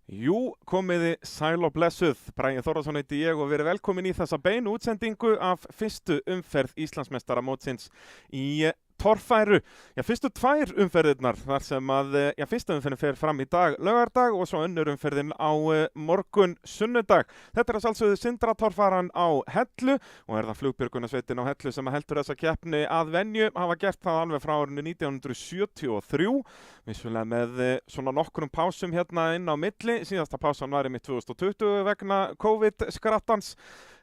Jú, komiði sæl og blessuð. Bragi Þórðarsson heiti ég og verið velkomin í þessa beinu útsendingu af fyrstu umferð Íslandsmeistaramótsins í torfæru. Fyrstu tvær umferðirnar þar sem að fyrsta umferðin fer fram í dag laugardag og svo önnur umferðin á morgun sunnudag. Þetta er að sjálfsögðu Sindratorfaran á Hellu og er það flugbjörgunarsveitin á Hellu sem heldur þessa keppni að venju, hafa gert það alveg frá árinu 1973. Vissulega með svona nokkrum pásum hérna inn á milli. Síðasta pásan var í 2020 vegna COVID-skrattans.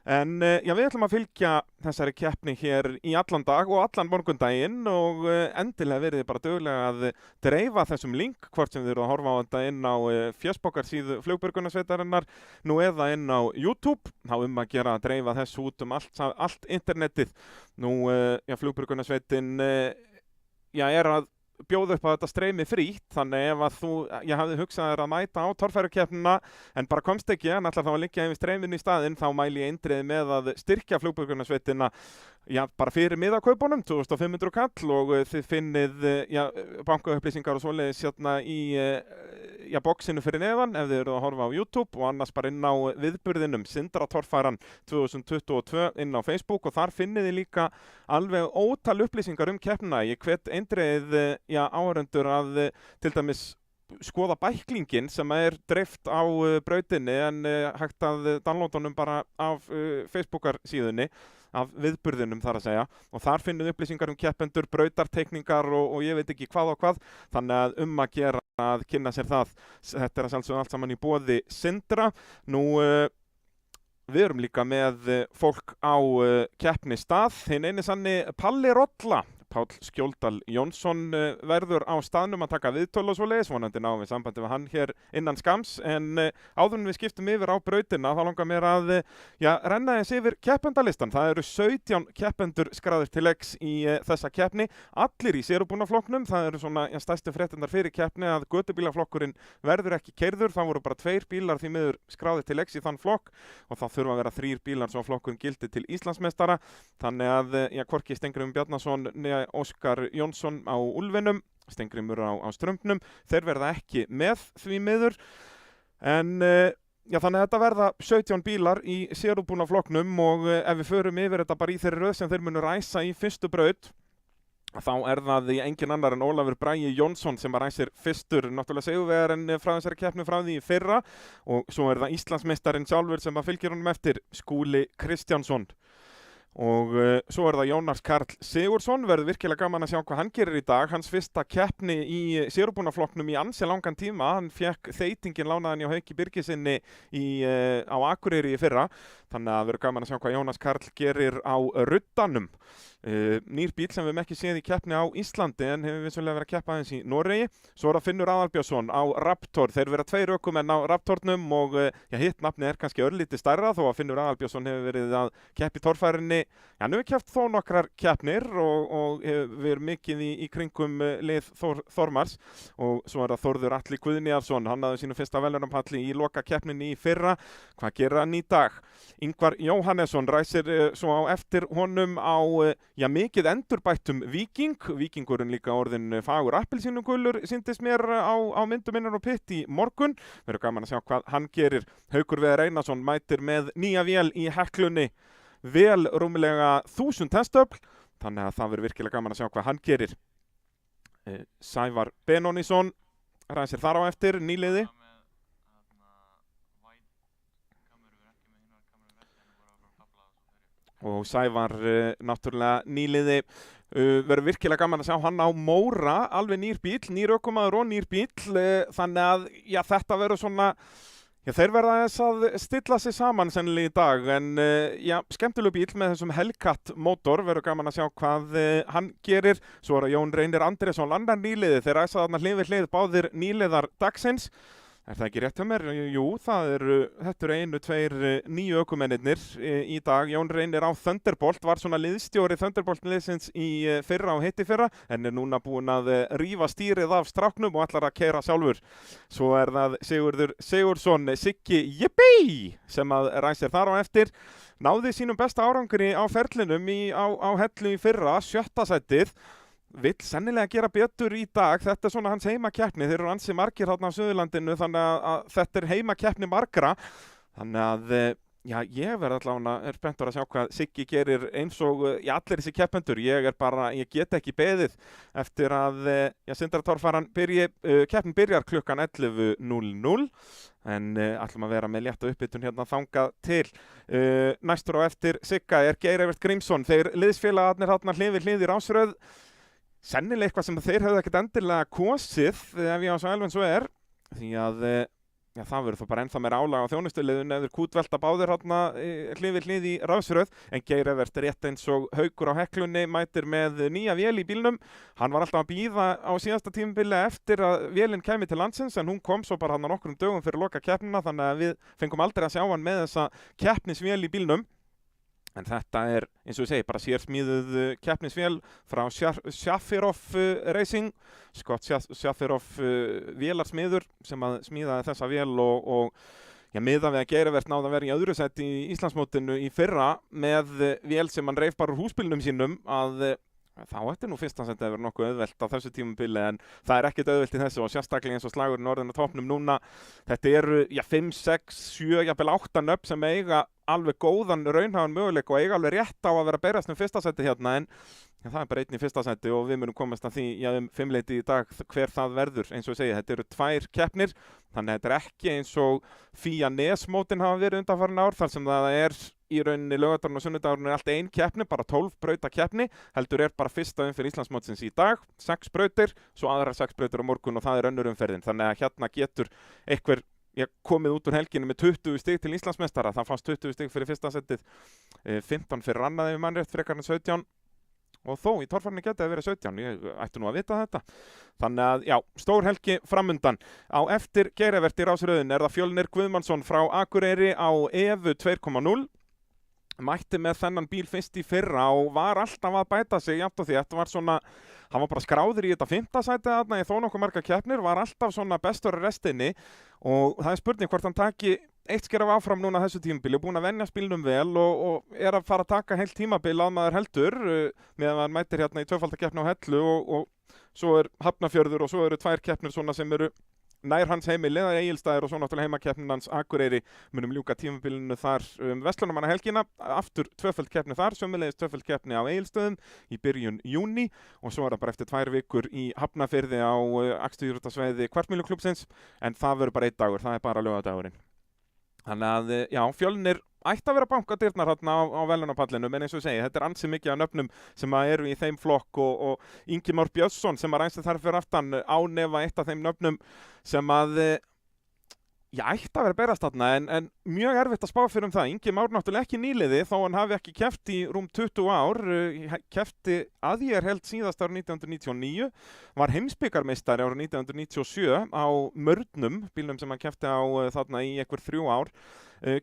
En við ætlum að fylgja þessari keppni hér í allan dag og allan morgundaginn og endilega verið bara duglega að dreifa þessum link hvort sem þið eru að horfa á þetta inn á fésbókarsíðu flugbjörgunarsveitarinnar nú eða inn á YouTube. Þá að gera að dreifa þessu út allt internetið. Nú, flugbjörgunarsveitin er að bjóða upp á þetta streymi frítt, þannig ef að ég hafði hugsað þér að mæta á torfærukeppnina en bara komst ekki, en ætlar þá að liggja yfir streyminu í staðinn, þá mæli ég eindriði með að styrkja flugbjörgunarsveitina bara fyrir miðakaupunum, 2500 kall og þið finnið bankaupplýsingar og svoleiðis hérna í boxinu fyrir neðan ef þið eru að horfa á YouTube og annars bara inn á viðburðinum Sindratorfaran 2022 inn á Facebook og þar finnið þið líka alveg ótal upplýsingar keppnina. Ég hvet eindriðið áhorfendur að til dæmis skoða bæklingin sem er dreift á brautinni en hægt að downloada honum bara af Facebookarsíðunni af viðburðinum þar að segja og þar finnum upplýsingar keppendur, brautarteikningar og ég veit ekki hvað og hvað, þannig að að gera að kynna sér það. Þetta er að sjálfsögðu allt saman í boði Sindra. Nú við erum líka með fólk á keppnistað, hinn eini sanni Palli Rolla. Páll Skjóldal Jónsson verður á staðnum að taka viðtöl og svoleiðis, vonandi náum við sambandi við hann hér innan skams, en áður en við skiptum yfir á brautina þá langar mér að renna þess yfir keppendalistan. Það eru 17 keppendur skráðir til leiks í þessa keppni, allir í sérubúnaflokknum. Það eru svona stærstu fréttirnar fyrir keppni að götubílaflokkurinn verður ekki keyrður, það voru bara 2 bílar því miður skráðir til leiks í þann flokk og þá þurfa að vera 3 bílar svo flokkurinn gildi til Íslandsmeistara, þannig að hvorki Steingrímur Bjarnason Óskar Jónsson á Úlfinum, Steingrímur á Strömbnum, þeir verða ekki með því miður, en þannig að þetta verða 17 bílar í sérútbúna flokknum og ef við förum yfir þetta bara í þeirri röð sem þeir munu ræsa í fyrstu braut, þá er það engin annar en Ólafur Bragi Jónsson sem ræsir fyrstur, náttúrulega sigurvegarinn frá þessari keppni frá því í fyrra og svo er það Íslandsmeistarinn sjálfur sem að fylgir honum eftir, Skúli Kristjánsson. Og svo er það Jónas Karl Sigurðsson, verður virkilega gaman að sjá hvað hann gerir í dag. Hans fyrsta keppni í sérubúnaflokknum í ansi langan tíma, hann fekk þeytingin lánaðan hjá Hauki Birgisinni á Akureyri í fyrra, þannig að verður gaman að sjá hvað Jónas Karl gerir á ruddanum. Nýr bíl sem við hefum ekki séð í keppni á Íslandi en hefur vissulega verið að keppa aðeins í Noregi. Svo er það Finnur Aðalbjörnsson á Raptor, þeir vera 2 ökumenn á Raptornum og hitt nafni er kannski örlítið stærra þó að Finnur Aðalbjörnsson hefur verið að keppa í torfærinni. Nú hefur keppt þó nokkrar keppnir og við erum mikið í kringum lið Þormars og svo er það Þórður Atli Guðnýjarsson, hann hafði sínu fyrsta verðlaunapalli í loka keppninni í fyrra. Hvað gerir hann í dag? Ingvar Jóhannesson ræsir svo á eftir honum á mikið endurbættum Víking. Víkingurinn líka orðin fagur appelsínugulur sýndist mér á myndum innan og pitt í morgun. Verður gaman að sjá hvað hann gerir. Haukur Viðar Einarsson mætir með nýja vél í Heklunni. Vel rúmlega 1000 testöfl, þannig að það verður virkilega gaman að sjá hvað hann gerir. Sævar Benónísson ræsir þar á eftir, nýliði. Og Sævar náttúrulega nýliði, verður virkilega gaman að sjá hann á Móra, alveg nýr bíl, nýr ökumaður og nýr bíl, þannig að þetta verður svona, þeir verða þess að stilla sig saman sennilega í dag, en skemmtileg bíl með þessum Hellcat mótor, verður gaman að sjá hvað hann gerir. Svo er það Jón Reynir Andrésson, annar nýliði, þeir ræsa þarna hlið við hlið báðir nýliðar dagsins. Er það ekki rétt hjá mér? Jú, þetta eru 1-2 nýju ökumennirnir í dag. Jón Reynir á Thunderbolt, var svona liðstjóri Thunderbolt-liðsins í fyrra og hitti fyrra, en er núna búinn að rífa stýrið af stráknum og ætlar að keyra sjálfur. Svo er það Sigurður Sigurðsson, Siggi Yippee, sem að ræsir þar á eftir. Náði sínum besta árangri á ferlinum á Hellu í fyrra, 7. sætið. vill sennilega gera betur í dag. Þetta svona hans heimakeppni, þeir eru ansi margir þarna á Suðurlandinu, þannig að þetta heimakeppni margra. Þannig að já, ég verð allavega spenntur að sjá hvað Siggi gerir eins og allir þessi keppendur. Ég get ekki beðið eftir að Sindri Torfaran keppnin byrjar klukkan 11:00 en ætlum að vera með létta uppbytun hérna þangað til. Næstur á eftir Sigga Geir Evert Grímsson. Þeir liðsfélagarnir þarna hlið við hlið í rásröð. Sennilega eitthvað sem þeir hefðu ekkert endilega kosið ef ég á svo alveg svo því að það verður þá bara ennþá meira álag á þjónustuliðun ef þeir kútvelta báðir hérna hlið við hlið í rásröð, en Geir Evert rétt eins og Haukur á Heklunni mætir með nýja vél í bílnum. Hann var alltaf að bíða á síðasta tímabili eftir að vélinn kæmi til landsins, en hún kom svo bara hann nokkrum dögum fyrir loka keppnina, þannig að við fengum aldrei að sjá hann með þessa keppnisvél í bílnum. En þetta eins og ég segi, bara sér smíðuð keppnisvél frá Shafirov Racing, Scott Shafirov vélarsmiður sem að smíðaði þessa vél og miðað við að Geir Evert náði að vera í öðru sæti í Íslandsmótinu í fyrra með vél sem hann reif bara úr húsbílnum sínum, að þá ætti nú fyrsta sæti að vera nokkuð auðvelt á þessu tímabili, en það ekkert auðvelt í þessu og sérstaklega eins og slagurinn orðin á toppnum núna. Þetta eru 5, 6, 7, jafnvel 8 nöfn sem eiga alveg góðan raunhæfan möguleik og eiga alveg rétt á að vera að berast fyrsta sæti hérna, en það bara einn í fyrsta sæti og við munum komast að því 5-leiti í dag hver það verður. Eins og ég segi, þetta eru 2 keppnir, þannig að þetta ekki eins og FIA NES-mótin hafa verið undanfarin ár, þar sem það í rauninni laugardagurinn og sunnudagurinn allt ein keppni, bara 12 brauta keppni, heldur bara fyrsta umferð Íslandsmótsins í dag, 6 brautir, svo aðrar 6 brautir á morgun og það önnur umferðin. Þannig að hérna getur einhver komið út úr helginu með 20 stig til Íslandsmeistara. Það fannst 20 stig fyrir fyrsta setið, 15 fyrir annað ef mannrétt, frekar en 17. Og þó í torfarni geti að vera 17, ég ætti nú að vita þetta. Þannig að já, stór helgi framundan. Á eftir Geir Evert í rásröðin það Fjölnir Guðmannsson frá Akureyri á EVU 2.0. Mætti með þennan bíl fyrst í fyrra og var alltaf að bæta sig jafnt og þétt. Hann var bara skráður í þetta 5. sæti þarna í þó nokkuð marga keppnir, var alltaf svona bestur í restinni og það spurning hvort hann taki eitt skref áfram núna þessu tímabili, búinn að venja bílnum vel og að fara að taka heilt tímabil að maður heldur meðan hann mætir hérna í tvöfaldakeppni á Hellu og svo Hafnarfjörður og svo eru 2 keppnir svona sem eru nær hans heimili, það Egilsstaðir og svo náttúrulega heimakeppnin hans Akureyri. Munum ljúka tímabilinu þar Verslunarmannahelgina, aftur tvöfaldkeppni þar, sömuleiðis tvöfaldkeppni á Egilsstöðum í byrjun júní og svo það bara eftir 2 vikur í Hafnarfirði á akstursíþróttasvæði Kvartmýluklúbbsins, en það verður bara 1 dagur, það bara laugardagurinn. Þannig að já, Fjölnir ætti að vera bankadyrnar hérna á velunapallinu, en eins og ég segi, þetta ansi mikið af nöfnum sem eru í þeim flokk og Ingimar Björnsson sem ræðst þar fyrir aftan ánefa eitt af þeim nöfnum sem ætti að vera berast þarna, en mjög erfitt að spá fyrir það. Ingimar náttúrulega ekki nýliði þó hann hafi ekki keppt í rúm 20 ár, keppti að ég held síðast árið 1999, var heimsbikarmeistari árið 1997 á Mörnum, bílnum sem hann keppti á þarna í einhver 3 ár.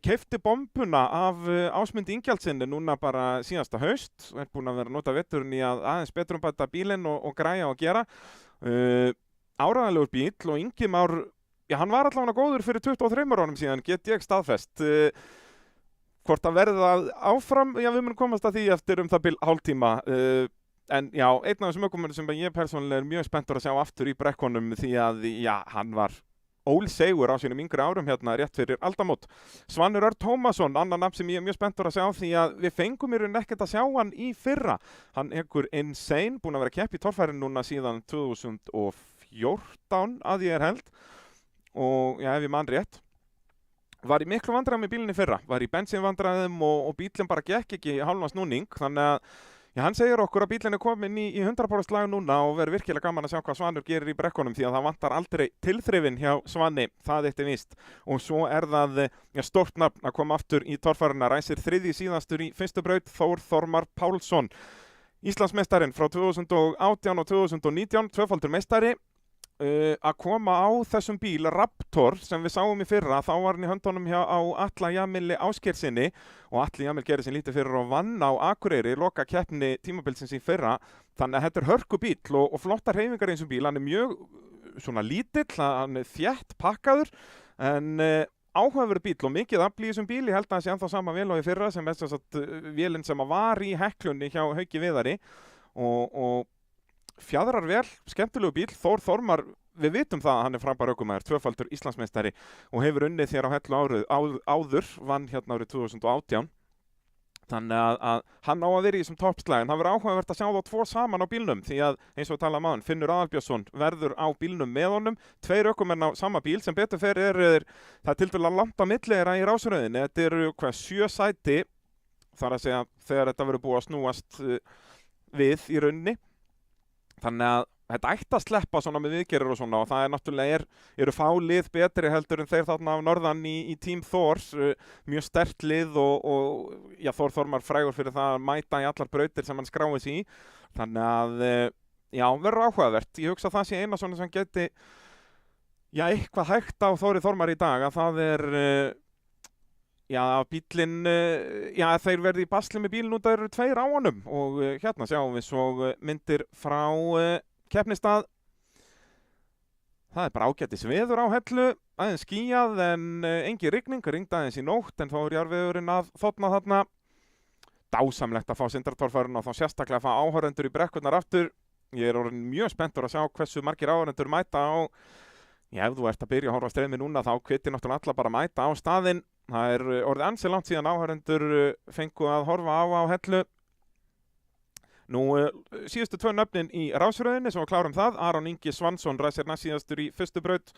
Keypti bombuna af Ásmundi Ingjaldssyni núna bara síðasta haust, búinn að vera að nota veturinn í að aðeins betrumbæta bílinn og græja og gera. Áræðanlegur bíl og Ingimar, hann var allavega góður fyrir 23 árum síðan, get ég staðfest. Hvort að verða áfram, við munum komast að því eftir það bil hálftíma. En já, einn af þessum ökumönnum sem ég persónulega mjög spenntur að sjá aftur í brekkunum því að hann var ólsegur á sínum yngri árum hérna rétt fyrir aldamót. Svanur Örn Tómasson, annan nafn sem ég mjög spenntur að sjá því að við fengum í raun ekkert að sjá hann í fyrra. Hann Insane, búinn að vera kepp í torfærin núna síðan 2014 að ég held og ef ég man rétt. Var í miklu vandræðum í bílinni fyrra, var í bensínvandræðum og bílinn bara gekk ekki hálfan snúning, þannig að hann segir okkur að bílinn komin í 100% slag núna og verður virkilega gaman að sjá hvað Svanur gerir í brekkunum því að það vantar aldrei tilþrifin hjá Svani, það eitt víst. Og svo það stórt nafn að koma aftur í torfæruna, ræsir 3. síðastur í fyrstu braut, Þór Þormar Pálsson. Íslandsmeistarinn frá 2018 og 2019, tvöfaldur meistari. Að koma á þessum bíl Raptor sem við sáum í fyrra, þá var hann í höndunum á Atla Jamili Ásgeirsinni og Atli Jamil gerði sem lítið fyrir og vann á Akureyri loka keppni tímabilsins í fyrra, þannig að þetta hörku bíl og flottar hreyfingar í þessum bíl. Hann mjög svona lítill, hann þétt pakkaður en áhugaverður bíl og mikið afl í þessum bíl. Ég held að það sé ennþá sama vél og í fyrra sem vélinn sem var í Heklunni hjá Hauki Viðari og fjadrar vel, skemmtilegu bíl. Þór Þormar, við vitum það að hann er frábær ökumaður, tvöfaldur Íslandsmeistari og hefur unnið hér á Hellu áður, vann hérna árið 2018. Þannig að hann á að vera í þessum toppslagin. Það verður áhugavert að sjá þá tvo saman á bílnum því að eins og við talaðum áðan, Finnur Aðalbjörnsson verður á bílnum með honum. 2 ökumenn á sama bíl sem betur fer það tiltölulega langt á milli þeirra í rásröðinni. Þetta eru 7 sæti, þar að segja þegar þetta verður búið að snúast við í rauninni. Þannig að þetta ætti að sleppa svona með viðgerðir og svona og það náttúrulega eru fá lið betri heldur en þeir þarna af norðan í Team Thor, mjög sterkt lið og já, Þór Þormar frægur fyrir það að mæta í allar brautir sem hann skráir sig í. Þannig að já, verður áhugavert. Ég hugsa að það sé eina svona sem geti já, eitthvað hægt á Þóri Þormar í dag, að það já, bílinn, já, þeir verði í basli með bílinn út, það eru 2 á honum og hérna sjáum við svo myndir frá keppnistað. Það bara ágætis veður á Hellu, aðeins skýjað en engin rigning, rigndi aðeins í nótt en þá jarðvegurinn að þotna þarna. Dásamlegt að fá Sindratorfæruna og þá sérstaklega að fá áhorfendur í brekkurnar aftur. Ég orðinn mjög spenntur að sjá hversu margir áhorfendur mæta á. Já, ef þú ert að byrja að horfa á streymi núna þá hvetur náttúrulega alla bara að mæta á staðinn. Það orðið ansi langt síðan áhorfendur fengu að horfa á Hellu. Nú, síðustu 2 nöfnin í rásröðinni sem við klárum það. Aron Ingi Svansson ræsir næst síðastur í fyrstu braut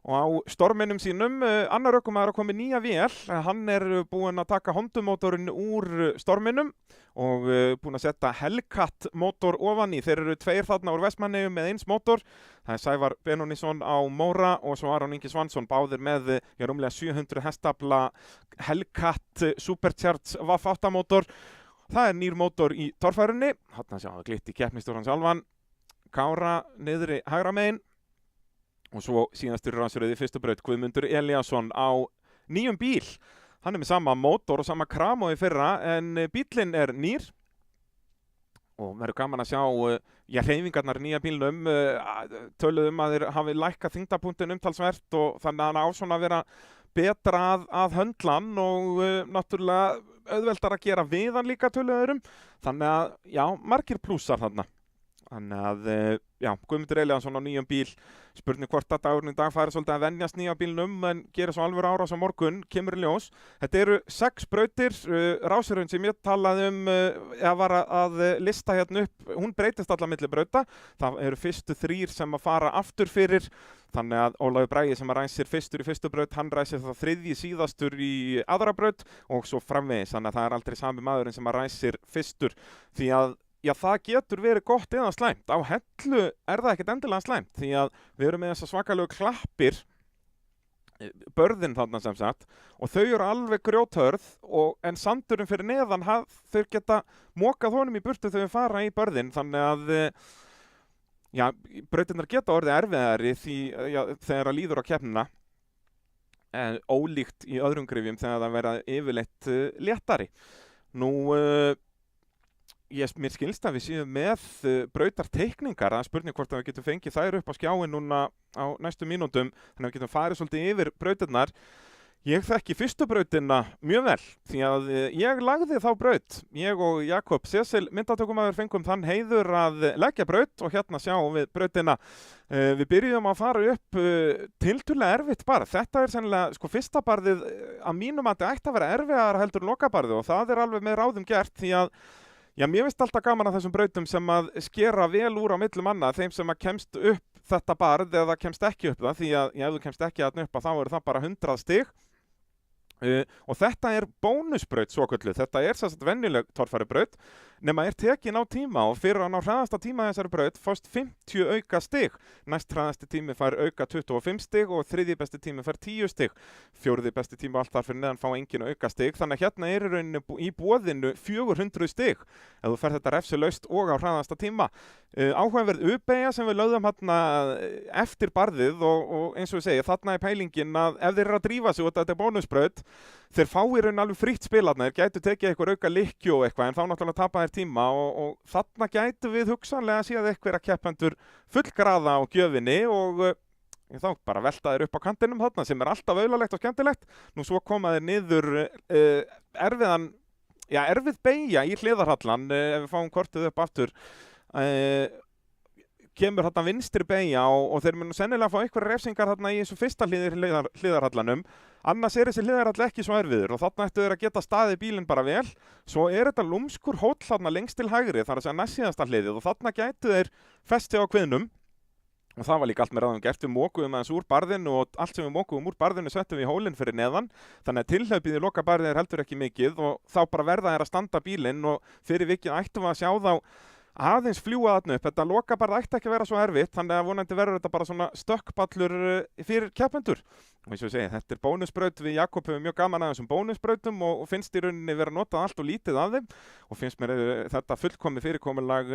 og á storminum sínum. Annar ökumaður að koma nýja vél. Hann búinn að taka Honda-mótorinn úr storminum og búinn að setja Hellcat mótor ofan í. Þeir eru 2 þarna úr Vestmannaeyjum með 1 mótor. Það er Sævar Benónísson á Móra og svo Aron Ingi Svansson, báðir með rúmlega 700 hestafla Hellcat Supercharged VAF8 mótor. Það er nýr mótor í torfærunni. Þarna sjáum við glitt í keppnistjóran sjálfan. Kára niðri hægra megin. Og svo síðastur rásröð í fyrstu braut Guðmundur Elíasson á nýjum bíl. Hann með sama mótor og sama kram og í fyrra en bílinn nýr. Og verður gaman að sjá hreyfingarnar í nýja bílnum. Töluðum að þeir hafi lækkað þyngdarpunktinn umtalsvert og þannig að hann á svona að vera betra að höndlan og náttúrulega auðveldar að gera við hann líka töluðurum. Þannig að, já, margir plúsar þarna. Þannig að, já, Guðmundur Elíasson á nýjum bíl. Spurning hvort að dagurinn í dag færi svolítið að venjast nýja bílnum en gerir svo alveg árás á morgun, kemur í ljós. Þetta eru 6 brautir, rásröðin sem ég talaði var að lista hérna upp, hún breytist alla milli brauta. Það eru fyrstu 3 sem að fara aftur fyrir, þannig að Ólafur Bragi sem að ræsir fyrstur í fyrstu braut, hann ræsir það 3. síðastur í aðra braut og svo framvegis, þannig að það aldrei sami maðurinn sem að ræsir fyrstur, því að já, það getur verið gott eða slæmt. Á Hellu það ekkert endilega slæmt því að við erum með þessa svakalegu klappir, börðin þarna sem sagt, og þau eru alveg grjóthörð en sandurinn fyrir neðan, þau geta mokað honum í burtu þegar við fara í börðin, þannig að já, brautirnar geta orðið erfiðari því þegar það líður á keppnina, ólíkt í öðrum gryfjum þegar það verða yfirleitt léttari. Nú, mér skilst að við séum með brautarteikningar, það er spurning hvort að við getum fengið þær upp á skjáin núna á næstu mínútum, þannig að við getum farið svolítið yfir brautirnar. Ég þekki fyrstu brautina mjög vel, því að ég lagði þá braut. Ég og Jakob Cecil, myndatökumaður, fengum þann heiður að leggja braut og hérna sjáum við brautina. Við byrjum að fara upp tiltölulega erfitt barð. Þetta sennilega, sko, fyrsta barðið að mínum að þetta ætti að vera erfiðar heldur en lokabarðið og það alveg með ráðum gert því að já, mér finnst alltaf gaman að þessum brautum sem að skera vel úr á millum manna, þeim sem að kemst upp þetta barð eða kemst ekki upp það, því að ef þú kemst ekki þarna upp þá eru það bara 100 stig. Og þetta bónusbraut svokölluð, þetta sem sagt venjuleg torfærubraut, nema tekin á tíma og fyrir að ná hraðasta tíma þessari braut fást 50 auka stig. Næst hraðasti tími fær auka 25 stig og þriðji besti tími fær 10 stig. Fjórði besti tími allt þar fyrir neðan fá engin auka stig, þannig að hérna í rauninni í boðinu 400 stig ef þú fær þetta refsilaust og á hraðasta tíma. Áhugaverð uppeyja sem við lögðum hérna eftir barðið og eins og við segja, þarna pælingin að ef þeir að drífa sig og þetta bónusbraut, þeir fá í raun alveg frítt spilarna, þeir gætu tekið eitthvað auka likju og eitthvað en þá náttúrulega tapa þeir tíma og þarna gætu við hugsanlega séð eitthvað að keppendur fullgraða á gjöfinni og þá bara velta þeir upp á kantinum þarna sem alltaf auðlalegt og skemmtilegt. Nú svo koma þeir niður erfið beygja í hliðarhallan ef við fáum kortið upp aftur. kemur þarna vinstri beygja og þeir munu sennilega fá einhverjar refsingar þarna í þessu fyrsta hliðarhallanum. Annars þessi hliðarhall ekki svo erfiður og þarna ættu þeir að geta staðið bílinn bara vel. Svo þetta lúmskur hóll þarna lengst til hægri, þar að segja næstsíðasta hliðið og þarna gætu þeir festi á kviðnum. Og það var líka allt með ráðum gert, við mókuðum aðeins úr barðinu og allt sem við mókuðum úr barðinu settum við í hólinn fyrir neðan. Þannig að tilhlaupið í loka barðið heldur ekki mikið og þá bara verða þeir að standa bílinn og fyrir vikið ættum við að sjá þá aðeins fljúga þarna upp. Þetta loka barð ætti ekki að vera svo erfitt, þannig að vonandi verður þetta bara svona stökkpallur fyrir keppendur. Og eins og ég segi, þetta bónusbraut, við Jakob höfum mjög gaman að þessum bónusbrautum og finnst í rauninni vera notað allt og lítið af þeim og finnst mér þetta fullkomið fyrirkomulag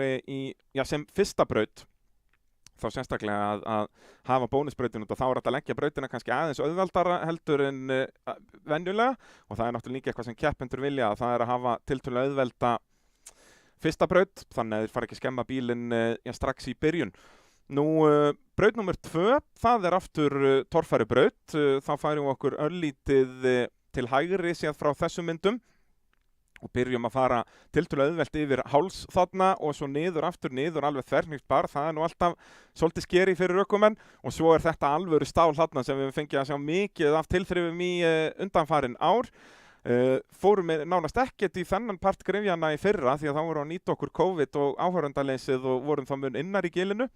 sem fyrsta braut. Þá sérstaklega að hafa bónusbrautin út og þá þetta að leggja brautina kannski aðeins auðveldara heldur en venjulega og það náttúrulega líka eitthvað sem keppendur vilja, það að hafa tiltölulega auðvelda fyrsta braut, þannig að þeir fara ekki að skemma bílinn strax í byrjun. Nú, braut nummer 2, það aftur torfærubraut, þá færum við okkur örlítið til hægri séð frá þessum myndum og byrjum að fara tiltölulega auðvelt yfir háls þarna og svo niður aftur niður alveg þverhnípt bar, það nú alltaf svolítið skeri fyrir ökumenn og svo þetta alvöru stál þarna sem við fengið að sjá mikið af tilþrifum í undanfarin ár. Fórum við nánast ekkert í þennan part gryfjana í fyrra því að þá voru að nýta okkur COVID og áhorfendaleysið og vorum þá mun innar í gilinu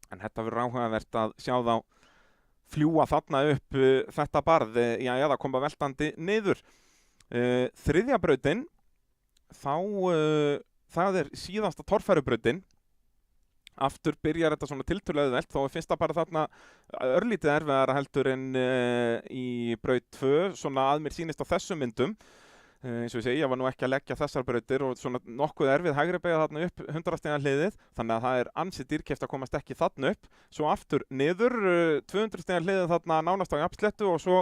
en þetta verður áhugavert að sjá þá fljúga þarna upp þetta barð eða koma veltandi niður. Þriðja brautin, það síðasta torfærubrautin. Aftur byrjar þetta svona tiltölulega auðvelt, þó fyrsta bara þarna örlítið erfiðara heldur en í braut 2, svona að mér sýnist á þessum myndum. Eins og ég segi, ég var nú ekki að leggja þessar brautir og svona nokkuð erfið hægri beygja þarna upp 100 stiga hliðið, þannig að það ansi dýrkeypt að komast ekki þarna upp. Svo aftur niður, 200 stiga hliðið þarna nánast á jafnsléttu og svo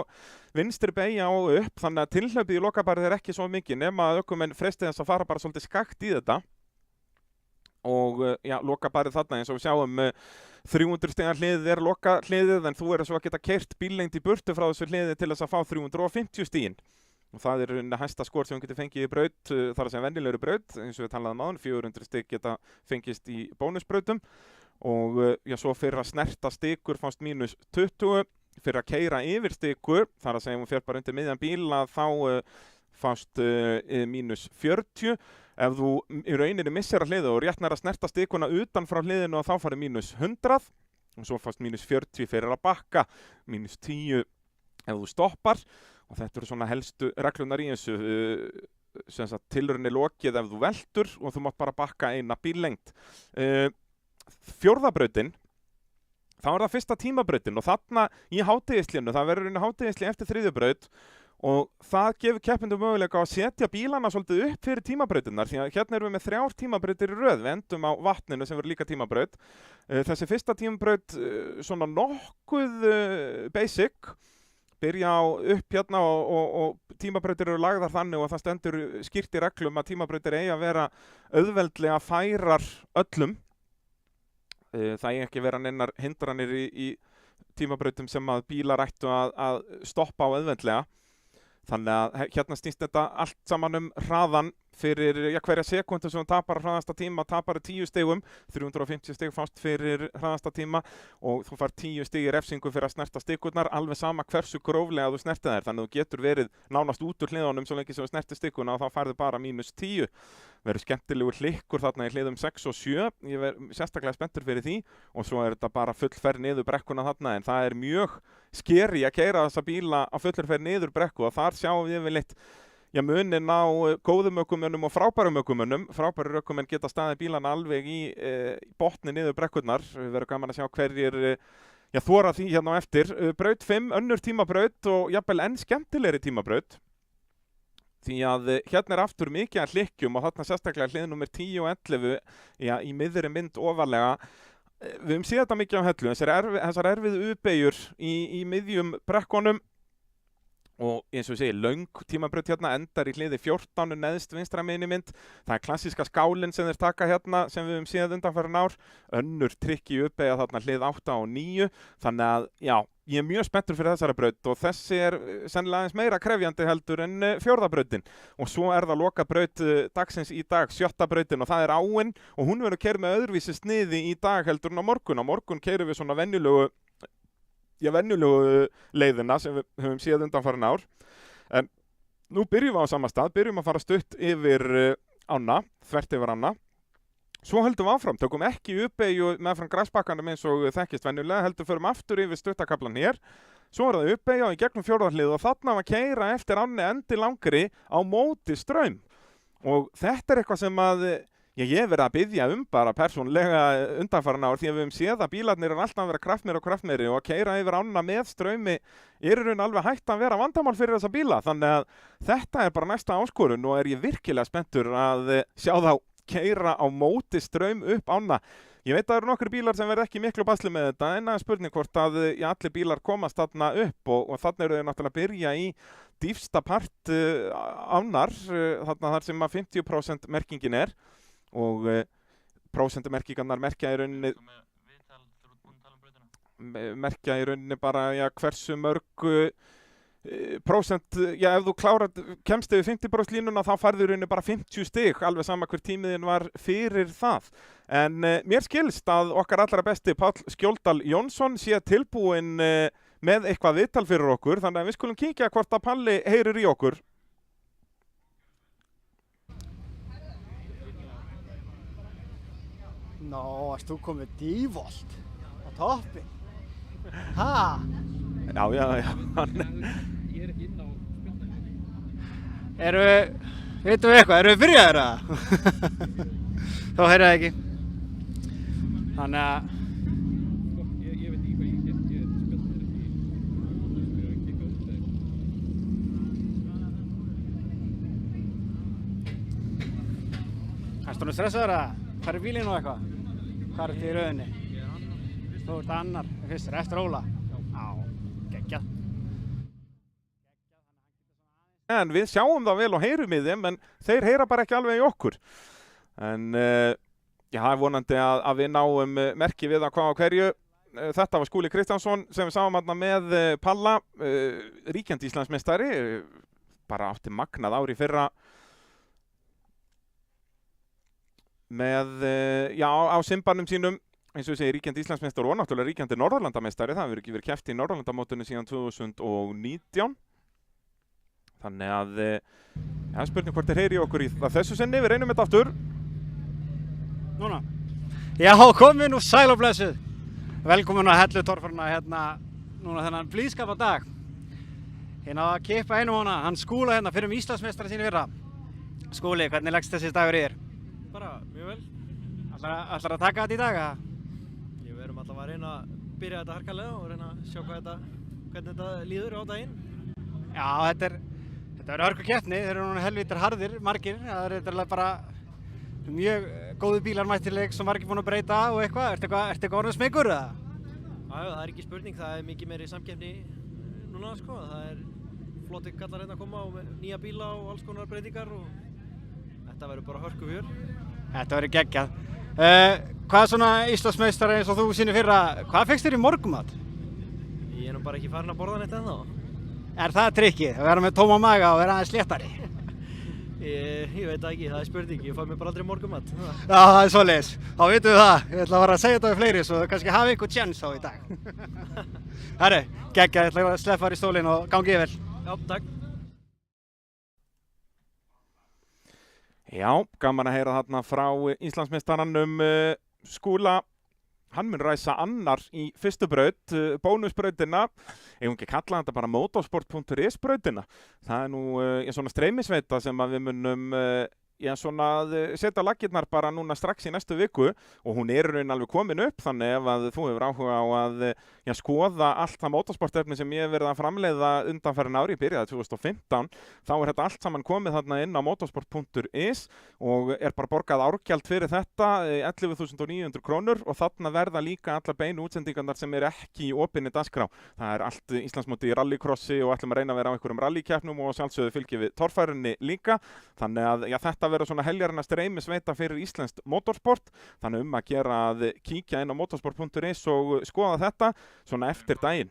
vinstri beygja og upp, þannig að tilhlaupið í lokabarið ekki svo mikið nema að ökumenn freistið þess að fara bara svolítið skakt í þetta. Og lokabarið þarna eins og við sjáum 300 stiga hliðið loka hliðið en þú svo að geta keyrt bíllengt í burtu frá þessu hliðið til þess að fá 350 stigin. Og það hæsta skor sem við getum fengið í braut, þar að segja venjulegri braut, eins og við talaðum áðan, 400 stig geta fengist í bónusbrautum og svo fyrir að snerta stikur fannst mínus 20, fyrir að keyra yfir stikur, þar að segja hún fer bara undir miðjan bíl að þá fannst mínus 40. Ef þú í rauninni missir að hliðu og rétt nær að snerta stikuna utan frá hliðinu og þá farið mínus 100 og svo fannst mínus 40 fyrir að bakka, mínus 10 ef þú stoppar. Og þetta svona helstu reglunar í þessu, sem sagt tilrauninni lokið ef þú veltur og þú mátt bara bakka eina bíllengt. Fjórða brautin, þá það fyrsta tímabrautin og þarna í hádegislinu, það verður hádegisli eftir þriðju braut og það gefur keppendum möguleika að setja bílana svolítið upp fyrir tímabrautinnar því að hérna erum við með 3 tímabrautir í röð, við endum á vatninu sem verður líka tímabraut. Þessi fyrsta tímabraut svona nokkuð basic, byrja á upp hérna og tímabrautir eru lagðar þannig og það stendur skýrt í reglum að tímabrautir eigi að vera auðveldlega færar öllum. Það eigi ekki vera neinar hindranir í tímabrautum sem að bílar ættu að stoppa á auðveldlega. Þannig að hérna snýst þetta allt saman hraðan fyrir hverja sekundu sem tapar hraðasta tíma, tapar 10 stigum, 350 stig fást fyrir hraðasta tíma og þú fær 10 stig í refsingu fyrir að snerta stikurnar, alveg sama hversu gróflega þú snerti þær, þannig að þú getur verið nánast út úr hliðunum svo lengi sem þú snerti stikuna og þá færðu bara mínus 10. Verður skemmtilegur hlikkur þarna í hliðum 6 og 7, ég verð sérstaklega spenntur fyrir því og svo þetta bara fullferð niður brekkuna þarna en það mjög skeri að keyra þessa bíla á fullferð niður brekku og þar sjáum við yfirleitt munin á góðum ökumönnum og frábærum ökumönnum. Frábærir ökumenn geta staðið bílana alveg í botni niður brekkurnar, við verðum gaman að sjá hverjir þora því hérna á eftir. Braut 5, önnur tímabraut og jafnvel enn skemmtilegri tímabraut. Því að hérna aftur mikið að hlykkjum og þarna sérstaklega hlið nummer 10 og 11 í miðri mynd ofarlega. Við höfum séð þetta mikið á hellu, þessar erfið U-beygjur í miðjum brekkunum og eins og ég segi, löng tímabraut hérna endar í hliði 14 neðst vinstra megin í mynd. Það klassíska skálinn sem þeir taka hérna sem við höfum séð undanfarin ár. Önnur trikk í U-beygja þarna hlið 8 og 9. Þannig að ég mjög spenntur fyrir þessari braut og þessi sennilega aðeins meira krefjandi heldur en fjórða brautin og svo það loka braut dagsins í dag, sjötta brautin og það áin og hún verður keyrð með öðruvísi sniði í dag heldur en á morgun keyrum við svona venjulegu leiðina sem við höfum séð undanfarin ár en nú byrjum við á sama stað, byrjum að fara stutt yfir ána, þvert yfir ána. Svo höldum við áfram, tökum ekki uppbeygju meðfram grasbakkanum eins og þekkist venjulega, heldur förum aftur yfir stuttakaflan hér. Svo það uppbeygja í gegnum fjórðarhlið og þarna var keyra eftir ánni endi langri á móti straum. Og þetta eitthvað sem að ég verið að biðja bara persónlega undanfarin ár því að við höfum séð að bílarnir alltaf að vera kraftmeiri og að keyra yfir ána með straumi í raun alveg hægt að vera vandamál fyrir þessa bíla. Þannig að þetta bara næsta áskorun og ég virkilega spenntur að sjá þá keyra á móti straum upp ána. Ég veit að það eru nokkru bílar sem verða ekki miklu basli með þetta en það spurning hvort að allir bílar komast þarna upp og þarna eru þeir náttúrulega að byrja í dýpsta part ánar þarna þar sem að 50% merkingin og prósentumerkingarnar merkja í rauninni bara hversu mörg prósent, ef þú kemst yfir 50% línuna þá færðu í rauninni bara 50 stig, alveg sama hver tímiðin var fyrir það. En mér skilst að okkar allra besti Páll Skjóldal Jónsson sé tilbúinn með eitthvað viðtal fyrir okkur, þannig að við skulum kíkja hvort að Palli heyrir í okkur. Nó, varst þú komið dívolt á toppin? Ha? Já. Ég ekki inn á spjöldan. Veitum við eitthvað, við byrjaðir það? Þá heyrðu það ekki. Þannig að... Ég veit ekki hvað ég get, spjöldan ekki kikka út þegar. Kannst þú nú stressaður að fara í bílinn og eitthvað? Hvað ertu í rauninni? Ég annar. Þú ert annar, fyrstur, eftir Óla? Já, geggjað. En við sjáum það vel og heyrum í þeim, en þeir heyra bara ekki alveg í okkur. En það vonandi að við náum merki við að hvað á hverju. Þetta var Skúli Kristjánsson sem við sáum hérna með Palla, ríkjandi Íslandsmeistari, bara átti magnað ár í fyrra. Með, á simbanum sínum, eins og ég segi, ríkjandi Íslandsmeistar og náttúrulega ríkjandi Norðurlandameistari. Það hefur ekki verið keppt í Norðurlandamótinu síðan 2019. Þannig að, spurning hvort þeir heyri í okkur í þessu sinni, við reynum þetta aftur. Núna? Já, komin og sæl og blessuð. Velkomin að Hellu torfarna hérna, núna þennan blíðskapa dag. Hérna að kippa einum hana, hann Skúla hérna fyrir Íslandsmeistara sínu fyrra. Skúli, hvernig leggst þessi dagur í þér? Bara mjög vel. Ætlar að taka þetta í dag, eða? Við erum alltaf að reyna að byrja þetta harkalega og reyna að sjá hvernig þetta líður á daginn. Já, þetta verður hörku keppni, þeir eru núna helvítir harðir, margir. Það eru bara mjög góði bílar mættileg sem var ekki búin að breyta og eitthvað. Ertu eitthvað orðinn smeykur, eða? Já, það er ekki spurning, það er mikið meiri samkeppni núna, sko. Það er flotti kallar hérna að koma og með nýja bíla og alls konar breytingar og þetta verður bara hörku fjör. Þetta verður geggjað. Hvað svona Íslandsmeistari eins og þú sínu fyrra, hvað fékkst þér í morgunmat? Ég er nú bara ekki farin að borða neitt ennþá. Er það trikkið? Að vera með tóma maga og vera aðeins léttari? Ég veit það ekki, það er spurning, ég fæ mér bara aldrei morgunmat. Já, það er svoleiðis. Þá vitum við það. Ég ætla að fara að segja þetta við fleiri svo kannski hafi ykkur tjens á í dag. Herru, geggjað, ég ætla að sleppa þér í stólinn og gangi ég vel. Já, takk. Já, gaman að heyra þarna frá Íslandsmeistaranum Skúla. Hann mun ræsa annar í fyrstu braut, bónusbrautina. Eigum ekki að kalla þetta bara motorsport.is brautina. Það er nú svona streymisveita sem að við munum setja laggirnar bara núna strax í næstu viku og hún er í raun alveg komin upp, þannig ef að þú hefur áhuga á að skoða allt það motorsportefni sem ég hef verið að framleiða undanfarin ári, byrjaði 2015, þá er þetta allt saman komið þarna inn á motorsport.is og er bara borgað árgjald fyrir þetta, 11.900 krónur og þarna verða líka allar beinu útsendingarnar sem er ekki í opinni dagskrá. Það er allt Íslandsmóti í rallycrossi og ætlum að reyna að vera á einhverjum rallykeppnum og sjálfsögðu fylgjum við torfærunni líka, þannig að þetta vera svona heljarina streymisveita fyrir íslenskt motorsport, þannig að gera að kíkja inn á motorsport.is og skoða þetta svona eftir daginn.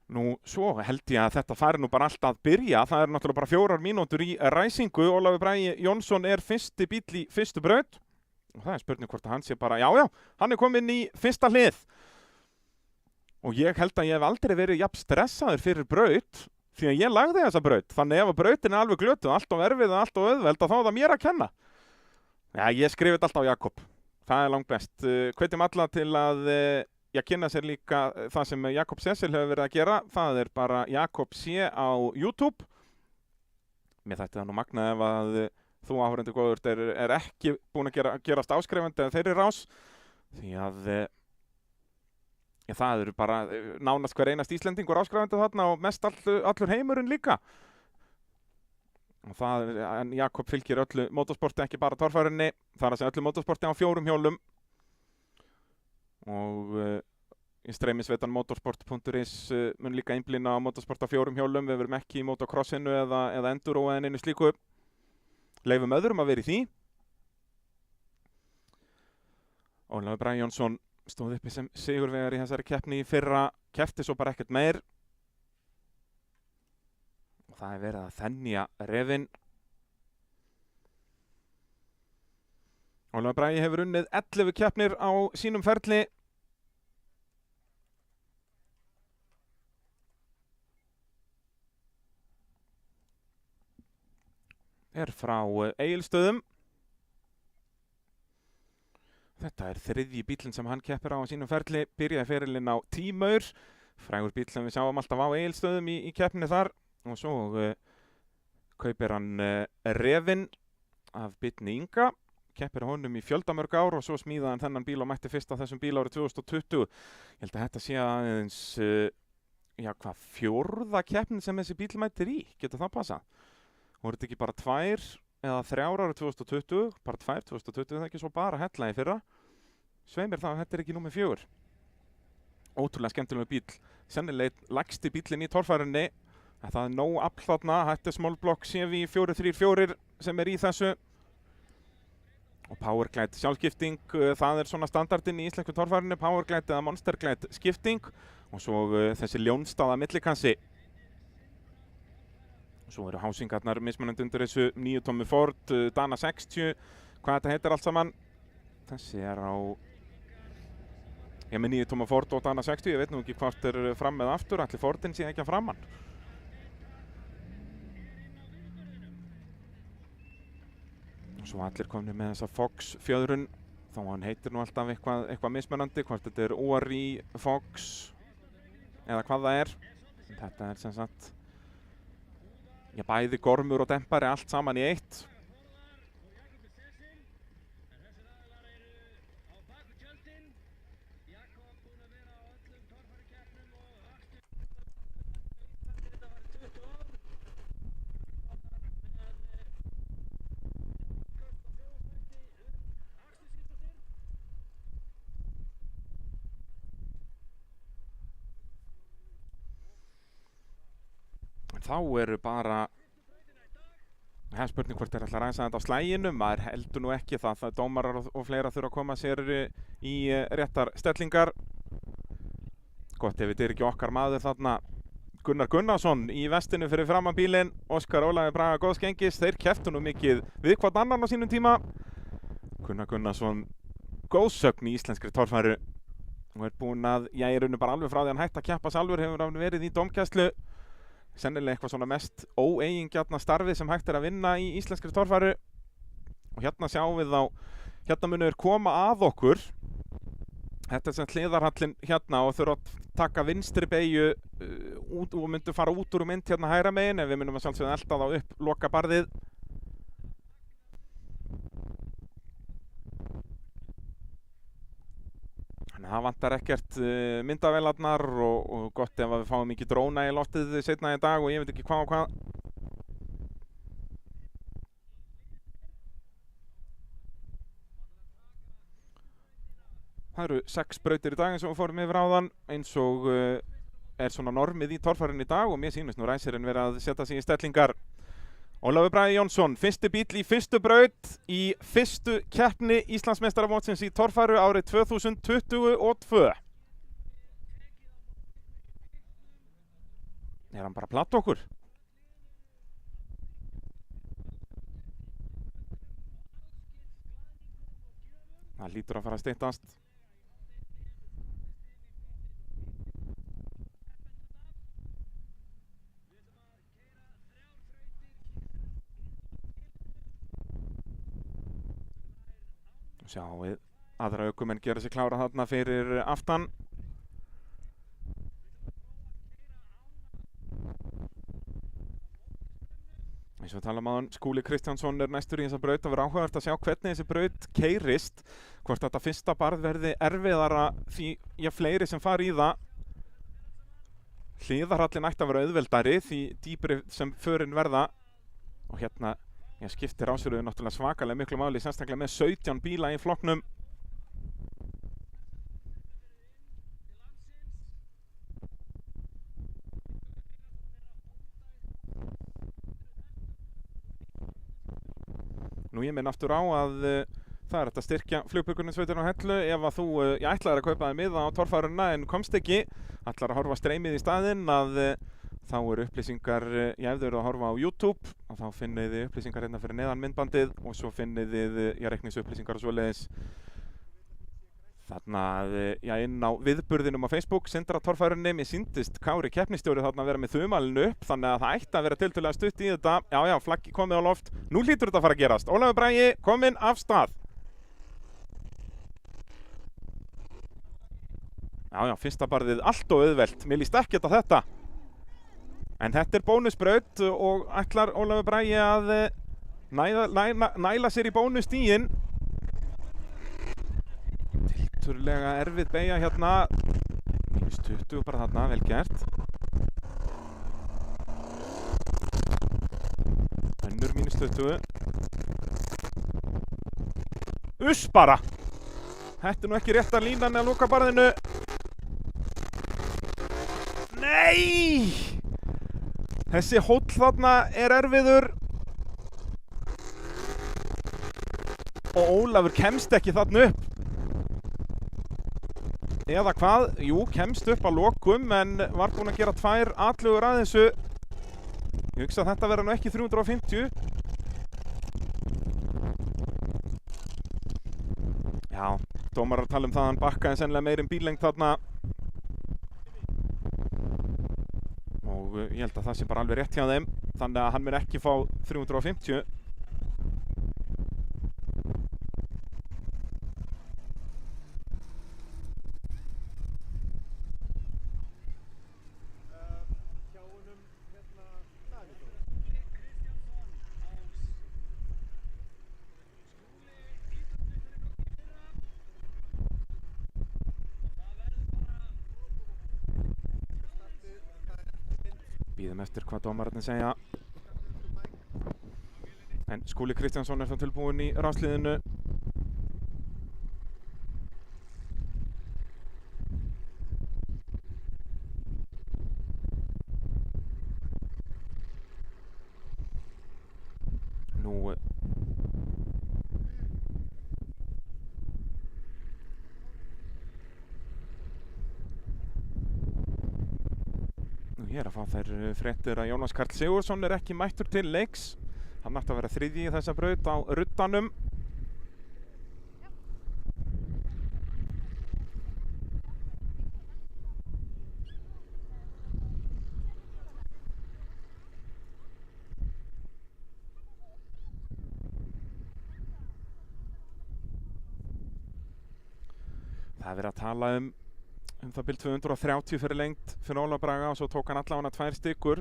Nú, svo held ég að þetta fari nú bara allt að byrja. Það er náttúrulega bara 4 mínútur í ræsingu. Ólafur Bragi Jónsson er fyrsti bíll í fyrstu braut. Og það er spurning hvort að hann sé bara, já, hann er kominn í fyrsta hlið. Og ég held að ég hef aldrei verið jafn stressaður fyrir braut, því að ég lagði þessa braut. Þannig ef að brautin er alveg glötuð, allt of erfið og allt of auðveld, þá er það mér að kenna. Já, ég skrifi þetta alltaf á Jakob. Það er langt best. Hvetjum alla til að kynna sér líka það sem Jakob Cecil hefur verið að gera. Það er bara Jakob C á YouTube. Mér þætti það nú magnað ef að þú áhorfandi góður er ekki búin að gerast áskrifandi af þeirri rás. Því að það eru bara nánast hver einast Íslendingur áskrifandi þarna og mest allur heimurinn líka. En Jakob fylgir öllu motorsporti, ekki bara torfærinni. Það er að segja öllu motorsporti á 4 hjólum. Og í streymisveitan motorsport.is mun líka einblína á motorsport á 4 hjólum. Við verum ekki í motocrossinu eða enduro en einu slíku. Leifum öðrum að vera í því. Ólafur Bragi Jónsson stóð uppi sem sigurvegari í þessari keppni í fyrra, keppti svo bara ekkert meir. Og það er verið að þenja refinn. Ólafur Bragi hefur unnið 11 keppnir á sínum ferli. Er frá Egilsstöðum. Þetta er 3. bíllinn sem hann keppir á sínum ferli. Byrjaði ferilinn á Tímaur. Frægur bíll sem við sjáum alltaf á Egilsstöðum í keppni þar. Og svo kaupir hann refinn af Birni Inga. Keppir honum í fjöldamörg ár og svo smíðaði hann þennan bíl og mætti fyrst á þessum bíl árið 2020. Ég held að þetta sé aðeins, 4. keppnin sem þessi bíl mættir í. Getur það passað? Voru þetta ekki bara 2 eða 3 árið 2020? Bara 2 2020, það er ekki svo bara hella í fyrra. Sveimir það að þetta er ekki númer 4. Ótrúlega skemmtilega bíl. Sennilega lægsti bílinn í torfærinni. Það er nóg afl þarna. Þetta er small block CV 434 sem er í þessu. Og Powerglide sjálfskipting, það er svona standardinn í íslensku torfærinu, Powerglide eða Monsterglide skipting. Og svo þessi ljónstaða millikassi. Svo eru hásingarnar mismunandi undir þessu 9 tommu Ford, Dana 60, hvað þetta heitir allt saman. Þessi er á, með 9 tommu Ford og Dana 60, ég veit nú ekki hvort er fram eða aftur, ætli Fordin sé ekki að framann. Svo allir komnir með þessa Fox fjöðrun, þó hann heitir nú alltaf eitthvað mismunandi, hvort þetta er ORI Fox eða hvað það er. Þetta er sem sagt, bæði gormur og dempari allt saman í eitt. Þá eru bara, það er spurning hvort þeir ætla að ræsa þetta á slæginum, maður heldur nú ekki það, dómarar og fleira þurfa að koma sér í réttar stellingar. Gott ef þetta er ekki okkar maður þarna, Gunnar Gunnarsson í vestinu fyrir framan bílinn, Óskar Ólafur Braga góðskengis, þeir kepptu nú mikið við hvort annan á sínum tíma. Gunnar Gunnarsson, góðsögn í íslenskri torfæru og er búinn að, ég er bara alveg frá því hann hætti að keppa sjálfur, hefur hann verið í dómgæslu. Sennilega eitthvað svona mest óeigingjarna starfið sem hægt er að vinna í íslenskri torfæru. Og hérna sjáum við hérna munu þeir koma að okkur. Þetta er sem hliðarhallinn hérna og þurfa að taka vinstri beygju og myndu fara út úr mynd hérna hægra megin, en við munum að sjálfsögðu elta þá upp loka barðið. Það vantar ekkert myndavélarnar og gott ef við fáum ekki dróna í loftið seinna í dag og ég veit ekki hvað og hvað. Það eru 6 brautir í dag eins og við fórum yfir áðan, eins og er svona normið í torfærinu í dag og mér sýnist nú ræsirinn verið að setja sig í stellingar. Ólafur Bragi Jónsson, fyrsti bíll í fyrstu braut í fyrstu keppni Íslandsmeistaramótsins í torfæru árið 2022. Er hann bara að platta okkur? Það lítur að fara að styttast. Sjáum við aðra ökumenn gera sig klára þarna fyrir aftan. Eins og tala maður, Skúli Kristjánsson er næstur í þessa braut. Það verður áhugavert að sjá hvernig þessi braut keyrist. Hvort þetta fyrsta barð verði erfiðara því fleiri sem fara í það. Hliðarhallinn ætti að vera auðveldari því dýpri sem förin verða. Og hérna skiptir ásverðuðu náttúrulega svakalega miklu máli, sérstaklega með 17 bíla í flokknum. Nú ég minn aftur á að það er hægt að styrkja flugbjörgunarsveitina á Hellu ef að þú ætlaðir að kaupa þér miða á torfæruna en komst ekki, ætlar að horfa streymið í staðinn, að þá eru upplýsingar, ef þau eru að horfa á YouTube og þá finnið þið upplýsingar hérna fyrir neðan myndbandið og svo finnið þið reikningsupplýsingar og svoleiðis þarna inn á viðburðinum á Facebook, Sindra torfærunni. Mér sýndist Kári keppnistjóri þarna að vera með þumalinn upp, þannig að það ætti að vera tiltölulega stutt í þetta. Já, flaggi komið á loft, nú hlýtur þetta að fara að gerast. Ólafur Bragi kominn af stað. Já, fyrsta barðið allt og auðvelt, mér líst ekkert á þetta. En þetta er bónusbraut og ætlar Ólafur Bragi að næla sér í bónustíginn. Tilturlega erfið beygja hérna. -20 bara þarna, vel gert. Önnur -20. Uss bara! Þetta er nú ekki rétta línan að loka barðinu. Nei! Þessi hóll þarna er erfiður. Og Ólafur kemst ekki þarna upp. Eða hvað? Jú, kemst upp að lokum en var búinn að gera 2 atlugur að þessu. Ég hugsa að þetta verður nú ekki 350. Já, dómarar tala um það að hann bakkaði sennilega meir bíllengd þarna. Og ég held að það sé bara alveg rétt hjá þeim. Þannig að hann mun ekki fá 350. Bíðum eftir hvað dómararnir segja. En Skúli Kristjánsson er þá tilbúinn í ráðsliðinu. Ég er að fá þær fréttir að Jónas Karl Sigurðsson er ekki mættur til leiks. Hann ætti að vera 3. í þessa braut á ruddanum. Það er verið að tala um það bil 230 fyrir lengt fyrir Ólafur Braga og svo tók hann allavega 2 stykkur.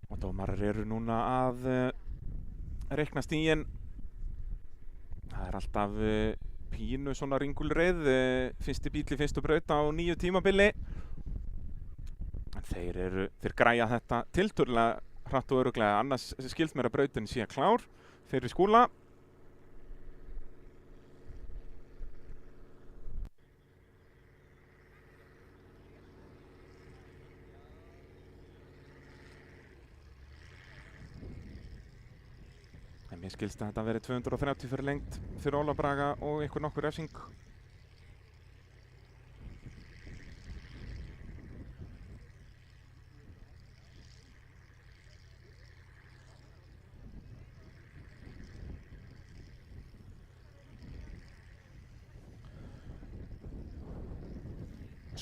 Og dómarar eru núna að reikna stíginn. Það er alltaf pínu svona ringulreið, fyrsti bíl í fyrstu braut á 9 tímabili. En þeir græja þetta tiltölulega hratt og örugglega, annars skilst mér að brautin sé klár fyrir Skúla. Mér skilst að þetta verið 230 fyrir lengt fyrir Óla Braga og einhver nokkur refsing.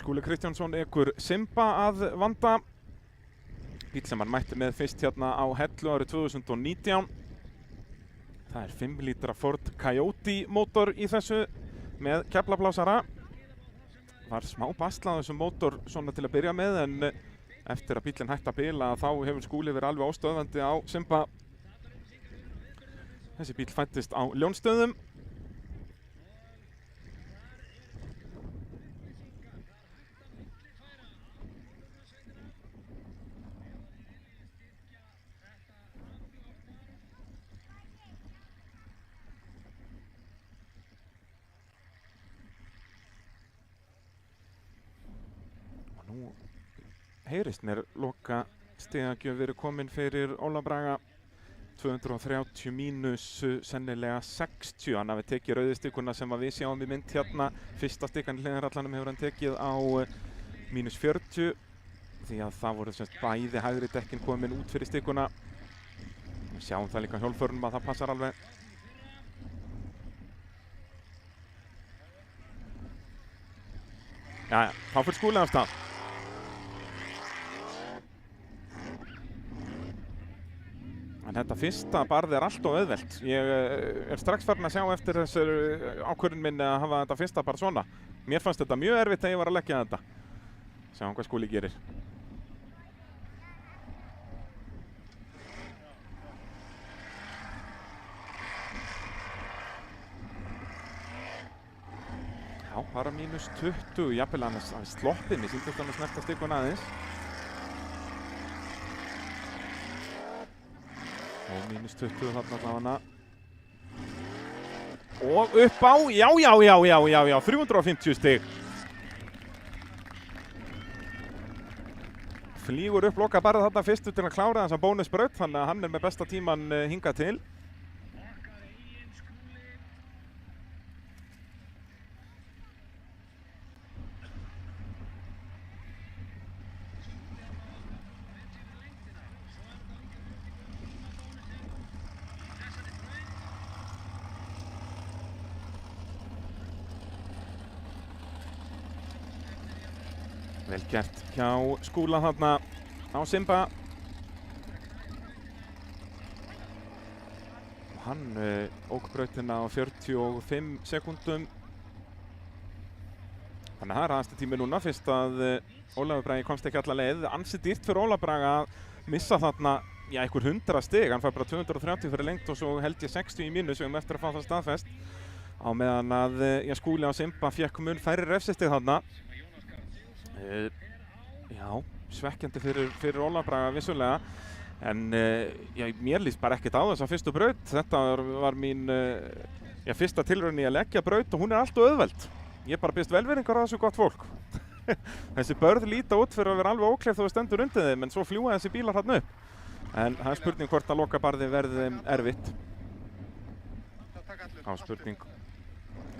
Skúli Kristjánsson ekur Simba að vanda. Bíll sem hann mætti með fyrst hérna á Hellu árið 2019. Það er 5 lítra Ford Coyote mótor í þessu með keflablásara. Var smá baslað þessum mótor svona til að byrja með, en eftir að bíllinn hætti að bila þá hefur Skúli verið alveg óstöðvandi á Simba. Þessi bíll fæddist á Ljónsstöðum. Nú heyrist mér loka stigagjöf verið komin fyrir Óla Braga. 230 mínus sennilega 60. Hann hafi tekið rauðistikuna sem við sjáum í mynd hérna. Fyrsta stikan í hliðarallanum hefur hann tekið á mínus 40. Því að það voru semst bæði hægri dekkin komin út fyrir stikuna. Við sjáum það líka hjólförunum að það passar alveg. Jæja, þá fyrir Skúli af stað. En þetta fyrsta barð er allt og auðvelt. Ég er strax farin að sjá eftir þessar ákvörðun minni að hafa þetta fyrsta barð svona. Mér fannst þetta mjög erfitt þegar ég var að leggja þetta. Sjáum hvað Skúli gerir. Já, bara mínus 20, jafnvel annars sloppið. Mér sýndist hann að snerta stikuna aðeins. Og mínus 20 þarna allavega. Og upp á, já, 350 stig. Flýgur upp loka bara þarna fyrstu til að klára þessa bónusbraut, þannig að hann er með besta tíman hingað til. Vel gert hjá Skúla þarna á Simba. Hann ók brautina á 45 sekúndum. Þannig að það er aðeins tími núna fyrst að Ólafur Bragi komst ekki alla leið. Ansi dýrt fyrir Óla Braga að missa þarna einhver 100 stig. Hann fær bara 230 fyrir lengt og svo held ég 60 í mínus eftir að fá það staðfest. Á meðan að Skúli á Simba fékk mun færri refsistig þarna. Já, svekkjandi fyrir Óla Braga vissulega, en mér líst bara ekkert á þessa fyrstu braut. Þetta var mín fyrsta tilraun í að leggja braut og hún er allt og auðveld. Ég bara biðst velvirðingar á þessu gott fólk. Þessi börð líta út fyrir að vera alveg ókleift þó við stendur undir þeim, en svo fljúga þessi bílar þarna upp. En það er spurning hvort að lokabarði verði erfitt. Á spurning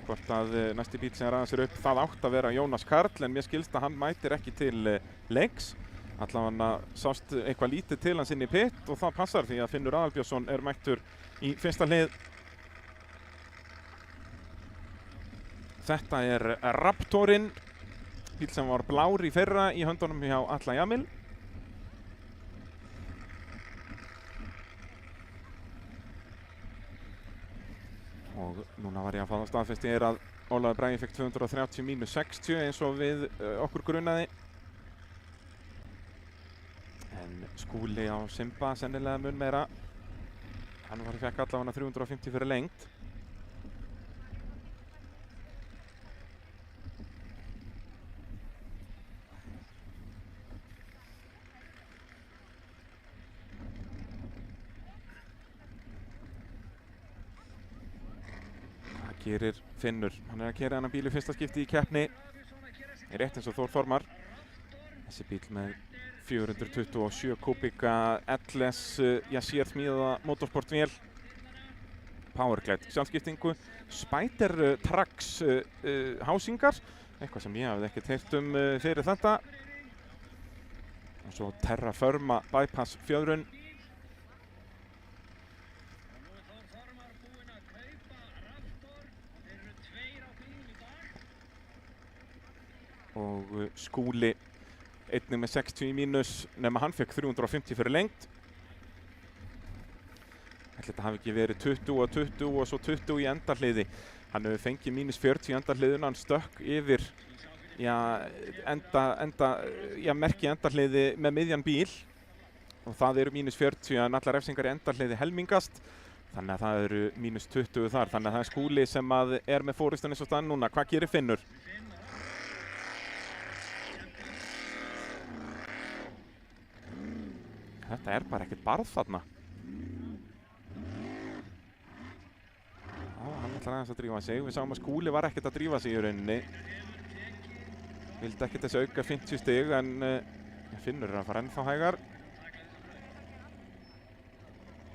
hvort að næsti bíl sem ræða sér upp, það átt að vera Jónas Karl, en mér skilst að hann mætir ekki til leiks. Allavega sást eitthvað lítið til hans inn í pit og það passar því að Finnur Aðalbjörnsson er mættur í fyrsta hlið. Þetta er Raptorinn, bíl sem var blár í fyrra í höndunum hjá Atla Jamil. Og núna var ég að fá það staðfest ég að Ólafur Bragi fekk 230 mínus 60 eins og við okkur grunaði. En Skúli á Simba sennilega mun meira. Hann fekk allavega 350 fyrir lengt. Gerir Finnur. Hann er að keyra þennan bíl í fyrsta skipti í keppni. Rétt eins og Þór Þormar. Þessi bíl með 427 kubíka LS sérþmíðaða motorsportvél. Powerglide sjálfskiptingu, Spider Trax hásingar, eitthvað sem ég hafði ekkert heyrt fyrir þetta. Og svo Terra Firma bypass fjöðrun. Og Skúli einnig með 60 í mínus, nema hann fekk 350 fyrir lengt. Þetta hafi ekki verið 20 og 20 og svo 20 í endarhliði. Hann hefur fengið mínus 40 í endarhliðuna, hann stökk yfir merki endarhliði með miðjan bíl. Og það eru mínus 40 en allar refsingar í endarhliði helmingast. Þannig að það eru mínus 20 þar. Þannig að það er Skúli sem er með fórustunni svo stann núna. Hvað gerir Finnur? Þetta er bara ekkert barð þarna. Hann ætlar aðeins að drífa sig. Við sáum að Skúli var ekkert að drífa sig í rauninni. Vildi ekkert þessi auka 50 stig en Finnur að fara ennþá hægar.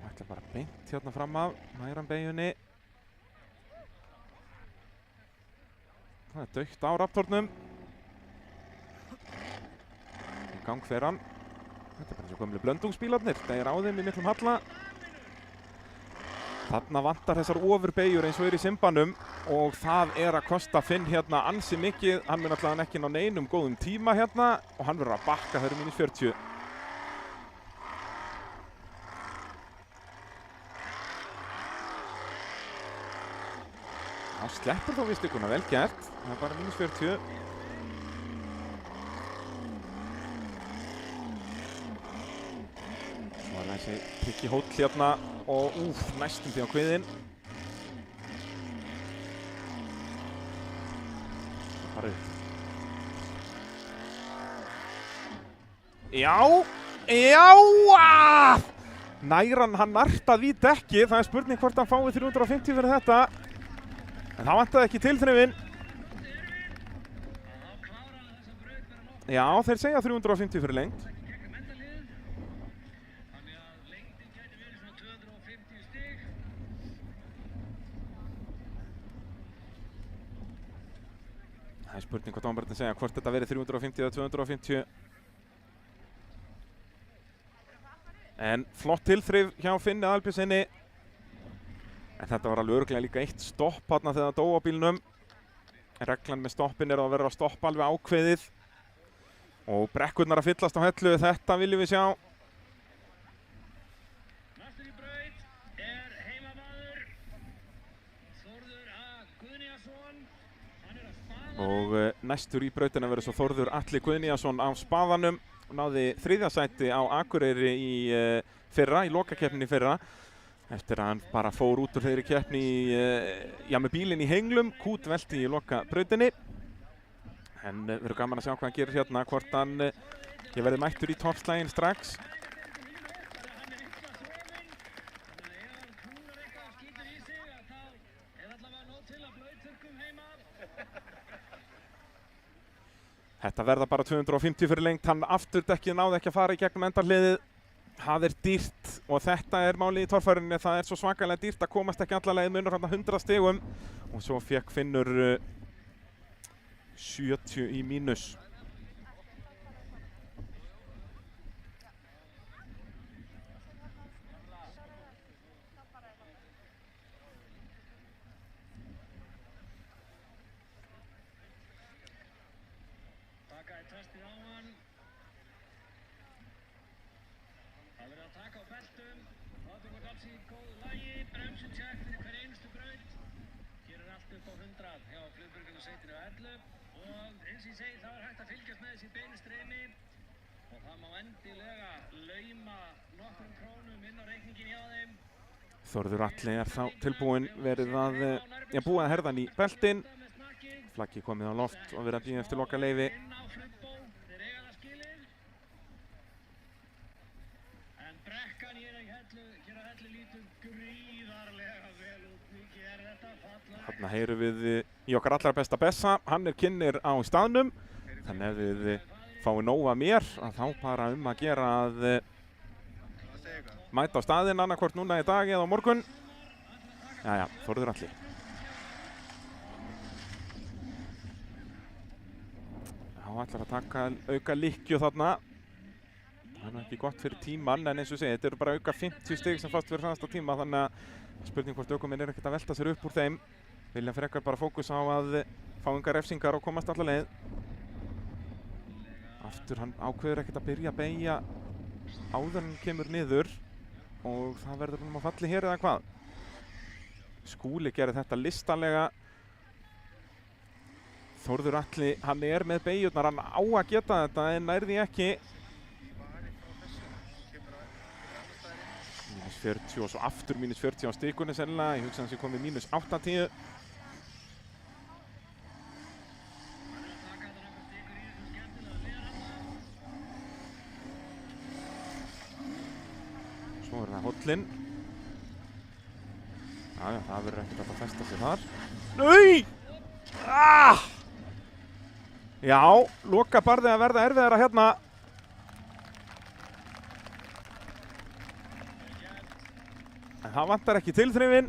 Ætlar bara beint hérna fram af hægran beygjunni. Það er dautt á Raptornum. Í gang fer hann. Þetta er bara svo gömlu blöndungsbílarnir. Það er á þeim í miklum halla. Þarna vantar þessar ofurbeygjur eins og í Simbanum og það er að kosta Finn hérna ansi mikið. Hann mun alltaf ekki ná neinum góðum tíma hérna og hann verður að bakka, það eru mínus 40. Þá sleppur þó vistikuna, vel gert. Það er bara mínus 40. Svo er þessi trikki hóll hérna og næstum því á kviðinn. Það fara upp. Já! Næran hann nartað í dekki. Það er spurning hvort hann fái 350 fyrir þetta. En það vantaði ekki tilþrifin. Já, þeir segja 350 fyrir lengt. Það er spurning hvað dómararnir segja, hvort þetta verið 350 eða 250. En flott tilþrif hjá Finni Aðalbjörnsinni. En þetta var alveg örugglega líka eitt stopp þarna þegar það dó á bílnum. Reglan með stoppin er að vera að stoppa alveg ákveðið. Og brekkurnar að fyllast á hellu, þetta viljum við sjá. Næstur í braut heimamaður Þórður A. Guðnýjason. Hann er að spaða. Og næstur í brautina verður svo Þórður Atli Guðnýjason á spaðanum. Náði 3. sæti á Akureyri í lokakeppninni fyrra. Eftir að hann bara fór út úr þeirri keppni með bílinn í henglum, kútvelti í lokabrautinni. En verður gaman að sjá hvað hann gerir hérna, hvort hann verði mættur í toppslaginn strax. Þetta verða bara 250 fyrir lengt, hann afturdekkið náði ekki að fara í gegnum endarhliðið. Það er dýrt og þetta er málið í torfærunni, það er svo svakalega dýrt að komast ekki alla leið munur hann 100 stigum. Og svo fekk Finnur 70 í mínus. Takaði trastið á hann. Það verður að taka á beltum. Látum við alls í góðu lagi. Bremsutjekk fyrir hver einustu braut. Hér er allt upp á 100 hjá Flugbjörgunarsveitinni á Ellu. Og eins og ég segi, þá er hægt að fylgjast með þessi beinu streymi. Og það má endilega lauma nokkrum krónum inn á reikningin hjá þeim. Þórður Atli er þá tilbúinn, verið að búið að herða hann í beltin. Flaggi komið á loft og verið að bíða eftir loka leyfi. Inn á Flugbó, þeir eiga það skilið. En brekkan hér á Hellu lítur gríðarlega vel út. Mikið er þetta fallega. Þarna heyrum við í okkar allra besta Bessa, hann er kynnir á staðnum. Þannig ef við fáum nóg að mér, að þá bara að gera að mæta á staðinn annarkvort núna í dag eða á morgun. Jæja, Þórður Atli. Já, ætlar að taka auka lykkju þarna. Það er ekki gott fyrir tíman, en eins og segi, þetta eru bara auka 50 stig sem fast fyrir hraðasta tíma, þannig að spurning hvort ökuminn er ekkert að velta sér upp úr þeim. Vilja frekar bara fókus á að fá engar refsingar og komast alla leið. Aftur, hann ákveður ekkert að byrja að beygja áður en hann kemur niður og það verður hann að falli hér eða hvað. Skúli gerir þetta listalega. Þórður Atli, hann er með beygjurnar, hann á að geta þetta en nær því ekki. Mínus 40 og svo aftur mínus 40 á stikunni sennilega. Ég hugsa hans ég komið mínus 80. Svo er það hóllinn. Já, það verður ekkert að festa sig þar. Nei! Ah! Já, lokabarðið að verða erfiðara hérna. En það vantar ekki tilþrifin.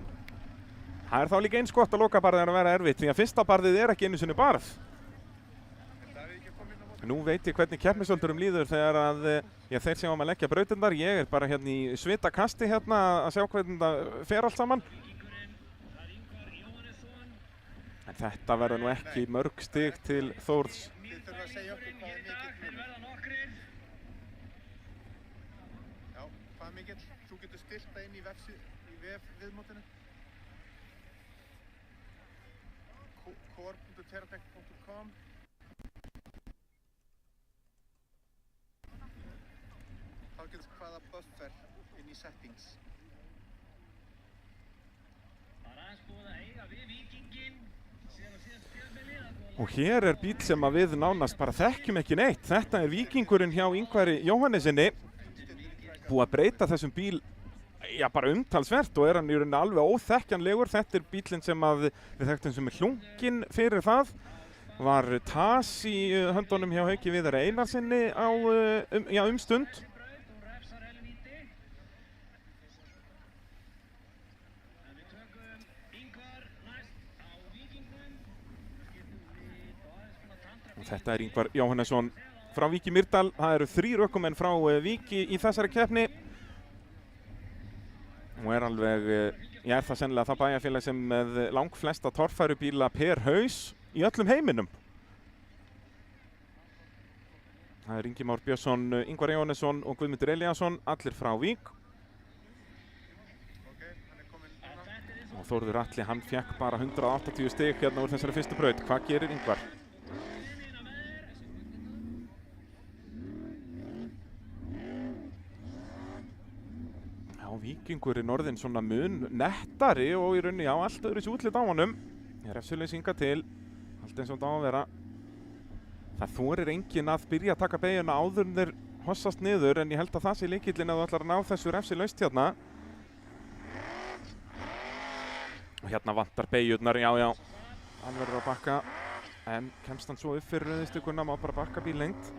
Það er þá líka eins gott að lokabarðið að vera erfitt, því að fyrsta barðið er ekki einu sinni barð. Nú veit ég hvernig keppnisöldurum líður þegar að þeir sem á að leggja brautirnar. Ég er bara hérna í svitakasti hérna að sjá hvernig það fer allt saman. En þetta verður nú ekki mörg stig til Þórðs. Þið þurfa að segja okkur hvað er mikill munur. Já, hvað er mikill? Þú getur stilt það inn í vefviðmótinu. core.teratech.com. Þá getur hvaða buffer inn í settings. Það er aðeins búið að eiga við Víkinginn. Og hér er bíl sem að við nánast bara þekkjum ekki neitt. Þetta er Víkingurinn hjá Ingvari Jóhannesinni. Búið að breyta þessum bíl bara umtalsvert og er hann í rauninni alveg óþekkjanlegur. Þetta er bílinn sem að við þekktum sem er hlunginn fyrir það. Var tas í höndunum hjá Hauki Viðari Einarsinni á stund. Þetta er Ingvar Jóhannesson frá Vík í Mýrdal. Það eru 3 ökumenn frá Vík í þessari keppni. Og er alveg, er það sennilega það bæjarfélag sem með langflesta torfærubíla per haus í öllum heiminum. Það er Ingi Már Björnsson, Ingvar Jóhannesson og Guðmundur Elíasson, allir frá Vík. Og Þórður Atli, hann fekk bara 180 stig hérna úr þessari fyrstu braut. Hvað gerir Ingvar? Víkingurinn orðinn svona mun nettari og í rauninni allt öðru sér útlit á honum. Refsileysinga til, allt eins og þetta á að vera. Það þorir enginn að byrja að taka beygjuna áður en þeir hossast niður, en ég held að það sé lykillinn að þú ætlar að ná þessu refsilaust hérna. Og hérna vantar beygjurnar, já. Hann verður að bakka, en kemst hann svo upp fyrir rauðistökunna, má bara bakka bíllengt.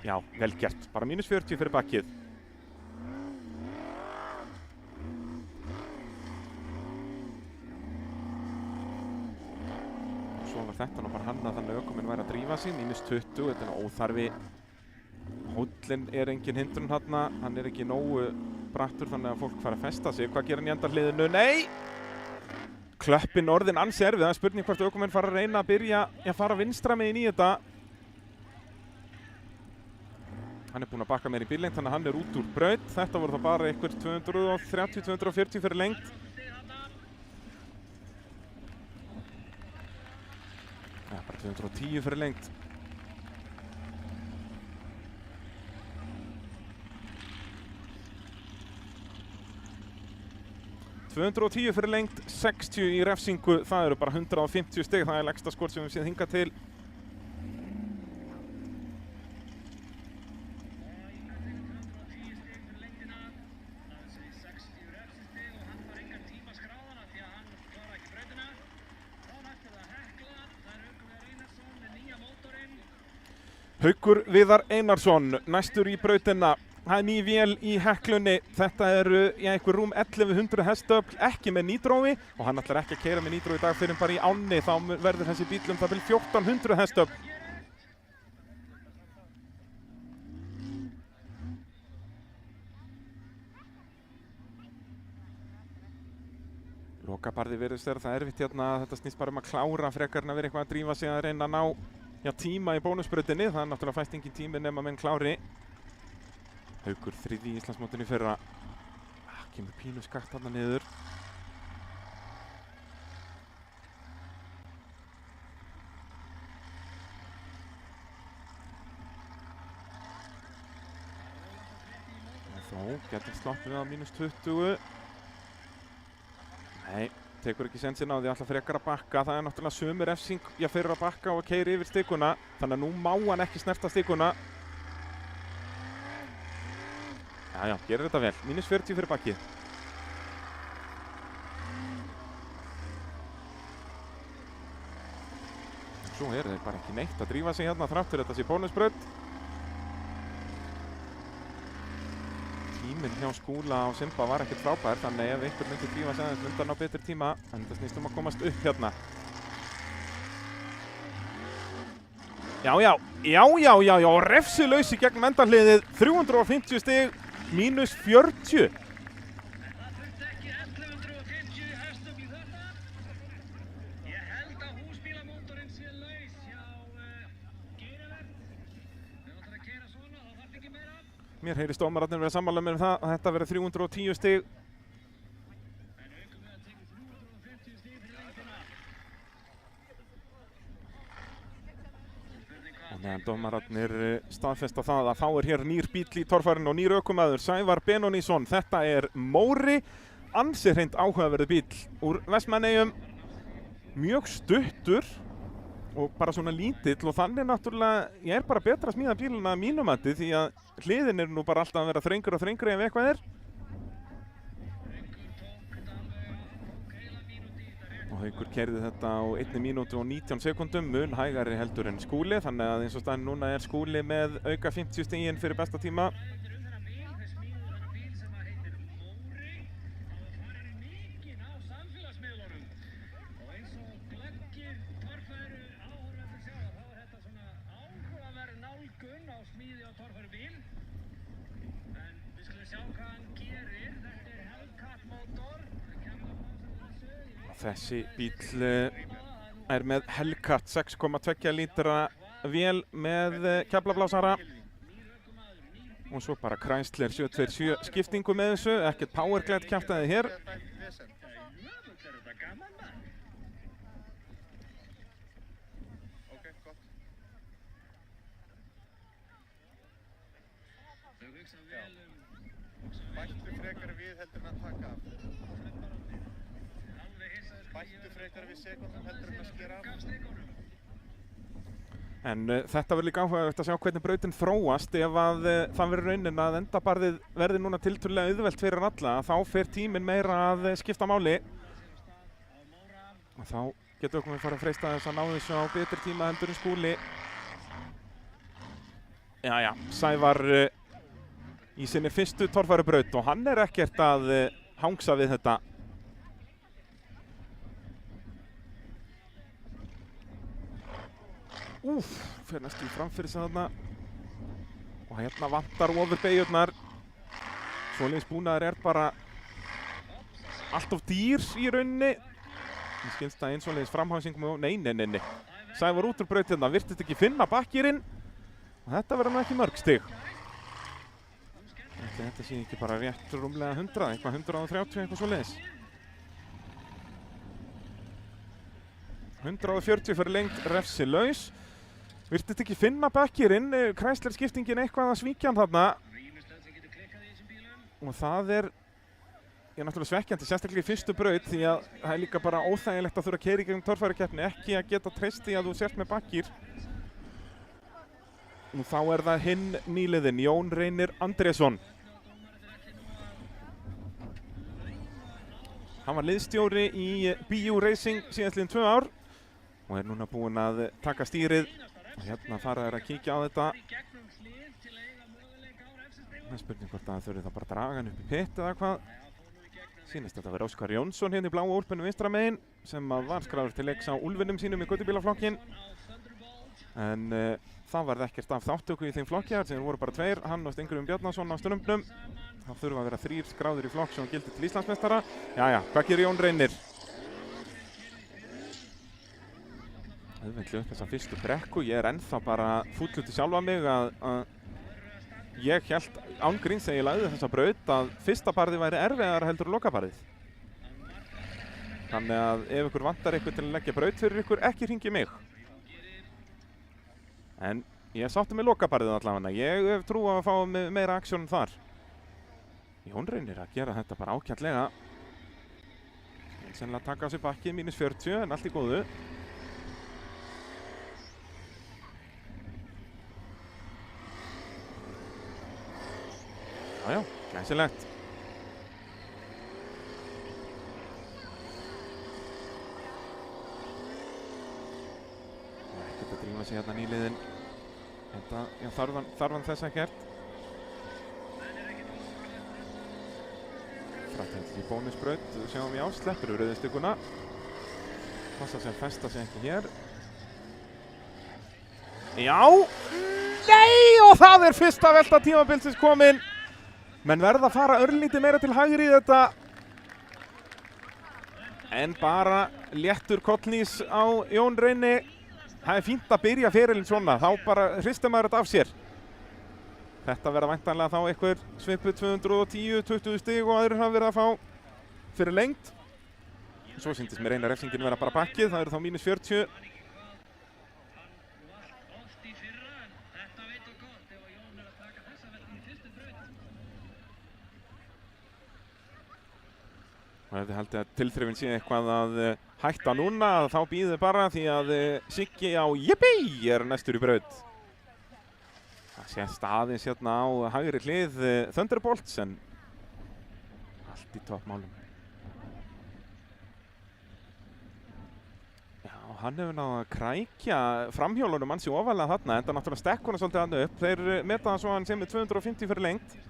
Já, vel gert, bara mínus 40 fyrir bakkið. Þetta nú bara hannað þannig að ökuminn væri að drífa sig, mínus 20, þetta er óþarfi. Hóllinn er engin hindrun hérna, hann er ekki nógu brattur þannig að fólk fara að festa sig. Hvað gerir hann í endarhliðinu? Nei! Klöppin orðin ansi erfið, það er spurning hvort ökuminn fara að reyna að byrja að fara vinstra megin í þetta. Hann er búinn að bakka meir í bíllengt, þannig að hann er út úr braut. Þetta voru þá bara einhver 230-240 fyrir lengt. Bara 210 fyrir lengt. $210 fyrir lengt, 60 í refsingu, það eru bara 150 stig, það er lægsta skor sem við séð hingað til. Haukur Viðar Einarsson, næstur í brautina. Það er ný vél í Heklunni. Þetta eru einhver rúm 1100 hestöfl, ekki með nýdrói og hann ætlar ekki að keyra með nýdrói í dag fyrir bara í ánni. Þá verður þessi bíll það bil 1400 hestöfl. Lokabarði virðist vera það erfitt hérna. Þetta snýst bara að klára frekar en að vera eitthvað að drífa sig að reyna að ná tíma í bónusbrautinni. Það er náttúrulega fæst engin tími nema menn klári. Haukur þriði í Íslandsmótinu í fyrra. Kemur pínu skakt þarna niður. Þó getur sloppið við á -20. Nei, tekur ekki sensinn á því alltaf frekar að bakka. Það er náttúrulega sömu refsing fyrir að bakka og að keyra yfir stikuna. Þannig að nú má hann ekki snerta stikuna. Já, gerir þetta vel. -40 fyrir bakkið. Svo er þeir bara ekki neitt að drífa sig hérna þrátt fyrir þetta sé bónusbraut. Tíminn hjá Skúla og Simba var ekkert frábær, þannig ef einhver myndi drífa sig aðeins undan á betri tíma, en þetta snýst að komast upp hérna. Já, refsilaus í gegn endarhliðið, 350 stig, -40. Það þurfti ekki 1150 hestöfl í þetta. Ég held að húsbílamótorinn sé laus hjá Geirivert. Ef þú ætlar að keyra svona, þá þarf ekki meira. Mér heyrist dómararnir vera sammála með það að þetta verði 310 stig. En aukumlega tekur 350 stig fyrir lengdina. Og meðan dómararnir staðfesta það að þá er hér nýr bíll í torfærinu og nýr ökumaður, Sævar Benónísson. Þetta er Móri, ansi hreint áhugaverður bíll úr Vestmannaeyjum, mjög stuttur og bara svona lítill og þannig náttúrulega, ég er bara betra að smíða bíluna að mínum mati því að hliðin er nú bara alltaf að vera þrengri og þrengri ef eitthvað er. Og Haukur keyrði þetta á 1 mínútu og 19 sekúndum, mun hægari heldur en Skúli, þannig að eins og staðinn núna er Skúli með auka 50 stigin fyrir besta tíma. Þessi bíll er með Hellcat 6,2 lítra vél með keflablásara og svo bara Chrysler 727 skiptingu með þessu, ekkert powerglide kjaftaði hér. Bættu frekar við heldur en að taka af. Bættu frekar við sekundum heldur en að skera af. En þetta verður líka áhugavert að sjá hvernig brautin þróast ef að það verður raunin að endabarðið verði núna tiltölulega auðvelt fyrir alla. Þá fer tíminn meira að skipta máli. Og þá getur okkur farið að freista þess að ná þessu á betri tíma heldur en Skúli. Jæja, Sævar í sinni fyrstu torfærubraut og hann er ekkert að hangsa við þetta. Fyrir næstu framfyrir sig þarna og hérna vantar ofur beigjurnar. Svoleiðis búnaður er bara allt of dýr í rauninni. Mér skilst það eins svoleiðis framhásingum og nei. Sævar út úr braut hérna, virtist ekki finna bakkýrin og þetta verður nú ekki mörg stig. Þetta sé ekki bara rétt rúmlega 100, eitthvað 130, eitthvað svoleiðis. 140 fyrir lengt refsilaus. Virtist ekki finna bakkýrin, Chrysler skiptingin eitthvað að svíkja hann þarna. Og það er náttúrulega svekkjandi, sérstaklega í fyrstu braut því að það er líka bara óþægilegt að þurfa að keyra í gegnum torfærukeppni, ekki að geta treyst því að þú sért með bakkýr. Og þá er það hinn nýliðinn, Jón Reynir Andrésson. Hann var liðsstjóri í BU Racing síðastliðin 2 ár og er núna búinn að taka stýrið. Og hérna fara þær að kíkja á þetta. Það er spurning hvort að það þurfi þá bara að draga hann upp í pitt eða hvað. Sýnist þetta að vera Óskar Jónsson hérna í bláa úlpunum vinstra megin sem að var skráður til leiks á úlfinum sínum í göttubílaflokkin. En það varð ekkert af þáttöku í þeim flokki þar sem voru bara tveir, hann og Steingrímur Bjarnason á Strumpnum. Það þurfa að vera 3 skráður í flokk sem gildir til Íslandsmeistara. Jæja, hvað gerir Jón Reynir? Auðvitað upp þessa fyrstu brekku. Ég er ennþá bara fúll út í sjálfa mig að ég hélt án gríns þegar ég lagði þessa braut að fyrsta parið væri erfiðara heldur en lokaparið. Þannig að ef ykkur vantar ykkur til að leggja braut fyrir ykkur, ekki hringi mig. En ég sátti með lokaparið allavega. Ég hef trú á að fá meira aksjón þar. Jón Reynir að gera þetta bara ágætlega. Sennilega taka á sig bakki, -40, en allt í góðu. Jájá, glæsilegt. Ekkert að drífa sig hérna nýliðin. Þetta, já, þarf hann þess ekkert. Frætthengill í bónusbraut, sjáum við á, sleppur úr rauðistökuna. Passa sig að festa sig ekki hér. Já! Nei! Og það er fyrsta velta tímabilsins komin. Menn verða að fara örlítið meira til hægri í þetta. En bara léttur kollnís á Jón Reyni. Það er fínt að byrja ferilinn svona, þá bara hristir maður þetta af sér. Þetta verða væntanlega þá einhver svipu 210-20 stig og aðrir hafa verið að fá fyrir lengt. Svo sýndist mér eina refsingin vera bara bakkið, það eru þá -40. Og ef þið haldið að tilþrifin sé eitthvað að hætta núna, þá býðið bara því að Siggi á Yippee er næstur í braut. Það sést aðeins hérna á hægri hlið Thunderbolts en allt í toppmálum. Já, hann hefur náð að krækja framhjólunum ansi ofalega þarna, enda náttúrulega stekkuna svolítið hann upp. Þeir meta það svo hann sem er 250 fyrir lengt.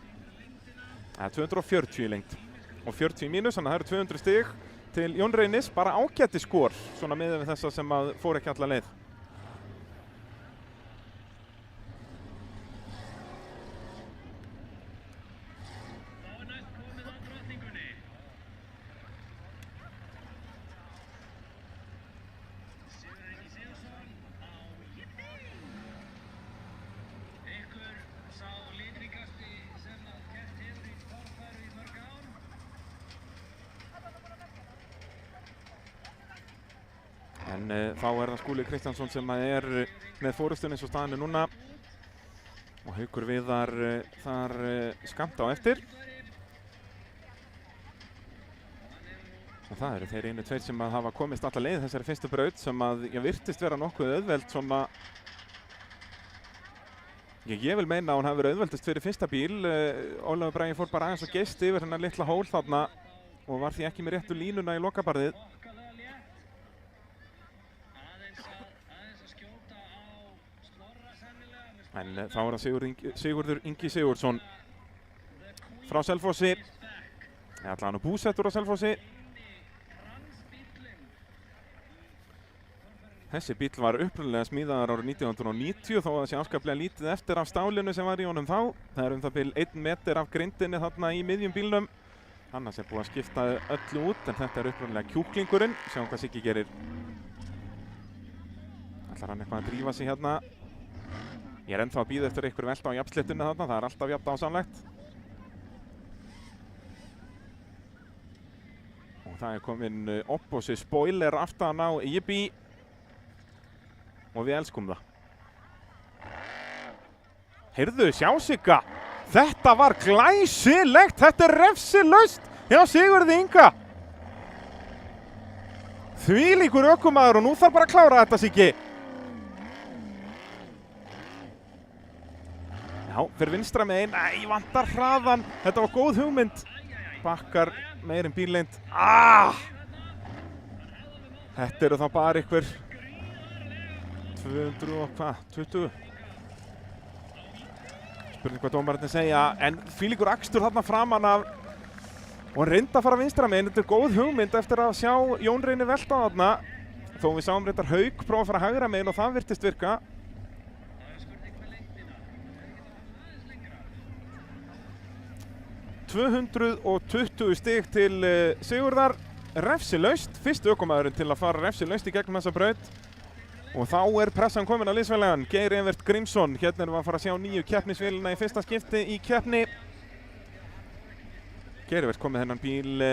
Það er 240 í lengt. Og 40 mínus, þannig að það eru 200 stig til Jón Reynis, bara ágæti skor, svona miðað við þessa sem að fór ekki alla leið. En þá er það Skúli Kristjánsson sem er með fórustun eins og staðan er núna. Og Haukur Viðar þar skammt á eftir. Og það eru þeir einu tveir sem að hafa komist alla leið þessari fyrstu braut sem að virtist vera nokkuð auðveld sem að ég vil meina að hún hafi verið auðveldust fyrir fyrsta bíl. Ólafur Bragi fór bara aðeins og geist yfir hennar litla hól þarna og var því ekki með réttu línuna í lokabarðið. En þá er það Sigurður Ingi Sigurðsson frá Selfossi. Allavega hann búsettur á Selfossi. Þessi bíll var upprunalega smíðaður árið 1990 þó að það sé afskaplega lítið eftir af stálinu sem var í honum þá. Það er það bil 1 meter af grindinni þarna í miðjum bílnum. Annars er búið að skipta öllu út en þetta er upprunalega kjúklingurinn. Sjáum hvað Siggi gerir. Ætlar hann eitthvað að drífa sig hérna. Ég er ennþá að bíða eftir einhver velta á jafnsléttunni þarna, það er alltaf jafn dásamlegt. Og það er komin opposite spoiler aftan á Yippee. Og við elskum það. Heyrðu, sjá Sigga, þetta var glæsilegt, þetta er refsilaust hjá Sigurði Inga. Þvílíkur ökumaður og nú þarf bara að klára þetta Siggi. Já, fyrir vinstra megin, vantar hraðan, þetta var góð hugmynd. Bakkar meir en bílleynd. Þetta eru þá bara ykkur 200 og hvað, 20? spurning hvað dómararnir segja, en fílíkur akstur þarna framan af og hann reyndi að fara vinstra megin. Þetta er góð hugmynd eftir að sjá Jón Reyni velta þarna, þó við sáum reyndar Hauk prófa að fara hægra megin og það virtist virka. 220 stig til Sigurðar, refsilaust, fyrst ökumaðurinn til að fara refsilaust í gegnum þessa braut. Og þá er pressan komin að liðsfélagann, Geir Evert Grímsson. Hérna erum við að fara að sjá nýju keppnisvélina í fyrsta skipti í keppni. Geir Evert kom með þennan bíl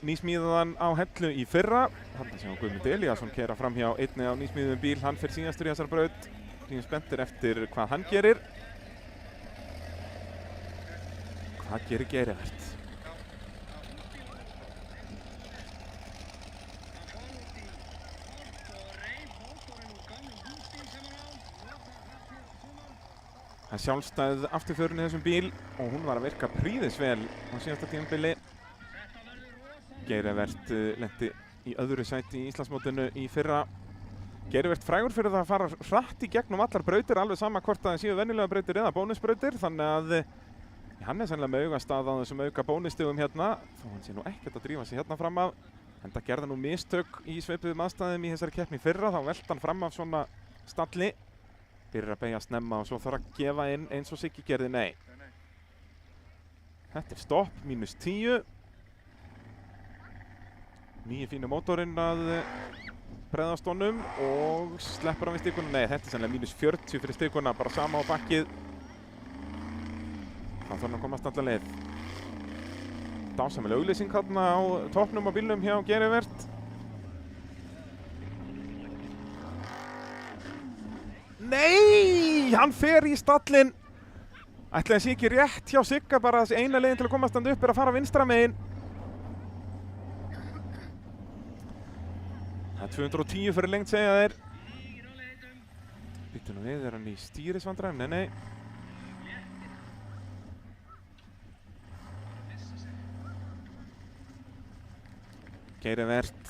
nýsmíðaðan á Hellu í fyrra. Þarna sjáum Guðmund Elíasson keyra fram hjá einni á nýsmíðuðum bíl. Hann fer síðastur í þessar braut. Við spenntir eftir hvað hann gerir. Hvað gerir Geir Evert? Það er sjálfstæð afturförin í þessum bíl og hún var að virka prýðisvel á síðasta tímabili. Geir Evert lenti í öðru sæti í Íslandsmótinu í fyrra. Geir Evert frægur fyrir það að fara hratt í gegnum allar brautir, alveg sama hvort það séu venjulega brautir eða bónusbrautir, þannig að hann er sennilega með augastað á þessum auka bónustigum hérna, þó hann sé nú ekkert að drífa sig hérna fram af. En það gerði nú mistök í sveipuðum aðstæðum í þessari keppni í fyrra, þá velti hann fram af svona stalli. Byrjar að beygja snemma og svo þarf að gefa inn eins og Siggi gerði nei. Þetta er stopp, -10. Nýji fínu mótorinn að bregðast honum og sleppur hann við stikuna. Nei, þetta er sennilega -40 fyrir stikuna, bara sama á bakkið. Þá þarf hann að komast alla leið. Dásamlega auglýsing þarna á toppnum á bílnum hjá Geir Evert. Nei, hann fer í stallinn. Ætli það sé ekki rétt hjá Sigga, bara þessi eina leiðin til að komast hann upp er að fara vinstra megin. Það er 210 fyrir lengt segja þeir. Býttu nú við, er hann í stýrisvandræðum? Nei, nei. Geir Evert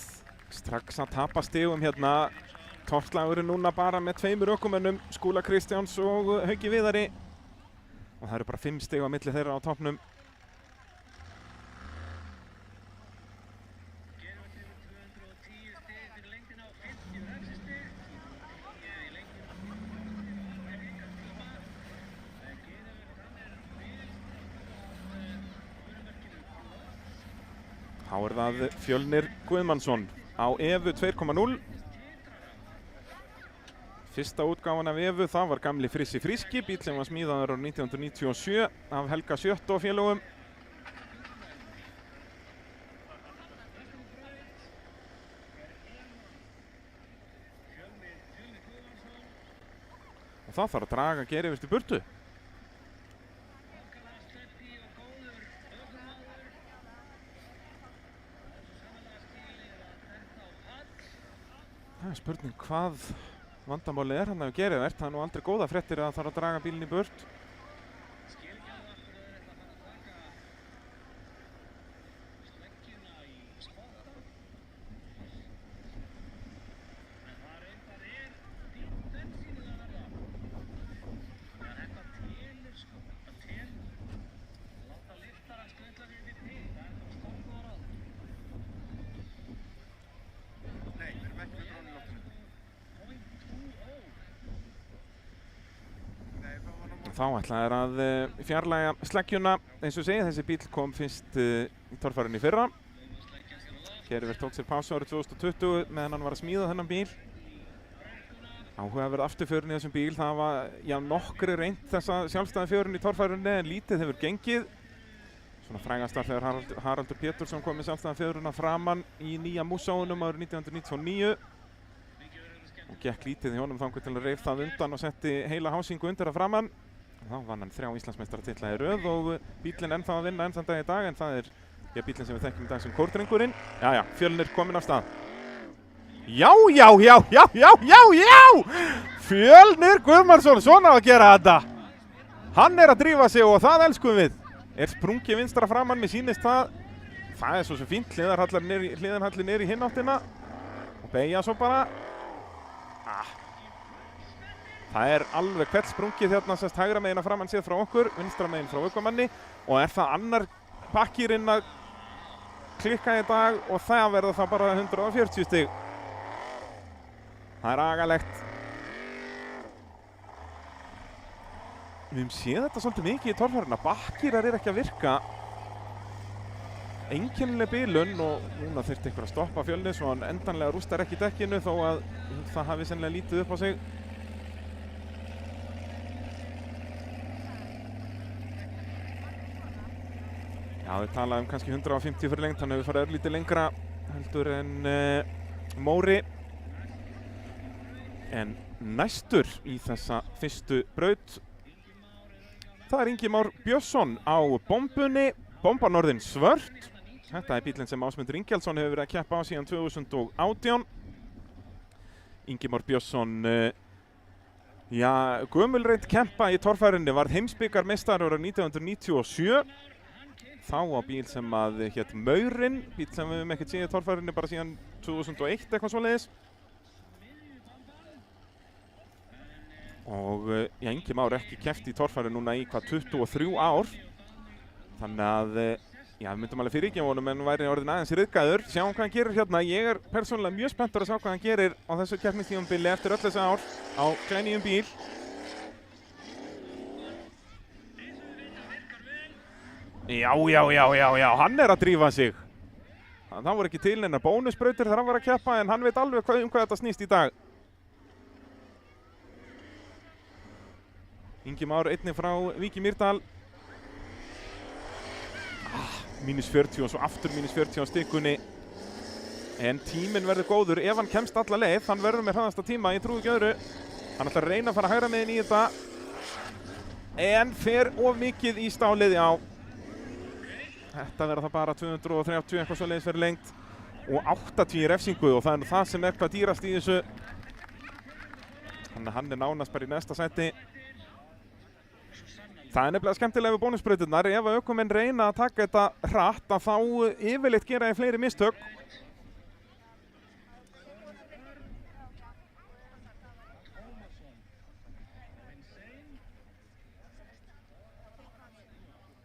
strax að tapa stigum hérna. Toppslagurinn núna bara með 2 ökumönnum, Skúla Kristjáns og Hauki Viðari. Og það eru bara 5 stig á milli þeirra á toppnum. Þá er það Fjölnir Guðmannsson á Evu 2.0. Fyrsta útgáfan af Evu, það var gamli Frissi Fríski, bíl sem var smíðaður árið 1997 af Helga Sjött og félögum. Og það þarf að draga Geir Evert í burtu. Það er spurning hvað vandamálið er hann að Geir Evert. Það er nú aldrei góða fréttir að það þarf að draga bílinn í burt. Þá ætla þeir að fjarlægja sleggjuna. Eins og segja, þessi bíl kom fyrst í torfærunni í fyrra. Geir Evert tók sér pásu árið 2020 meðan hann var að smíða þennan bíl. Áhugaverð afturförin í þessum bíl. Það var nokkri reynt þessa sjálfstæða fjörun í torfærunni en lítið hefur gengið. Svona frægastar þegar Haraldur Pétursson kom með sjálfstæða fjöruna framann í nýja Músóunum árið 1999. Og gekk lítið í honum þangur til að reif það undan og setti heila hásingu undir að framann. Þá vann hann 3 Íslandsmeistaratitla í röð og bílinn ennþá að vinna enn þann dag í dag, en það er bílinn sem við þekkjum í dag sem kórdrengurinn. Jæja, Fjölnir kominn af stað. Já! Fjölnir Guðmannsson, svona að gera þetta. Hann er að drífa sig og það elskum við. Er sprungið vinstra framann, mér sýnist það. Það er svo sem fínt, hliðarhallir niður í hinn áttina. Og beygja svo bara. Það er alveg hvellsprungið hérna, sérst hægra megin að framann séð frá okkur, vinstra megin frá aukumanni og er það annar bakkýrinn að klikka í dag og það verður þá bara 140 stig. Það er agalegt. Við höfum séð þetta svolítið mikið í torfæruna, bakkýrar ekki að virka. Einkennileg bilun og núna þurfti einhver að stoppa Fjölnis og hann endanlega rústar ekki dekkinu þó að það hafi sennilega lítið upp á sig. Já, þau talaði kannski 150 fyrir lengt, þannig að við farið örlítið lengra heldur en Móri. En næstur í þessa fyrstu braut, það er Ingi Már Björnsson á bombunni, bomban orðin svört. Þetta er bílinn sem Ásmundur Ingjaldsson hefur verið að keppa á síðan 2018. Ingi Már Björnsson, gömulreitt keppa í torfærunni, varð heimsbikarmeistari árið 1997. Þá á bíl sem að hét Maurinn, bíl sem við höfum ekkert séð í torfærunni bara síðan 2001 eitthvað svoleiðis. Og Ingi Már ekki keppt í torfæru núna í 23 ár. Þannig að við myndum alveg fyrirgefa honum en væri orðin aðeins ryðgaður. Sjáum hvað hann gerir hérna. Ég er persónulega mjög spenntur að sjá hvað hann gerir á þessu keppnistímabili eftir öll þessi ár á glænýjum bíl. Já, hann er að drífa sig. Það voru ekki til neina bónusbrautir þegar hann var að keppa en hann veit alveg hvað þetta snýst í dag. Ingi Már einnig frá Víki Mýrdal. -40 og svo aftur -40 á stikunni. En tíminn verður góður ef hann kemst alla leið. Hann verður með hraðasta tíma, ég trúi ekki öðru. Hann ætlar að reyna að fara hægra megin í þetta. En fer of mikið í stálið, já. Þetta verður það bara 230 eitthvað svoleiðis fyrir lengt. Og 80 refsingu og það er nú það sem er hvað dýrast í þessu. Þannig að hann er nánast bara í næsta sæti. Það er nefnilega skemmtilega við bónusbrautirnar. Ef að ökumenn reyna að taka þetta hratt að þá yfirleitt gera þeir fleiri mistök.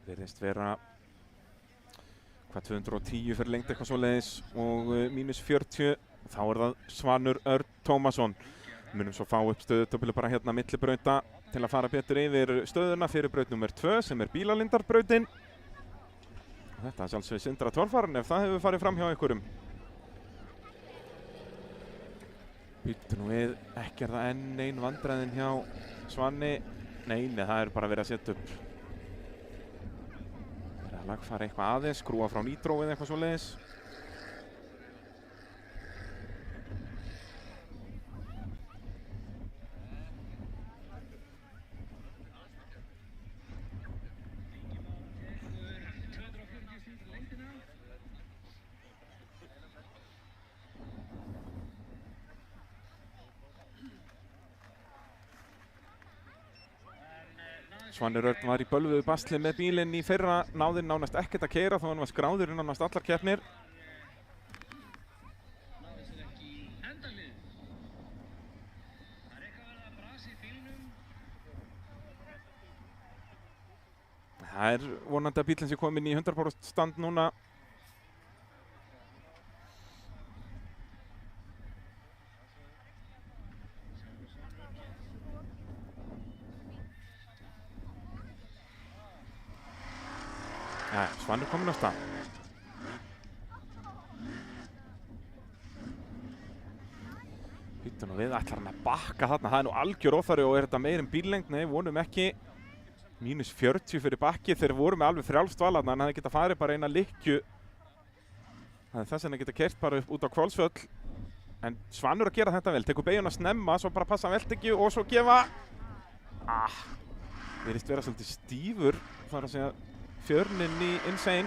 Virðist vera 210 fyrir lengt eitthvað svoleiðis og -40. Þá er það Svanur Örn Tómasson. Munum svo fá upp stöðutöflu bara hérna milli brauta til að fara betur yfir stöðuna fyrir braut nummer 2 sem er Bílalindarbrautin. Þetta er sjálfsög Sindra torfæran ef það hefur farið fram hjá einhverjum. Býttu nú við, ekki er það enn ein vandræðin hjá Svanni. Nei, það er bara verið að setja upp. Verið að lagfæra eitthvað aðeins, skrúa frá nýtró eða eitthvað svoleiðis. Svanur Örn var í bölvuðu basli með bílinn í fyrra, náði nánast ekkert að keyra þó hann var skráður í nánast allar keppnir. Náði sér ekki í endalið. Það er eitthvað verið að brasa í bílnum. Það er vonandi að bílinn sé kominn í 100% stand núna. Svanur kominn á stað. Býttu nú við, ætlar hann að bakka þarna. Það er nú algjör óþarfi og er þetta meir en bíllengd? Nei, vonum ekki. -40 fyrir bakki. Þeir voru með alveg frjálst val þarna en það geta farið bara eina lykkju. Það er þess að hann geta keyrt bara upp út á Hvolsvöll. En Svanur að gera þetta vel. Tekur beyguna snemma, svo bara passa veltekju og svo gefa... Virðist vera svolítið stífur. Það er að segja fjörninn í Insane.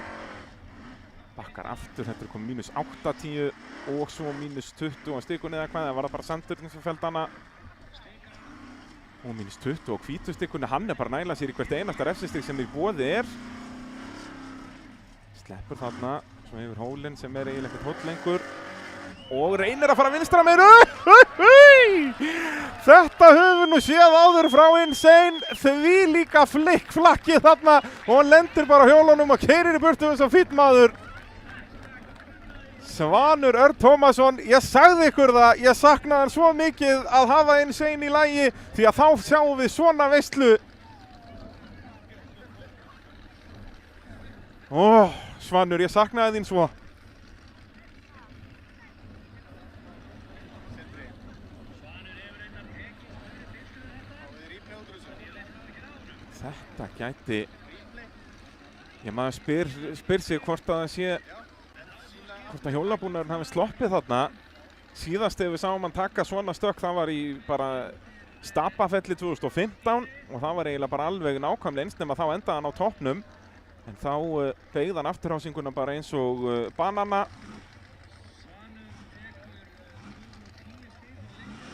Bakkar aftur, þetta er komið -80 og svo -20 á stikunni eða hvað, það var það bara Sandurinn sem felldi hana. Og -20 á hvítu stikunni, hann er bara að næla sér í hvert einasta refsistig sem í boði er. Sleppur þarna, svo yfir hólinn sem er eiginlega ekkert hóll lengur. og reynir að fara vinstra meir. Þetta höfum við nú séð áður frá Insane, því líka flikkflakkið þarna og hann lendir bara á hjólunum og keyrir í burtu eins og fínn maður. Svanur Örn Tómasson, ég sagði ykkur það, ég saknaði hann svo mikið að hafa Insane í lagi því að þá sjáum við svona veislu. Svanur, ég saknaði þín svo. Þetta gæti, maður spyr sig hvort að það sé, hvort að hjólabúnaðurinn hafi sloppið þarna. Síðast ef við sáum hann taka svona stökk, það var í bara Stapafelli 2015 og það var eiginlega bara alveg nákvæmlega eins nema þá endaði hann á toppnum. En þá beygði hann afturhásinguna bara eins og banana.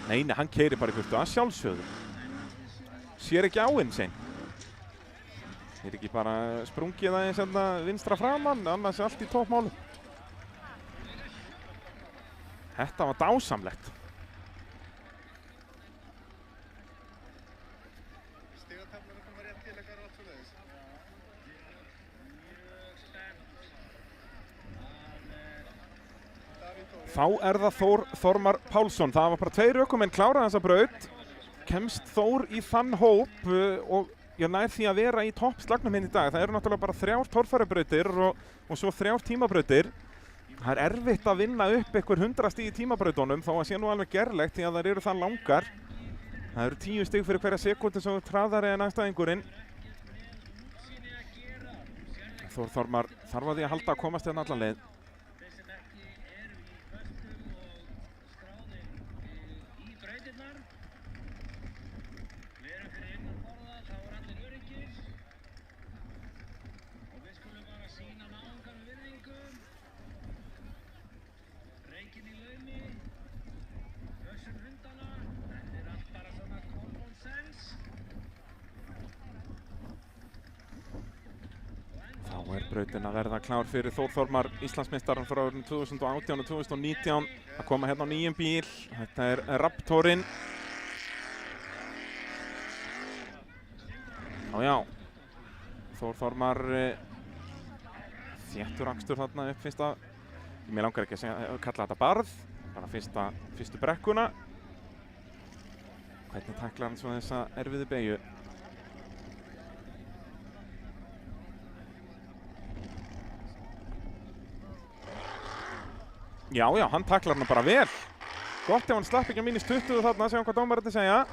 Nei, hann keyrir bara í burtu, að sjálfsögðu. Sér ekki á Insane. Er ekki bara sprungið aðeins vinstra framann, annars er allt í toppmálu. Þetta var dásamlegt. Stigataflan að koma rétt til eitthvað allt svo leiðis. Þá er það Þormar Pálsson. Það var bara 2 ökumenn klára þessa braut. Kemst Þór í þann hóp og ég nær því að vera í toppslagnum hérna í dag. Það eru náttúrulega bara 3 torfærubrautir og svo 3 tímabrautir. Það er erfitt að vinna upp einhver 100 stig í tímabrautunum þó að sé nú alveg gerlegt því að þær eru það langar. Það eru 10 stig fyrir hverja sekúndu sem hraðari en andstæðingurinn. Þormar þarf að því að halda að komast hérna alla leið. Brautin að verða klár fyrir Þór Þormar, Íslandsmeistarann frá árinu 2018 og 2019 að koma hérna á nýjum bíl. Þetta er Raptorinn. Já, Þór Þormar þéttur akstur þarna upp fyrsta, mér langar ekki að kalla þetta barð, bara fyrstu brekkuna. Hvernig tæklar hann svo þessa erfiðu beygju? Já, hann taklar hann bara vel. Gott ef hann slapp ekki að -20 þarna, sjáum hvað dómararnir segja.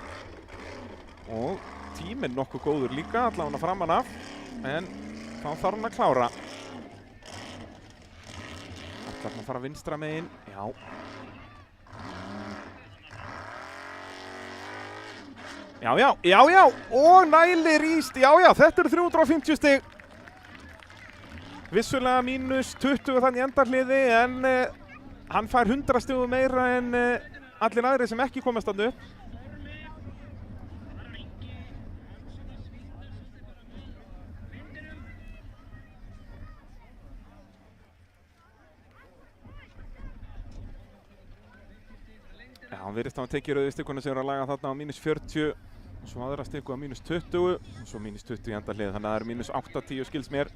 Og tíminn nokkuð góður líka, allavega framan af. En þá þarf hann að klára. Ætlar hann að fara vinstra megin. Já. Og nælir íst. Já, þetta eru 350 stig. Vissulega -20 þannig endarliði, en hann fær 100 stigum meira en allir aðrir sem ekki komast þarna upp. Já, hann virðist að hann tekið rauðu stikuna sem er að laga þarna á -40 og svo aðra stiku á -20 og svo -20 í endarlið, þannig að það er -80 skils mér.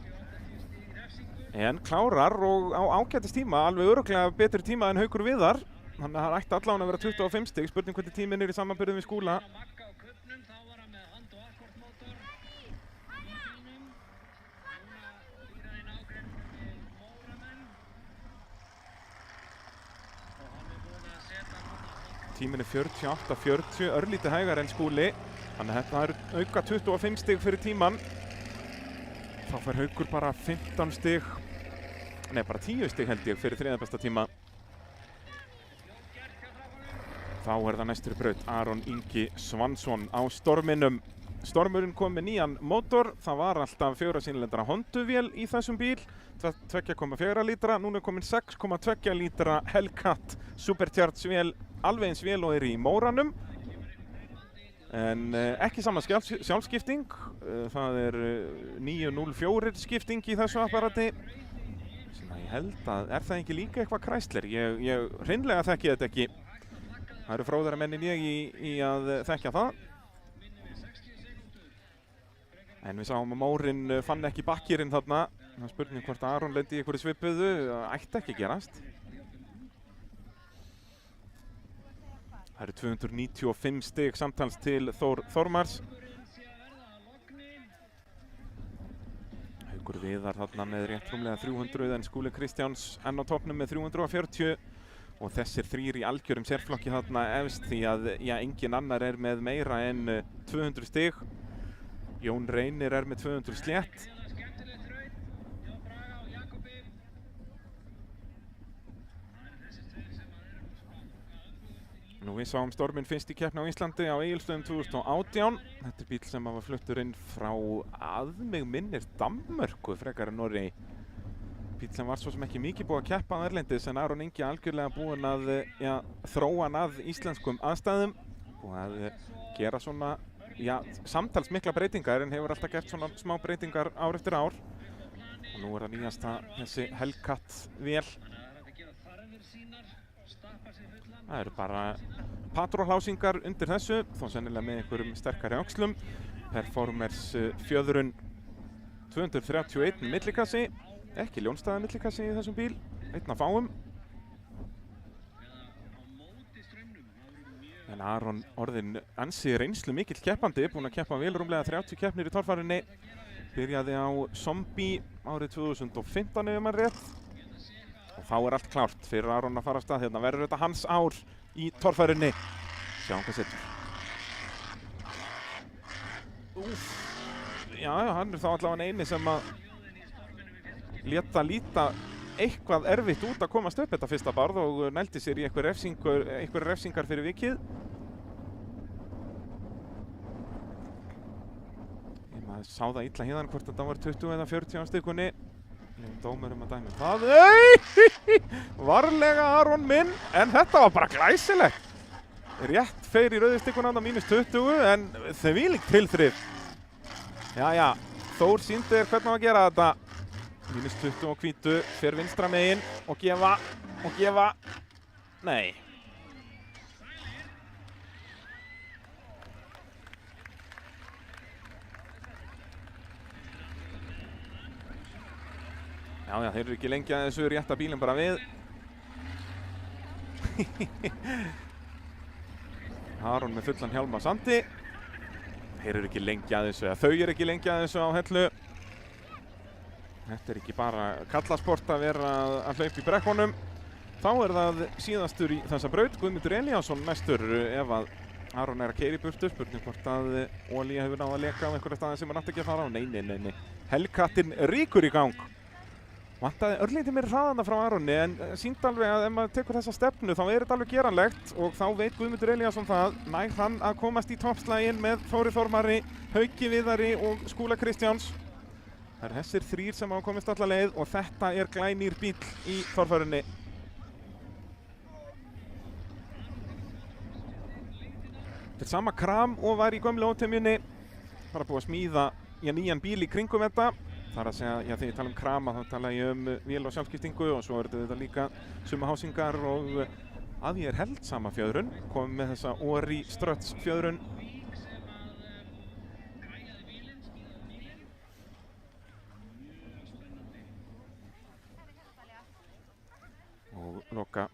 En klárar og á ágætis tíma, alveg örugglega betri tíma en Haukur Viðar. Þannig að það ætti allavega að vera 25 stig, spurning hvernig tíminn er í samanburði við Skúla. Tíminn er 48-40, örlítið hægar en Skúli. Þannig að þetta er auka 25 stig fyrir tíman. Þá fær Haukur bara 15 stig. Nei, bara 10 stig held ég fyrir 3. besta tíma. Þá er það næstur braut Aron Ingi Svansson á Storminum. Stormurinn kom með nýjan mótor. Það var alltaf 4 sýnilendara Hondu-vél í þessum bíl. 2,4 lítra. Núna er komin 6,2 lítra Hellcat Supercharged vél. Alveg eins vél og er í Móranum. En ekki sama sjálfskipting. Það er 904 skipting í þessu apparati. Sem Ég held að, er það ekki líka eitthvað Chrysler? Ég hreinlega þekki þetta ekki. Það eru fróðara menn en ég í að þekkja það. En við sáum að Mórinn fann ekki bakkirinn þarna. Það er spurning hvort Aron lendi í einhverju svipuðu, ætti ekki gerast. Það eru 295 stig samtals til Þormars. Haukur Viðar þarna með rétt rúmlega 300 en Skúli Kristjáns enn á toppnum með 340. Og þessir þrír í algjörum sérflokki þarna efst því að engin annar er með meira en 200 stig. Jón Reynir er með 200 slétt. Nú við sáum storminn fyrst í keppni á Íslandi á Egilsstöðum 2018. Þetta er bíl sem var fluttur inn frá að mig minnir Danmörku frekar en Noregi. Bíl sem var svo sem ekki mikið búið að keppa að erlendis en Aron Ingi algjörlega búinn að þróa hann að íslenskum aðstæðum. Búinn að gera svona samtals mikla breytingar en hefur alltaf gert svona smá breytingar ár eftir ár. Og nú er það nýjasta þessi Hellcat vél. Það eru bara patrólhásingar undir þessu, þó sennilega með einhverjum sterkari öxlum. Performers fjöðrun 231 millikassi, ekki ljónstæða millikassi í þessum bíl, einn af fáum. En Aron orðinn ansi reynslu mikill keppandi, búinn að keppa vel rúmlega 30 keppnir í torfærunni. Byrjaði á Zombie árið 2015 ef maður rétt. Og þá er allt klárt fyrir Aron að fara af stað. Hérna verður þetta hans ár í torfærunni. Sjáum hvað setur. Já, hann er þá allavega eini sem að líta eitthvað erfitt út að komast upp þetta fyrsta barð og nældi sér í einhver refsingar fyrir vikið. Maður sá það illa hérna hvort þetta var 20 eða 40 á stikunni. Dómurum að dæmi það. Varlega Aron minn, en þetta var bara glæsilegt. Rétt fer í rauðu stikuna á -20 en þvílíkt tilþrif. Jæja, Þór sýndi þér hvernig á að gera þetta. -20 og hvítu, fer vinstra megin og gefa, nei. Já, þeir eru ekki lengi að þessu rétta bílinn bara við. Aron með fullan hjálm á sandi. Þeir eru ekki lengi að þessu, eða þau eru ekki lengi að þessu á Hellu. Þetta er ekki bara kallasport að vera að hlaupa í brekkunum. Þá er það síðastur í þessa braut, Guðmundur Elíasson næstur ef að Aron er að keyra í burtu. Spurning hvort að olía hefur náð að leka á einhverja staði sem hann átti ekki að fara á. Nei. Hellcatinn rýkur í gang. Vantaði örlítið meiri hraðana frá Aroni en sýndi alveg að ef maður tekur þessa stefnu þá er þetta alveg geranlegt og þá veit Guðmundur Elíasson það. Nær hann að komast í toppslaginn með Þóri Þormari, Hauki Viðari og Skúla Kristjáns. Það eru þessir þrír sem hafa komist alla leið og þetta er glænýr bíll í torfærunni. Þetta er sama kram og var í gömlu ótemjunni. Bara búið að smíða nýjan bíl í kringum þetta. Það er að segja, þegar ég tala um krama þá tala ég um vél og sjálfskiptingu og svo eru þetta líka sumahásingar og að ég er held sama fjöðrun. Komum með þessa Ori Struts fjöðrun. Og loka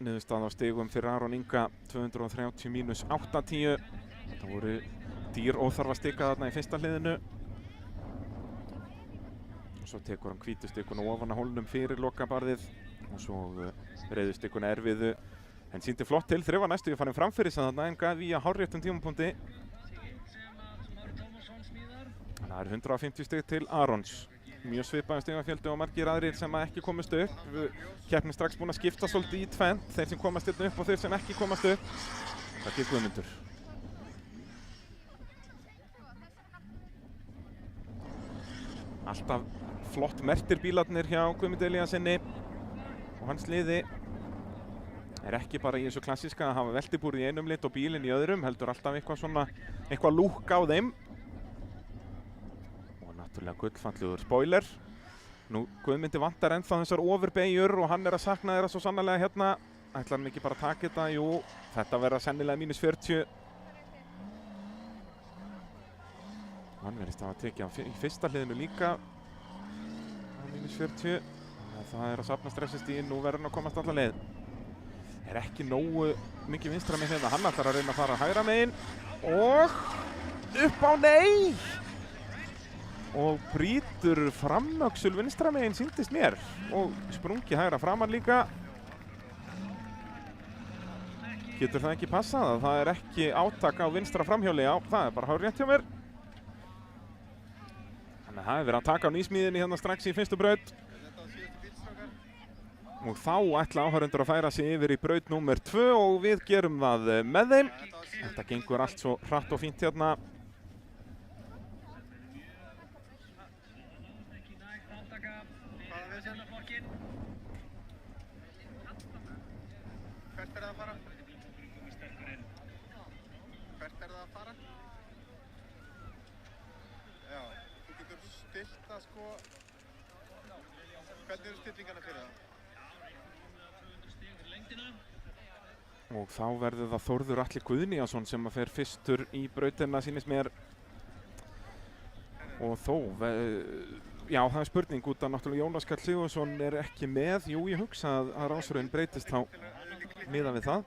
niðurstaða á stigum fyrir Aron Inga 230 mínus 80. Það voru dýr óþarfa stika þarna í fyrsta hliðinu. Svo tekur hann hvítu stikuna ofan að hólnum fyrir lokabarðið og svo rauðu stikuna erfiðu. En sýndi flott til, þrifa næstu farin framfyrir sem þarna en gaf í að hárréttum tímapunkti. Það er 150 stig til Arons. Mjög svipaði stigafjöldi og margir aðrir sem ekki komast upp. Keppnin strax búin að skipta svolítið í tvennt, þeir sem komast hérna upp og þeir sem ekki komast upp. Það er Guðmundur. Alltaf flott mertir bílarnir hjá Guðmundi Elíasinni og hans liði er ekki bara í þessu klassíska að hafa veltibúrið í einum lit og bílinn í öðrum, heldur alltaf eitthvað lúk á þeim. Og náttúrulega gullfallegur spoiler. Nú, Guðmundi vantar ennþá þessar ofurbeygjur og hann að sakna þeirra svo sannarlega hérna. Ætlar hann ekki bara að taka þetta? Jú, þetta verða sennilega -40. Hann verðist að tekið í fyrsta hliðinu líka á -40. Það að safna stressistíðin, nú verður hann að komast alla leið. Ekki nógu mikið vinstra með hérna, hann ætlar að reyna að fara hægra megin og upp á nei! Og brýtur framöxul vinstra megin sýndist mér og sprungi hægra framan líka. Getur það ekki passað? Það er ekki átak á vinstra framhjóli, já, það er bara hárrétt hjá mér. Þannig að það er verið að taka á nýsmíðinni hérna strax í fyrstu braut. Og þá ætla áhorfendur að færa sig yfir í braut númer 2 og við gerum það með þeim. Þetta gengur allt svo hratt og fínt hérna. Hvert það að fara? Hvert það að fara? Já, þú getur stilt það sko. Hvernig eru stillingarna fyrir það? Og þá verður það Þórður Atli Guðnýjason sem að fer fyrstur í brautina, sýnist mér. Og þó, já, það er spurning út af náttúrulega Jónas Karl Sigurðsson er ekki með. Jú, ég hugsa að rásröðin breytist þá miðað við það.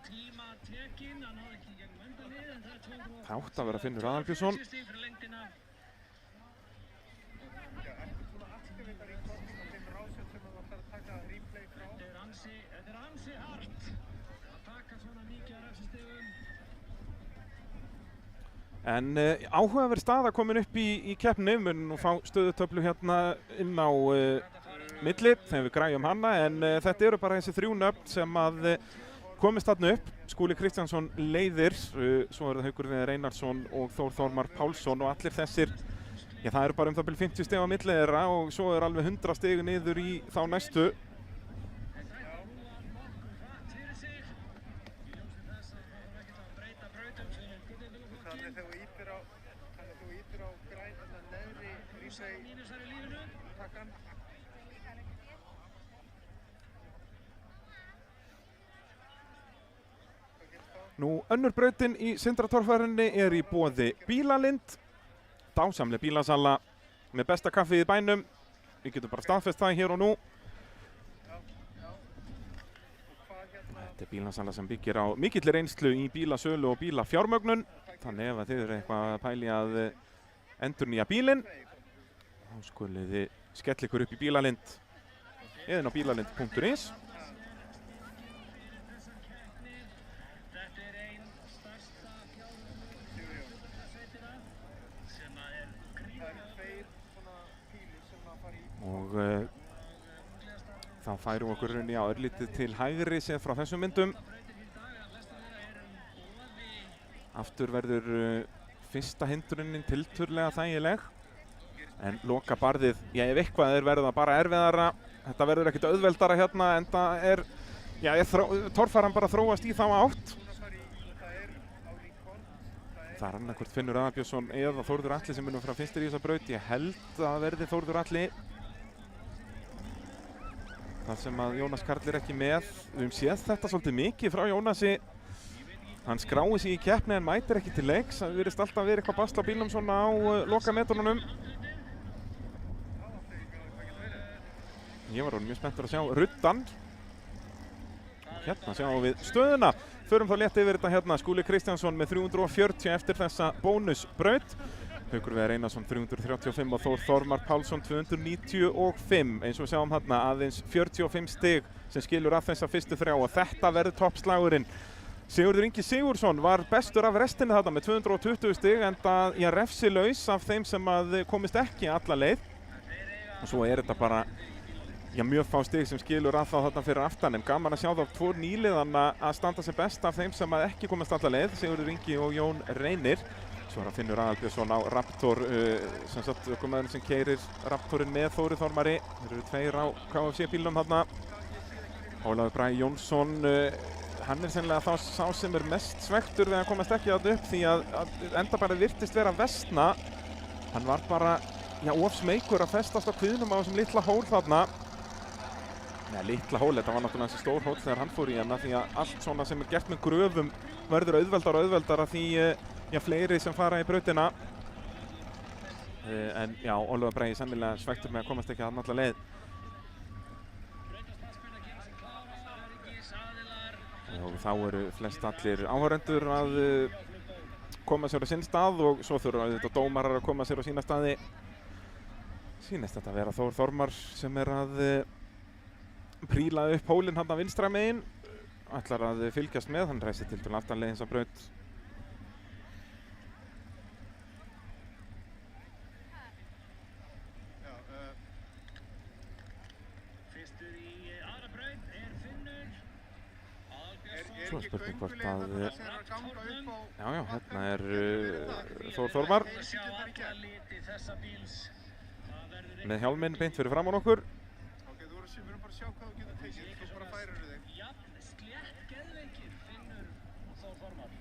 Það átti að vera Finnur Aðalbjörnsson. En áhugaverð staða komin upp í keppninni, við munum nú fá stöðutöflu hérna inn á milli þegar við græjum hana, en þetta eru bara þessi 3 nöfn sem að komist þarna upp. Skúli Kristjánsson leiðir, svo eru það Haukur Viðar Einarsson og Þór Þormar Pálsson og allir þessir, já það eru bara það bil 50 stig á milli þeirra og svo er alveg 100 stig niður í þá næstu. Nú, önnur brautin í Sindratorfærinni er í boði Bílalind. Dásamleg bílasala með besta kaffið í bænum. Við getum bara staðfest það hér og nú. Þetta er bílasala sem byggir á mikilli reynslu í bílasölu og bílafjármögnun. Þannig ef þið eru eitthvað að pæli að endurnýja bílinn, þá skulið þið skella ykkur upp í Bílalind eða á bílalind.is. Og þá færum við okkur rauninni á örlítið til hægri séð frá þessum myndum. Aftur verður fyrsta hindrunin tiltölulega þægileg. En loka barðið, já ef eitthvað er verður það bara erfiðara. Þetta verður ekkert auðveldara hérna en það er, já torfæran bara þróast í þá átt. Það er annarkvort Finnur Aðalbjörnsson eða Þórður Atli sem munum frá fyrstir í þessa braut. Ég held að það verði Þórður Atli. Það sem að Jónas Karl er ekki með. Við höfum séð þetta svolítið mikið frá Jónasi. Hann skráði sig í keppni en mætir ekki til leiks. Það virðist alltaf verið eitthvað basl á bílnum svona á lokametrunum. Ég var mjög spenntur að sjá ruddan. Hérna sjáum við stöðuna. Förum þá létt yfir þetta hérna. Skúli Kristjánsson með 340 eftir þessa bónusbraut. Haukur Viðar Einarsson 335 og Þór Þormar Pálsson 295. Eins og við sjáum hérna aðeins 45 stig sem skilur að þessa fyrstu 3 og þetta verður toppslagurinn. Sigurður Ingi Sigurðsson var bestur af restinni þarna með 220 stig enda refsilaus af þeim sem að komist ekki alla leið. Og svo er þetta bara mjög fá stig sem skilur að þá þarna fyrir aftan, en gaman að sjá þá 2 nýliðana að standa sig best af þeim sem að ekki komist alla leið, Sigurður Ingi og Jón Reynir. Svo er að Finnur Aðalbjörnsson á Raptor, sem sagt ökumaðurinn sem keyrir Raptorinn með Þóri Þormari. Þeir eru 2 á KFC bílnum þarna. Ólafur Bragi Jónsson, hann er sennilega sá sem er mest svektur við að komast ekki þarna upp því að enda bara virtist vera vestna. Hann var bara of smeykur að festast á kviðnum á þessum litla hól þarna. Nei, litla hól, þetta var náttúrulega þessi stór hól þegar hann fór í hana, því að allt svona sem gert með gröfum verður auðveldara því fleiri sem fara í brautina. En já, Oliver Bragi sennilega svektur með að komast ekki að alla leið. Og þá eru flest allir áhorfendur að koma sér á sinn stað og svo þurfa auðvitað dómarar að koma sér á sína staði. Sýnist þetta að vera Þór Þormar sem að príla upp hólinn hann vinstra megin. Ætlar að fylgjast með, hann reisir til aftanlega eins að braut. Svo spurning hvort að já, hérna Þór Þormar með hjálminn beint fyrir fram á okkur. Ok, við erum bara að sjá hvað þú getur tekið, þú bara færir þig. Jafn slétt geðveikir Finnur og Þór Þormar.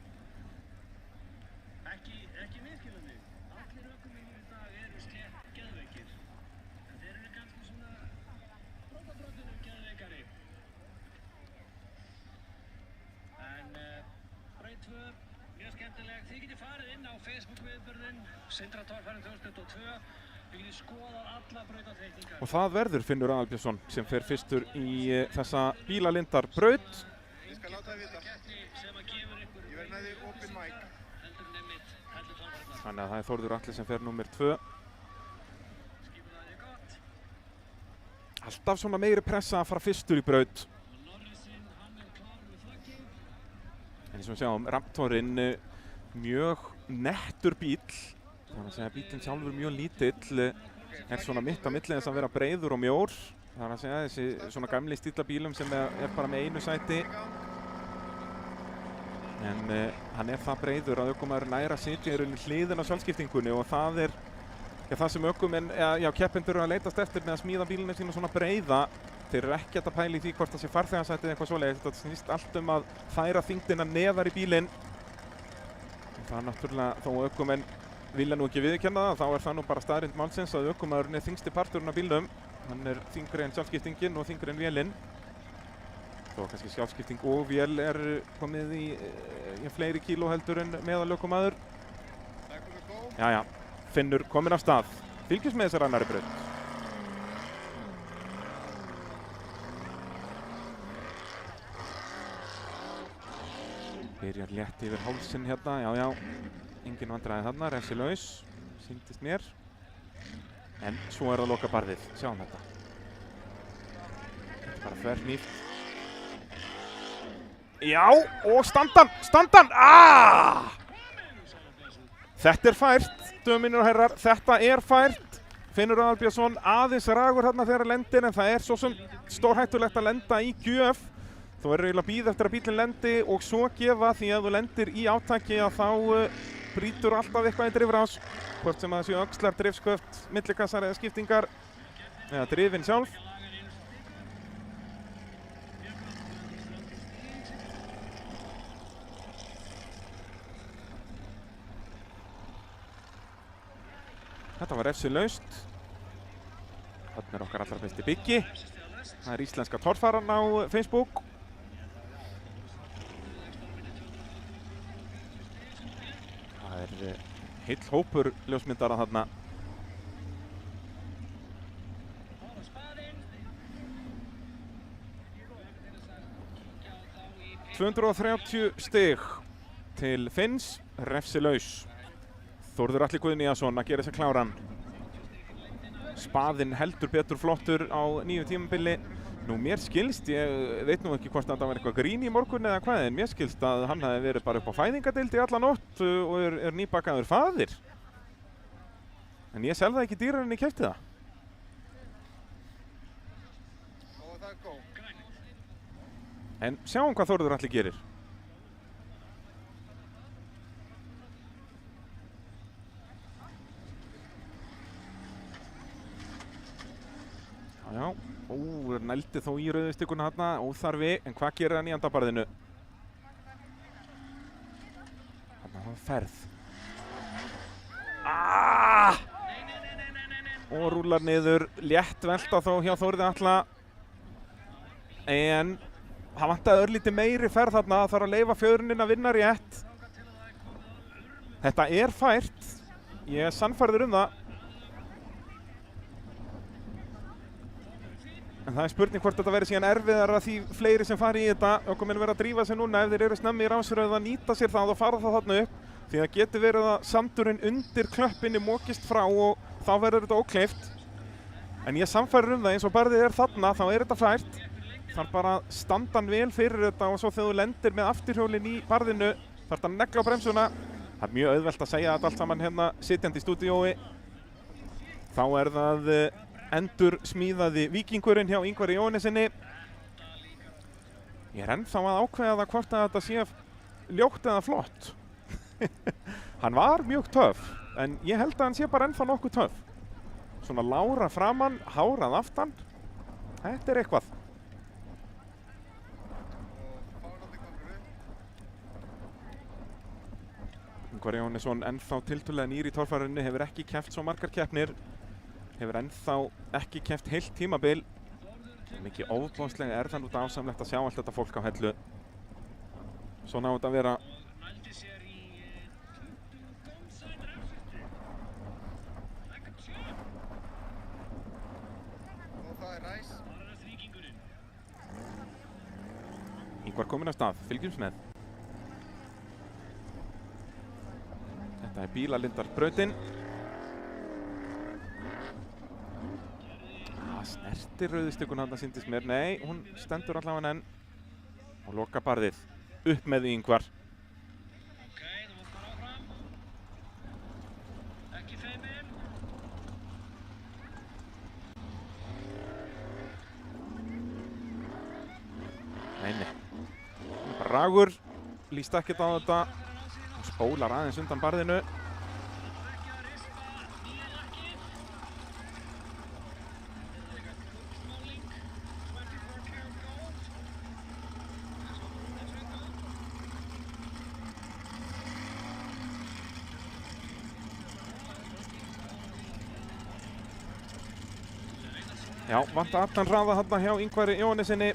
Ekki misskilja mig. Allir ökumennir í dag eru slétt geðveikir. En þeir eru kannski svona brótabrótinu geðveikari. En braut 2, mjög skemmtileg. Þið getið farið inn á Facebook-viðburðinn Sindra Torfærin 2022. Við getið skoðað alla brautaþreytingar. Og það verður Finnur Aðalbjörnsson sem fer fyrstur í þessa bílalindarbraut. Ég skal láta þið vita. Ég verð með því open mic. Þannig að það er Þórður Atli sem fer númer 2. Alltaf svona meiri pressa að fara fyrstur í braut. En eins og við sjáum, Raptorinn mjög nettur bíl. Þannig að segja bílinn sjálfur mjög lítill, svona mitt á milli þess að vera breiður og mjór. Þannig að segja þessi svona gamli stílabílum sem bara með einu sæti. En hann það breiður að ökumaður nær að sitja í hliðina á sjálfskiptingunni og það það sem ökumenn, keppendur eru að leitast eftir með að smíða bílunum sína svona breiða. Þeir eru ekkert að pæla í því hvort það sé farþegasætið eða eitthvað svoleiðis. Þetta snýst allt að færa þyngdina neðar í bílinn. Það er náttúrulega þó ökumenn vilja nú ekki viðurkenna það, þá það nú bara staðreynd málsins að ökumaðurinn þyngsti parturinn af bílnum. Hann þyngri en sjálfskiptingin og þyngri en vélinn. Þó kannski sjálfskipting og vél komið í fleiri kíló heldur en meðalökumaður. Jæja, Finnur kominn af stað. Fylgjast með þessari annarri braut. Byrjar létt yfir hálsinn hérna, já. Engin vandræði þarna, refsilaus, sýndist mér. En svo það lokabarðið, sjáum þetta. Þetta bara þvernýft. Já, og standan! Þetta fært, döminir og herrar, þetta fært. Finnur Aðalbjörnsson aðeins ragur þarna þegar lendir, en það svo sem stórhættulegt að lenda í gjöf. Þú eiginlega að bíða eftir að bílinn lendi og svo gefa, því að þú lendir í átaki að þá brýtur alltaf eitthvað í drifrás. Hvort sem það séu öxlar, drifsköft, millikassar eða skiptingar eða drifin sjálf. Þetta var refsilaust. Þarna okkar allra besti Biggi. Það íslenska torfaran á Facebook. Það heill hópur ljósmyndara þarna. 230 stig til Finns, refsilaus. Þórður Atli Guðnýjason að gera þess að kláran. Spaðinn heldur betur flottur á nýju tímabili. Nú mér skilst, ég veit nú ekki hvort þetta var eitthvað grín í morgun eða hvað, en mér skilst að hann hefði verið bara upp á fæðingadeild í alla nótt og nýbakaður faðir. En ég selði það ekki dýrar en ég keypti það. Og það góð. En sjáum hvað Þórður Atli gerir. Já, nældi þó í rauðustykkuna þarna, óþarfi, en hvað gerir hann í andabarðinu? Þarna var ferð. og rúlar niður, létt velta þó hjá Þórði Atla, en það vantaði örlítið meiri ferð þarna, það þarf að leyfa fjöruninn að vinna rétt. Þetta er fært, ég er sannfærður það. En það er spurning hvort þetta verður síðan erfiðara því fleiri sem fari í þetta. Ökumenn verða að drífa sig núna ef þeir eru snemmi í rásröð að nýta sér það og fara það þarna upp. Því það getur verið að sandurinn undir klöppinni mokist frá og þá verður þetta ókleift. En ég sannfærir það eins og barðið er þarna, þá er þetta fært. Þarf bara að standa hann vel fyrir þetta og svo þegar þú lendir með afturhjólinn í barðinu þarf þetta að negla á bremsuna. Það er mjög auðvelt að segja þetta allt saman hérna sitjandi í stúdíói. Þá er það endur smíðaði víkingurinn hjá Ingvari Jóhannesinni. Ég er ennþá að ákveða það hvort að þetta sé ljótt eða flott. Hann var mjög töff, en ég held að hann sé bara ennþá nokkuð töff. Svona lára framann, hárað aftan. Þetta er eitthvað. Ingvar Jóhannesson ennþá tiltölulega nýr í torfærunni, hefur ekki keppt svo margar keppnir. Hefur ennþá ekki keppt heilt tímabil. Mikið ofboðslega er það nú dásamlegt að sjá allt þetta fólk á hellu. Svona á þetta að vera. Ingvar kominn af stað, fylgjumst með. Þetta er Bílalindarbrautin. Snertir rauðistikun hann að sýndist mér. Nei, hún stendur allavega enn. Og loka barðið. Upp með því Ingvar. Ok, þú mátt bara áfram. Ekki feiminn. Nei. Bara ragur. Líst ekkert á þetta. Hún spólar aðeins undan barðinu. Já, vant allan hraða þarna hjá Ingvari Jóhannesinni.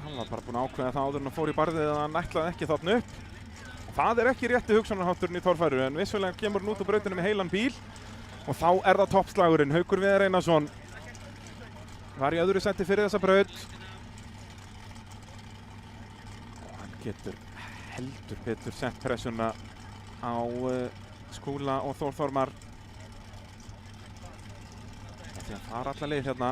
Hann var bara búinn að ákveða það áður en hann fór í barðið að hann ætlaði ekki þarna upp. Það er ekki rétti hugsunarhátturinn í torfæru, en vissulega kemur hann út á brautinu með heilan bíl. Og þá er það toppslagurinn, Haukur Viðar Einarsson. Var í öðru seti fyrir þessa braut. Og hann getur heldur betur sett pressuna á Skúla og Þór Þormar. Það fara alla leið hérna.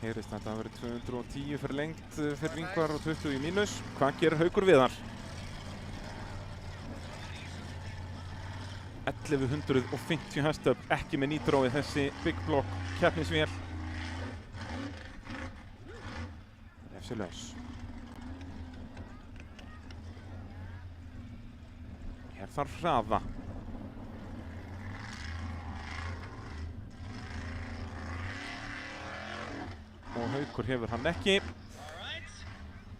Heyrist þetta að vera 210 fyrir lengt fyrir Ingvar og 20 í mínus. Hvað gerir Haukur Viðar? 1150 hestöfl, ekki með nítrói þessi Big Block keppnisvél. Refsilaus. Hér þarf hraða. Og Haukur hefur hann ekki.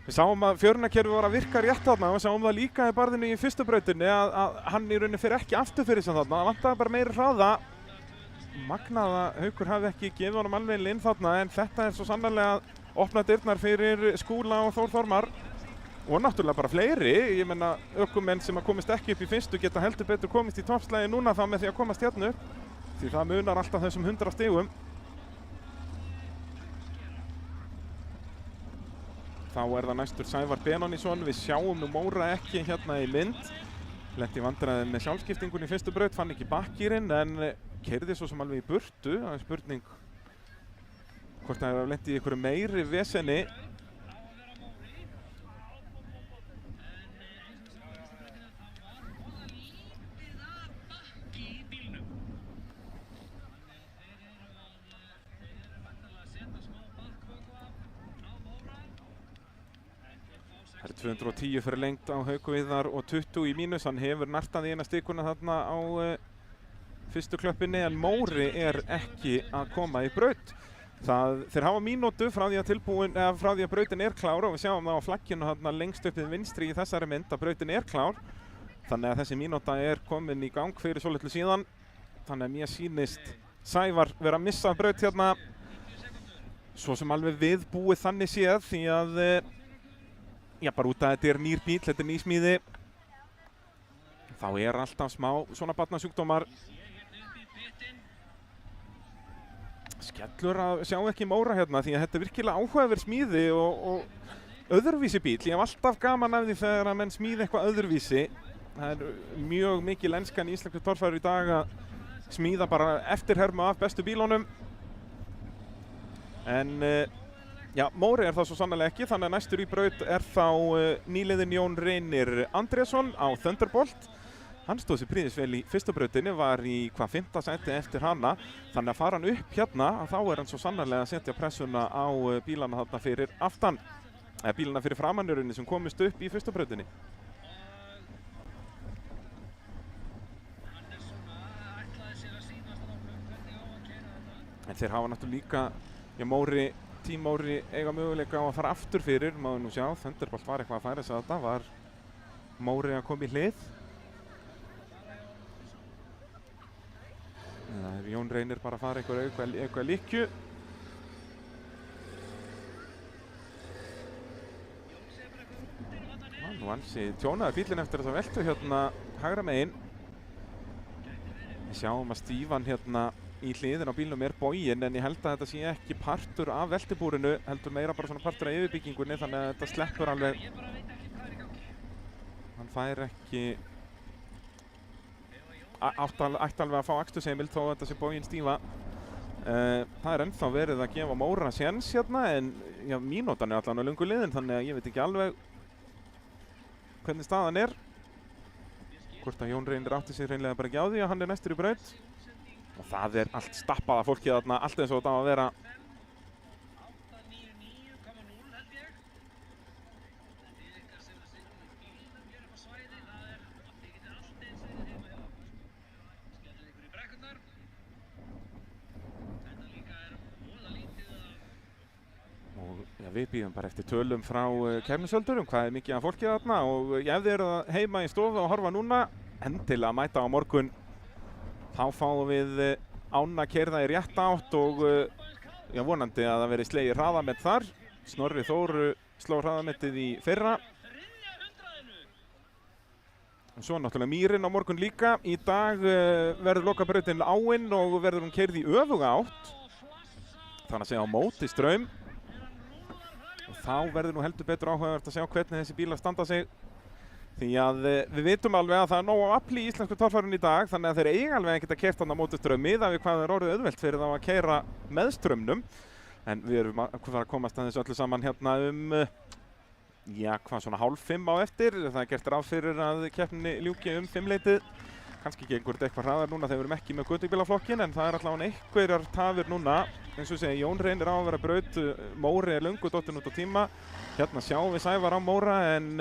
Við sáum að fjörunarkerfi var að virka rétt þarna og við sáum það líka í barðinu í fyrstu brautinni að hann í rauninni fyrir ekki aftur fyrir sem þarna. Það vantaði bara meiri hraða. Magnað að Haukur hafi ekki gefið honum alveg inn þarna, en þetta er svo sannarlega að opna dyrnar fyrir Skúla og Þór Þormar. Og náttúrulega bara fleiri. Ég menna ökumenn sem að komist ekki upp í fyrstu geta heldur betur komist í toppslagi núna þá með því að komast hérna upp. Því það munar alltaf þessum 100 stigum. Þá er það næstur Sævar Benónísson. Við sjáum nú Móra ekki hérna í mynd. Lenti í vandræðum með sjálfskiptingun í fyrstu braut, fann ekki bakkýrin en keyrði svo sem alveg í burtu. Það er spurning hvort það hefur lent í einhverju meiri veseni. Það er 210 fyrir lengt á Hauku Viðar og 20 í mínus. Hann hefur nartað í eina stikuna þarna á fyrstu klöppinni en Móri ekki að koma í braut. Þeir hafa mínútu frá því að brautin klár og við sjáum það á flagginu þarna lengst upp við vinstri í þessari mynd að brautin klár. Þannig að þessi mínúta komin í gang fyrir svo litlu síðan. Þannig að mér sýnist Sævar vera að missa braut hérna. Svo sem alveg viðbúið þannig séð því að bara út að þetta nýr bíl, þetta nýsmíði. Þá alltaf smá svona barnasjúkdómar. Skellur að sjá ekki Móra hérna því að þetta virkilega áhugaverð smíði og öðruvísi bíl. Ég hef alltaf gaman af því þegar að menn smíði eitthvað öðruvísi. Það mjög mikil enskan í íslenskri torfæru í dag að smíða bara eftirhermu af bestu bílunum. En Móri það svo sannarlega ekki, þannig að næstur í braut þá nýliðinn Jón Reynir Andrésson á Thunderbolt. Hann stóð sér prýðisvel í fyrstu brautinni, var í 5. sæti eftir hana. Þannig að fara hann upp hérna, þá hann svo sannarlega að setja pressuna á bílana þarna fyrir aftan. Bílana fyrir framannurunni sem komist upp í fyrstu brautinni. En þeir hafa náttúrulega líka, Team Móri eiga möguleika á að fara aftur fyrir, maður nú sjá, Thunderbolt var eitthvað að færa sig að þetta, var Móri að koma í hlið. Það Jón Reynir bara að fara eitthvað líkju. Nú ansi tjónaði bílinn eftir þess að veltu hérna hægra megin. Við sjáum að Stífan hérna í hliðin á bílnum boginn en ég held að þetta sé ekki partur af veltibúrinu, heldur meira bara svona partur af yfirbyggingunni þannig að þetta sleppur alveg. Hann fær ekki ætti alveg að fá akstursheimild þó að þetta sé boginn Stífa. Það ennþá verið að gefa Móra séns hérna en mínútan allan á löngu liðin þannig að ég veit ekki alveg hvernig staðan Hvort að Jón Reynir átti sig hreinlega bara ekki á því að hann næstur í braut. Og það allt stappað af fólki þarna, allt eins og þetta á að vera. Og við bíðum bara eftir tölum frá keppnisöldurum, hvað mikið af fólki þarna og ef þið eru heima í stofu og horfa núna, endilega mæta á morgun. Þá fáum við ána keyrða í rétt átt og vonandi að það veri slegið hraðamet þar. Snorri Þór sló hraðametið í fyrra. Og svo náttúrulega Mýrin á morgun líka. Í dag verður lokabrautin áinn og verður hún keyrð í öfuga átt. Þannig að segja á móti straum. Og þá verður nú heldur betur áhugavert að sjá hvernig þessi bílar standa sig. Því að við vitum alveg að það nóg á afli í íslensku torfærunni í dag þannig að þeir eiga alveg ekkert að keyrt þarna á móti straumi það við hvað orðið auðvelt fyrir þá að keyra með straumnum. En við erum að fara að komast að þessu öllu saman hérna svona 4:30 á eftir. Það gert ráð fyrir að keppninni ljúki 5-leytið. Kannski gengur þetta eitthvað hraðar núna þegar við erum ekki með götubílaflokkin en það allavega einhverjar tafir núna. Eins og segja, Jón Reynir á að vera braut, Móri löngu dottinn út á tíma. Hérna sjáum við Sævar á Móra en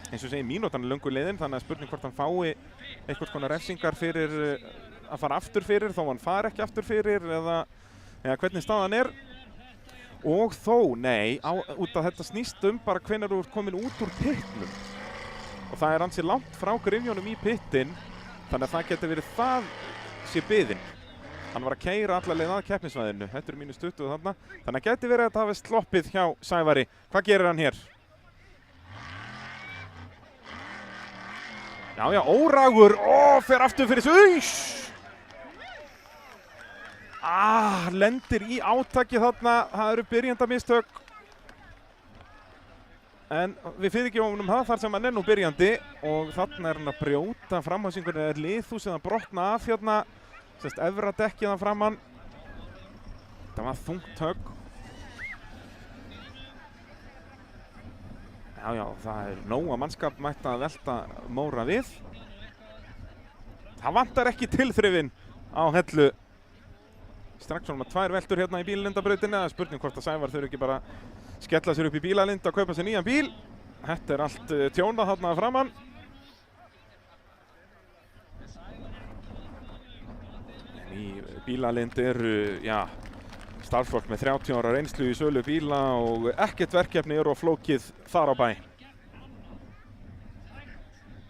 eins og segir mínútan löngu leiðin þannig að spurning hvort hann fái einhvers konar refsingar fyrir að fara aftur fyrir þó hann fari ekki aftur fyrir eða hvernig staðan og þó, nei, út af þetta snýst bara hvenær þú ert komin út úr pitnum og það ansi langt frá gryfjónum í pittin þannig að það getur verið það sé biðin. Hann var að keyra alla leið að keppnisvæðinu, þetta -20 þarna þannig að getur verið að það hafi sloppið hjá Sævari. Hvað gerir hann hér? Já, Óragur, fer aftur fyrir sig, lendir í átaki þarna, það eru byrjandamistök. En við fyrirgefum það þar sem hann nú byrjandi og þarna hann að brjóta framhásingunni liðhúsið að brotna af hérna, sérst efra dekkið að framann. Það var þungt högg. Já, það nóga mannskap mætt að velta Móra við. Það vantar ekki tilþrifin á Hellu. Strax svona 2 veltur hérna í bílalindabrautinni. Það er spurning hvort að Sævar þurfi ekki bara skella sér upp í bílalind og kaupa sér nýjan bíl. þetta er allt tjónað þarna framann. En í Bílalind eru, já, starfsfólk með 30 ára reynslu í sölu bíla og ekkert verkefni eru á flókið þar á bæ.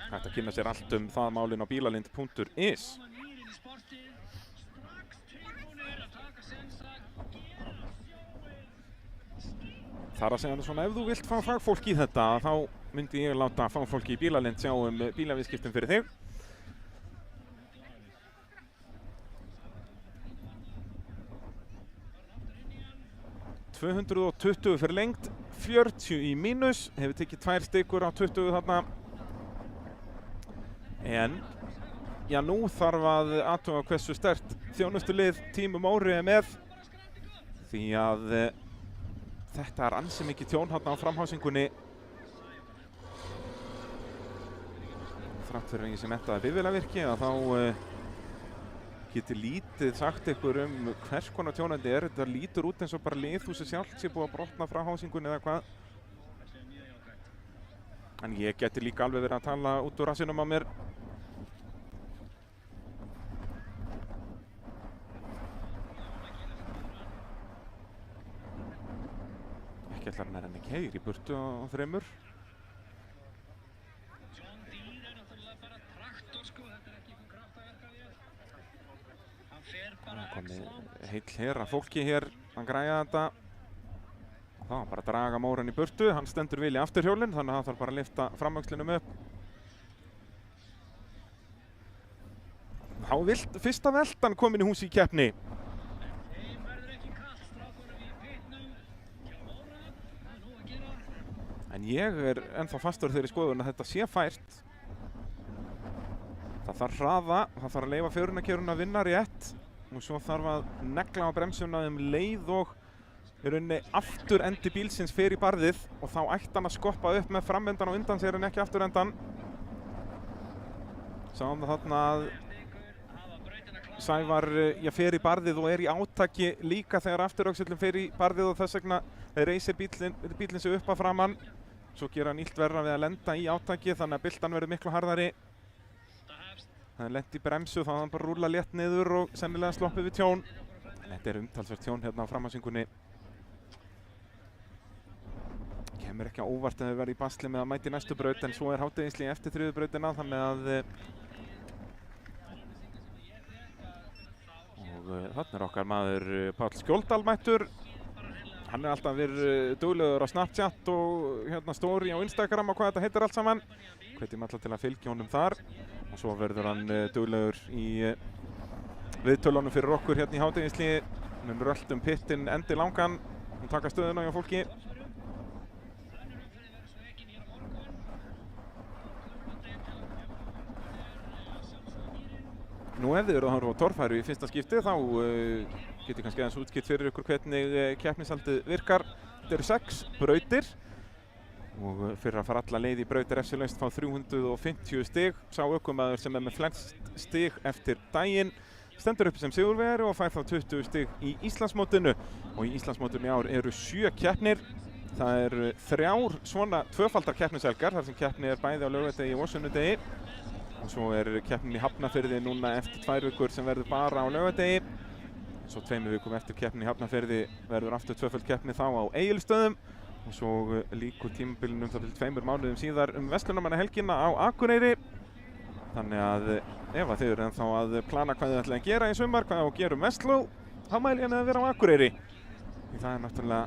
Hægt að kynna sér allt það málin á bílalind.is. Þar að segja svona, ef þú vilt fá fagfólk í þetta, þá myndi ég láta fagfólki í Bílalind sjá bílaviðskiptin fyrir þig. $220 fyrir lengt, 40 í mínus, hefur tekið 2 stikur á 20 þarna. En, já, nú þarf að athuga hversu sterkt þjónustulið Team Móri er með, því að þetta er ansi mikið tjón hérna á framhásingunni. Þrátt fyrir engin sem þetta bifvélavirki, að þá getur lítið sagt ykkur hvers konar tjónandi er. Þetta lítur út eins og bara liðhúsið sjálft sé búið að brotna frá hásingunni eða hvað. En ég geti líka alveg verið að tala út úr rassinum á mér. Ekki ætlar hann henni keyr í burtu á 3. John Deere er náttúrulega bara traktor sko, þetta er ekki einhver kraftaverkavél. Hann fer bara komið heill herra fólki hér að græja þetta. Þá bara að draga Móran í burtu, hann stendur vel í afturhjólinn, þannig að það þarf bara að lyfta framöxlinum upp. Þá fyrsta veltan komin í hús í keppni. Þeim verður ekki kalt, strákunum í pitnum hjá Móra, það er nú að gera. En ég er ennþá fastur þeirri skoðun að þetta sé fært. Það þarf hraða, það þarf að leyfa fjörunarkerfinu að vinna rétt og svo þarf að negla á bremsuna leið og í rauninni aftur endi bílsins fer í barðið og þá ætti hann að skoppa upp með framendan og undan sér en ekki afturendan. Sáum það þarna að Sævar fer í barðið og er í átaki líka þegar afturöxullin fer í barðið og þess vegna reisir bílinn sig upp að framann. Svo gera hann illt verra við að lenda í átaki þannig að byltan verður miklu harðari. Það er lent í bremsu þá hann bara rúlla létt niður og sennilega sloppið við tjón. En þetta er umtalsvert tjón hérna á framhásingunni. Kemur ekki á óvart að þau verði í basli með að mæti næstu braut en svo er hádegisli eftir 3. brautina þannig að þarna er okkar maður Páll Skjóldal mættur. Hann er alltaf verið duglegur á Snapchat og hérna story á Instagram og hvað þetta heitir allt saman. Hvetjum alla til að fylgja honum þar og svo verður hann duglegur í viðtölunum fyrir okkur hérna í hádegisli. Hann rölt pittinn endi langan og taka stöðuna hjá fólki. Nú ef þið eru að horfa á torfæru í fyrsta skipti þá get ég kannski aðeins útskýrt fyrir ykkur hvernig keppnishaldið virkar. Þetta eru 6 brautir og fyrir að fara alla leið í braut er refsilaust fá 350 stig. Sá ökumaður sem er með flest stig eftir daginn stendur upp sem sigurvegari og fær þá 20 stig í Íslandsmótinu. Og í Íslandsmótinu í ár eru 7 keppnir. Það eru 3 svona tvöfaldar keppnishelgar þar sem keppni er bæði á laugardegi og sunnudegi. Og svo er keppnin í Hafnarfirði núna eftir 2 vikur sem verður bara á laugardegi. Svo 2 vikum eftir keppnin í Hafnarfirði verður aftur tvöföld keppni þá á Egilsstöðum. Og svo líkur tímabilinu þá til 2 mánuðum síðar verslunarmannahelgina á Akureyri. Þannig að ef þið eru ennþá að plana hvað þið ætlaði að gera í sumar, hvað á að gera Vestló, þá mæli ég að vera á Akureyri. Því það er náttúrulega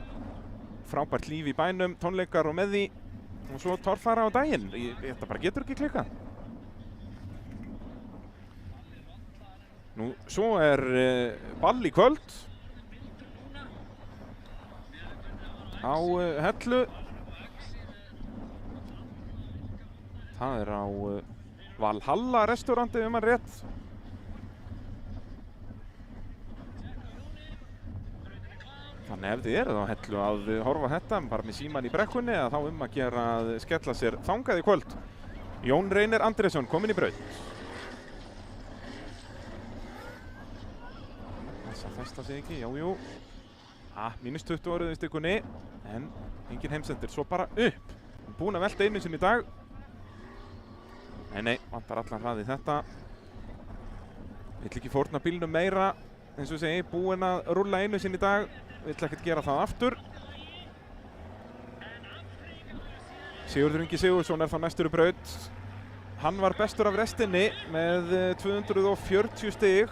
frábært líf í bænum, tónleikar og með því. Og svo torfæra á daginn. Þetta bara getur ekki klikkað. Nú, svo er ball í kvöld á Hellu. Það er á Valhalla restauranti mann rétt. Þannig ef þið eruð á Hellu að horfa þetta bara með síman í brekkunni að þá að gera að skella sér þangað í kvöld. Jón Reynir Andrésson kominn í braut. Það festa sig ekki, jú. Mínus 20 orðið í stykunni, en engin heimsendir, svo bara upp. búinn að velta einu sinni í dag. Nei, vantar allan hraði þetta. Vill ekki fórna bílnum meira, eins og ég segi, búinn að rúlla einu sinni í dag. Vill ekkert gera það aftur. Sigurður Ingi Sigurðsson er þá næstur í braut. Hann var bestur af restinni með 220 stig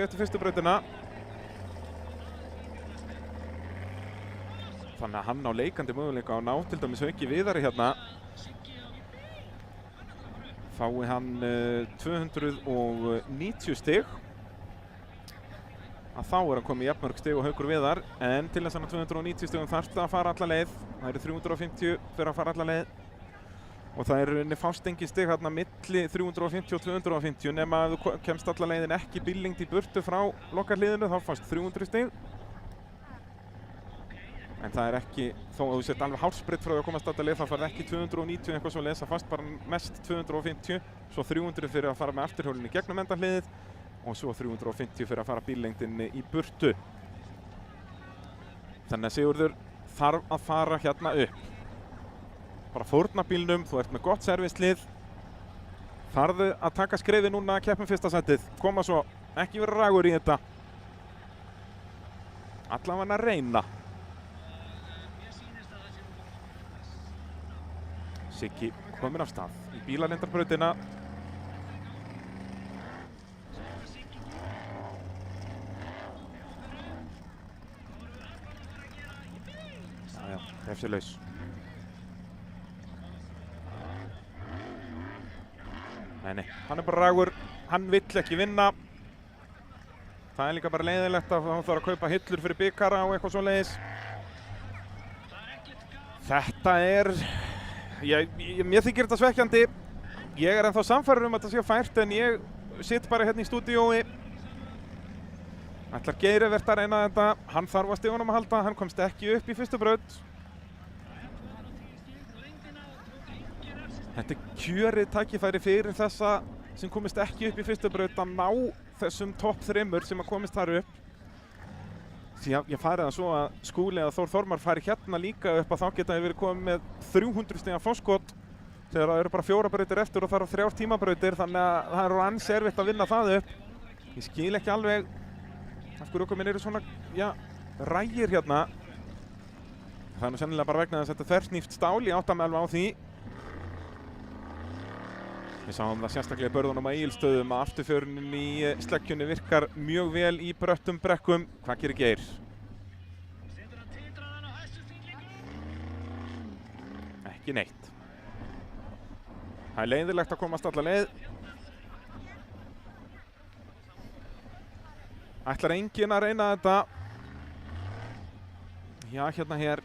eftir fyrstu brautina. Þannig að hann á leikandi möguleika á ná til dæmis Hauki Viðari hérna. Fái hann 290 stig. Að þá er hann komið jafnmörg stig og Haukur Viðar. En til þess að 290 stigum þarf það að fara alla leið. Það eru 350 fyrir að fara alla leið. Og það er fást engin stig hérna milli 350 og 250 nema að þú kemst alla leiðin ekki bíllengt í burtu frá lokahliðinu, þá fást 300 stig. En það er ekki, þó að þú sett alveg hálfsbreytt frá því að komast alla leið, þá farið ekki 290 eitthvað svo leið, það fast bara mest 250, svo 300 fyrir að fara með afturhjólinu gegnum endahliðið og svo 350 fyrir að fara bíllengdinni í burtu. Þannig að Sigurður þarf að fara hérna upp. Bara fórna bílnum, þú ert með gott servislið. Þarðu að taka skrefi núna að keppum fyrsta sætið. Koma svo, ekki vera ragur í þetta. Allavega að reyna. Siggi kominn af stað í bílalindarbrautina. Jæja, refsilaus. Nei, hann er bara ragur, hann vill ekki vinna. Það er líka bara leiðilegt að hann þarf að kaupa hillur fyrir bikara og eitthvað svoleiðis. Þetta er... Mér þykir þetta svekkjandi. Ég er ennþá sannfærður að þetta sé fært en ég sitt bara hérna í stúdíói. Ætlar Geir Evert að reyna þetta. Hann þarf að stigunum að halda, hann komst ekki upp í fyrstu braut. Þetta er kjörið tækifæri fyrir þessa sem komist ekki upp í fyrstu braut að ná þessum topp þremur sem að komist þar upp. Því að ég farið að svo að Skúli eða Þór Þormar fari hérna líka upp að þá geta þeir verið komið með 300 stiga forskot þegar það eru bara 4 brautir eftir og það eru 3 tímabrautir, þannig að það er ansi erfitt að vinna það upp. Ég skil ekki alveg af hverju ökumenn eru svona, já, rægir hérna. Það er nú sennilega bara vegna þess að þetta er þversnýft stál, ég átta mig alveg á því. Við sáum það sérstaklega í börðunum á Egilsstöðum að afturförunin í sleggjunni virkar mjög vel í bröttum brekkum. Hvað gerir Geir? Ekki neitt. Það er leiðilegt að komast alla leið. Ætlar enginn að reyna þetta. Já, hérna hér.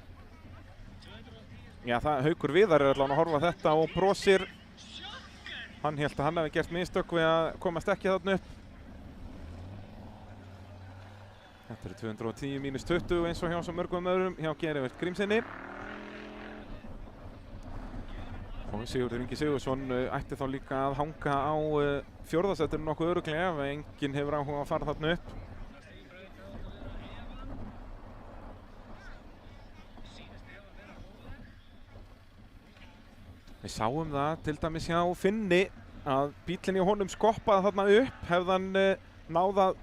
Já, Haukur Viðar er allavega að horfa þetta og brosir. Hann hélt að hann hefði gert mistök við að komast ekki þarna upp. Þetta eru 210 mínus 20 eins og hjá svo mörgum öðrum hjá Geir Evert Grímssyni. Og Sigurður Ingi Sigurðsson ætti þá líka að hanga á fjórðasætinu nokkuð örugglega ef enginn hefur áhuga að fara þarna upp. Við sáum það til dæmis hjá Finni að bíllinn í honum skoppaði þarna upp. Hefði hann náð að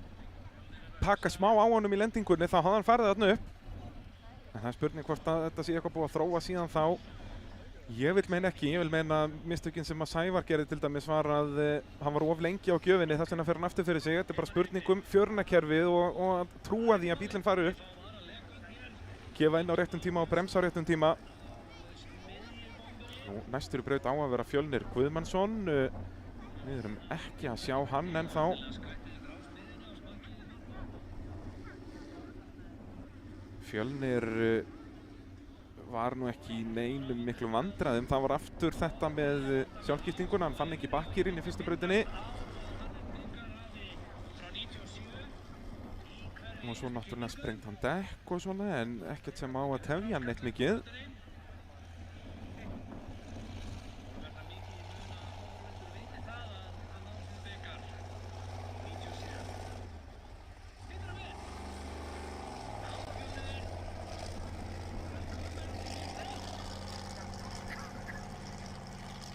taka smá á honum í lendingunni þá hafði hann farið þarna upp. En það er spurning hvort að þetta sé eitthvað búið að þróa síðan þá. Ég vil meina ekki. Ég vil meina að mistökin sem að Sævar gerði til dæmis var að hann var of lengi á gjöfinni, þess vegna fer hann aftur fyrir sig. Þetta er bara spurning um fjörunarkerfið og að trúa því að bíllinn fari upp. Gefa inn á réttum tíma og bremsa á réttum tíma. Næstur í braut á að vera Fjölnir Guðmannsson. Við erum ekki að sjá hann ennþá. Fjölnir var nú ekki í neinum miklum vandræðum. Það var aftur þetta með sjálfgiftinguna. Hann fann ekki bakkir inn í fyrstu brautinni. Og svo náttúrulega sprengt hann dekk og svona, en ekkert sem á að tefja hann neitt mikið.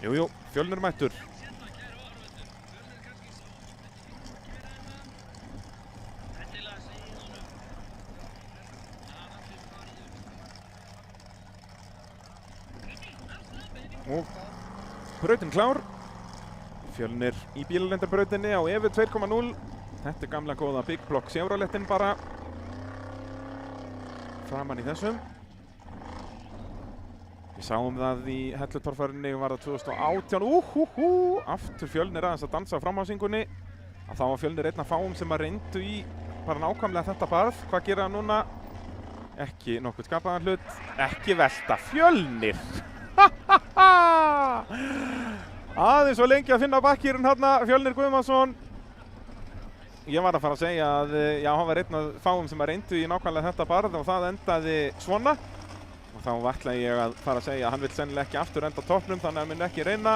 Jú, Fjölnir mættur. Og brautin klár. Fjölnir í bílalendarbrautinni á Evu 2.0. Þetta er gamla góða Big Block Chevroletin bara. Framan í þessum. Við sáum það í hellutorfærinni var það 2018. Aftur Fjölnir aðeins að dansa á framhásingunni. Að þá var Fjölnir einn af fáum sem að reyndu í bara nákvæmlega þetta barð. Hvað gera hann núna? Ekki nokkuð skapaðan hlut. Ekki velta Fjölnir. Aðeins svo lengi að finna bakkýrinn hérna, Fjölnir Guðmundsson. Ég var að fara að segja að já, hann var einn af fáum sem að reyndu í nákvæmlega þetta barð og það endaði svona. Og þá ætla ég að fara að segja að hann vill sennilega ekki aftur enda á toppnum, þannig að hann mun ekki reyna.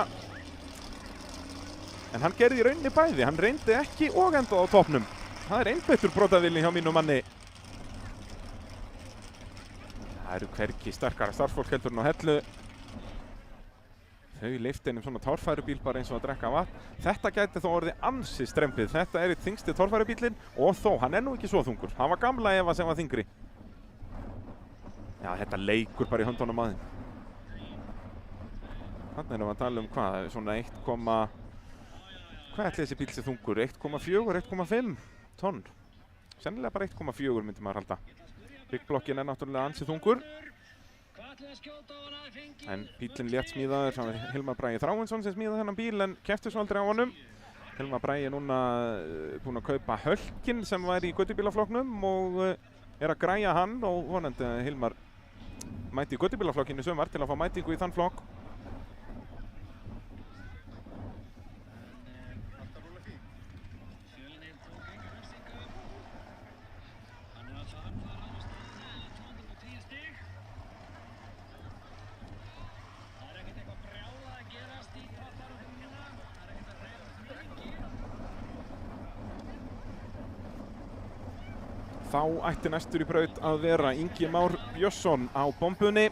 En hann gerði í rauninni bæði, hann reyndi ekki og endaði á toppnum. Það er einbeittur brotavilji hjá mínum manni. Það eru hvergi sterkara starfsfólk heldur en á Hellu. Þau lyfti einum svona torfærubíl bara eins og að drekka vatn. Þetta gæti þó orðið ansi strempið. Þetta er eitt þyngsti torfærubílinn og þó, hann er nú ekki svo þungur. Það var gamla Eva sem var þyngri. Já, þetta leikur bara í höndunum á þeim. Þannig erum við að tala um hvað, svona 1, hvað ætli þessi bíl sé þungur? 1,4, 1,5 tonn. Sennilega bara 1,4 myndi maður halda. Big Blockin er náttúrulega ansi þungur. En bílinn létt smíðaður, það var Hilmar Bragi Þráinsson sem smíðaði þennan bíl en keppti svo aldrei á honum. Hilmar Bragi er núna búinn að kaupa Hölkin sem var í göttubílaflokknum og er að græja hann og vonandi að Hilmar mæti í göttubílaflokkinu sumar til að fá mætingu í þann flokk. Þá ætti næstur í braut að vera Ingi Már Björnsson á bombunni.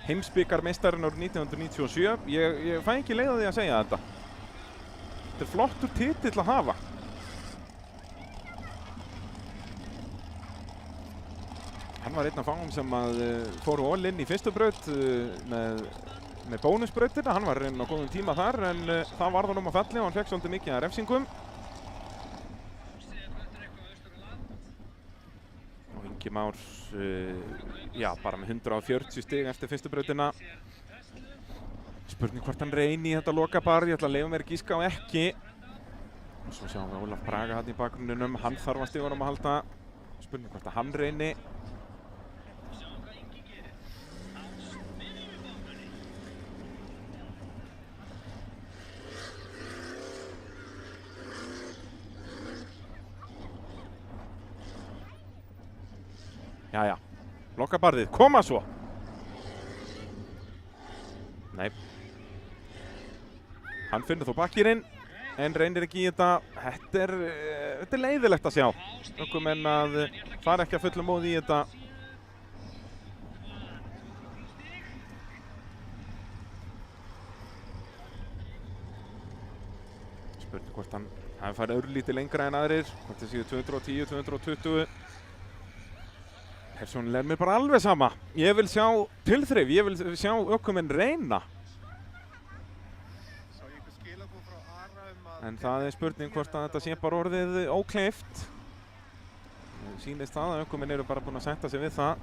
Heimsbikarmeistarinn árið 1997. Ég fæ ekki leið á því að segja þetta. Þetta er flottur titill að hafa. Hann var einn af fáum sem að fóru all in í fyrstu braut með bónusbrautina. Hann var inn á góðum tíma þar en það varð honum að falli og hann fekk svolítið mikið að refsingum. Ingi Már, já, bara með 140 stig eftir fyrstu brautina. Spurning hvort hann reyni í þetta lokabarð, ég ætla að leyfa mér að gíska á ekki. Og svo sjáum við Ólaf Braga hann í bakgrunninum, hann þarf að stigunum að halda. Spurning hvort að hann reyni. Jæja, lokabarðið, koma svo! Nei. Hann finnur þó bakkýrinn, en reynir ekki í þetta. Þetta er leiðilegt að sjá. Ökumenn að fara ekki að fullu móði í þetta. Spurning hvort hann hafi farið örlítið lengra en aðrir. Hvort það séu 210, 220. Persónulega er mér bara alveg sama. Ég vil sjá tilþrif, ég vil sjá ökumenn reyna. Sá ég eitthvað skilaboð frá Ara að... En það er spurning hvort að þetta sé bara orðið ókleift. Sýnist það að ökumenn eru bara búin að sætta sig við það.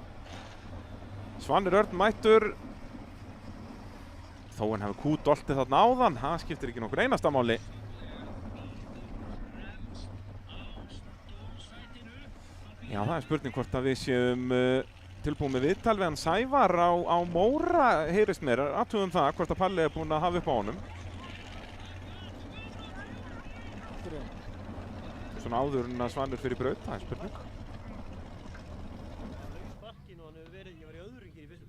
Svanur Örn mættur. Þó hann hefur kútoltið þarna áðan, það skiptir ekki nokkur einasta máli. Já, það er spurning hvort að við séum tilbúin með viðtal við hann Sævar á Móra, heyrist mér. Athugum það hvort að Palli er búinn að hafa upp á honum. Svona áður en að Svanur fyrir braut, það er spurning. Bakkinn og hann hefur verið, ég var í öðru ringi í fyrstu.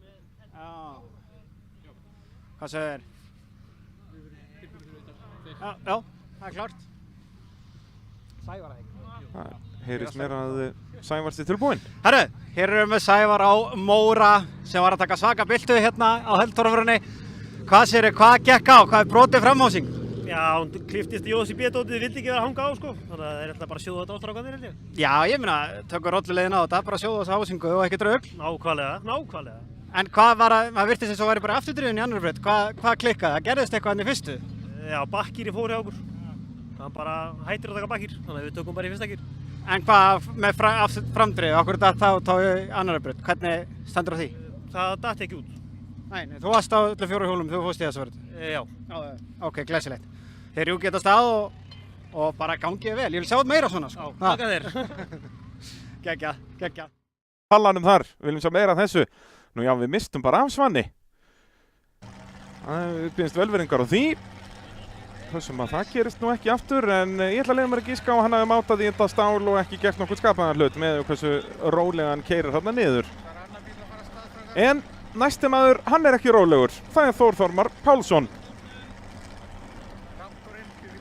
Já. Hvað segir þér? Já, það er klárt. Sævar að ekki. Það heyrist mér að Sævar sé tilbúinn. Herru, hér erum við Sævar á Móra sem var að taka svaka byltu hérna á Hellutorfærunni. Hvað gekk á? Hvað er brotið framhásing? Já, hún kliftist í OCB-dótið, vildi ekki vera að hanga á sko. Þannig að þeir ætla bara að sjóða þetta á strákarnir held ég. Já, ég meina, tökum rolluleiðin á þetta, bara sjóða þessu hásingu og ekki draugl. Nákvæmlega. En hvað var að, maður virtist þess að væri bara afturdrifin í annar braut, hvað klikkaði? Það gerðist eitthvað hann í fyrstu? Já, bakkýri fór hjá okkur. Hann bara hættir að taka bakkýr, þannig að við tökum bara í fyrsta gýr. En hvað með framdrif, okkur datt þá í annar braut, hvernig standur á því? Það datt ekki út. Nei, þú varst á öllu 4 hjólum, þú fórst í þessu verð. Já. Ok, glæsilegt. Þeir rjúki þetta stað og bara gangið vel. Ég vil sjá þetta meira svona sko. Já, takk að þér. Geggjað. Tallanum þar, viljum sjá meira af þessu. Nú já, við mistum bara af Svanni. Við byrjumst velveringar á því. Þessum að það gerist nú ekki aftur, en ég ætla að leyfa mér að gíska á hann hafi mátað í þetta stál og ekki gert nokkuð skapaðan hlut með hversu rólega hann keyrir þarna niður. En næsti maður, hann er ekki rólegur. Það er Þór Þormar Pálsson.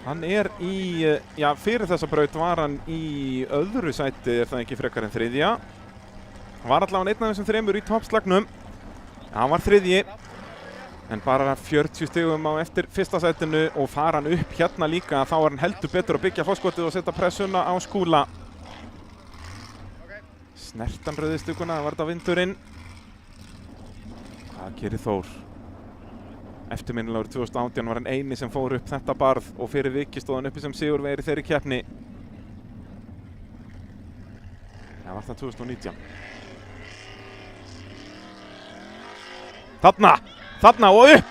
Hann er í, já fyrir þessa braut var hann í öðru sæti, er það ekki frekar en þriðja. Hann var allavega einn af þessum þremur í toppslagnum. Hann var þriðji, en bara 40 stigum á eftir fyrsta sætinu og fara hann upp hérna líka, þá er hann heldur betur að byggja fórskotið og setja pressuna á Skúla. Snertan rauðistuguna, það var þetta vindurinn. Hvað gerir Þór? Eftirminnilegur 2018 var hann eini sem fór upp þetta barð og fyrir viki stóð hann uppi sem sigurvegari í þeirri keppni. Það var það 2019. Þarna og upp!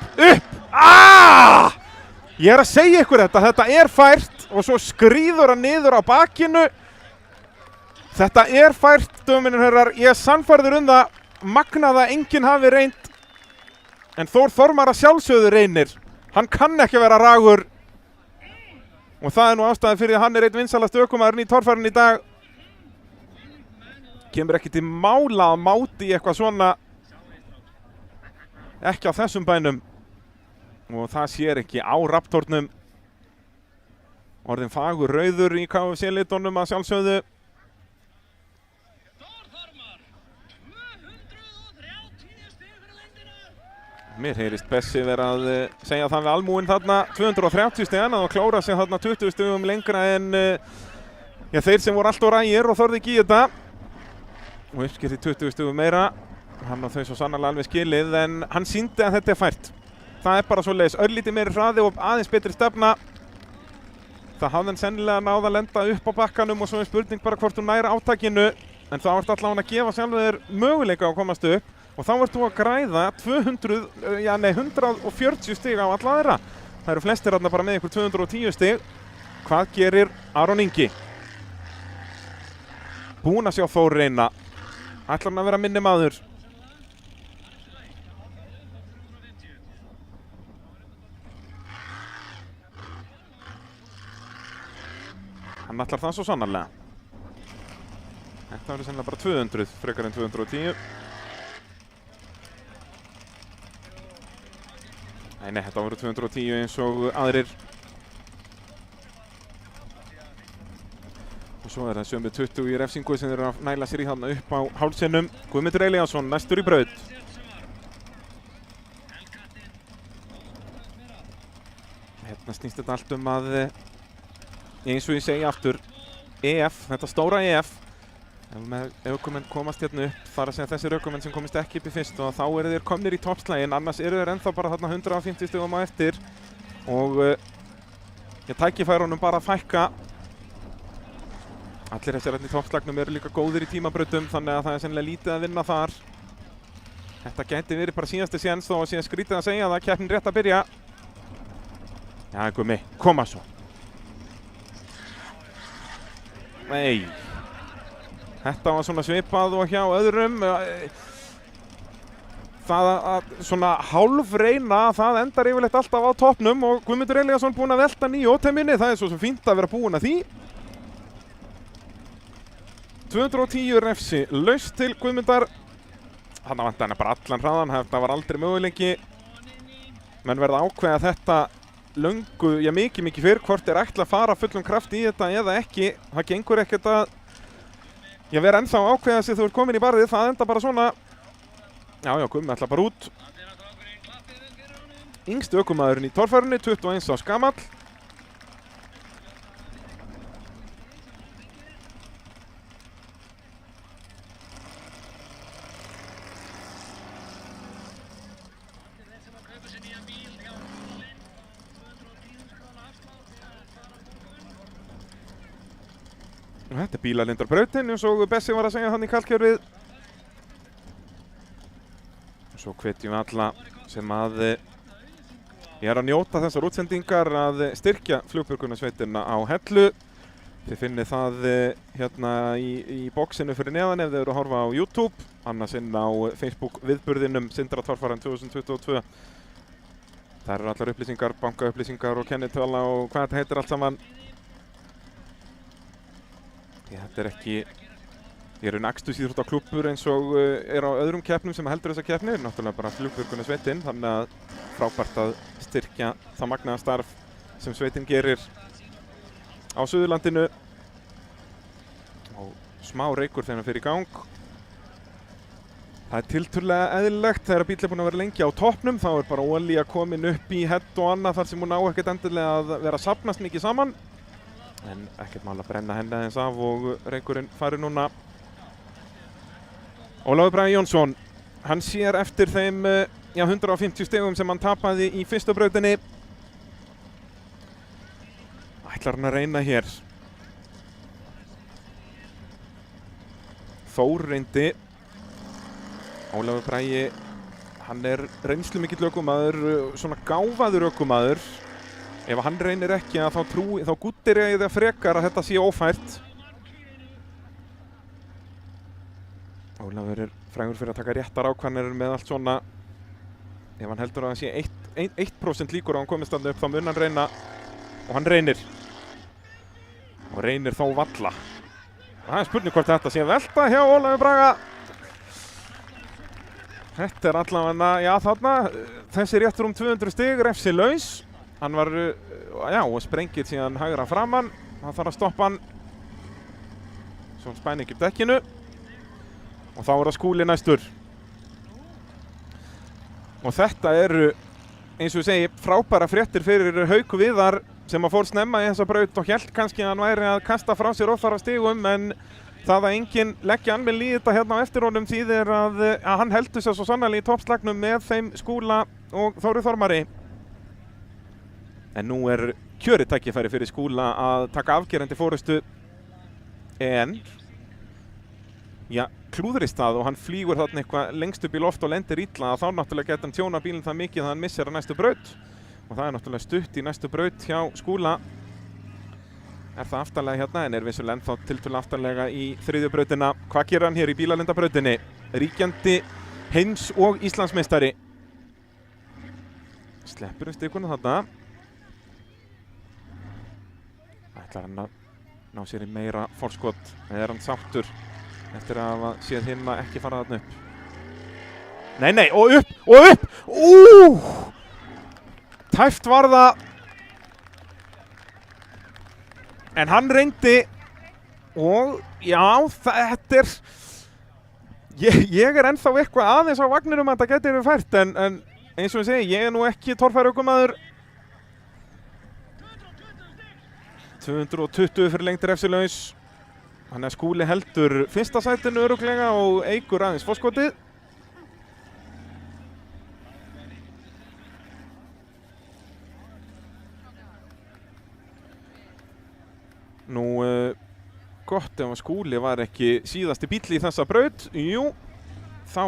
Ég er að segja ykkur þetta er fært og svo skríður hann niður á bakinu. Þetta er fært, döminir herrar, ég er sannfærður það, magnað að enginn hafi reynt. En Þór Þormar að sjálfsögðu reynir. Hann kann ekki vera ragur. Og það er nú ástæðan fyrir að hann er einn vinsalast ökumaðurinn í torfærinu í dag. Kemur ekki til mála að máti í eitthvað svona. Ekki á þessum bænum. Og það sér ekki á Raptornum. Orðin fagur rauður í KFC-litunum að sjálfsögðu. Mér heyrist Bessi vera að segja það við almúinn þarna 230 stig og klóra sig þarna 20 stigum lengra en þeir sem voru alltof rægir og þorði ekki í þetta. Og uppskýrði 20 stigum meira. Hann á þau svo sannarlega alveg skilið en hann sýndi að þetta er fært. Það er bara svoleiðis, örlítið meiri hraði og aðeins betri stefna. Það hafði hann sennilega náð að lenda upp á bakkanum og svo er spurning bara hvort hún næri átakinu. En þá ertu allavega að gefa sjálfur þér möguleika að komast upp. Og þá ert þú að græða 140 stig á alla þeirra. Það eru flestir þarna bara með ykkur 210 stig. Hvað gerir Aron Ingi? Búinn að sjá Þór reyna. Ætlar hann að vera minni maður? Hann ætlar það svo sannarlega. Þetta verður sennilega bara 200 frekar en 210. Nei, þetta voru 210 eins og aðrir. Og svo er það sömu 20 í refsingu sem þeir eru að næla sér í þarna upp á hálsinum. Guðmundur Elíasson næstur í braut. Hérna snýst þetta allt að, eins og ég segi aftur, EF, þetta stóra EF. Ef ökumenn komast hérna upp, þar að segja þessir ökumenn sem komist ekki upp í fyrst og þá eru þeir komnir í toppslaginn, annars eru þeir ennþá bara þarna 150 stigum á eftir og ég tækifærunum bara að fækka. Allir þessir hérna í toppslagnum eru líka góðir í tímabrautum þannig að það er sennilega lítið að vinna þar. Þetta gæti verið bara síðasti séns þó að síðan skrítið að segja það, keppnin rétt að byrja. Já, Gumi, koma svo. Nei. Þetta var svona svipað og hjá öðrum. Það að svona hálf reyna, það endar yfirleitt alltaf á toppnum og Guðmundur Elíasson búinn að velta nýjóteminni. Það er svo sem fínt að vera búinn að því. 210 refsi, laust til Guðmundar. Þarna vantaði hann bara allan hraðan, þetta var aldrei möguleiki. Menn verða ákveða þetta löngu, já mikið fyrr, hvort er ætla að fara fullum kraft í þetta eða ekki. Það gengur ekkert að ég verð ennþá ákveða sig þú ert komin í barðið, það enda bara svona. Já, Gummi ætla bara út. yngsti ökumaðurinn í torfærunni, 21 árs gamall. Og þetta er bílalindarbrautin eins og Bessi var að segja hann í kallkjörfið. Og svo hvetjum við alla sem að er að njóta þessar útsendingar að styrkja flugbjörgunarsveitina á Hellu. Þið finnið það hérna í boxinu fyrir neðan ef þið eru að horfa á YouTube, annars inn á Facebook viðburðinum Sindra Torfæran 2022. Það eru allar upplýsingar, bankaupplýsingar og kennitöla og hvað þetta heitir allt saman. Þetta er ekki, ég er akstursíþróttaklúbbur eins og er á öðrum keppnum sem heldur þessa keppni, náttúrulega bara flugbjörgunarsveitin, þannig að frábært að styrkja það magnaða starf sem sveitin gerir á Suðurlandinu. Og smá reykur þegar hann fer í gang. Það er tiltölulega eðlilegt þegar bíll er búinn að vera lengi á toppnum, þá er bara olía komin upp í hett og annað þar sem hún á ekkert endilega að vera að safnast mikið saman. En ekkert mál að brenna henni aðeins af og reykurinn fari núna. Ólafur Bragi Jónsson, hann sér eftir þeim 150 stigum sem hann tapaði í fyrstu brautinni. Ætlar hann að reyna hér. Þór reyndi. Ólafur Bragi, hann er reynslumikil ökumaður, svona gáfaður ökumaður. Ef hann reynir ekki að þá gúttir ég það frekar að þetta sé ófært. Ólafur er frægur fyrir að taka réttar ákvarðanir með allt svona. Ef hann heldur að það sé 1% líkur á hann komist þarna upp, þá mun hann reyna. Og hann reynir. Og reynir þó valla. Það er spurning hvort þetta sé velta hjá Ólafur Braga. Þetta er allavega, já þarna, þessi réttur 200 stig, refsilaus. Hann var, já, og sprengið síðan hægra framann. Það þarf að stoppa hann. Svo hann spæni ekki upp dekkinu. Og þá er það Skúli næstur. Og þetta eru, eins og ég segi, frábæra fréttir fyrir Hauku Viðar sem að fór snemma í þessa braut og hélt kannski að hann væri að kasta frá sér óþarfa stigum, en það að enginn leggja anmæl í þetta hérna á eftir honum þýðir að hann heldur sér svo sannarlega í toppslagnum með þeim Skúla og Þóri Þormari. En nú er kjörið tækifæri fyrir Skúla að taka afgerandi fórustu, en já, klúðrist það og hann flýgur þarna eitthvað lengst upp í loft og lendir illa, að þá náttúrulega getur hann tjóna bílinn það mikið að hann missir að næstu braut. Og það er náttúrulega stutt í næstu braut hjá Skúla. Er það aftarlega hérna, en er vissulega ennþá tiltölulega aftarlega í þriðju brautina. Hvað gerir hann hér í bílalindabrautinni? Ríkjandi heims- og Íslandsmeistari. Sleppur stikunum þarna. Ætlar hann að ná sér í meira forskot, eða er hann sáttur eftir að hafa séð hinn að ekki fara þarna upp? Nei, og upp, og upp! Tæft var það. En hann reyndi og já, þetta er... Ég er ennþá eitthvað aðeins á vagninum að þetta geti verið fært, en eins og ég segi, ég er nú ekki torfæruökumaður. 220 fyrir lengtir refsilaus. Þannig að Skúli heldur fyrsta sætinu örugglega og eykur aðeins forskotið. Nú, gott ef að Skúli var ekki síðasti bíll í þessa braut. Jú, þá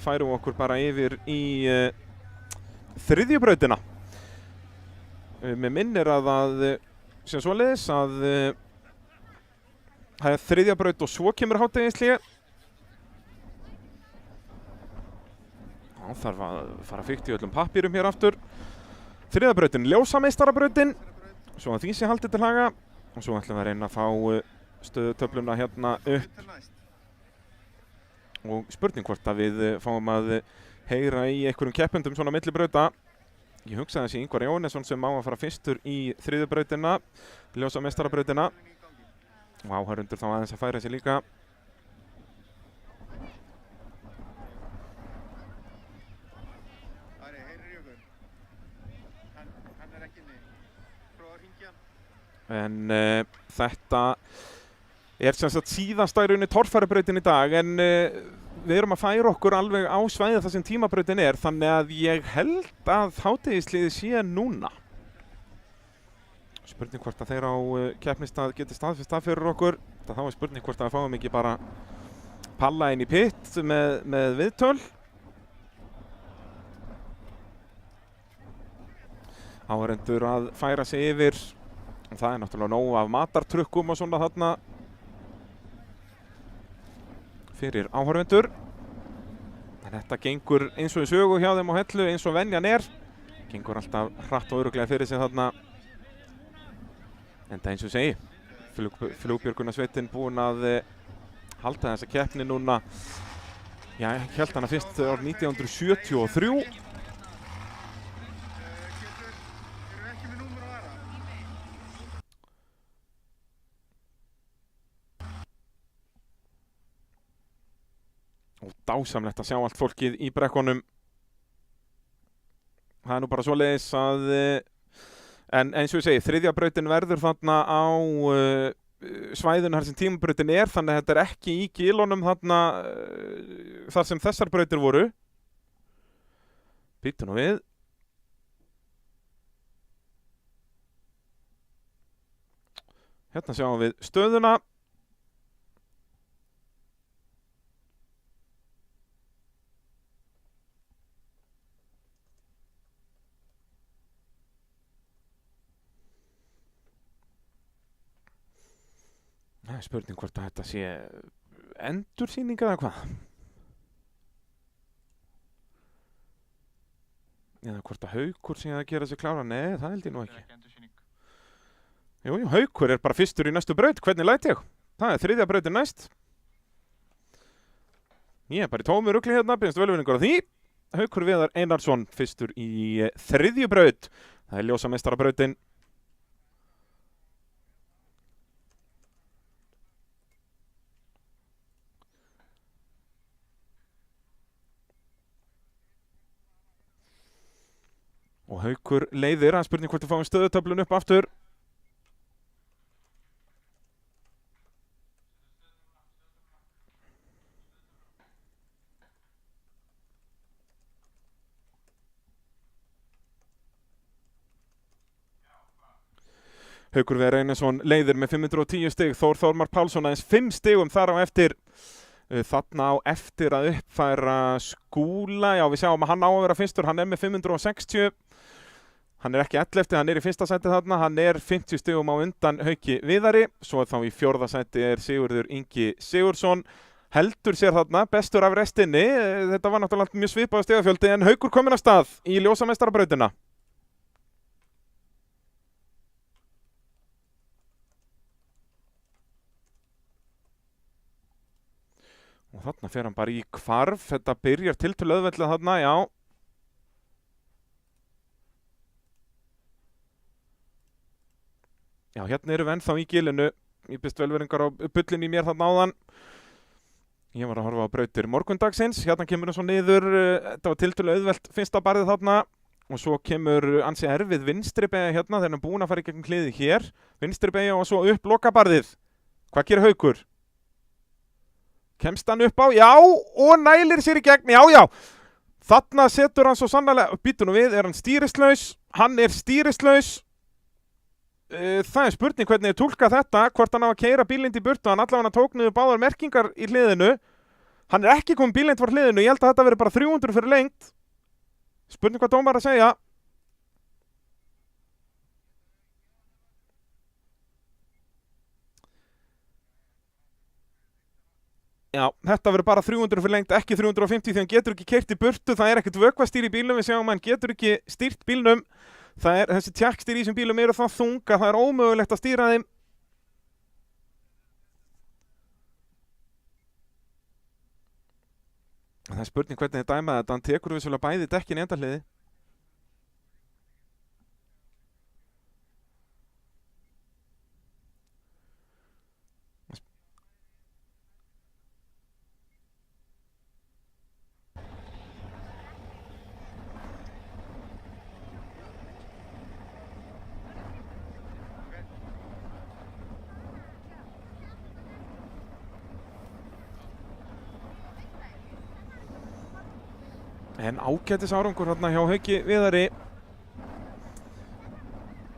færum við okkur bara yfir í þriðju brautina. Mér minnir að það sem svoleiðis að það er þriðja braut og svo kemur hádegishlé. Já, þarf að fara fyrkt í öllum pappírum hér aftur. Þriðja brautin, ljósameistarabrautin. Svo að því sé haldið til haga. Og svo ætlum við að reyna að fá stöðutöfluna hérna upp. Og spurning hvort að við fáum að heyra í einhverjum keppendum svona milli brauta. Ég hugsaði að sé Ingvar Jónesson sem á að fara fyrstur í þriðju brautina, ljósameistarabrautina. Og áhörundur þá aðeins að færa sig líka. En þetta er sem sagt síðasta í rauninni torfærubrautin í dag, en við erum að færa okkur alveg á svæðið þar sem tímabrautin er, þannig að ég held að hádegisliðið sé núna. Spurning hvort að þeir á keppnistað geti staðfest það fyrir okkur. Þá er spurning hvort að við fáum ekki bara palla inn í pitt með viðtöl. Áhorfendur að færa sig yfir. Það er náttúrulega nóg af matartrukkum og svona þarna fyrir áhorfendur. En þetta gengur eins og í sögu hjá þeim á Hellu, eins og venjan er. Gengur alltaf hratt og örugglega fyrir sig þarna. Enda eins og ég segi, flugbjörgunarsveitin búin að halda þessa keppni núna. Já, ég held hana fyrst árið 1973. Og dásamlegt að sjá allt fólkið í brekkunum. Það er nú bara svoleiðis að en eins og ég segi, þriðja brautin verður þarna á svæðinu þar sem tímabrautin er, þannig að þetta er ekki í gilunum þarna þar sem þessar brautir voru. Bíddu nú við. Hérna sjáum við stöðuna. Það er spurning hvort að þetta sé endursýning eða hvað. Eða hvort að Haukur sé að gera sig klára. Nei, það held ég nú ekki. Jú, Haukur er bara fyrstur í næstu braut. Hvernig læt ég? Það er þriðja brautin næst. Ég er bara í tómu rugli hérna, byrjast velvinningur á því. Haukur Viðar Einarsson fyrstur í þriðju braut. Það er ljósameistarabrautin. Og Haukur leiðir, það er spurning hvort við fáum stöðutöflun upp aftur. Haukur Viðar Einarsson leiðir með 510 stig, Þór Þormar Pálsson aðeins 5 stigum þar á eftir. Þarna á eftir að uppfæra Skúla, já við sjáum að hann á að vera fyrstur, hann er með 560. Hann er ekki 11, hann er í fyrsta sæti þarna, hann er 50 stigum á undan Hauki Viðari. Svo þá í fjórða sæti er Sigurður Ingi Sigurðsson. Heldur sér þarna, bestur af restinni. Þetta var náttúrulega mjög svipað stigafjöldi, en Haukur kominn af stað í ljósameistarabrautina. Og þarna fer hann bara í hvarf, þetta byrjar tiltölu auðveldlega þarna, já. Já, hérna erum við ennþá í gilinu. Ég byrst velveringar á bullin í mér þarna áðan. Ég var að horfa á brautir morgundagsins. Hérna kemur hann svo niður, þetta var tiltölu auðvelt fyrsta barðið þarna. Og svo kemur ansi erfið vinstri beygja hérna, þegar hann er búinn að fara í gegnum hliðið hér. Vinstri beygja og svo upp lokabarðið. Hvað gerir Haukur? Kemst hann upp á? Já, og nælir sér í gegn, já. Þarna setur hann svo sannarlega, býtu nú við, er hann stýrislaus? Hann er stýrislaus. Það er spurning hvernig ég túlka þetta, hvort hann á að keyra bílind í burtu, hann allavega tók niður báðar merkingar í hliðinu. Hann er ekki kominn bílind frá hliðinu, ég held að þetta veri bara 300 fyrir lengt. Spurning hvað dómar að segja. Já, þetta verður bara 300 fyrir lengt, ekki 350 því hann getur ekki keyrt í burtu, það er ekkert vökvastýr í bílnum, við sjáum að hann getur ekki stýrt bílnum. Þessi tjakkstýr í þessum bílum eru það þunga, það er ómögulegt að stýra þeim. Það er spurning hvernig þið dæma þetta, hann tekur vissulega bæði dekkin í endahliði. En ágætis árangur hérna hjá Hauki Viðari.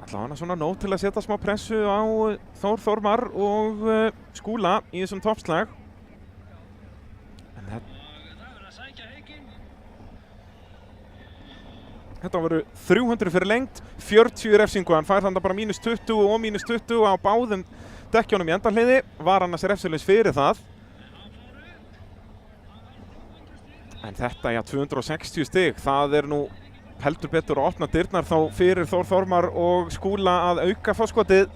Allavega svona nóg til að setja smá pressu á Þór Þormar og Skúla í þessum toppslag. En þetta voru 300 fyrir lengt, 40 refsingu. Hann fær þannig bara -20 og -20 á báðum dekkjónum í endahliði. Var annars refsilaus fyrir það. En þetta, já, 260 stig, það er nú heldur betur að opna dyrnar þá fyrir Þór Þormar og Skúla að auka fórskotið.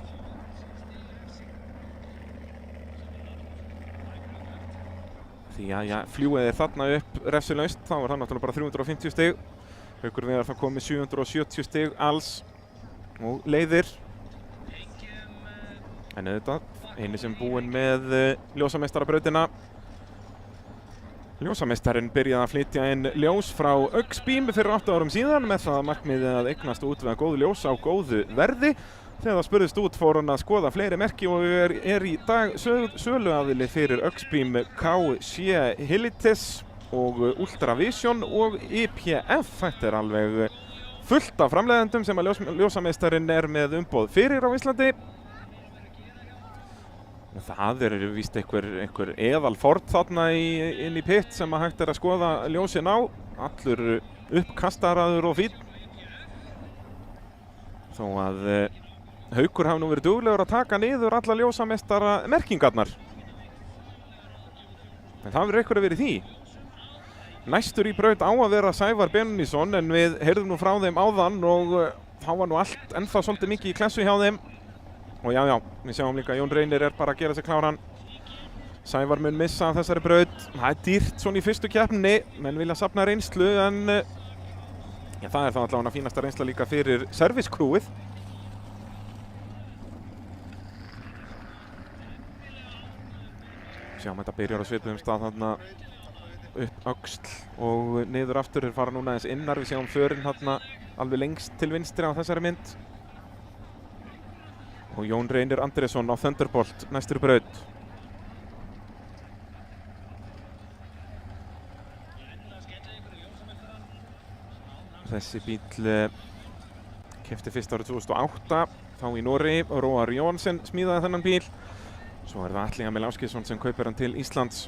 Því að, já, fljúið er þarna upp refsilaust, þá er það náttúrulega bara 350 stig. Haukur Viðar þá komið 770 stig alls og leiðir. En auðvitað, eini sem búinn með ljósameistarabrautina. Ljósameistarinn byrjaði að flytja inn ljós frá Augsbím fyrir 8 árum síðan með það markmiðið að eignast og útvega góð ljós á góðu verði. Þegar það spurðist út fór hann að skoða fleiri merki og er í dag söluaðili fyrir Augsbím KC Hilitis og Ultravision og IPF. Þetta er alveg fullt af framleiðendum sem að ljósameistarinn er með umboð fyrir á Íslandi. Það er víst einhver eðalford þarna inn í pitt sem að hægt er að skoða ljósin á. Allur uppkastaraður og fínn. Þó að Haukur hafi nú verið duglegur að taka niður alla ljósameistara merkingarnar. En það verður einhver að vera í því. Næstur í braut á að vera Sævar Benónísson en við heyrðum nú frá þeim áðan og þá var nú allt ennþá svolítið mikið í klessu hjá þeim. Og já, við sjáum líka að Jón Reynir er bara að gera sig kláran. Sævar mun missa af þessari braut. Það er dýrt svona í fyrstu keppninni, menn vilja safna reynslu en já, það er þá allavega fínasta reynsla líka fyrir servicekrúið. Sjáum þetta byrjar á svipuðum stað þarna upp öxl og niður aftur. Þeir fara núna aðeins innar, við sjáum förin þarna alveg lengst til vinstri á þessari mynd. Og Jón Reynir Andrésson á Thunderbolt næstur braut. Þessi bíl keypti fyrst árið 2008 þá í Noregi og Róar Jónsson smíðaði þennan bíl. Svo er það Atli Emil Ásgeirsson sem kaupir hann til Íslands.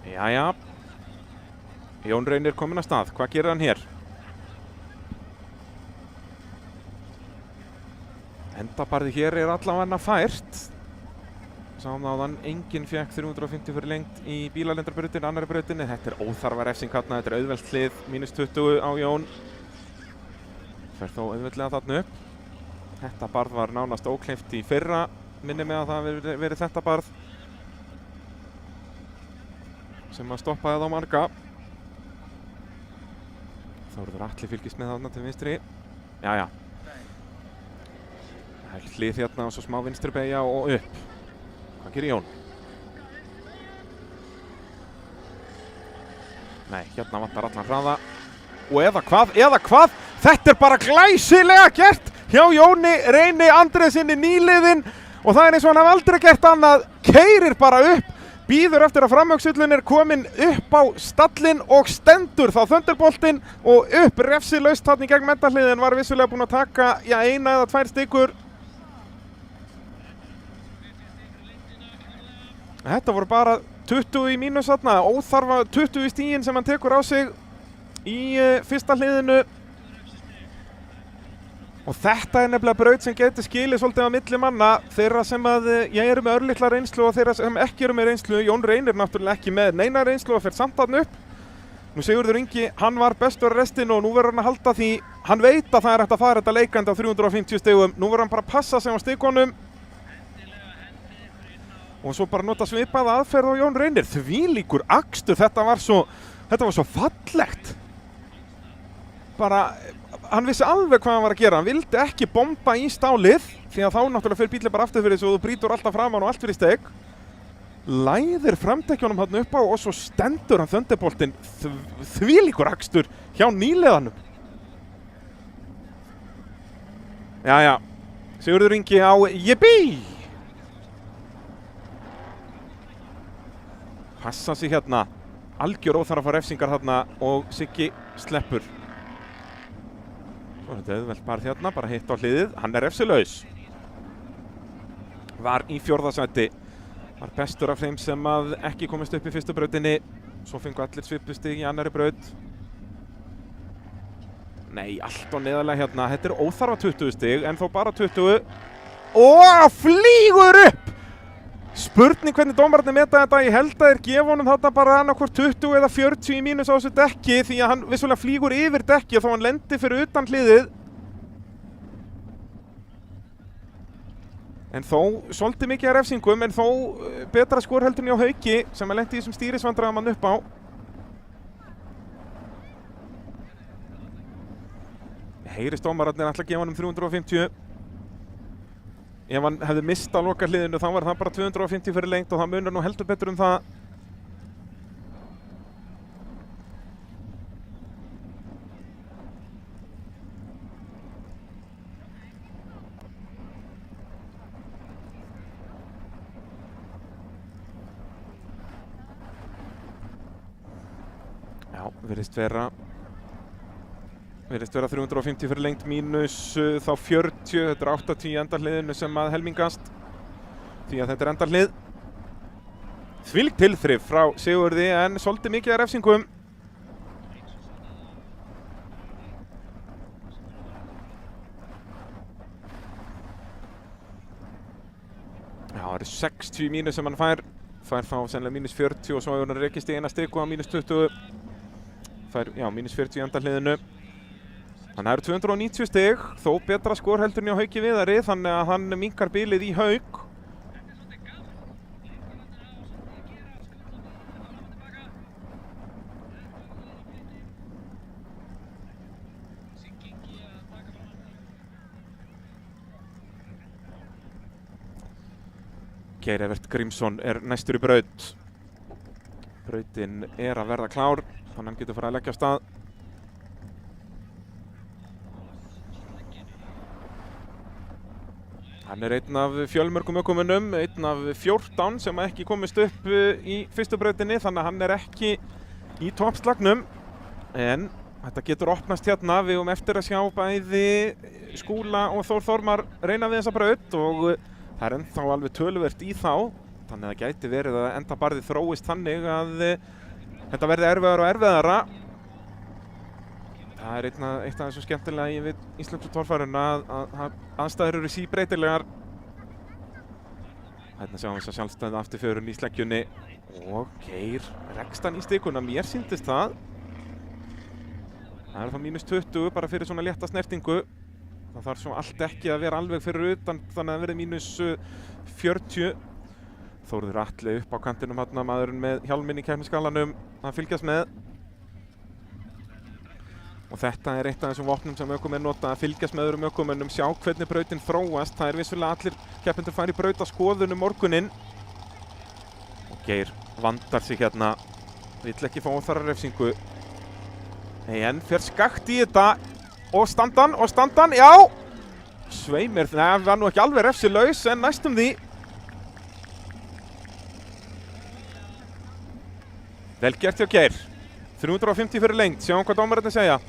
Jæja. Jón Reynir kominn af stað. Hvað gerir hann hér? Endabarði hér er allavega fært. Sáum áðan, enginn fékk 350 fyrir lengt í bílalendarbrautinni, annari brautinni. Þetta er óþarfa refsing þarna, þetta er auðvelt hlið, -20 á Jón. Fer þó auðveldlega þarna upp. Þetta barð var nánast ókleift í fyrra, minni mig að það hafi verið þetta barð sem að stoppaði þá marga. Þórður Atli fylgist með þarna til vinstri. Jæja. Hlið hérna og svo smá vinstri beygja og upp. Hvað gerir Jón? Nei, hérna vantar allan hraða. Og eða hvað? Þetta er bara glæsilega gert hjá Jóni Reyni Andrésinni nýliðinn. Og það er eins og hann hafi aldrei gert annað. Keyrir bara upp, bíður eftir að framhjóksullin er komin upp á stallinn og stendur þá Thunderboltinn og upp refsilaust þarna í gegn mentahliðin. Var vissulega búinn að taka, já, 1 eða 2 stikur. Þetta voru bara 20 í mínus þarna, óþarfa 20 í stíginn sem hann tekur á sig í fyrsta hliðinu. Og þetta er nefnilega braut sem getur skilið svolítið á milli manna, þeirra sem að eru með örlitla reynslu og þeirra sem ekki eru með reynslu. Jón Reynir náttúrulega ekki með neina reynslu og fer samt þarna upp. Nú Sigurður Ingi, hann var bestur á restinu og nú verður hann að halda því. Hann veit að það er hægt að fara þetta leikandi á 350 stigum. Nú verður hann bara að passa sig á stigunum. Og svo bara nota svipaða aðferð á Jón Reynir. Þvílíkur akstur, þetta var svo fallegt. Bara, hann vissi alveg hvað hann var að gera. Hann vildi ekki bomba í stálið, því að þá náttúrulega fyrir bílinn bara aftur fyrir þessu og þú brýtur alltaf framan og allt fyrir steg. Læðir framdekkjónum hann upp á og svo stendur hann Thunderboltinn. Þvílíkur akstur hjá nýliðanum. Jæja, Sigurður Ingi á Yippee! Passa sig hérna. algjör óþarfa refsingar þarna og Siggi sleppur. Svo er þetta auðvelt bara hitt á hliðið, hann er refsilaus. Var í 4. sæti, var bestur af þeim sem að ekki komist upp í fyrstu brautinni. Svo fengu allir svipustig í annari braut. Nei, allt og neðarlega hérna, þetta er óþarfa 20 stig en þó bara 20. Og flýgur upp! Spurning hvernig dómararnir meta þetta, ég held að þeir gefa honum þarna bara annarkvort 20 eða 40 í mínus á þessu dekki því að hann vissulega flýgur yfir dekki og þó hann lendir fyrir utan hliðið. En þó, svolítið mikið af refsingum en þó betra skor heldur en hjá Hauki sem að lendi í þessum stýrisvandræðamann upp á. Heyrist dómararnir ætla að gefa honum 350. Ef hann hefði mist á lokahliðinu þá var það bara 250 fyrir lengt og það munar nú heldur betur um það. Já, virðist vera 350 fyrir lengt mínus þá 40, þetta er 80 í endarhliðinu sem að helmingast því að þetta er endarhlið. Þvílík tilþrif frá Sigurði en svolítið mikið af refsingum. Já, það eru 60 mínus sem hann fær þá sennilega mínus 40 og svo hefur hann rekist í eina stiku á mínus 20. Fær, já, mínus 40 í endarhliðinu. Þannig að það eru 290 stig, þó betra skor heldur en hjá Hauki Viðari, þannig að hann minnkar bilið í Hauk. Geir Evert Grímsson er næstur í braut. Brautin er að verða klár, þannig að hann getur farið að leggja af stað. Hann er einn af fjölmörgum ökumönnum, einn af 14 sem ekki komist upp í fyrstu brautinni, þannig að hann er ekki í toppslagnum. En þetta getur opnast hérna, við höfum eftir að sjá bæði Skúla og Þór Þormar reyna við þessa braut og það er ennþá alveg töluvert í þá. Þannig að það gæti verið að endabarðið þróist þannig að þetta verði erfiðara og erfiðara. Það er eitt af þessu skemmtilega við íslensku torfæruna að aðstæður eru síbreytilegar. Hérna sjáum við þess að sjálfstæða afturfjörun í sleggjunni og Geir rekst hann í stikuna, mér sýndist það. Það er þá mínus 20 bara fyrir svona létta snertingu. Það þarf svo allt ekki að vera alveg fyrir utan þannig að það verði mínus 40. Þórður Atli upp á kantinum hérna, maðurinn með hjálminn í keppnisgalanum að fylgjast með. Og þetta er eitt af þessum vopnum sem ökumenn nota að fylgjast með öðrum ökumennum, sjá hvernig brautin þróast. Það er vissulega allir keppendur færi braut á skoðun morguninn. Og Geir vandar sig hérna, vill ekki fá óþarfa refsingu. En fer skakt í þetta og standan, já! Svei mér, það var nú ekki alveg refsilaus en næstum því. Vel gert hjá Geir. 350 fyrir lengt, sjáum hvað dómararnir segja.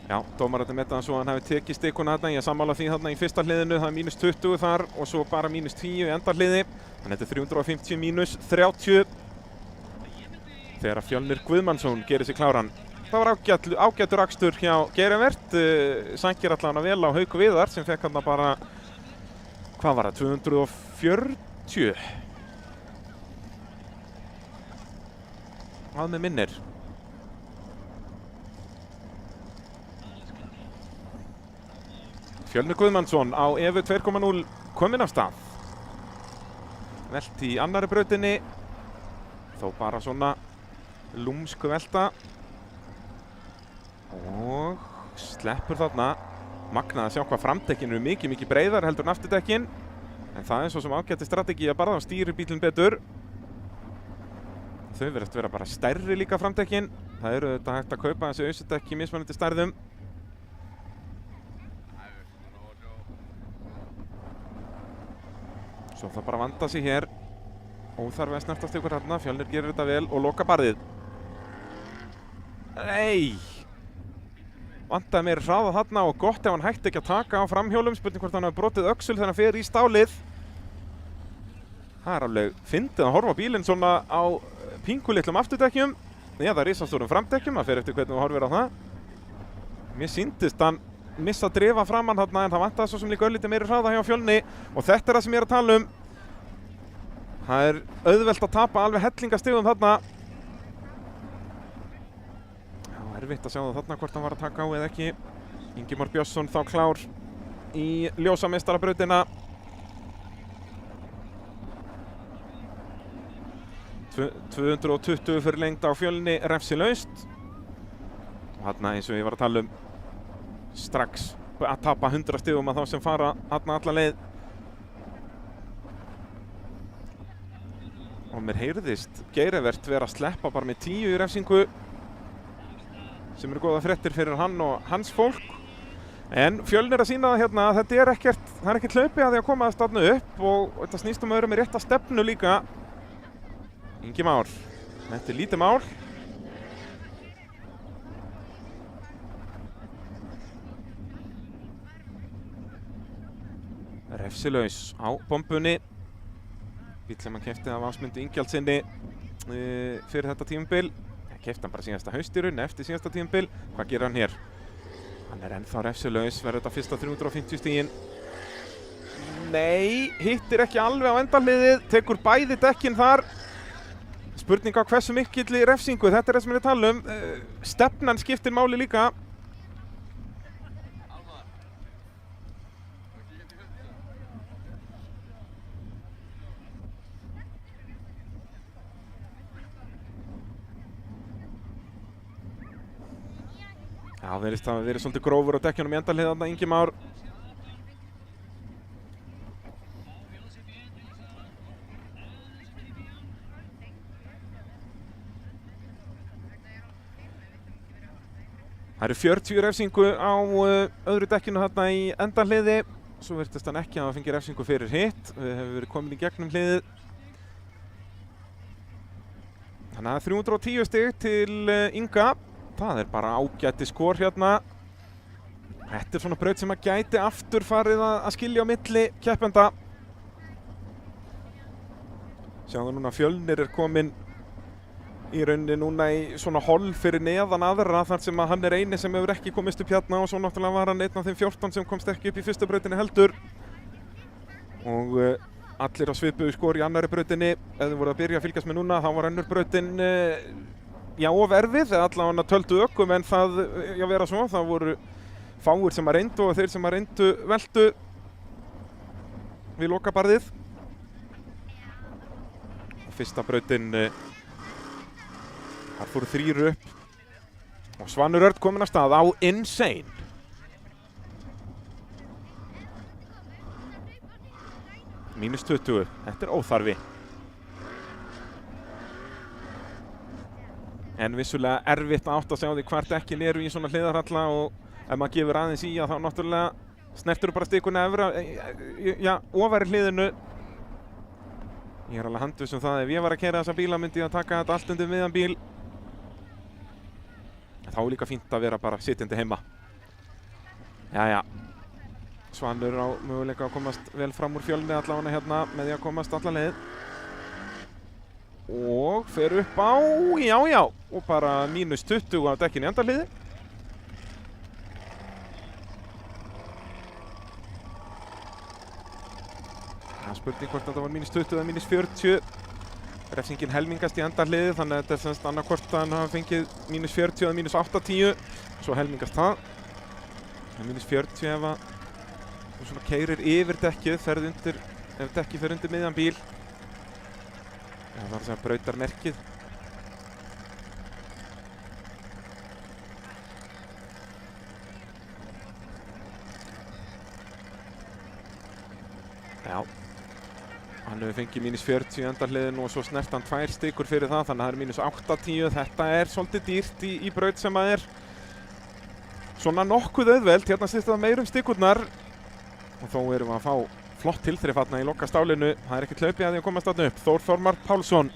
Já, dómararnir meta hann svo að hann hefði tekið stikuna þarna, ég sammála því þarna í fyrsta hliðinu, það er mínus 20 þar og svo bara mínus 10 í endarhliði. Þannig að þetta er 350 mínus 30. Þegar að Fjölnir Guðmannsson gerir sig kláran. Það var ágætur akstur hjá Geir Evert, sækir allan að vel á Hauku Viðar sem fekk hann bara, hvað var það, 240? Hvað með minnir? Fjölnir Guðmannsson á Evu 2.0 kominn af stað. Velt í annari brautinni, þó bara svona lúmsku velta. Og sleppur þarna. Magnað að sjá hvað framdekkin eru mikið breiðar heldur en afturdekkin. En það svo sem ágæti strategi að bara stýri bílinn betur. Þau verðast vera bara stærri líka framdekkin. Það eru þetta hægt að kaupa þessi ausudekki í mismunandi stærðum. Svo það bara vanda sig hér. Óþarfi að snertast ykkur þarna. Fjölnir gerir þetta vel og loka barðið. Nei! Vantaði meiri hraða þarna og gott ef hann hætti ekki að taka á framhjólum. Spurning hvort hann hafi brotið öxul þegar hann fer í stálið. Það er alveg fyndið að horfa bílinn svona á pingulitlum afturdekkjum eða risastórum framdekkjum, það fer eftir hvernig þú horfir á það. Mér sýndist hann missa drifa framann þarna en það vantaði svo sem líka örlítið meiri hraða hjá Fjölni og þetta er það sem ég er að tala um. Það er auðvelt að tapa alveg hellingastigum þarna. Það var erfitt að sjá það þarna hvort hann var að taka á eða ekki. Ingimar Björnsson þá klár í ljósameistarabrautina. 220 fyrir lengd á Fjölni, refsilaust. Og þarna eins og ég var að tala um strax að tapa 100 stigum að þá sem fara þarna alla leið. Og mér heyrðist Geirivert vera að sleppa bara með 10 í refsingu sem eru góða fréttir fyrir hann og hans fólk. En Fjölnir að sýna það hérna að þetta er ekkert, það er ekkert hlaupið að því að koma að staðnu upp og þetta snýst að vera með rétta stefnu líka. Ingi Már, þetta er lítið mál. Refsilaus á bombunni. Bíll sem hann keypti af Ásmundi Ingjaldssyni fyrir þetta tímabil. Keypti hann bara síðasta haustyrun eftir síðasta tímabil. Hvað gerir hann hér? Hann er ennþá refsilaus, verður þetta fyrsta 350 stigin. Nei, hittir ekki alveg á endarliðið, tekur bæði dekkin þar. Spurning á hversu mikill í refsingu, þetta er það sem ég er að tala um. Stefnan skiptir máli líka. Já, verðist að verið svolítið grófur á dekkjunum í endarlið þarna, Ingi Már. Það eru 40 refsingu á öðru dekkinu þarna í endarliði. Svo virtist hann ekki að hafa fengið refsingu fyrir hitt. Við hefum verið komin í gegnum hliðið. Þannig að 310 stig til Inga. Það er bara ágæti skor hérna. Þetta er svona braut sem að gæti aftur farið að skilja á milli keppenda. Sjáðu núna Fjölnir er komin í rauninni núna í svona hol fyrir neðan aðra þar sem að hann er eini sem hefur ekki komist upp hérna og svo náttúrulega var hann einn af þeim 14 sem komst ekki upp í fyrstu brautinni heldur. Og allir á svipuðu skor í annari brautinni. Ef þið voru að byrja að fylgjast með núna þá var önnur brautin já, of erfið, allavega töldu ökum en það, já vera svo, það voru fáir sem að reyndu og þeir sem að reyndu veltu við lokabarðið. Fyrsta brautin þar fóru 3 upp og Svanur Örn kominn að stað á Insane. Mínus 20, þetta er óþarfi. En vissulega erfitt að átta sig á því hvar dekkin eru í svona hliðarhalla og ef maður gefur aðeins í að þá náttúrulega snertur bara stikuna efra, já, ofar í hliðinu. Ég er alveg handviss um það ef ég var að keyra þessa bíla myndi ég að taka þetta allt undir miðjan bíl. Þá er líka fínt að vera bara sitjandi heima. Jæja. Svanur á möguleika að komast vel fram úr Fjölni allavega hérna með því að komast alla leið. Og fer upp á, já, og bara mínus 20 á dekkinu í endarliði. Það er spurning hvort þetta var mínus 20 eða mínus 40. Refsingin helmingast í endarliði, þannig að þetta er semst annarkvort að hann hafa fengið mínus 40 eða mínus 80. Svo helmingast það. Mínus 40 ef að þú svona keyrir yfir dekkið, ef dekkið fer undir miðjan bíl. Það var þess að brautarmerkið. Já, Hann hefur fengið -40 í endarliðinu og svo snert hann 2 stikur fyrir það, þannig að það er -80. Þetta er svolítið dýrt í braut sem að er svona nokkuð auðveld. Hérna styttist það meir stikurnar og þó erum við að fá flott tilþrif þarna í lokastálinu. Það er ekki hlaupið að því að komast þarna upp. Þór Þormar Pálsson.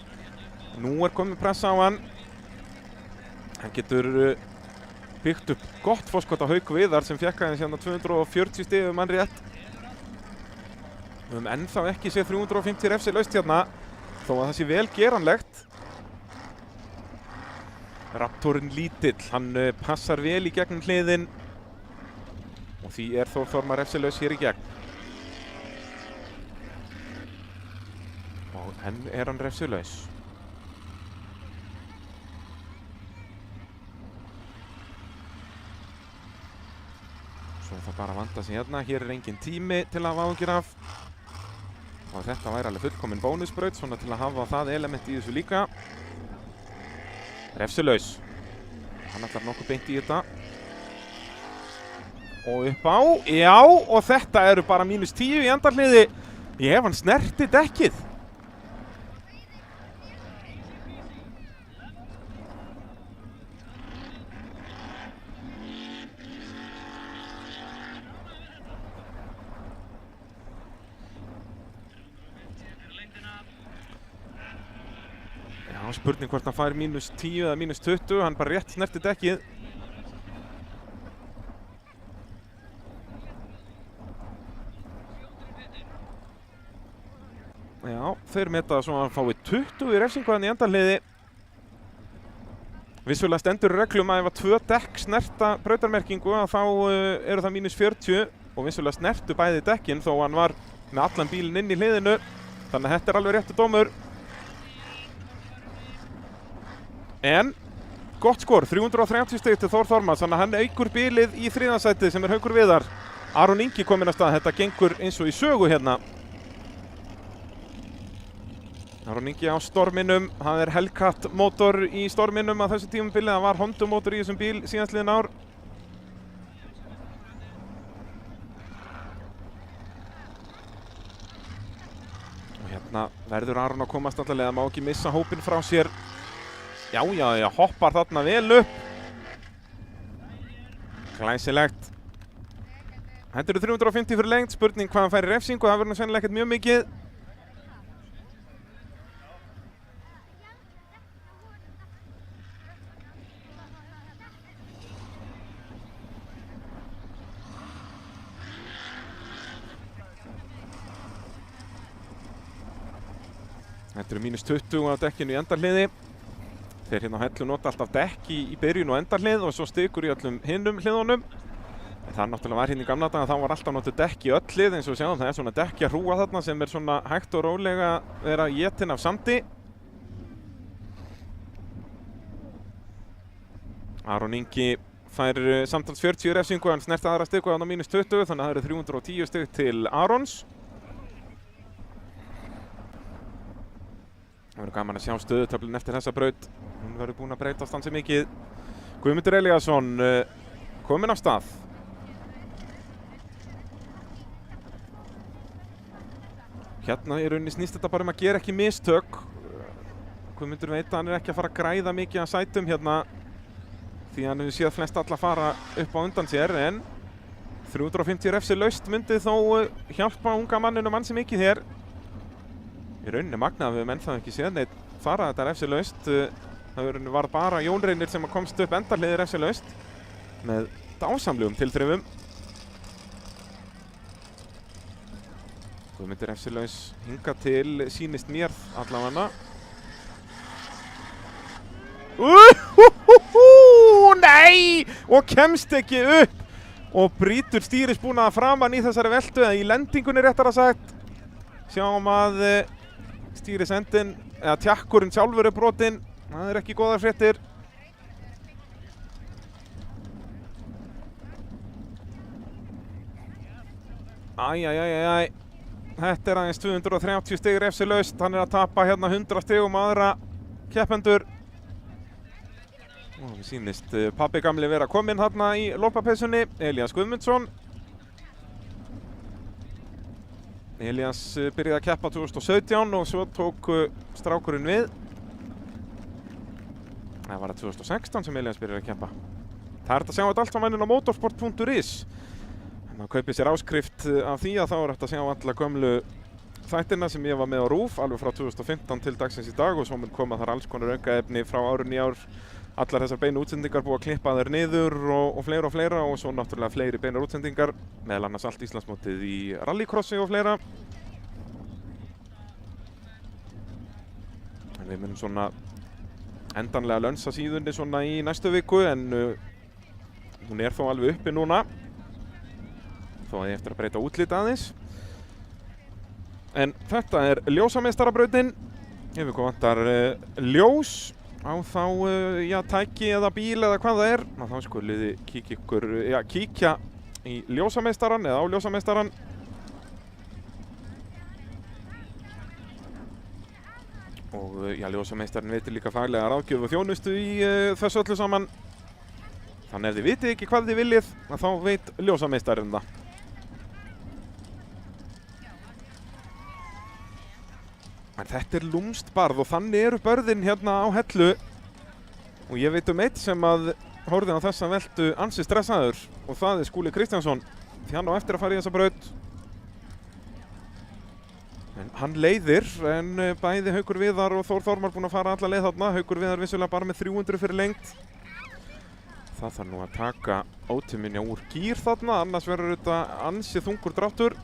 Nú er komið pressa á hann. Hann getur byggt upp gott forskot á Hauk Viðar sem fekk aðeins hérna 240 stig ef mann rétt. Við höfum ennþá ekki séð 350 refsilaust hérna, þó að það sé vel geranlegt. Raptorinn lítill, hann passar vel í gegnum hliðin og því er Þór Þormar refsilaus hér í gegn. Og enn er hann refsilaus. Svo er það bara að vanda sig hérna, hér er engin tími til að hafa áhyggjur af. Og þetta væri alveg fullkominn bónusbraut, svona til að hafa það element í þessu líka. Refsilaus. Hann ætlar nokkuð beint í þetta. Og upp á, já, og þetta eru bara -10 í endarliði. Ef hann snerti dekkið. Spurning hvort hann fær -10 eða -20, hann bara rétt snerti dekkið. Já, þeir meta svo að hann fái 20 í refsingu hann í endarliði. Vissulega stendur reglum að ef 2 dekk snerta brautarmerkingu að þá eru það -40 og vissulega snertu bæði dekkin þó hann var með allan bílinn inn í hliðinu. Þannig að þetta er alveg réttu dómur. En gott skor, 330 stig til Þór Þormar, þannig að hann aukur bilið í 3. sæti sem er Haukur Viðar. Aron Ingi kominn af stað, þetta gengur eins og í sögu hérna. Aron Ingi á storminum, það er Hellcat mótor í storminum að þessu tímabili, það var Honda mótor í þessum bíl síðastliðin ár. Og hérna verður Aron að komast allavega, má ekki missa hópinn frá sér. Já, hoppar þarna vel upp. Glæsilegt. Þetta eru 350 fyrir lengt, spurning hvað hann fær í refsingu, það verður nú sennilega ekkert mjög mikið. Þetta eru -20 á dekkinu í endarliði. Þeir hérna á Hellu nota alltaf dekk í byrjun og endarlið og svo stikur í öllum hinnum hliðunum. En það náttúrulega var hérna í gamla daga, þá var alltaf notuð dekk í öll hlið eins og sjáum, það er svona dekkja hrúga þarna sem er svona hægt og rólega vera étin af sandi. Aron Ingi fær samtals 40 refsingu, hann snerti aðra stiku á -20, þannig að það eru 310 stig til Arons. Það verður gaman að sjá stöðutöflun eftir þessa braut. Hún verður búin að breytast ansi mikið. Guðmundur Elíasson kominn af stað. Hérna í rauninni snýst þetta bara að gera ekki mistök. Guðmundur veit að hann er ekki að fara að græða mikið að sætum hérna. Því hann hefur séð flest alla fara upp á undan sér, en 350 refsilaust myndi þó hjálpa unga manninum ansi mikið hér. Í rauninni magnað að við höfum ennþá ekki séð neitt fara þetta refsilaust. Það var bara Jón Reynir sem komst upp endarliði refsilaust með dásamlegum tilþrifum. Guðmundur refsilaus hingað til sýnist mér allavega. Nei! Og kemst ekki upp og brýtur stýrisbúnaða framan í þessari veltu, eða í lendingunni réttara sagt. Sjáum að stýrisendin, eða tjakkurinn sjálfur er brotinn. Það er ekki góðar fréttir. Æ. Þetta er aðeins 230 stig refsilaust. Hann er að tapa hérna 100 stigum aðra keppendur. Og við sýnist pabbi gamli vera kominn hérna í lopapeysunni, Elías Guðmundsson. Elías byrjaði að keppa 2017 og svo tók strákurinn við. Það var 2016 sem Elías byrjaði að keppa. Það er hægt að sjá þetta allt saman inn á motorsport.is. Maður kaupir sér áskrift af því að þá er hægt að sjá alla gömlu þættina sem ég var með á RÚV alveg frá 2015 til dagsins í dag og svo mun koma þar alls konar aukaefni frá árunni í ár. Allar þessar beinu útsendingar búið að klippa þær niður og fleira og svo náttúrulega fleiri beinar útsendingar, meðal annars allt Íslandsmótið í rallycrossi og fleira. En við munum svona endanlega lönsa síðunni svona í næstu viku en hún er þó alveg uppi núna. Þó að ég eftir að breyta útlit aðeins. En þetta er ljósameistarabrautin. Ef við vantar ljós á þá tæki eða bíl eða hvað það er, þá skulið þið kíkja í ljósameistaran eða á ljósameistaran. Og ljósameistarin veitir líka faglega ráðgjöf og þjónustu í þessu öllu saman. Þannig ef þið vitið ekki hvað þið viljið, þá veit ljósameistarin það. En þetta er lúmst barð og þannig eru börðin hérna á Hellu. Og ég veit eitt sem að horfði á þessa veltu ansi stressaður og það er Skúli Kristjánsson. Því hann á eftir að fara í þessa braut. En hann leiðir en bæði Haukur Viðar og Þór Þormar búin að fara alla leið þarna. Haukur Viðar vissulega bara með 300 fyrir lengt. Það þarf nú að taka ótiminja úr gír þarna, annars verður þetta ansi þungur dráttur.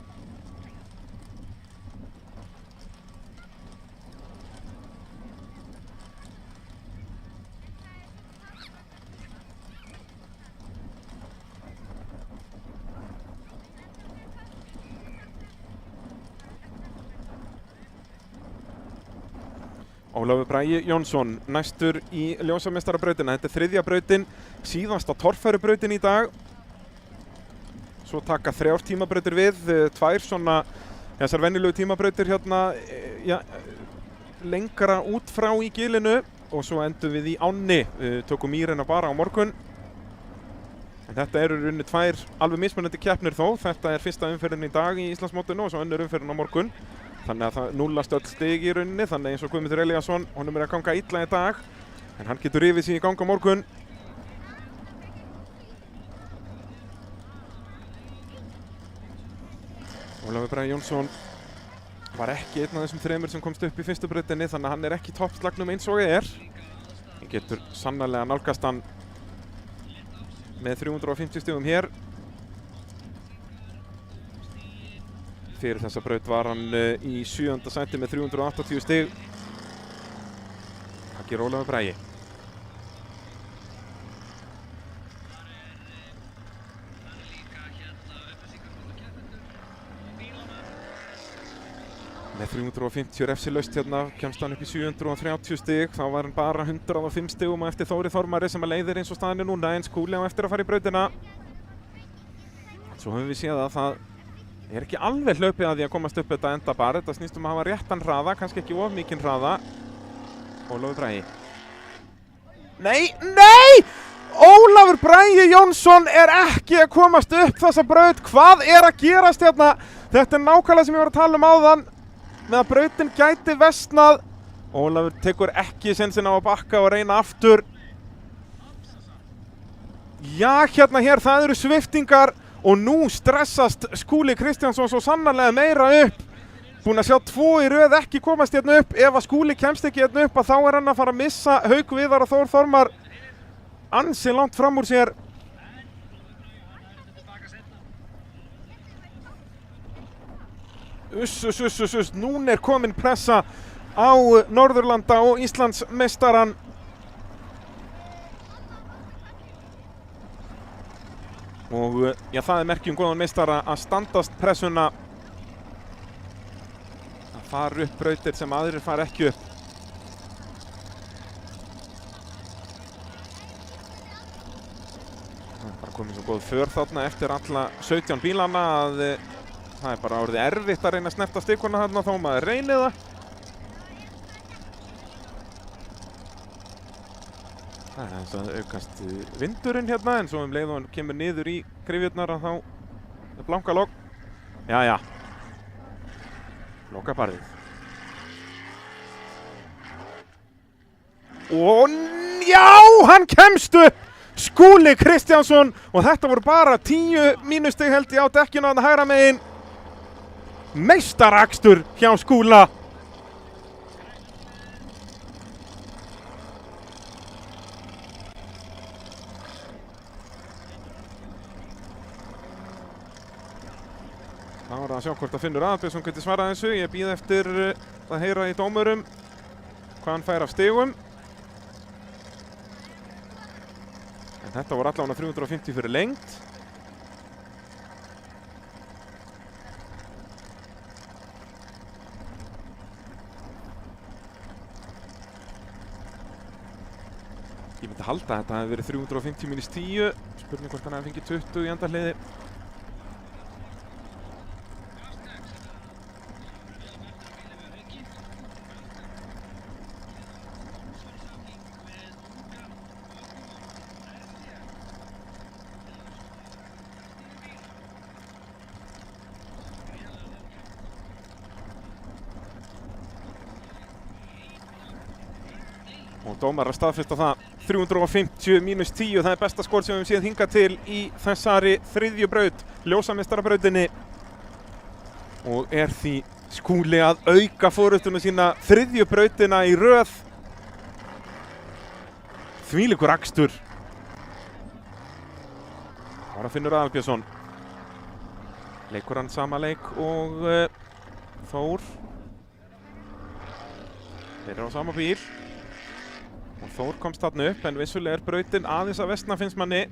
Ólafur Bragi Jónsson næstur í ljósameistarabrautina. Þetta er þriðja brautin, síðasta torfærubrautin í dag. Svo taka 3 tímabrautir við, 2 svona þessar venjulegu tímabrautir hérna lengra út frá í gilinu og svo endum við í ánni, tökum Mýrina bara á morgun. En þetta eru runni 2 alveg mismunandi keppnir þó. Þetta er fyrsta umferðin í dag í Íslandsmótinu og svo önnur umferðin á morgun. Þannig að það núllast öll stig í rauninni, þannig eins og Guðmundur Elíasson, honum er að ganga illa í dag, en hann getur rifið sig í gang á morgun. Ólafur Bragi Jónsson var ekki einn af þessum 3 sem komst upp í fyrstu brautinni, þannig að hann er ekki í toppslagnum eins og er. Ég getur sannarlega nálgast hann með 350 stigum hér. Fyrir þessa braut var hann í 7. sæti með 380 stig. Það gerir Ólafur Bragi. Með 350 refsilaust hérna kemst hann upp í 730 stig. Þá var hann bara 105 stigum á eftir Þóri Þormari sem að leiðir eins og staðan er núna, en Skúli á eftir að fara í brautina. Svo höfum við séð að það er ekki alveg hlaupið að því að komast upp þetta enda bara. Þetta snýst að hafa réttan hraða, kannski ekki of mikinn hraða. Ólafur Bragi. Nei! Ólafur Bragi Jónsson er ekki að komast upp þessa braut. Hvað er að gerast hérna? Þetta er nákvæmlega sem ég var að tala um áðan. Með að brautin gæti versnað. Ólafur tekur ekki sénsinn á að bakka og reyna aftur. Já, hér, það eru sviftingar. Og nú stressast Skúli Kristjánsson svo sannarlega meira upp. Búinn að sjá 2 í röð ekki komast hérna upp. Ef að Skúli kemst ekki hérna upp þá er hann að fara að missa Hauk Viðar og Þór Þormar ansi langt fram úr sér. Uss, núna er komin pressa á Norðurlanda og Íslandsmeistaran. Og það er merki góðan meistara að standast pressuna. Að fara upp brautir sem aðrir fara ekki upp. Það er bara komið svo góð för þarna eftir alla 17 bílana að það er bara orðið erfitt að reyna að snerta stikuna þarna þó maður reynir það. Það er aðeins að aukast vindurinn hérna, en svo leið og hann kemur niður í gryfjurnar að þá er blankalogg. Jæja. Lokabarðið. Og já, hann kemst upp! Skúli Kristjánsson og þetta voru bara 10 mínustig held ég á dekkjuna að hægra megin. Meistarakstur hjá Skúla. Það var að sjá hvort að Finnur Aðalbjörnsson geti svarað þessu. Ég býð eftir að heyra í dómurum hvað hann fær af stigum. En þetta voru allavega 350 fyrir lengd. Ég myndi halda að þetta hefði verið 350 mínus 10. Spurning hvort hann hefði fengið 20 í endahliði. Og dómar að staðfesta það, 350 mínus 10, það er besta skor sem við höfum séð hingað til í þessari þriðju braut, ljósameistarabrautinni. Og er því Skúli að auka forystuna sína þriðju brautina í röð. Þvílíkur akstur. Ára Finnur Aðalbjörnsson. Leikur hann sama leik og Þór. Þeir eru á sama bíl. Og Þór komst þarna upp, en vissulega er brautin aðeins að vestna finnst manni.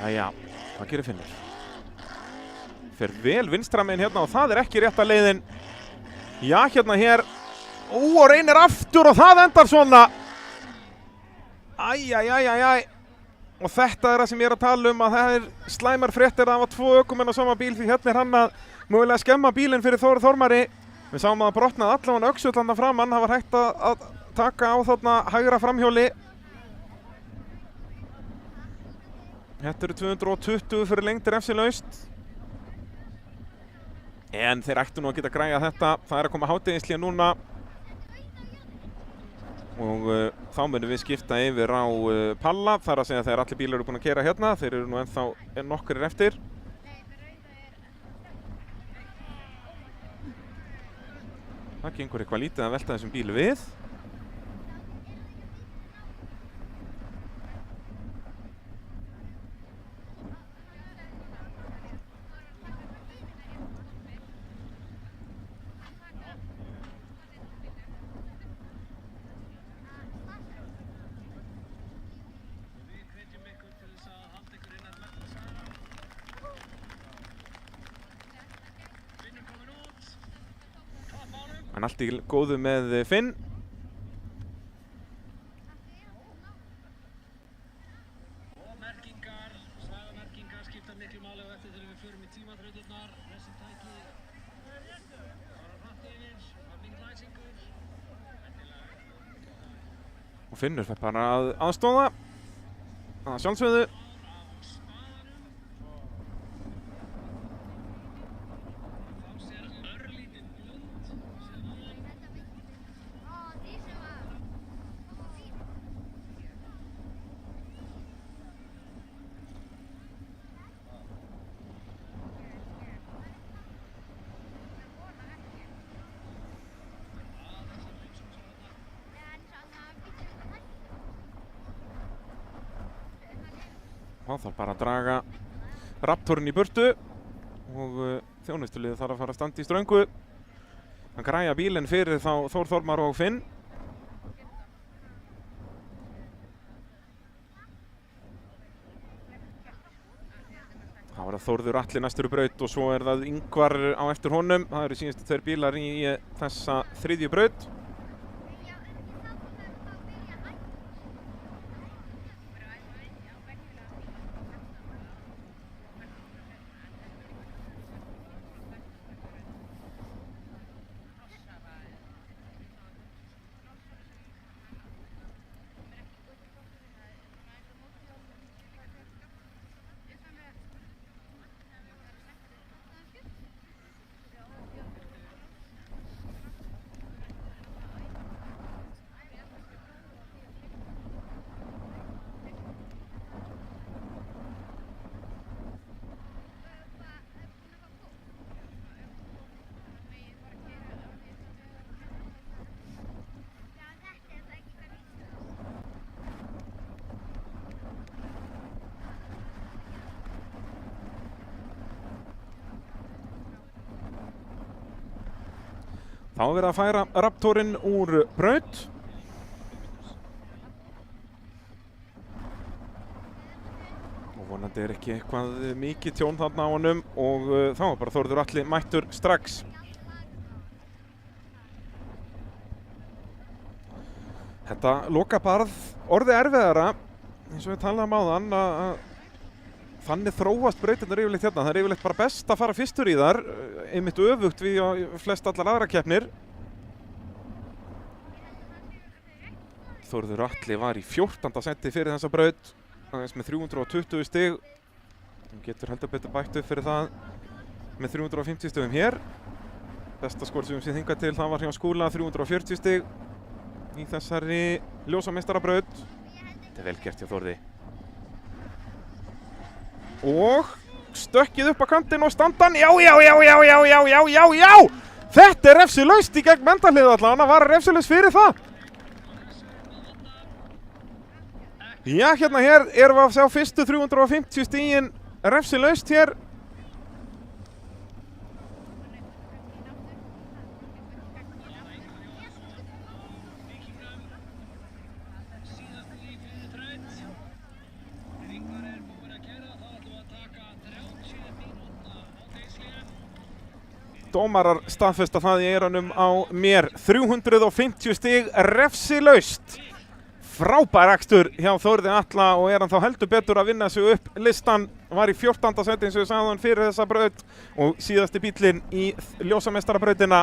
Jæja, hvað gerir Finnur? Fer vel vinstra megin hérna og það er ekki rétta leiðin. Já, hérna hér. Og reynir aftur og það endar svona. Æjæjæjæjæj. Og þetta er það sem ég er að tala um, að það er slæmar fréttir að það var 2 ökumenn á sama bíl, því hérna er hann að mögulega skemma bílinn fyrir Þór Þormari. Við sáum að það brotnaði allavega öxull þarna framann, það var hægt að taka á þarna hægra framhjóli. Þetta eru 220 fyrir lengd refsilaust. En þeir ættu nú að geta græja þetta. Það er að koma hádegishlé núna. Og þá munum við skipta yfir á palla. Það er að segja að þegar allir bílar eru búin að keyra hérna. Þeir eru nú ennþá nokkrir eftir. Það gengur eitthvað lítið að velta þessum bílu við. En allt í góðu með Finn. Og merkingar, svæðamerkingar skipta miklu máli á eftir þegar við förum í tímaþrautirnar. Þessi tæki fara hratt yfir, það er mikill læsingur. Og Finnur fer bara að aðstóða. Það sjálfsögðu. Það þarf bara að draga Raptorinn í burtu og þjónustuliðið þarf að fara að standa í ströngu. Hann græja bílinn fyrir þá Þór Þormar og Finn. Það var að Þórður Atli næstur í braut og svo er það Ingvar á eftir honum. Það eru síðustu 2 bílar í þessa þriðju braut. Þá er verið að færa Raptorinn úr braut. Og vonandi er ekki eitthvað mikið tjón þarna á honum og þá er bara Þórður Atli mættur strax. Þetta lokabarð orðið erfiðara, eins og við talaðum áðan, að þannig þróast brautirnar yfirleitt hérna. Það er yfirleitt bara best að fara fyrstur í þar, einmitt öfugt við á flest allar aðra keppnir. Þórður Atli var í 14. seti fyrir þessa braut, aðeins með 320 stig. Hann getur heldur betur bætt upp fyrir það með 350 stigum hér. Besta skor sem við séð hingað til, það var hjá Skúla, 340 stig í þessari ljósameistarabraut. Þetta er vel gert hjá Þórði. Og stökkið upp á kantinn og standan. Já! Þetta er refsilaust í gegn Mendalið allavega. Hann var refsilaust fyrir það. Já, hér erum við að sjá fyrstu 350 stigin refsilaust hér. Dómarar staðfesta það í eyrunum á mér. 350 stig refsilaust. Frábær akstur hjá Þórði Atla og er hann þá heldur betur að vinna sig upp listan. Var í 14. seti eins og ég sagði hann fyrir þessa braut og síðasti bíllinn í ljósameistarabrautina.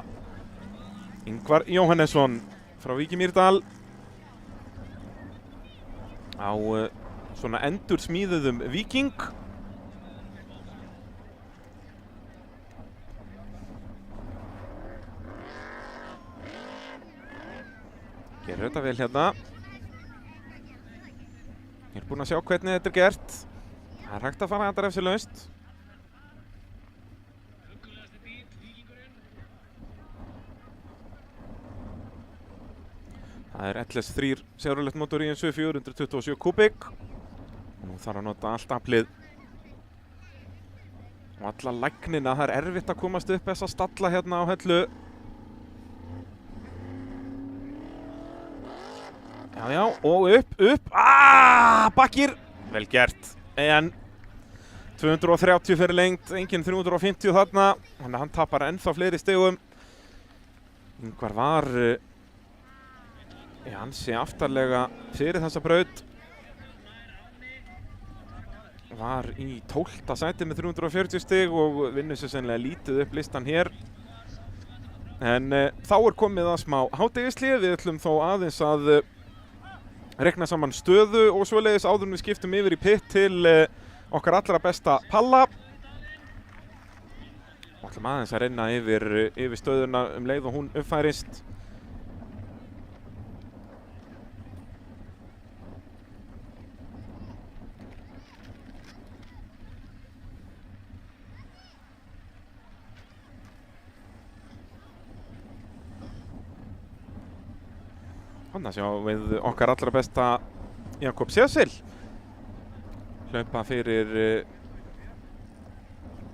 Ingvar Jóhannesson frá Vík í Mýrdal á svona endursmíðuðum Víking. Gerir þetta vel hérna. Ég er búinn að sjá hvernig þetta er gert. Það er hægt að fara þetta refsilaust. Það er LS3 Chevrolet motor í þessu 427 kubík. Nú þarf að nota allt aflið og alla lagnina. Það er erfitt að komast upp þessa stalla hérna á Hellu. Já, og upp. Bakkir. Vel gert. En 230 fyrir lengt, enginn 350 þarna. Þannig að hann tapar ennþá fleiri stigum. Ingvar var ansi aftarlega fyrir þessa braut. Var í 12. sæti með 340 stig og vinnur sér sennilega lítið upp listan hér. En þá er komið að smá hádegishlé. Við ætlum þó aðeins að rekna saman stöðu og svoleiðis áður en við skiptum yfir í pit til okkar allra besta Palla. Og ætlum aðeins að reyna yfir stöðuna leið og hún uppfærist. Þannig að sjá við okkar allra besta Jakob Sesil hlaupa fyrir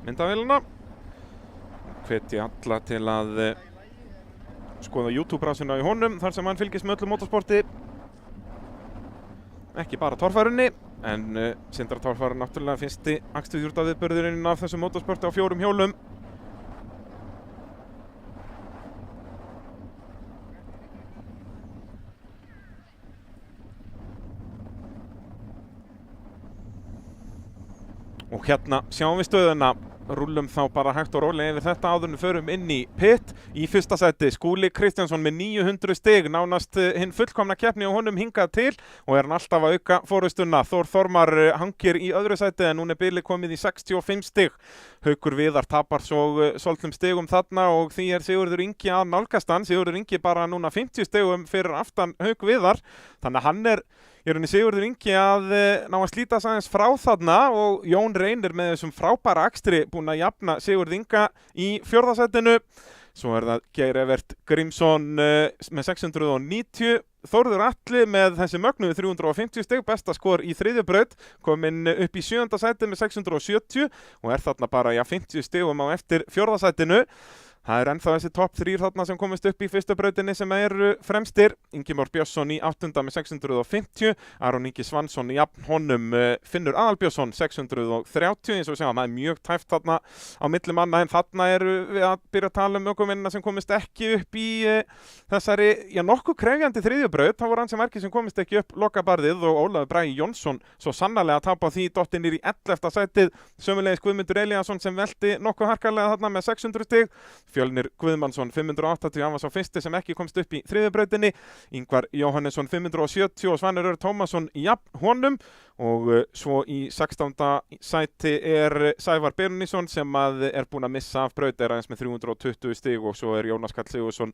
myndavélina. Hvet ég alla til að skoða YouTube-rásina í honum þar sem hann fylgist með öllu motorsporti. Ekki bara torfærunni, en Sindra torfæru náttúrulega fyrsti akstursjúrtaviðburðurinn af þessu motorsporti á 4 hjólum. Og hérna sjáum við stöðuna, rúllum þá bara hægt og rólega yfir þetta áður en við förum inn í pit. Í fyrsta sæti Skúli Kristjánsson með 900 stig, nánast hinn fullkomna keppni og honum hingað til og er hann alltaf að auka forystuna. Þór Þormar hangir í öðru sæti en hún er bilið komið í 65 stig. Haukur Viðar tapar svo svolítlum stigum þarna og því er Sigurður Ingi að nálgast hann. Sigurður Ingi bara núna 50 stigum fyrir aftan Hauk Viðar, þannig að hann er Sigurður Ingi að ná að slíta aðeins frá þarna og Jón Reynir með þessum frábæra akstri búinn að jafna Sigurð Inga í 4. sætinu. Svo er það Geir Evert Grímsson með 690. Þórður Atli með þessi mögnuðu 350 stig, besta skor í 3. braut, kominn upp í 7. sæti með 670 og er þarna bara 50 stigum á eftir 4. sætinu. Það er ennþá þessi topp 3 þarna sem komist upp í fyrstu brautinni sem eru fremstir. Ingi Már Björnsson í 8. með 650, Aron Ingi Svansson í jafn honum, Finnur Aðalbjörnsson 630, eins og við sjáum, það er mjög tæft þarna á milli manna, en þarna eru við að byrja að tala um ökumennina sem komist ekki upp í þessari, nokkuð krefjandi þriðju braut. Það voru ansi margir sem komist ekki upp lokabarðið og Ólafur Bragi Jónsson svo sannarlega að tapa því dottinn niður í 11. sætið, sömuleiðis Guðmundur Elíasson sem velti nokkuð harkalega þarna með 600 stig. Fjölnir Guðmannsson 580, hann var svo fyrsti sem ekki komst upp í þriðju brautinni. Ingvar Jóhannesson 570 og Svanur Örn Tómasson jafn honum. Og svo í 16. sæti er Sævar Birnisson sem er búinn að missa af braut, er aðeins með 320 stig, og svo er Jónas Karl Sigurðsson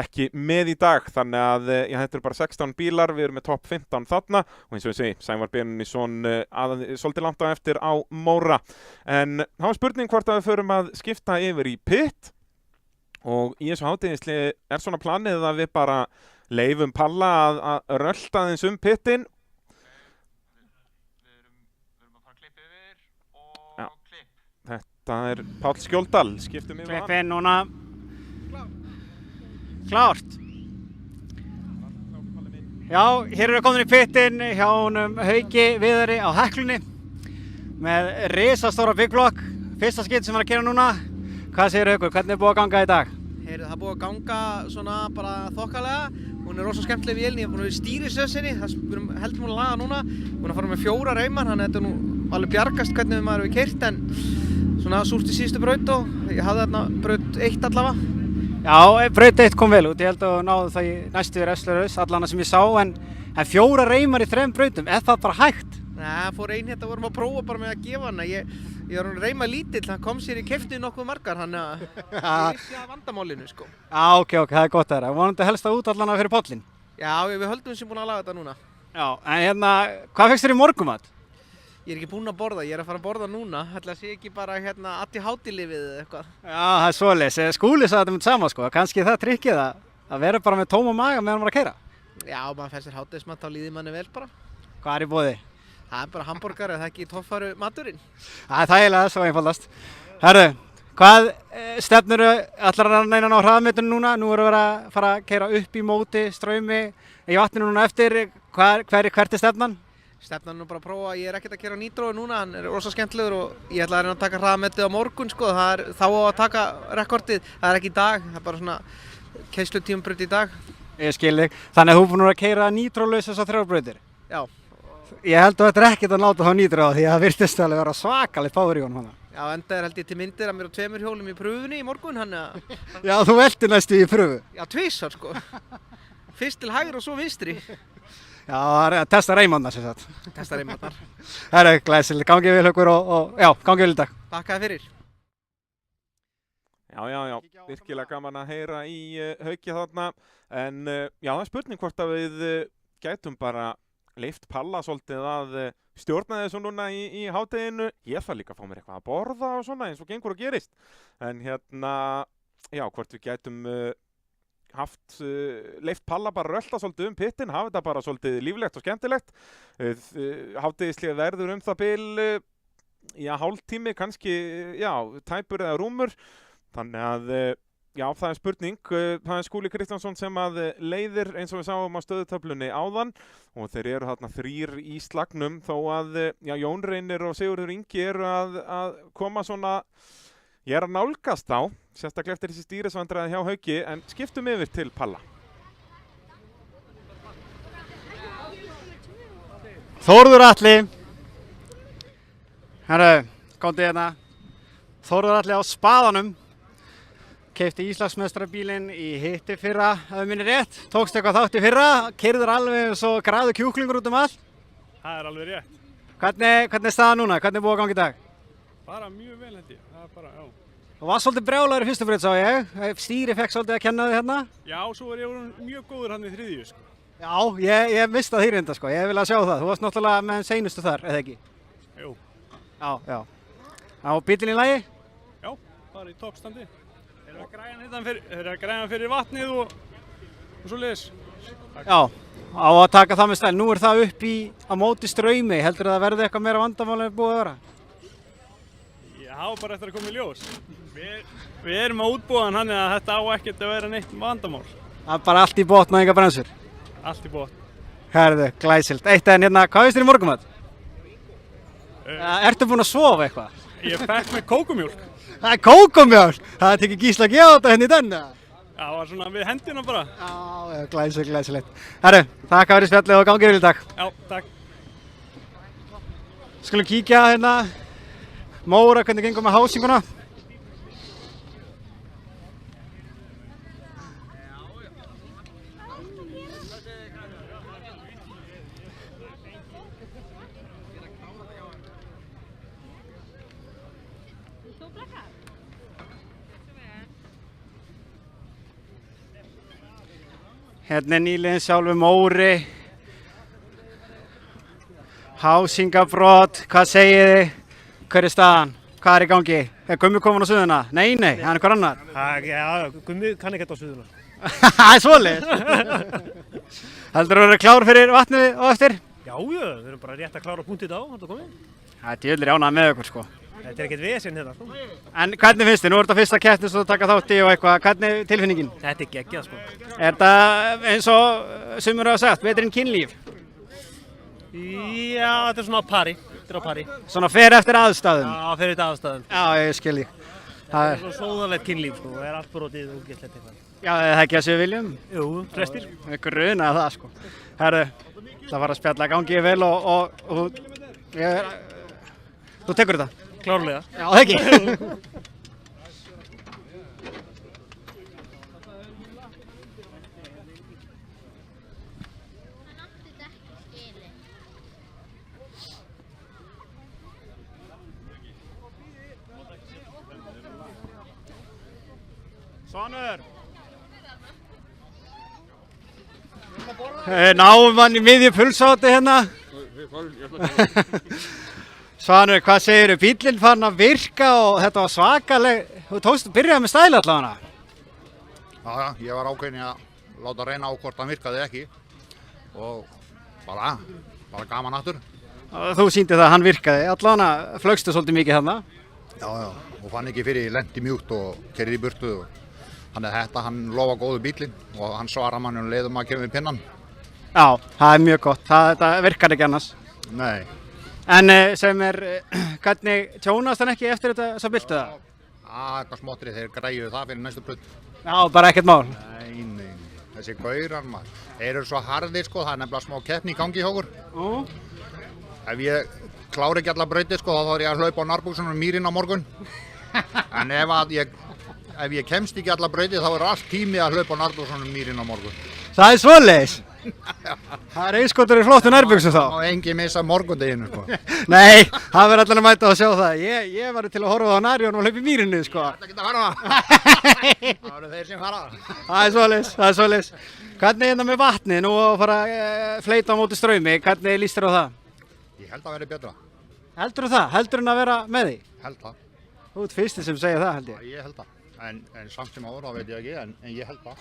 ekki með í dag. Þannig að þetta eru bara 16 bílar, við erum með topp 15 þarna, og eins og ég segi, Sævar Birnisson svolítið langt á eftir á Móra. En þá er spurning hvort að við förum að skipta yfir í pit, og í þessu hátíðisli er svona planið að við bara leifum Palla að rölda aðeins pittin. Þetta er Páll Skjóldal, skiptum yfir Klipp inn núna. Klárt. Já, hér eru komin í pittin hjá honum Hauki Viðari á Heklunni með risastóra big block. Fyrsta skip sem er að keyra núna. Hvað segir Haukur, hvernig er búið að ganga í dag? Heyrðu, það er búið að ganga svona bara þokkalega. Hún er rosa skemmtileg vélni, ég er búin að vera í stýrisössinni, það heldur mér að laga núna. Búin að fara með 4 reimar, þannig að þetta er nú alveg bjargast hvernig maður hefur keyrt, en svona súrt í síðustu braut og ég hafði þarna braut 1 allavega. Já, braut 1 kom vel út, ég held að náðu það í næstu Efslerhaus, allana sem ég sá, en 4 reimar í 3 brautum, er það bara hægt? Nei, fór ein hérna, vorum að prófa bara með að gefa hana. Ég var að reyma lítill, hann kom sér í keftið nokkuð margar, hann að ég vissi að vandamálinu, sko. Já, ok, það er gott að það. Vonandi helst það út allan fyrir pollin. Já, við höldum sem búin að laga þetta núna. Já, en hérna, hvað fékkst þér í morgumat? Ég er ekki búinn að borða, ég er að fara að borða núna. Ætli að sé ekki bara hérna Addi Hátilífið eða eitthvað. Já, það er svoleiðis. Skúli sagði þetta með sama, sko. Kannski það trikkið að vera bara með tóma maga meðan maður að keyra. Já, maður fær sér hádegismat, þá líður manni vel bara. Hvað er í boði? Það er bara hambúrgar, það er ekki torfæru maturinn. Það er þægilega, svo einfaldast. Herru, hvað stefnir allar að reyna á hraðametinu núna? Nú erum við að fara að keyra upp í móti, straumi í vatninu núna eftir. Hvert er stefnan? Stefnan er nú bara að prófa, ég er ekkert að keyra nítrói núna, hann er rosa skemmtilegur og ég ætla að reyna að taka hraðametið á morgun, sko. Það er þá að taka rekordið, það er ekki í dag, það er bara svona keislutímabraut í dag. Ég skil þig. Þannig að þú er búinn að keyra nítrólaus þessar 3 brautir? Já. Ég held að þetta er ekkert að láta þá nýtra á því að það virtist alveg vera svakalegt power í honum hana. Já, enda er held ég til myndir að mér á 2 hjólum í pröfunni í morgun, hann að... Já, þú velti næstu í pröfu. Já, tvisvar sko. Fyrst til hægri og svo vinstri. Já, það er að testa reimannar sem sagt. Testa reimannar. Það er glæsileg, gangið vel Haukur og já, gangið vel í dag. Takk fyrir. Já, virkilega gaman að heyra í Hauki þarna. En já, það er spurning hvort að við gætum bara leyft Palla svolítið að stjórna þessu núna í hádeginu. Ég þarf líka að fá mér eitthvað að borða og svona eins og gengur og gerist. En hérna, já, hvort við gætum leyft Palla bara rölda svolítið pittin, hafa þetta bara svolítið líflegt og skemmtilegt. Hádegislega verður það bil, hálftími, kannski, tæpur eða rúmur. Þannig að já, það er spurning. Það er Skúli Kristjánsson sem að leiðir eins og við sáum á stöðutöflunni áðan og þeir eru þarna 3 í slagnum þó að Jón Reynir og Sigurður Ingi eru að koma svona, ég er að nálgast á, sérstaklega eftir þessi stýrisvandræði hjá Hauki, en skiptum yfir til Palla. Þórður Atli. Herru, komdu hérna. Þórður Atli á spaðanum. Keypti Íslandsmeistarabílinn í hitti fyrra, ef minni rétt. Tókst eitthvað þátt í fyrra, keyrður alveg eins og gráðu kjúklingur út allt. Það er alveg rétt. Hvernig er staðan núna? Hvernig er búið að ganga í dag? Bara mjög vel held ég. Það er bara, já. Þú varst svolítið brjálaður í fyrstu braut, sá ég. Stýri fekk svolítið að kenna þig hérna. Já, svo er ég mjög góður hann í þriðju, sko. Já, ég mista því reynda, sko. Ég vil að sjá það. Þú varst náttúrulega með seinustu þar, eða ekki? Jú. Já. Á bíllinn í lagi? Já, bara í toppstandi. Þeir eru að græna fyrir vatnið og svo leiðis. Já, á að taka það með stæl. Nú er það upp á móti straumi. Heldur það verði eitthvað meira vandamál en búið að vera? Já, bara eftir að koma í ljós. Við erum að útbúa hann þannig að þetta á ekkert að vera neitt vandamál. Það er bara allt í botn og enga bremsur. Allt í botn. Herðu, glæsilt. Eitt en hérna, hvað veist þér í morgumat? Ertu búinn að sofa eitthvað? Ég fekk með kókumjólk. Það er kókomjólk! Það er tekið Gísla að gefa þetta hérna í denna. Já, það var svona við hendina bara. Já, glæsilegt. Herru, takk fyrir spjallið og gangið vel í dag. Já, takk. Skulum kíkja hérna, Móra, hvernig gengur með hásinguna? Hérna er nýliðin sjálfur Móri. Hásingabrot, hvað segið þið? Hver er staðan? Hvað er í gangi? Er Gummi komin á suðuna? Nei, hann er hver annar. Já, Gummi kann ekki þetta á suðuna. Það er svoleiðis. Heldur þú að vera klár fyrir vatnið á eftir? Já, við erum bara rétt að klára punktið á, þetta komið. Það er djöðlir ánað með okkur sko. Þetta er ekkert vesen hérna sko. En hvernig finnst þið? Nú er þetta fyrsta keppni sem þú taka þátt í og eitthvað. Hvernig er tilfinningin? Þetta er geggjað sko. Er þetta eins og sumur hafa sagt, betri en kynlíf? Já, þetta er svona á pari. Þetta er á pari. Svona fer eftir aðstæðum? Já, fer eftir aðstæðum. Já, ég skil ég. Það er svona sóðalegt kynlíf sko. Það er allt brotið og gett eitthvað. Já, það ekki að séu viljum? Jú, flestir. Við grunaði það sko. Herru, það var að spjalla gangið vel og þú tekur þetta? Klárlega. Já, það ekki. Svanur! Náum hann í miðju pulsáti hérna. Svanur, hvað segirðu? Bíllinn fann að virka og þetta var svakaleg. Þú byrjaði með stæli allavega. Já, ég var ákveðin að láta reyna á hvort hann virkaði ekki og bara gaman aftur. Þú sýndi það að hann virkaði, allavega flögstu svolítið mikið hérna. Já, og fann ekki fyrir lendi mjúkt og kerið í burtu. Þannig að þetta, hann lofa góðu bílinn og hann svarar manni um leiðum að kemur við pinnan. Já, það er mjög gott, þetta virkar ekki annars. Nei. En sem hvernig tjónast hann ekki eftir þessa byltu það? Eitthvað smottri, þeir græjuðu það fyrir næstu brutt. Já, bara ekkert mál. Nei, þessi gaurar maður. Þeir eru svo harðir sko, það er nefnilega smá keppni í gangi hjá okkur. Ef ég klári ekki alla brautir sko, þá þarf ég að hlaupa á nærbuksunum um mýrin á morgun. En ef ég kemst ekki alla brautir, þá er allt tími að hlaupa á nærbuksunum um mýrin á morgun. Það er svoleiðis? Það er einskotur í flottu nærbuxum þá? Og engin missa morgundeginu sko. Nei, það verður allan að mæta að sjá það. Ég var til að horfa á Narjón og hlaupa í mýrinni sko. Þetta geta fara það. Það eru þeir sem fara það. Það er svoleiðis. Hvernig er þetta með vatni? Nú að fara að fleyta á móti straumi, hvernig líst þér á það? Ég held að verði betra. Heldur þú það? Heldur þú að vera með því? Held það. Þú ert fyrsti sem segir það held ég. Ég held það. En samt sem áður, þá veit ég ekki, en ég held það.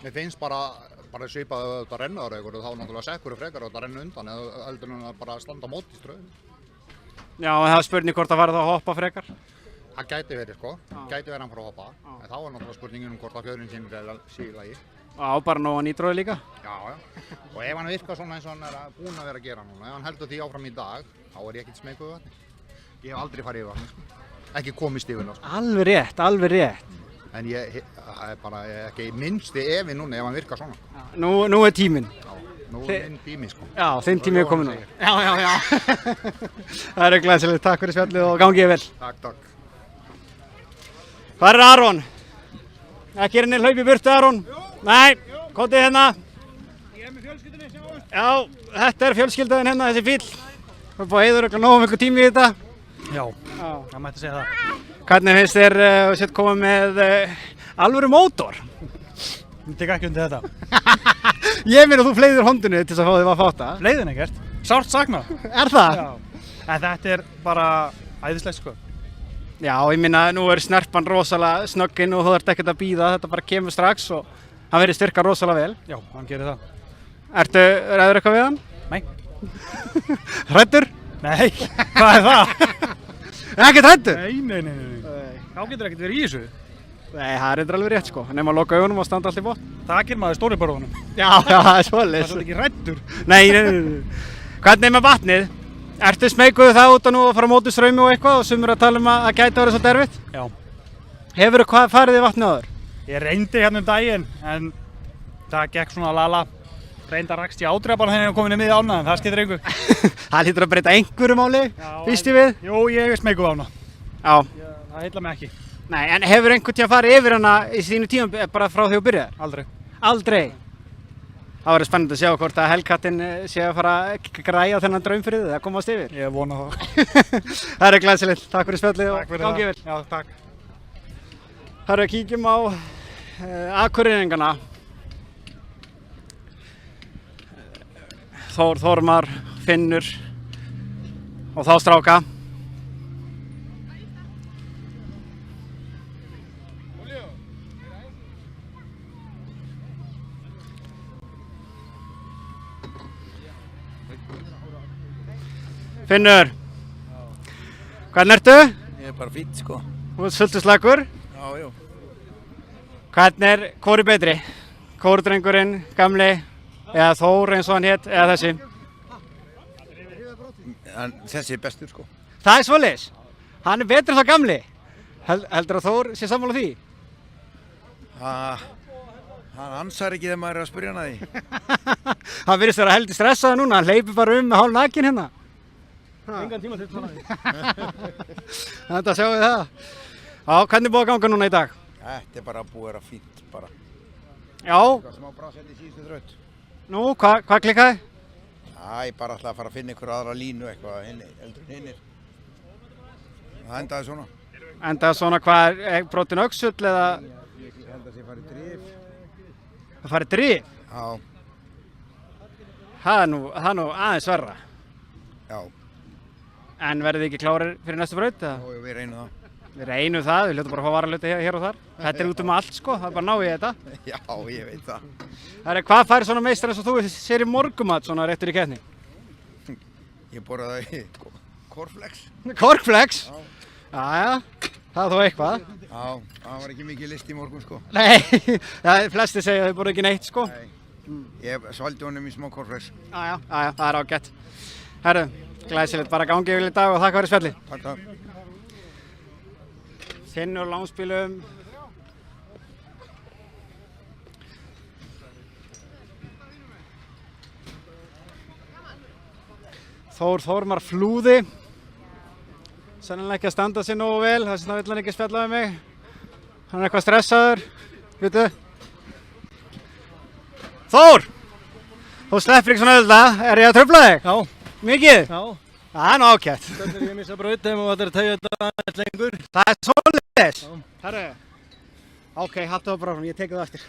Mér finnst bara svipað að þetta rennaður eitthvað og þá náttúrulega sekkur frekar og þetta renna undan eða heldur en að bara standa á móti í ströðum. Já, en það er spurning hvort það var það að hoppa frekar? Það gæti verið sko, gæti verið hann frá að hoppa. En þá er náttúrulega spurningin hvort að fjörinn sín sé í lagi. Já, bara nóg að nýtróði líka? Já. Og ef hann virkar svona eins og hann er búinn að vera að gera núna, ef hann heldur því áfram í dag, þá er ég ekkert smeykur við vatni. Ég hef aldrei farið yfir vatni sko. Ekki komist yfir það sko. Alveg rétt. En það er bara ekki minnsti efi núna ef hann virkar svona. Nú er tíminn. Já, nú er minn tími sko. Já, þinn tími er komin nú. Já. Það er glæsilegt, takk fyrir spjallið og gangið vel. Takk. Hvað er Aron? Ekki er henni hlaup í burtu Aron? Nei, komdu hérna. Ég er með fjölskyldunni, sjáum. Já, þetta er fjölskyldan hérna, þessi bíll. Það er búið að eyða örugglega nógu miklu tími í þetta. Já, það mætti segja það. Hvernig finnst þér að setja komið með alvöru mótor? Ég tek ekki undir þetta. Ég meina þú fleygðir hondinu til þess að fá þig að fáta. Leiðin ekkert. Sárt sakna. Er það? Já. En þetta er bara æðislegt sko. Já, ég meina nú er snerpan rosalega snögginn og þú ert ekkert að bíða. Þetta bara kemur strax og hann verður styrka rosalega vel. Já, hann gerir það. Ertu ræður eitthvað við hann? Nei. Hræddur? Nei, hvað er það? Ekkert hræddur? Nei. Þá getur ekkert verið í þessu. Nei, það er alveg rétt sko. Nefn að loka augunum og standa allt í botn. Það gerir maður stóri börðunum. Já, það er Það svoleiðis. er svolítið ekki hræddur. Nei. Hvernig er með vatnið? Ertu smeykuð það út að nú að fara á móti straumi og eitthvað og sumir að tala um að gæti verið svolítið erfitt? Já. Hefurðu hvað farið í vatnið áður? Ég reyndi hérna daginn, en það gekk svona lala. Reyndi að rakst í ádreifann þegar ég komin í miðja ána, en það skiptir engu. Það hlýtur að breyta einhverju máli, býst ég við? Jú, ég er smeykuð á hana. Já. Það heilla mig ekki. Nei, en hefur einhvern tíma farið yfir hana í sínu tímum bara frá því þú byrjaðir? Aldrei. Aldrei? Það verður spennandi að sjá hvort að Hellkattinn sé að fara að græja þennan draum fyrir þið að komast yfir. Ég vona það. Það er glæsilegt. Takk fyrir spjallið og Takk fyrir gangi það. vel. Já, takk. Það eru að kíkjum á Akureyringana. Þórmar, Finnur og þá stráka. Finnur, hvernig ertu? Ég er bara fínt sko. Þú ert sultuslagur. Já. Hvernig er hvori betri? Hvordrengurinn, gamli, eða Þór eins og hann hét, eða þessi? En þessi er bestur sko. Það er svoleiðis. Hann er betri en þá gamli. Heldur að Þór sé sammála því? Hann ansar ekki þegar maður er að spyrja hann að því. Hann virðist vera heldur stressaður núna, hann hleypur bara með hálf nakin hérna. Engan tíma til svona því. Þetta sjáum við það. Já, hvernig er búið að ganga núna í dag? Þetta er bara búið að vera fínt bara. Já. Eitthvað smá brasett í síðustu þraut. Nú, hvað klikkaði? Ég bara ætla að fara að finna ykkur aðra línu eitthvað eldur en hinnir. Það endaði svona. Endaði svona hvað, brotin öxull eða? Ég held að það farið drif. Það farið drif? Já. Það er nú aðeins verra. Já. En verðið þið ekki klárir fyrir næstu braut? Já, við reynum það. Við reynum það, við hljóttum bara að fá varaluti hér og þar. Þetta er út um allt sko, það er bara að ná í þetta. Já, ég veit það. Hvað fær svona meistar eins og þú sér í morgumat svona réttur í keppni? Ég borðaði Corflex. Corflex? Já, það er þó eitthvað. Já, það var ekki mikið list í morgun sko. Nei, flesti segja að þau borðu ekki neitt sko. Nei, ég svaldi honum í smá Corflex. Já, það er ágætt. Herru, glæsilegt bara gangi yfir í dag og þakka fyrir spjalli. Takk. Finnur lánsbílum. Þórmar flúði. Sennilega ekki að standa sig nógu vel, þess vegna vill hann ekki spjalla við mig. Hann er eitthvað stressaður, veitu. Þór! Þú sleppir ekki svona auðvitað, er ég að trufla þig? Já. Mikið? Já. Það er nú ágætt. Hvernig er ég að missa braut þegar maður ætlar að tegja þetta aðeins lengur? Það er svoleiðis. Herru. Ok, haltu það bara fram, ég teki það eftir.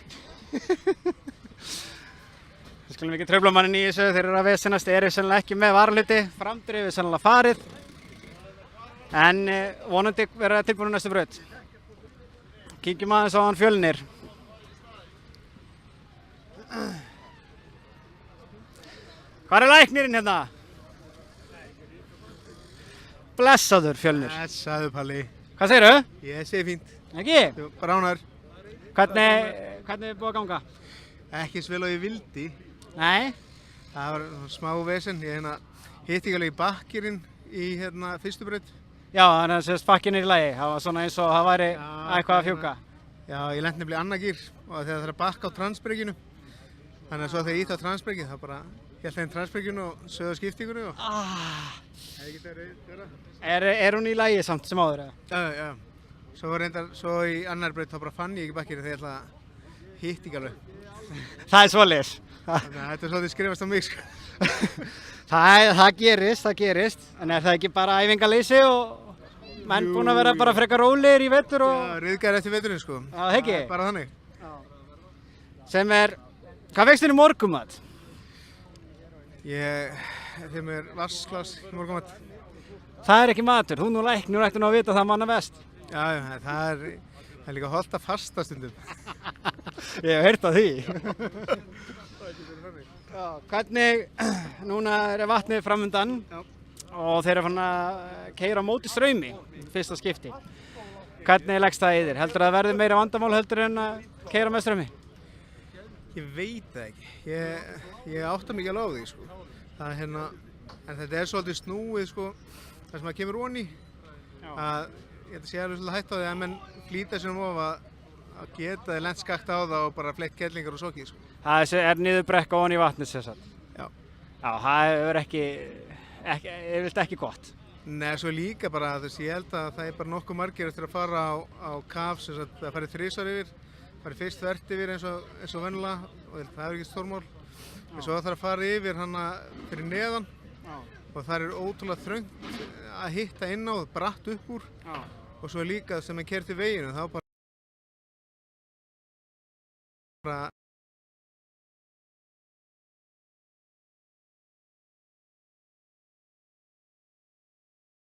Við skulum ekki trufla mannin í þessu, þeir eru að vesenast, eru sennilega ekki með varahluti, framdrifið sennilega farið. En vonandi verða tilbúinu næstu braut. Kíkjum aðeins á hann Fjölnir. Hvar er læknirinn hérna? Blessaður Fjölnir. Blessaður Palli. Hvað segirðu? Ég segi fínt. Ekki? Jú, bara ánægður. Hvernig er búið að ganga? Ekki svo vel og ég vildi. Nei? Það var smá vesen. Ég hitti ekki alveg í bakkirinn í fyrstu braut. Já, þannig að þessi bakkin er í lagi. Það var svona eins og það væri eitthvað að fjúka. Já, ég lenti nefnilega í annar gír og þegar það er að bakka á transbreykinu. Þannig að svo þegar ég ítti á transbreykið þá bara hélt þeim transbreykinu og sögðu skiptingunni og... Hefði ekki verið. Er hún í lagi samt sem áður eða? Já. Svo í annar braut þá bara fann ég ekki bakkinu þegar ég ætla að hitti ekki alveg. Það er svoleiðis. Þannig að þetta er svolítið skrifast á mig sko. Það gerist. En er það ekki bara æfingaleysi og menn búin að vera bara frekar rólegir í vetur og... Já, ryðgæðir eftir veturinn sko. Já, það ekki? Bara þannig. Sem er... Hvað veist þér í morgumat? Ég þeim er vassglas í morgumat. Það er ekki matur, þú nú læknir ætti nú að vita það manna best. Já, það er líka hollt að fasta stundum. Ég hef heyrt af því. Já, hvernig, núna er vatnið framundan. og þeir eru fann að keyra á móti straumi fyrsta skipti. Hvernig leggst það í þér? Heldur það verði meira vandamál heldur en að keyra með straumi? Ég veit það ekki. Ég átta mikið alveg á því, sko. Það er en þetta er svolítið snúið, sko, þar sem maður kemur onni. Að ég held að sé alveg svolítið hætt á því að menn flýta sér of að geta þeir lent skakt á það og bara fleitt kellingar og sokið, sko. Það er niður brekka ofan í vatnið, sem sagt. Já. Já, það hefur ekki gott. Nei, svo líka bara, þú veist, ég held að það er bara nokkuð margir eftir að fara á kaf, sem sagt, það farið 3 yfir, farið fyrst þvert yfir eins og venjulega, og það er ekki stórmál. En svo það þarf að fara yfir hana fyrir neðan og það er ótrúlega þröngt að hitta inn á, bratt upp úr og svo líka sem er keyrt í veginu, þá bara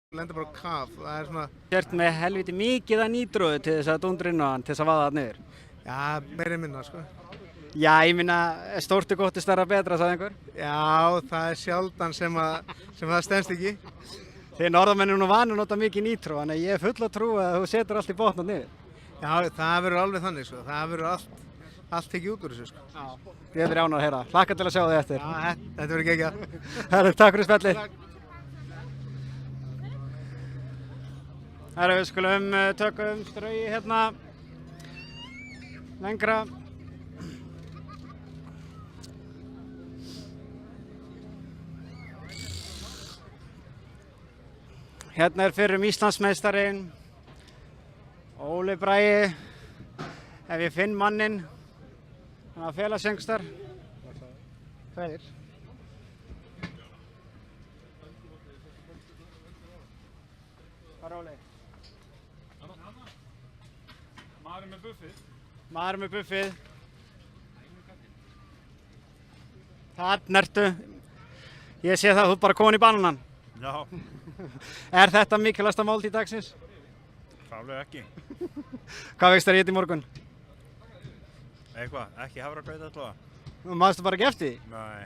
lenda bara á kaf, það er svona... Kert með helviti mikið að nýtróðu til þess að dundra inn á hann, til þess að vaða það niður? Já, meira minna, sko. Já, ég minna, stórt er gott í stærra betra, sagði einhver? Já, það er sjaldan sem það stenst ekki. Þið norðamenn eru nú vanir að nota mikið nýtró, þannig að ég er full að trúa að þú setur allt í botn og niður. Já, það verður alveg þannig, sko. Það verður allt tekið út úr þessu, sko. Já, ég er ánægður að heyra. Hlakka til að sjá þig eftir. Já, þetta verður geggjað. Herru, takk fyrir spjallið. Herru, við skulum tökum strauji hérna lengra. Hérna er fyrrum Íslandsmeistarinn Óli Bragi. Ef ég finn manninn, hann var félagsöngstar. Hverjir? Hvað er Óli? Maðurinn með buffið. Maðurinn með buffið. Þarna ertu. Ég sé það, þú ert bara komin í bananan. Já. Er þetta mikilvægasta máltíð dagsins? Klálega ekki. Hvað veist þér í morgun? Eitthvað, ekki hafragraut allavega. Maðurstu bara ekki eftir því? Nei.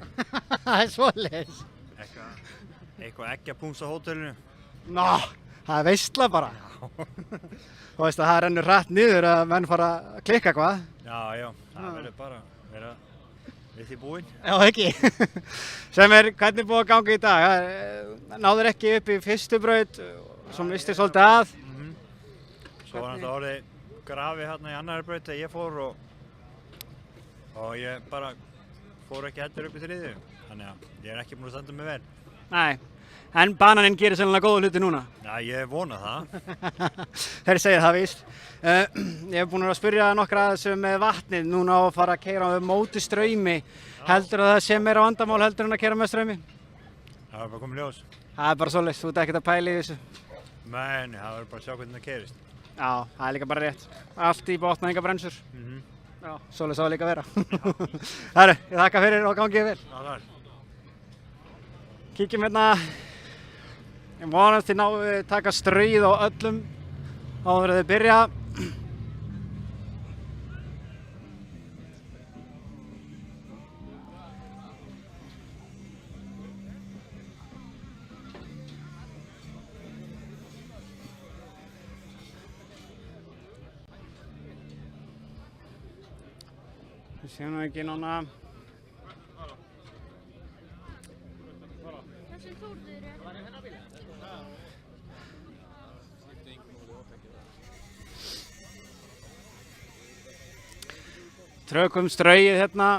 Það er svoleiðis. Eitthvað eggjapúns á hótelinu. Nó, það er veistla bara. Þú veist að það rennur hratt niður að menn fara að klikka hvað? Já, það verður bara vera við því búinn. Já, ekki. Hvernig búið að ganga í dag? Náður ekki upp í fyrstu braut, svo mistir svolítið að. Svo var náttúrulega orðið grafið hérna í annari braut þegar ég fór og ég bara fór ekki heldur upp í þriðju. Þannig að ég er ekki búinn að standa mig vel. Nei, en bananinn gerir sennilega góða hluti núna. Já, ég vona það. Þeir segja það víst. Ég hef búinn að spyrja nokkra aðeins með vatnið núna og fara að keyra móti straumi. Heldur að það sé meira vandamál heldur en að keyra með straumi? Það er bara komið ljós. Það er bara svoleiðis, þú ert ekkert að pæla í þessu. Nei, það verður bara að sjá hvernig það keyrist. Já, það er líka bara rétt. Allt í botn og enga bremsur. Já, svoleiðis á það líka að vera. Herru, ég þakka fyrir og gangið vel. Já, það er. Kíkjum hérna. Ég vonast þið náðu að taka straugið á öllum áður en þið byrja. Við séum nú ekki núna. Trökum straugið hérna.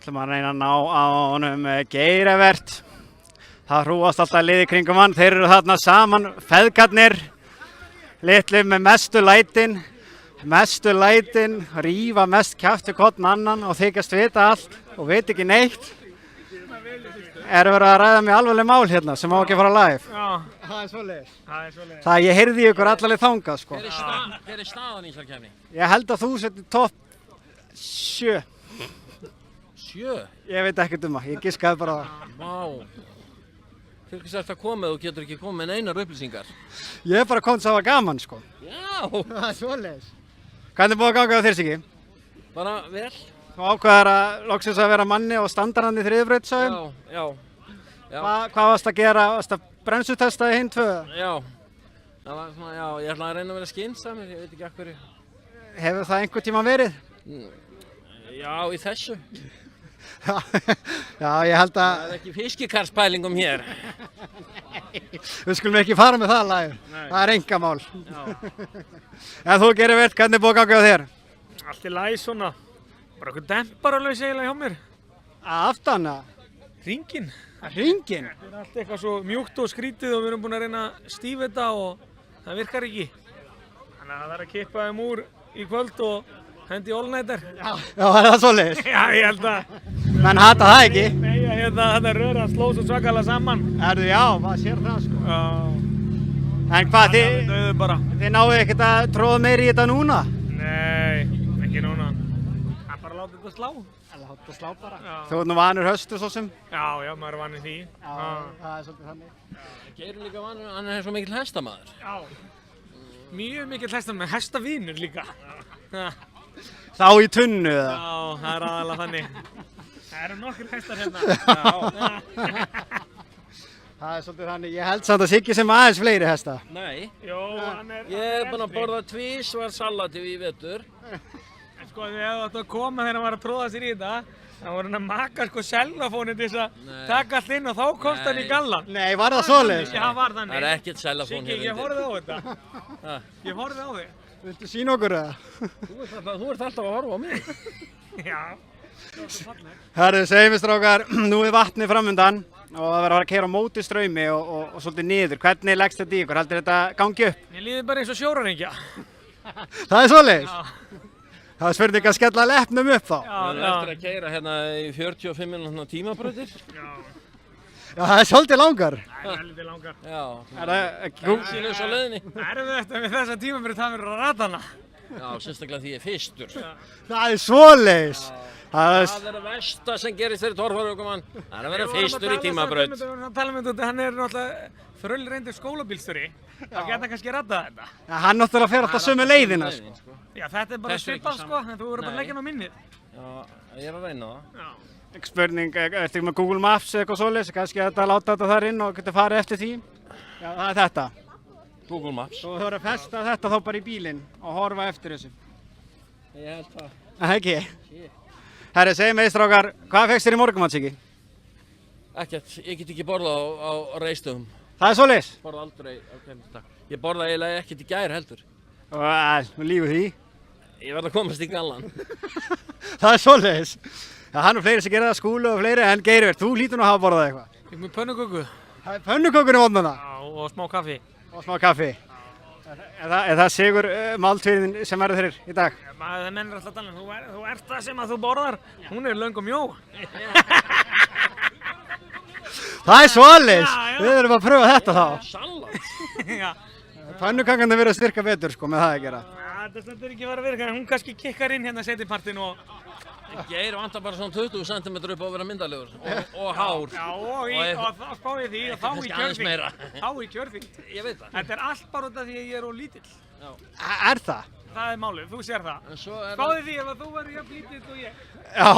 ætlum að reyna að ná á honum Geirivert. Það hrúast alltaf liði kringum hann. Þeir eru þarna saman, feðgarnir, litlu með mestu lætin, rífa mest kjafti hvorn annan og þykjast vita allt og veit ekki neitt. Er verið að ræða mig alvarleg mál hérna sem má ekki fara live? Já. Það er svoleiðis. Það ég heyrði í ykkur allaveg þangað sko. Hver er staðan í þessari keppni? Ég held að þú setir topp 7. 7? Ég veit ekkert það, ég giskaði bara á það. Vá. Til hvers ert að koma þú getur ekki komið með neinar upplýsingar? Ég er bara komið til að hafa gaman, sko. Já! Það er svoleiðis. Hvernig búið að ganga á þér, Siggi? Bara vel. Þú ákveðar að loksins að vera manni og standar hann í þriðjubraut, sagði? Já. Hvað varst að gera? Varst að bremsutesta í hinn 2? Já. Það var svona, já, ég ætlaði að reyna að vera skynsamur, ég veit ekki af hverju. Hefur það einhvern tíma verið? Já, í þessu. Já, ég held að... Það er ekki fiskikarspælingum hér. Við skulum ekki fara með það lagið. Það er engamál. En þú gerir vel, hvernig búið að ganga á þér? Allt í lagi svona. Bara eitthvað demparalaus eiginlega hjá mér. Aftan að? Hringinn. Hringinn? Það er allt eitthvað svo mjúkt og skrítið og við erum búin að reyna að stífa þetta og það virkar ekki. Þannig að það er að kippa þeim úr í kvöld og hendi all-nighter. Já, er það svoleiðis? Já, ég held að... Menn hata það ekki? Nei, þetta röra sló svo svakalega saman. Já, maður sér það sko. Já. En hvað, þið náðu ekkert að tróða meiri í þetta núna? Nei, ekki núna. Það er bara að láta þetta slá. Láta þetta slá bara? Já. Þú ert nú vanur höstu svo sem? Já, maður er vanur því. Já, það er svolítið þannig. Geir líka vanur, hann er svo mikill hestamaður. Já, mjög mikill hestamaður, hestavinur líka. Þá í tunnu eða? Já, það er aðalega þannig. Það eru nokkur hestar hérna. Það er svolítið þannig. Ég held samt að Siggi sem aðeins fleiri hesta. Nei. Jó, hann er... Ég er búinn að borða tvísvar salati í vetur. En sko, þið hefðu átt að koma þegar hann var að tróða sér í þetta. Það voru hann að maka sko sellafónið til þess að taka allt inn og þá komst hann í gallan. Nei, var það svoleiðis? Já, það var þannig. Það er ekkert sellafón Siggi, ég horfði á þetta. Ég horfði á þig. Viltu sína okkur eða? Þú ert alltaf að horfa á mig. Já. Herðu, segjum við strákar, nú er vatnið framundan og það verður að fara að keyra á móti straumi og svolítið niður. Hvernig leggst þetta í ykkur? Heldur þetta gangi upp? Ég líði bara eins og sjóræningja. Það er svoleiðis? Það er spurning að skella leppnum upp þá. Við erum eftir að keyra hérna í 45 minútna tímabrautir. Já, það er svolítið langar. Það er heldur langar. Já. Er það Bensínlaus á leiðinni. Það er þetta með þessa tímabrauð það verður að rata hana. Já, sérstaklega því ég er fyrstur. Það er svoleiðis. Það er það versta sem gerist fyrir torfæruökumann. Það er að vera fyrstur í tímabraut. Við vorum að tala um þetta, hann er náttúrulega þröllreyndur skólabílstjóri. Það geta kannski ratað þetta. Já, hann náttúrulega fer alltaf sömu leiðina, sko. Já, þetta er bara svipað, sko, en þú verður bara að leggja hann á minnið. Já, ég er að reyna það. Já. Spurning, ertu ekki með Google Maps eða eitthvað svoleiðis? Kannski að þetta láta þetta þar inn og getur farið eftir því? Já, það er þetta. Google Maps. Þú þarf að festa þetta þá bara í bílinn og horfa eftir þessu. Ég held það. Ekki? Herri, segjum við strákar, hvað fékkst þér í morgunmat, Siggi? Ekkert, ég get ekki borðað á reistöðum. Það er svoleiðis? Borða aldrei á kemstak. Ég borða eiginlega ekkert í gær heldur. Nú lífið því. Ég verð að komast í gallan. Það er svoleiðis. Já, hann og fleiri sem gera það, Skúli og fleiri, en Geirivert, þú hlýtur nú að hafa borðað eitthvað. Ég með pönnuköku. Það er pönnukökur í mótnana? Já, og smá kaffi. Og smá kaffi. Er það sigur máltíðin sem verður þér í dag? Það mennir alltaf að tala, þú ert það sem að þú borðar, hún er löng og mjó. Það er svoleiðis. Við erum að pröfa þetta þá. Salat. Pönnukökurnar verður að styrka betur, sko, með það að gera. Þetta stendur ekki að vera virka, en hún kannski kikkar inn hérna seinnipartinn og... Geir vantar bara svona 20 cm upp á að vera myndalegur og hár. Já, og þá spáði því og þá í kjörþyngd. Þá í kjörþyngd. Ég veit það. Þetta er allt bara út af því að ég er of lítill. Já. Er það? Það er málið, þú sér það. Spáði því ef þú verður jafn lítill og ég. Já.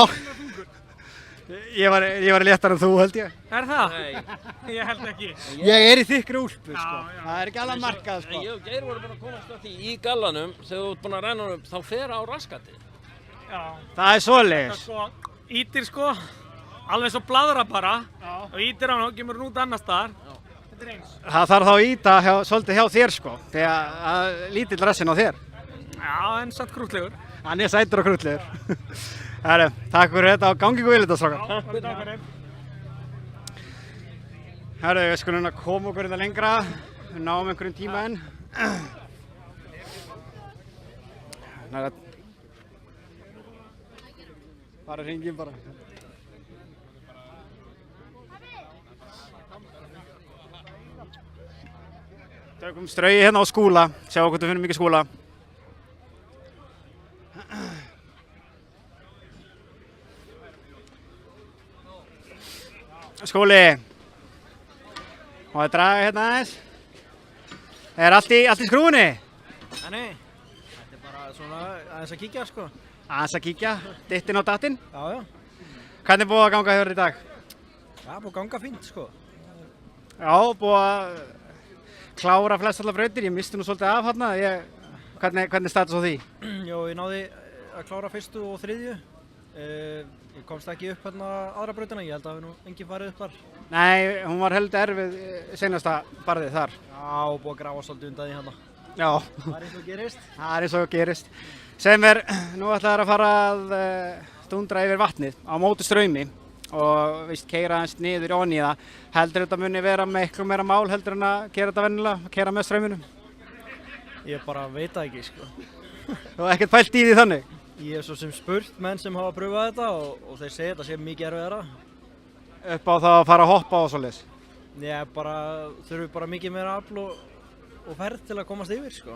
Ég var léttar en þú, held ég. Er það? Nei. Ég held ekki. Ég er í þykkri úlpu, sko. Það er ekki alveg markað, sko. Ég og Geir voru búin að komast að því í gallanum, þegar þú ert búin að renna upp, þá fer á raskatið. Já. Það er svoleiðis. Það ítir sko, alveg svo bladra bara og ítir á hann og kemur hún út annar staðar. Þetta er eins. Það þarf þá að íta svolítið hjá þér sko, þegar að lítill rassinn á þér. Já, en satt krútlegur. Hann er sætur og krútlegur. Herru, takk fyrir þetta og gangi ykkur vel þetta strákar. Takk fyrir. Herru, við skulum að koma okkur þetta lengra, við náum einhverjum tíma enn. Bara hringin bara. Tökum strauji hérna á Skúla, sjá hvort við finnum mikið Skúla. Skúli, Má ég draga hérna aðeins? Allt í skrúfunni? Nei, þetta bara svona aðeins að kíkja sko. Aðeins að kíkja, dittin og dattinn? Já. Hvernig búið að ganga hjá þér í dag? Já, búið að ganga fínt sko. Já, búið að klára flest allar brautir, ég misti nú svolítið af hérna. Hvernig status á því? Jó, ég náði að klára fyrstu og þriðju. Ég komst ekki upp hérna aðra brautina, ég held að það hefði nú engin farið upp þar. Nei, hún var heldur erfið seinasta barðið þar. Já, búið að grafa svolítið undan því hérna. Já. Það eins og gerist. Það eins og gerist. Segðu mér, nú ætlaðu að fara að dundra yfir vatnið á móti straumi og keyra aðeins niður ofan í það. Heldur þetta muni vera miklu meira mál heldur en að gera þetta venjulega, keyra með strauminu? Ég bara veit það ekki sko. Þú hefði ekkert pælt í því þannig? Ég hef svo sem spurt menn sem hafa pröfað þetta og þeir segja þetta sé mikið erfiðara. Upp á það að fara að hoppa og svoleiðis? Ég þurfi bara mikið meira afl og ferð til að komast yfir sko.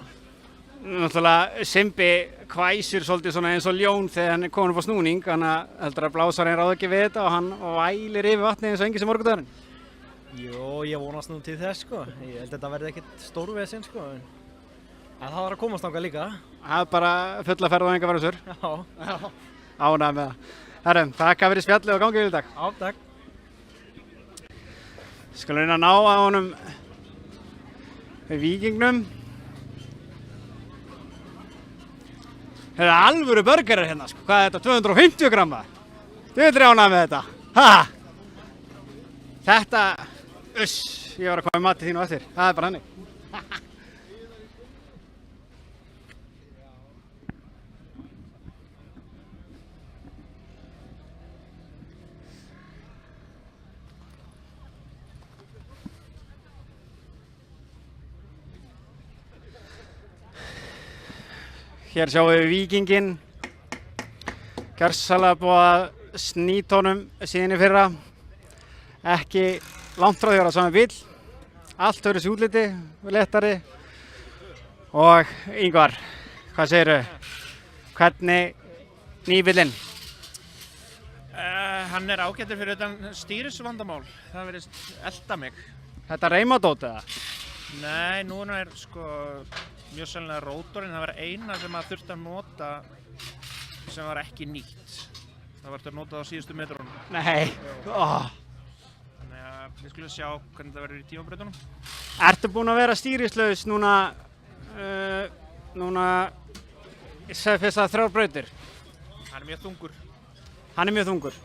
Náttúrulega Simbi hvæsir svolítið svona eins og ljón þegar hann er komin upp á snúning, þannig að heldur að blásarinn ráði ekki við þetta og hann vælir yfir vatnið eins og enginn sem morgundagurinn. Jó, ég vonast nú til þess sko. Ég held að þetta verði ekkert stórvesen sko. En það var að komast þangað líka. Það er bara fulla ferð og enga verðsur. Já. Ánægð með það. Herrum, takk fyrir spjallið og gangið í dag. Já, takk. Skulum reyna að ná að honum Víkingnum. Það er alvöru burgerar hérna sko. Hvað er þetta? 250 gramma? Þú ert ánægð með þetta? Ha? Þetta, ég var að koma í matið þínu eftir. Það er bara hannig. Hér sjáum við Víkinginn, gjörsamlega búið að snýta honum síðan í fyrra, ekki langt frá því að vera sami bíll, allt öðru sér útliti, léttari og Ingvar, hvað segirðu, hvernig nýbíllinn? Hann er ágættur fyrir utan stýrisvandamál, það verðist elda mig. Þetta reymadót eða? Nei, núna er sko mjög sannlega rótorinn, það var eina sem maður þurfti að nota sem var ekki nýtt. Það var að nota á síðustu metrunum. Nei. Þannig að við skulum sjá hvernig það verður í tímabrautunum. Ertu búinn að vera stýrislaus núna ég segi fyrst að 3 brautir? Hann er mjög þungur. Hann er mjög þungur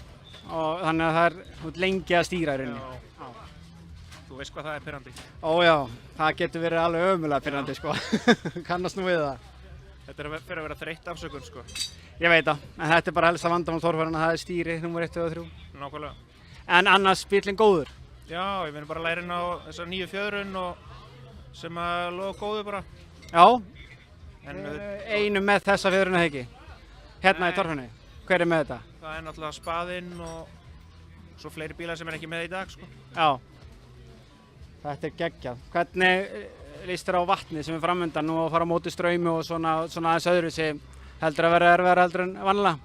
og þannig að það er lengi að stýra í rauninni. Þú veist hvað það er pirrandi. Ó já, það getur verið alveg ömurlega pirrandi sko. Kannast nú við það. Þetta er fyrir að vera þreytt afsökun sko. Ég veit það, en þetta er bara helsta vandamál torfærana, það er stýri, númer 1, 2 og 3. Nákvæmlega. En annars bíllinn góður? Já, ég verður bara að læra inn á þessa nýju fjöðrun sem að loða góðu bara. Já, einu með þessa fjöðrun eða ekki? Hérna í torfærunni, hver er með þetta? Það er náttúrulega spaðinn og svo fleiri bílar sem er ekki með í dag sko. Já. Þetta er geggjað. Hvernig líst þér á vatnið sem er framöndan nú að fara á móti straumi og svona aðeins öðru sem heldur að vera erfiðara heldur en vanlega?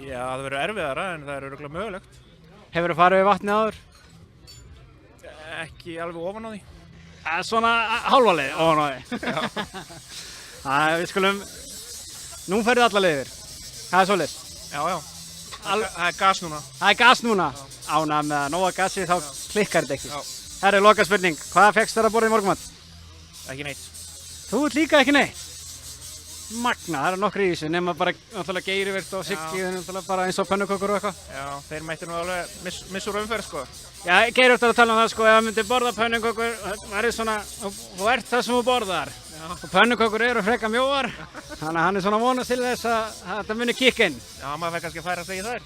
Já, það verður erfiðara en það er örugglega mögulegt. Hefurðu farið við vatnið áður? Ekki alveg ofan á því. Svona hálfa leið ofan á því? Við skulum, nú ferðu alla leiðir. Það er svoleiðis? Já. Það er gas núna. Það er gas núna? Ánægð með að nóga gasi þá klikkar þetta ekki. Já. Herru, loka spurning. Hvað fékkst þér að borða í morgunmat? Ekki neitt. Þú ert líka ekki neitt? Magna, það eru nokkri í þessu, nema bara náttúrulega Geirivirt og Siggi, náttúrulega bara eins og pönnukökur og eitthvað. Já, þeir mættu nú alveg missa úr umferð sko. Já, Geirivirt er að tala um það sko, ef það myndi borða pönnukökur, það er svona, þú ert það sem þú borðar. Já. Og pönnukökur eru freka mjóar, þannig að hann er svona vonast til þess að þetta muni kikka inn. Já, maður fær kannski að færa sig í þær.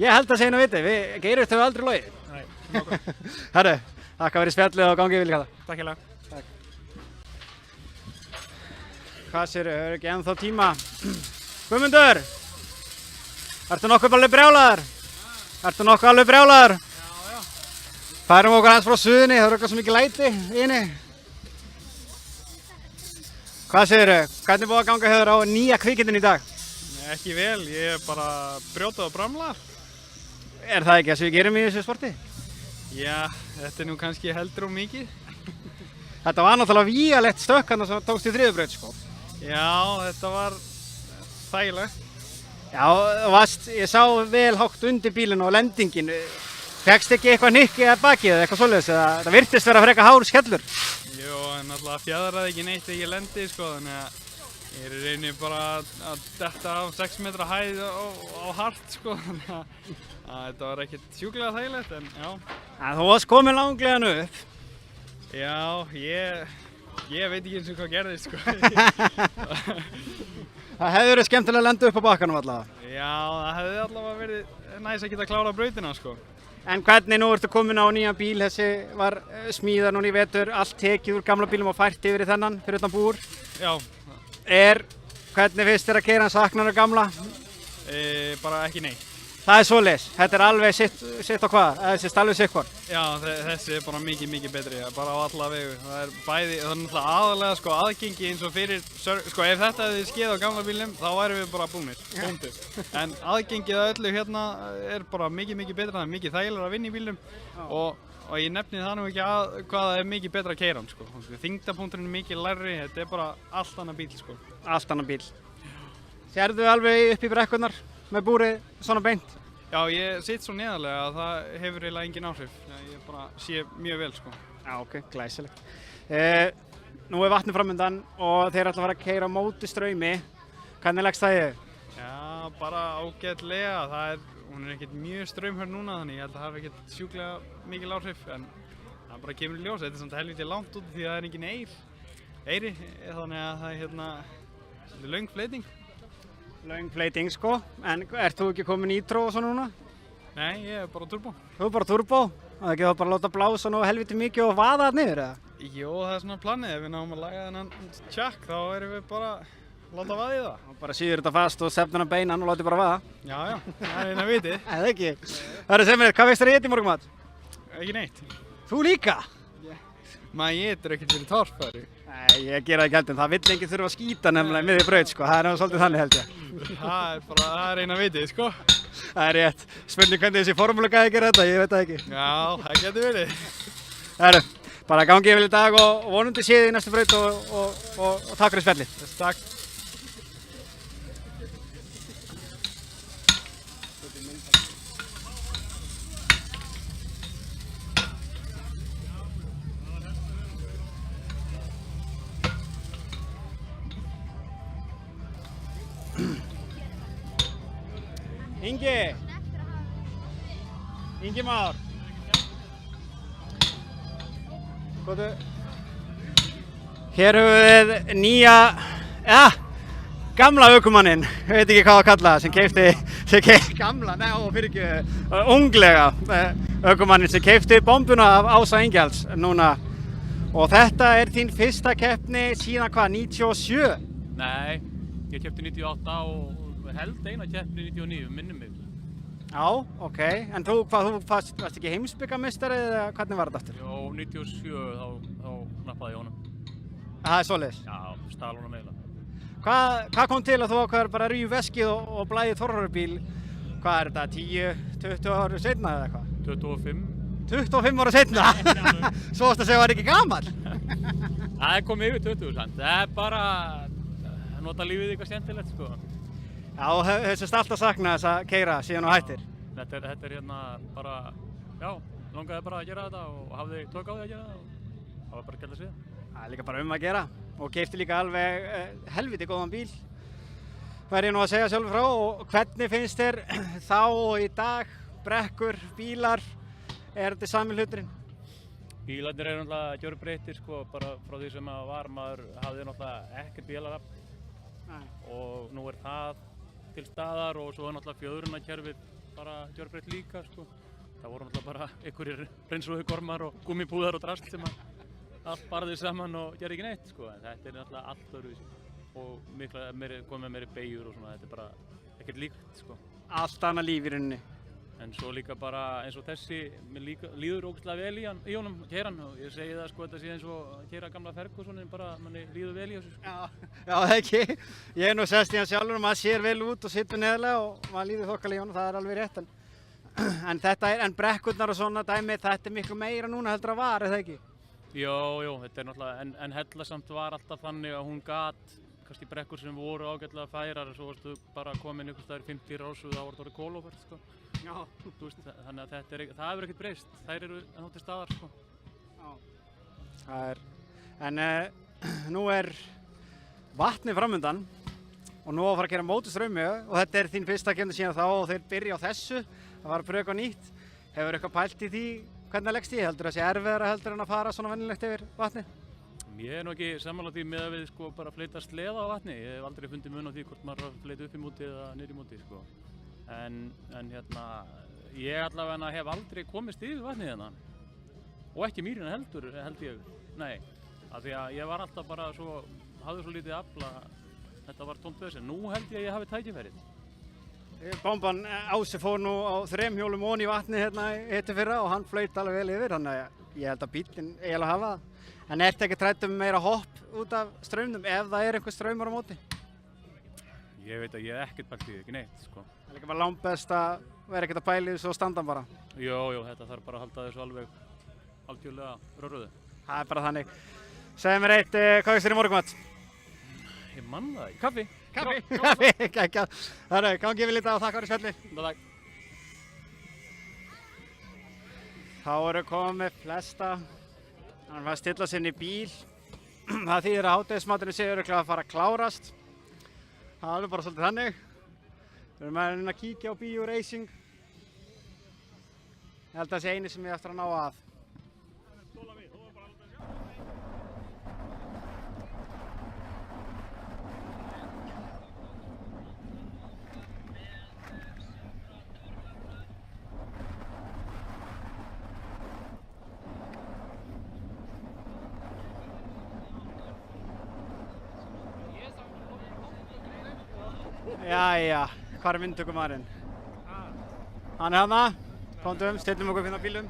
Ég held að segja nú viti, Geirivirt hefur aldrei logið. Nei, nokkuð. Herru, þakka fyrir spjallið og gangið vel í þetta. Takk hérlega. Hvað sérðu, hefur ekki ennþá tíma? Guðmundur! Ertu nokkuð alveg brjálaður? Já. Færum okkur aðeins frá suðunni, það eru eitthvað svo mikið læti inni. Hvað sérðu, hvernig búið að ganga hefur á nýja kvikindin í dag? Ekki vel, ég er bara brjótað og bramlað. Er það ekki það sem við gerum í þessu sporti? Já, þetta nú kannski heldur mikið. Þetta var náttúrulega vígalegt stökk hann sem tókst í þriðjubraut, sko. Já, þetta var þægilegt. Já, ég sá vel hátt undir bílinn og lendingin. Fékkst ekki eitthvað hnykki að baki eða eitthvað svoleiðis, eða það virtist vera frekar hár skellur? Jú, en náttúrulega fjadraði ekki neitt þegar ég lendi, sko, þannig að ég er í rauninni bara að detta á 6 metra hæð á hart, sko, þannig að þetta var ekkert sjúklega þægilegt, en já. En þú varst komin langlegan upp? Já, ég veit ekki eins og hvað gerðist, sko. Það hefði verið skemmtilega að lenda upp á bakkanum allavega? Já, það hefði allavega verið næs að geta klárað brautina, sko. En hvernig nú ertu komin á nýjan bíl, þessi var smíðað núna í vetur, allt tekið úr gamla bílum og fært yfir í þennan fyrir utan búr? Já. Hvernig finnst þér að keyra hann, saknar þú gamla? Bara ekki neitt. Það svoleiðis, þetta er alveg sitt á hvað, þessi alveg sitt hvort? Já, þessi er bara mikið betri, bara á alla vegu. Það er náttúrulega aðalega sko aðgengi eins og fyrir, sko ef þetta hefði skeið á gamla bílnum, þá værum við bara búnir, búndir. En aðgengið að öllu hérna er bara mikið betra, það er mikið þægilegra að vinna í bílnum og ég nefni það nú ekki hvað það er mikið betra að keyra hann, sko. Þyngdarpunkturinn er mikið lægri, þetta er bara allt annað bíl, sko. Allt annað bíl. Sérðu alveg upp í brekkurnar með búrið svona beint? Já, ég sitt svo neðarlega að það hefur eiginlega engin áhrif. Ég bara sé mjög vel, sko. Já, ok, glæsilegt. Nú er vatnið framundan og þeir ætla að fara að keyra á móti straumi. Hvernig leggst það í þig? Já, bara ágætlega. Hún er ekkert mjög straumhörð núna, þannig ég held að það hafi ekkert sjúklega mikil áhrif. En það bara kemur í ljós. Þetta er samt helviti langt út því að það er engin eyri. Þannig að það er löng fleyting. Löng fleyting, sko. En ert þú ekki komin nitro og svona núna? Nei, ég er bara turbo. Þú er bara turbo? Það ekki þá bara að láta blása nú helviti mikið og vaða það niður, eða? Jó, það er svona planið. Ef við náum að laga þennan tjakk, þá erum við bara láta vaða í það. Og bara síður þetta fast og sefna hann beinan og láta bara vaða? Já, það er eina vitið. Eða ekki. Það er að segja mér, hvað veist þér að éta í morgunmat? Ekki neitt. Þú líka? Maður étur ekkert fyrir torfæri. Nei, ég gera það ekki heldur, en það vill enginn þurfa að skýta nefnilega miðið braut, sko. Það er svolítið þannig, held ég. Það er eina vitið, sko. Það er rétt. Spurning hvernig þessi formúlugæði gerir þetta, ég veit það ekki. Já, það getur verið. Herru, bara gangið vel í dag og vonandi séð í næstu braut og takk fyrir spjallið. Takk. Ingi Már. Góðu. Hér höfum við nýja, gamla ökumanninn, ég veit ekki hvað að kalla það, unglega ökumanninn sem keypti bombuna af Ása Engjalds núna. Og þetta er þín fyrsta keppni síðan hvað, 97? Nei, ég keypti 98 og held eina keppni 99, minnum mig. Já, ok. En þú varst ekki heimsbyggarmeistari eða hvernig var þetta aftur? Jó, 97 þá nappaði ég honum. Það er svoleiðis? Já, stal honum eiginlega. Hvað kom til að þú ákveður bara að rífa veskið og blæði Þórðarbíl? Hvað er þetta, 10-20 ára seinna eða eitthvað? 25. 25 ára seinna? Svo varst að segja að það var ekki gamall? Það er komið yfir 20 sant. Það er bara að nota lífið eitthvað skemmtilegt, sko. Já, og hefur alltaf saknað þess að keyra síðan og hættir? Þetta er hérna bara, já, langaði bara að gera þetta og hafði tök á því að gera það og það var bara að gæta sig það. Það er líka bara að gera og keypti líka alveg helviti góðan bíl. Verð ég nú að segja sjálfur frá og hvernig finnst þér þá og í dag, brekkur, bílar, er þetta sami hluturinn? Bílarnir eru náttúrulega gjörbreyttir, sko, bara frá því sem að maður hafði náttúrulega ekkert bílarafl og nú er það til staðar og svo er náttúrulega fjöðrunarkerfið bara gjörbreytt líka, sko. Það voru náttúrulega bara einhverjir hreinsuðu gormar og gummipúðar og drast sem að allt barði saman og gerði ekki neitt, sko. En þetta er náttúrulega allt öðruvísi og komið meiri beygjur og svona, þetta er bara ekkert líkt, sko. Allt annað líf í rauninni. En svo líka bara eins og þessi, mér líður ógeðslega vel í honum, keyra hann og ég segi það, sko, þetta sé eins og að keyra gamla Fergusonin, bara manni líður vel í þessu, sko. Já, það ekki. Ég nú sest í hann sjálfur og maður sér vel út og situr neðarlega og maður líður þokkalega í honum, það er alveg rétt. En en brekkurnar og svona dæmi, þetta miklu meira núna heldur að var, eða ekki? Jú, þetta náttúrulega, en Hella samt var alltaf þannig að hún gat kannski brekkur sem voru ágætlega færar, svo varstu bara komin einhvers staðar 50 rásu, þá var þetta orðið kólófært, sko. Já. Þú veist, þannig að það hefur ekkert breyst, þær eru enn til staðar, sko. Já. En nú vatnið framundan og nú á að fara að gera mótustraumi og þetta þín fyrsta keppni síðan þá og þeir byrja á þessu, það var að pröfa eitthvað nýtt. Hefur eitthvað pælt í því hvernig það leggst í? Heldur það sé erfiðara heldur en að fara svona venjulegt yfir vatnið? Ég nú ekki sammála því með að við sko bara fleyta sleða á vatni. Ég hef aldrei fundið mun á því hvort maður fleyta upp í móti eða niður í móti, sko. En hérna, ég allavega hef aldrei komist yfir vatnið hérna. Og ekki mýrina heldur, held ég. Nei, af því að ég var alltaf bara hafði svo lítið afl að þetta var tómt vesen. Nú held ég að ég hafi tækifærið. Bomban Ási fór nú á 3 hjólum ofan í vatni hérna hittu fyrra og hann flaut alveg vel yfir, þannig að ég held að bíllinn eiginlega hafa það. En ertu ekki hrædd meira hopp út af straumnum ef það einhver straumur á móti? Ég veit að ég hef ekkert pælt í því, ekki neitt, sko. Það líka bara langbest að vera ekkert að pæla í þessu og standa bara. Jú, þetta þarf bara að halda þessu algjörlega röruðu. Það bara þannig. Segðu mér eitt, hvað veist þér í morgunmat? Ég man það ekki. Kaffi. Kaffi, geggjað. Þannig, gangi við lítið og þakka fyrir spjallið. Takk. Þá eru komið flesta. Hann var að stilla sig inn í bíl. Það þýðir að hádegismaturinn sé örugglega að fara að klárast. Það er bara svolítið þannig. Við erum að kíkja á Bíó Racing. Ég held að það sé eini sem ég eftir að ná að. Jæja, hvað er myndtökumaðurinn? Hann er hana, komdu stillum okkur finna bílum.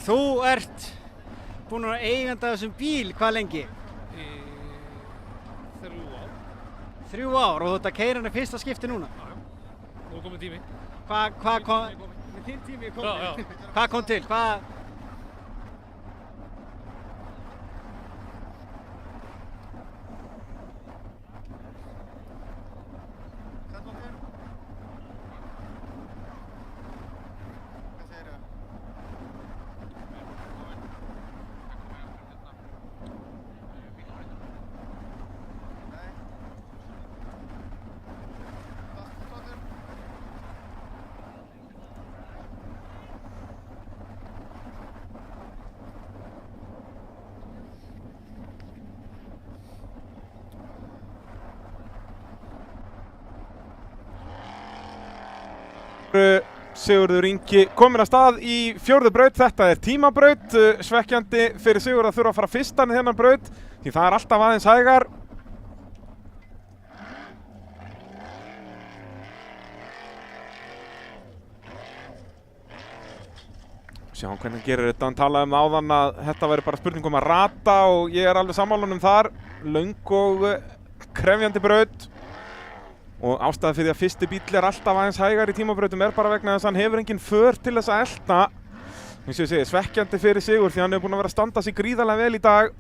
Þú ert búinn að vera eigandi af þessum bíl, hvað lengi? 3 ár. 3 ár og þú ert að keyra hann í fyrsta skipti núna? Já, nú er komið tími. Hvað kom? Þinn tími kom til? Já. Hvað kom til? Sigurður Ingi kominn af stað í 4. braut, þetta er tímabraut, svekkjandi fyrir Sigurð að þurfa að fara fyrstan í þennan braut því það er alltaf aðeins hægar. Sjá hvernig hann gerir þetta, hann talaði áðan að þetta væri bara spurning um að rata og ég er alveg sammála þar, löng og krefjandi braut. Og ástæða fyrir því að fyrsti bíll er alltaf aðeins hægar í tímabrautum er bara vegna þess að hann hefur engin för til þess að elta. Eins og ég segi, svekkjandi fyrir Sigurð því hann hefur búinn að vera að standa sig gríðarlega vel í dag.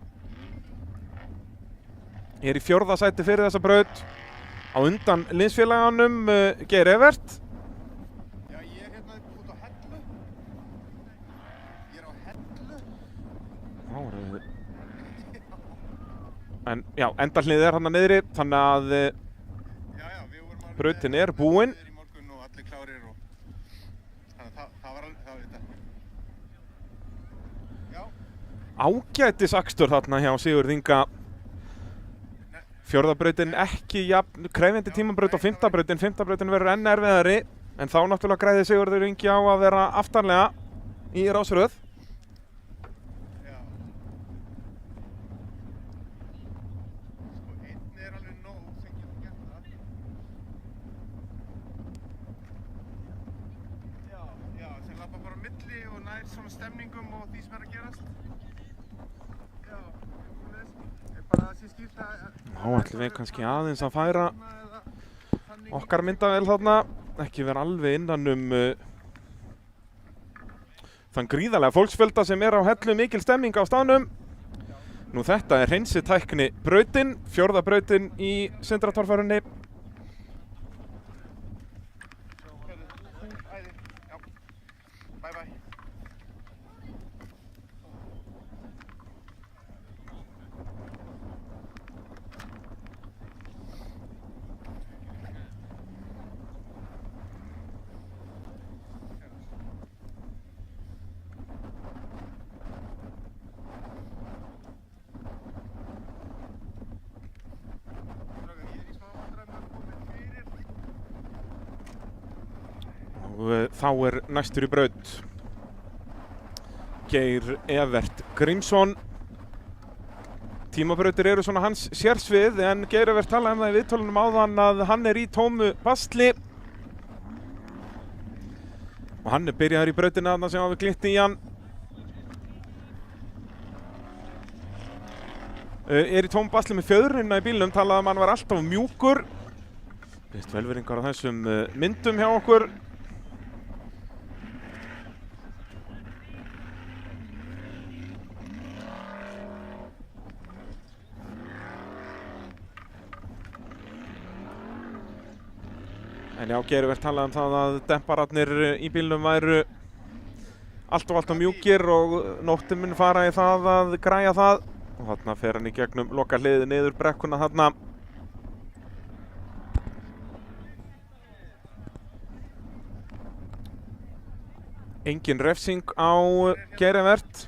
Ég er í 4. sæti fyrir þessa braut. Á undan liðsfélaganum Geir Evert. Já, ég er hérna út á Hellu. Ég er á Hellu. En já, endahliðið er hann niðri, þannig að brautin er búinn. Í morgun og allir klárir og þannig að það var þetta. Já. Ágætis akstur þarna hjá Sigurð Inga. 4. brautin ekki jafn krefjandi tímabraut og 5. brautin. 5. brautin verður enn erfiðari en þá náttúrulega græði Sigurður Ingi á að vera aftarlega í rásröð. Bara að sé skýrt að Þá ætlum við kannski aðeins að færa okkar myndavél þarna, ekki vera alveg innan þann gríðarlega fólksfjölda sem á Hellu, mikil stemming á staðnum. Nú þetta hreinsitækni brautin, 4. brautin í Sindratorfærunni. Þá næstur í braut Geir Evert Grímsson. Tímabrautir eru svona hans sérsvið, en Geir Evert talaði það í viðtölunum áðan að hann í tómu basli. Og hann byrjaður í brautina þarna sem við glitti í hann. Í tómu basli með fjöðrunna í bílnum, talaði að hann var alltaf mjúkur. Vist velveringar á þessum myndum hjá okkur. En já, Geir Evert talaði það að dempararnir í bílnum væru alltaf mjúkir og nóttin mun fara í það að græja það. Og þarna fer hann í gegnum loka hliðið niður brekkuna þarna. Engin refsing á Geir Evert.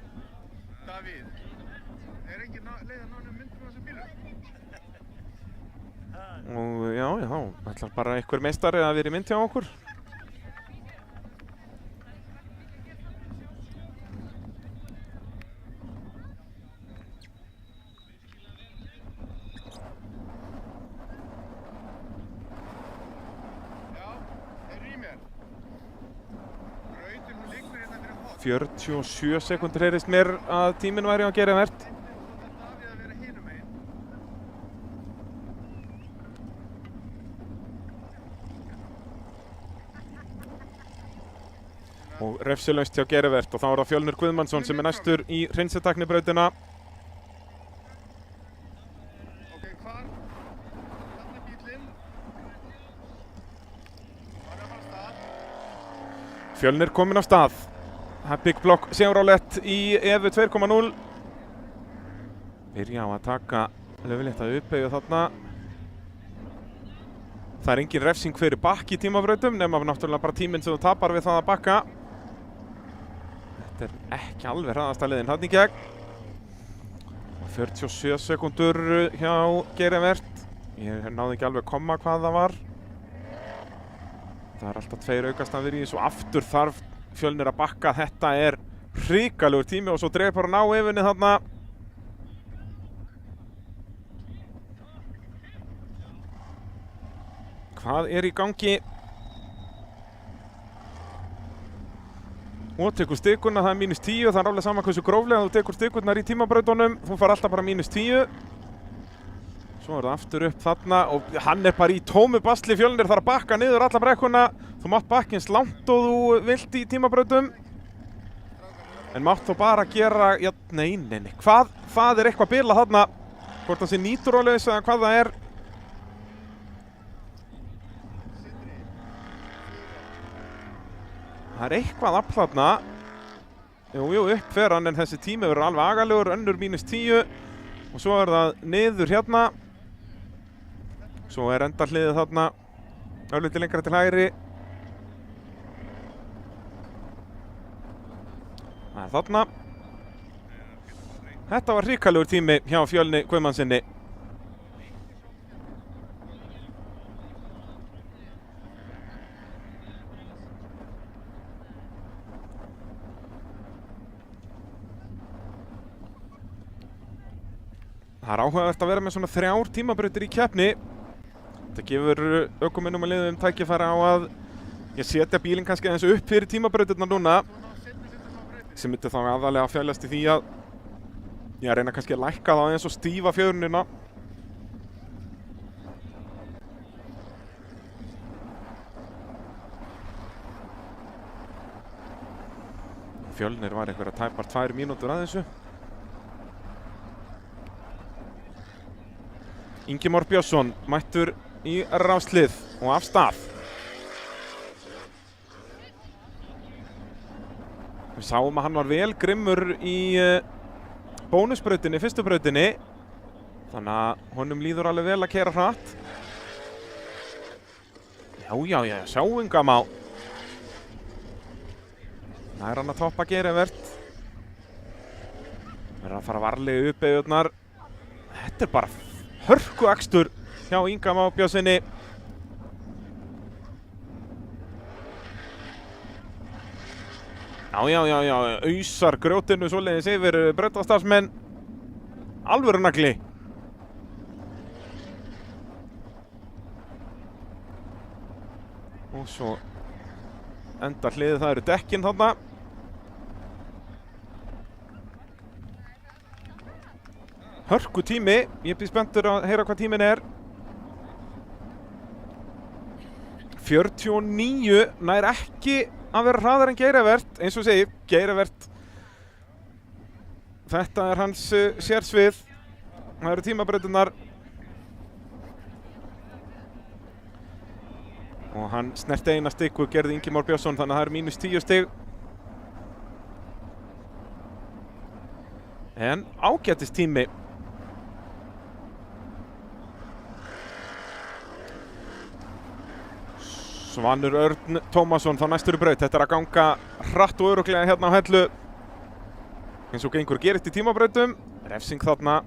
Og já, ætlar bara einhver meistari að vera í mynd hjá okkur. Já, þeir í mér. Brautin, hún liggur hérna fyrir horn. 47 sekúndur heyrist mér að tíminn væri á Geir Evert. Og refsilaust hjá Geir Evert, og þá það Fjölnir Guðmannsson sem næstur í hreinsitæknibrautina. Ok, hvar? Þarna bílinn. Hann fara af stað. Fjölnir kominn af stað. Big Block Chevrolet í Evu 2.0. Byrja á að taka löfilegt að uppeyju þarna. Það engin refsing fyrir bakk í tímabrautum, nema náttúrulega bara tíminn sem þú tapar við það að bakka. Þetta ekki alveg hraðasta leiðin þarna í gegn. 47 sekúndur hjá Geir Evert. Ég náði ekki alveg koma hvað það var. Það alltaf 2 aukastafir í þessu. Aftur þarf Fjölnir að bakka. Þetta hrikalegur tími og svo dreifur hann á Efunni þarna. Hvað í gangi? Og tekur stikuna, það -10, það alveg sama hversu gróflega þú tekur stikurnar í tímabrautunum, þú far alltaf bara -10. Svo það aftur upp þarna og hann bara í tómu basli. Fjölnir þarf að bakka niður alla brekkuna. Þú mátt bakka eins langt og þú vilt í tímabrautum. En mátt þú bara gera, já, nei. Hvað, það eitthvað bilað þarna. Hvort það sé nýturolaus eða hvað það Það eitthvað afl þarna. Jú, upp fer hann, en þessi tími verður alveg agalegur, önnur -10. Og svo það niður hérna. Svo endarhliðið þarna, örlítið lengra til hægri. Það þarna. Þetta var hrikalegur tími hjá Fjölni Guðmannsinni. Það áhugavert að vera með svona 3 tímabrautir í keppni. Þetta gefur ökumennum og liðum tækifæri á að setja bílinn kannski aðeins upp fyrir tímabrautirnar núna. Sem myndi þá aðalega að fælast í því að reyna kannski að lækka það aðeins og stífa fjörunina. Fjölnir var einhverja tæpar 2 mínútur að þessu. Ingi Már Björnsson mættur í ráslið og af stað. Við sáum að hann var vel grimmur í bónusbrautinni, fyrstu brautinni. Þannig að honum líður alveg vel að keyra hratt. Já, sjáingam á. Það er hann að toppa Geirivert. Verður að fara varlega upp beygurnar. Þetta er bara hörkuakstur hjá Inga Má Björnssoni. Já, ausar grjótinu svoleiðis yfir brautarstarfsmenn. Alvöru nagli. Og svo endar hliðið, það eru dekkin þarna. Hörku tími, ég blir spenntur að heyra hvað tíminn er. 49, nær ekki að vera hraðar en Geirivert, eins og segi, Geirivert. Þetta er hans sérsvið. Það eru tímabrautirnar. Og hann snerti eina stig og gerði Ingi Már Björnsson, þannig að það er -10 stig. En ágætis tími. Svanur Örn Tómasson þá næstur í braut. Þetta er að ganga hratt og örugglega hérna á Hellu. Eins og gengur gerist í tímabrautum. Refsing þarna.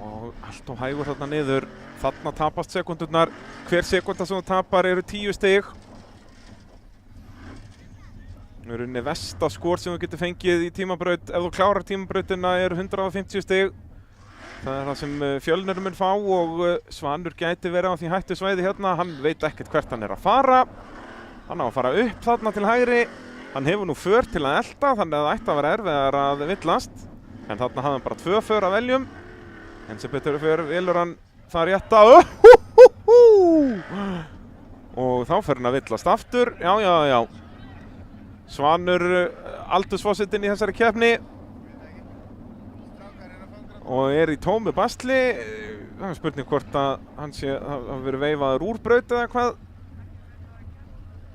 Og allt og hægur þarna niður. Þarna tapast sekundurnar. Hver sekunda sem þú tapar eru 10 stig. Það er unni versta skor sem þú getur fengið í tímabraut. Ef þú klárar tímabrautina eru 150 stig. Það er það sem Fjölnir mun fá og Svanur gæti verið á því hættu svæði hérna. Hann veit ekkert hvert hann er að fara. Hann á að fara upp þarna til hægri. Hann hefur nú för til að elta, þannig að það ætti að vera erfiðar að villast. En þarna hafði hann bara 2 för að veljum. En sem betur fyrir velur hann það rétta. Og þá fer hann að villast aftur. Já. Svanur aldursforsitinn í þessari keppni. Og er í tómu basli. Það er spurning hvort að hann sé að verið veifaður úr braut eða hvað.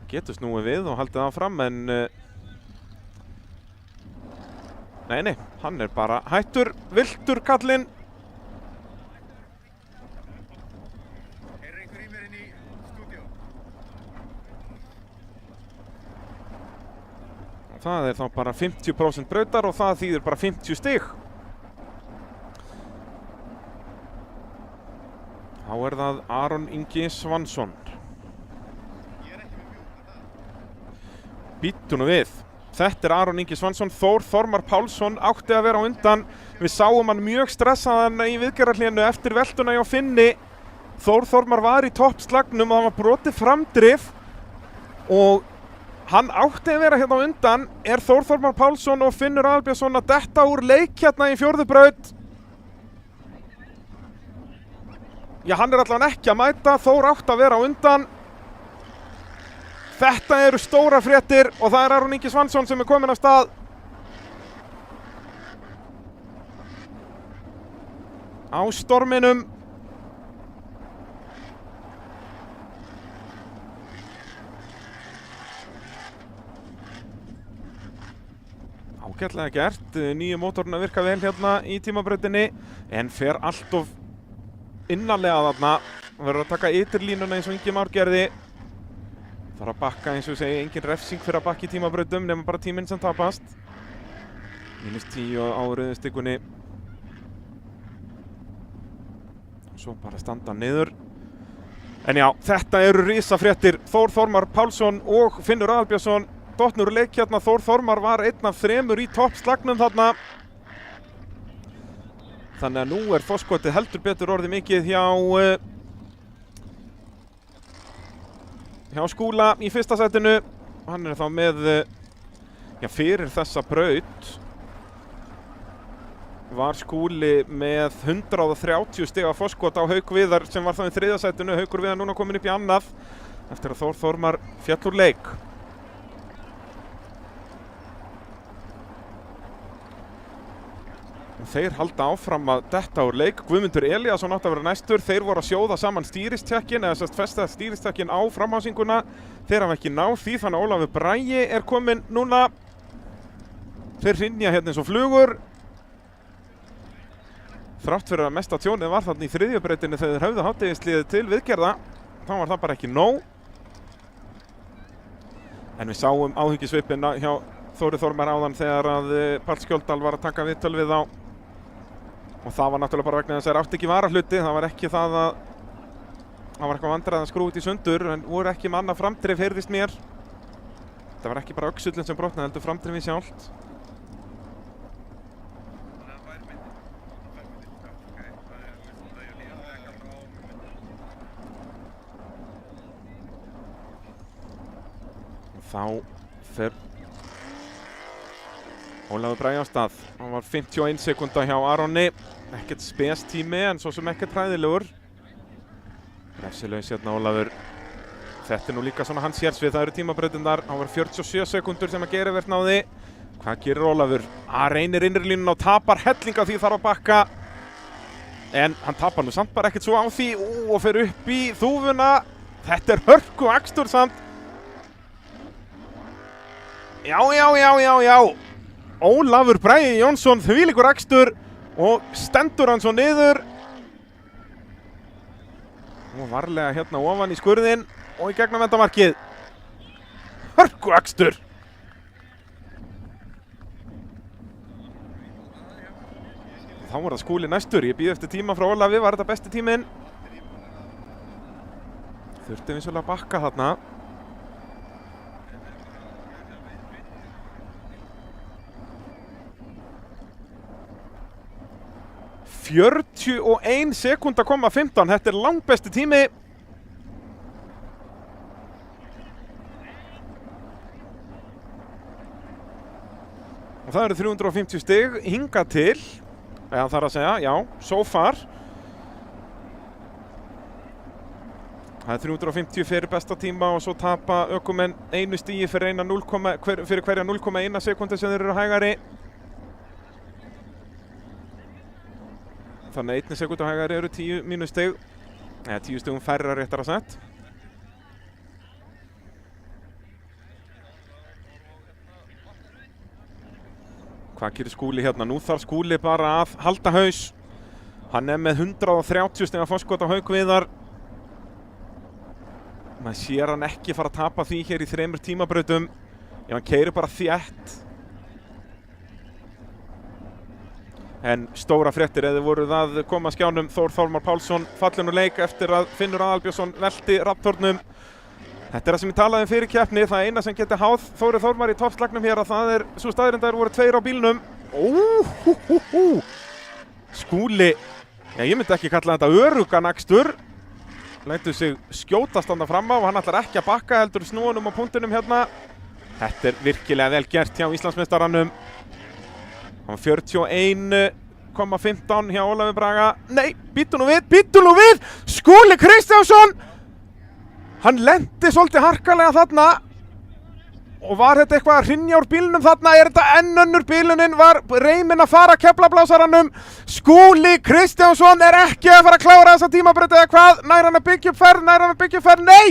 Getur snúið við og haldið áfram en nei, hann er bara hættur, viltur kallinn. Er einhver í mér inn í stúdíó? Það er þá bara 50% brautar og það þýðir bara 50 stig. Þá er það Aron Ingi Svansson. Bíddu nú við. Þetta er Aron Ingi Svansson. Þór Þormar Pálsson átti að vera á undan. Við sáum hann mjög stressaðan í viðgerðarhlénu eftir veltuna hjá Finni. Þór Þormar var í toppslagnum og það var brotið framdrif. Og hann átti að vera hérna á undan. Er Þór Þormar Pálsson og Finnur Aðalbjörnsson að detta úr leik hérna í 4. braut? Já, hann er allavega ekki að mæta. Þór átti að vera á undan. Þetta eru stóra fréttir og það er Aron Ingi Svansson sem er kominn af stað. Á storminum. Ágætlega gert. Nýju mótorinn virka vel hérna í tímabrautinni en fer allt of innanlega þarna. Verður að taka ytterlínuna eins og Ingi Már gerði. Þarf að bakka eins og segi, engin refsing fyrir að bakka í tímabrautum nema bara tíminn sem tapast. -10 á rauðustikunni. Svo bara standa niður. En já, þetta eru risafréttir. Þór Þormar Pálsson og Finnur Aðalbjörnsson dottnur leik hérna. Þór Þormar var einn af 3 í toppslagnum þarna. Þannig að nú er forskotið heldur betur orðið mikið hjá Skúla í fyrsta sætinu. Hann er þá með, fyrir þessa braut var Skúli með 130 stiga forskot á Hauk Viðar sem var þá í 3. sætinu. Haukur Viðar núna komin upp í annað eftir að Þór Þormar féll úr leik. Þeir halda áfram að detta úr leik. Guðmundur Elíasson átti að vera næstur. Þeir voru að sjóða saman stýristjakkin eða sérst festa stýristjakkin á framhásinguna. Þeir hafa ekki náð því, þannig að Ólafur Bragi er kominn núna. Þeir hrynja hérna eins og flugur. Þrátt fyrir að mesta tjónið var þarna í þriðju brautinni þegar þeir höfðu hádegisliðið til viðgerða. Þá var það bara ekki nóg. En við sáum áhyggjusvipina hjá Þóri Þormar áðan þegar að Páll Skjöldal var að taka viðtöl við þá. Og það var náttúrulega bara vegna þess að þeir átti ekki varahluti. Það var ekki það að það var eitthvað vandræði að skrúa út í sundur en voru ekki með annað framdrif, heyrðist mér. Það var ekki bara öxullin sem brotnaði, heldur framdrifið sjálft. Og þá fer Ólafur Bragi á stað. Hann var 51 sekúnda hjá Aroni. Ekkert spes tími en svo sem ekkert hræðilegur. Refsilaus hérna Ólafur. Þetta er nú líka svona hans sérsvið. Það eru tímabrautirnar. Hann var 47 sekúndur sem að Geirivert náði. Hvað gerir Ólafur? Reynir innri línuna og tapar hellinga því þarf að bakka. En hann tapar nú samt bara ekkert svo á því. Og fer upp í þúfuna. Þetta er hörku akstur samt. Já. Ólafur Bragi Jónsson, þvílíkur akstur og stendur hann svo niður. Og varlega hérna ofan í skurðinn og í gegnum endamarkið. Hörku akstur. Þá var það Skúli næstur. Ég bíð eftir tíma frá Ólafi. Var þetta besti tíminn? Þurfti vissulega að bakka þarna. 41 sekúnda koma 15, þetta er langbesti tími. Og það eru 350 stig hingað til, eða þarf að segja, já, so far. Það er 350 fyrir besta tíma og svo tapa ökumenn einu stigi fyrir hverja 0,1 sekundi sem þeir eru hægari. Þannig að 1 sekúndu hægari eru 10 mínustig, eða 10 stigum færra réttara sett. Hvað gerir Skúli hérna? Nú þarf Skúli bara að halda haus. Hann er með 130 stiga forskot á Hauk Viðar. Maður sér hann ekki fara að tapa því hér í 3 tímabrautum. Ef hann keyrir bara þétt. En stóra fréttir eða voruð að koma að skjánum. Þór Þormar Pálsson fallinn úr leik eftir að Finnur Aðalbjörnsson velti raptornum. Þetta er það sem ég talaði um fyrir keppni. Það eina sem geti háð Þóri Þormar í toppslagnum hér að það er svo staðreynd að þeir voru 2 á bílnum. Skúli, já, ég myndi ekki kalla þetta öruggan akstur. Lætur sig skjóta standa fram á og hann ætlar ekki að bakka heldur snúanum á punktunum hérna. Þetta er virkilega vel gert hjá Íslandsmeistaranum. Hann var 41,15 hjá Ólafi Braga. Nei, býttu nú við! Skúli Kristjánsson! Hann lenti svolítið harkalega þarna. Og var þetta eitthvað að hrynja úr bílnum þarna? Er þetta enn önnur bílunin? Var reyminn að fara keflablásaranum? Skúli Kristjánsson er ekki að fara að klára þessa tímabraut eða hvað? Nær hann að byggja upp ferð? Nei!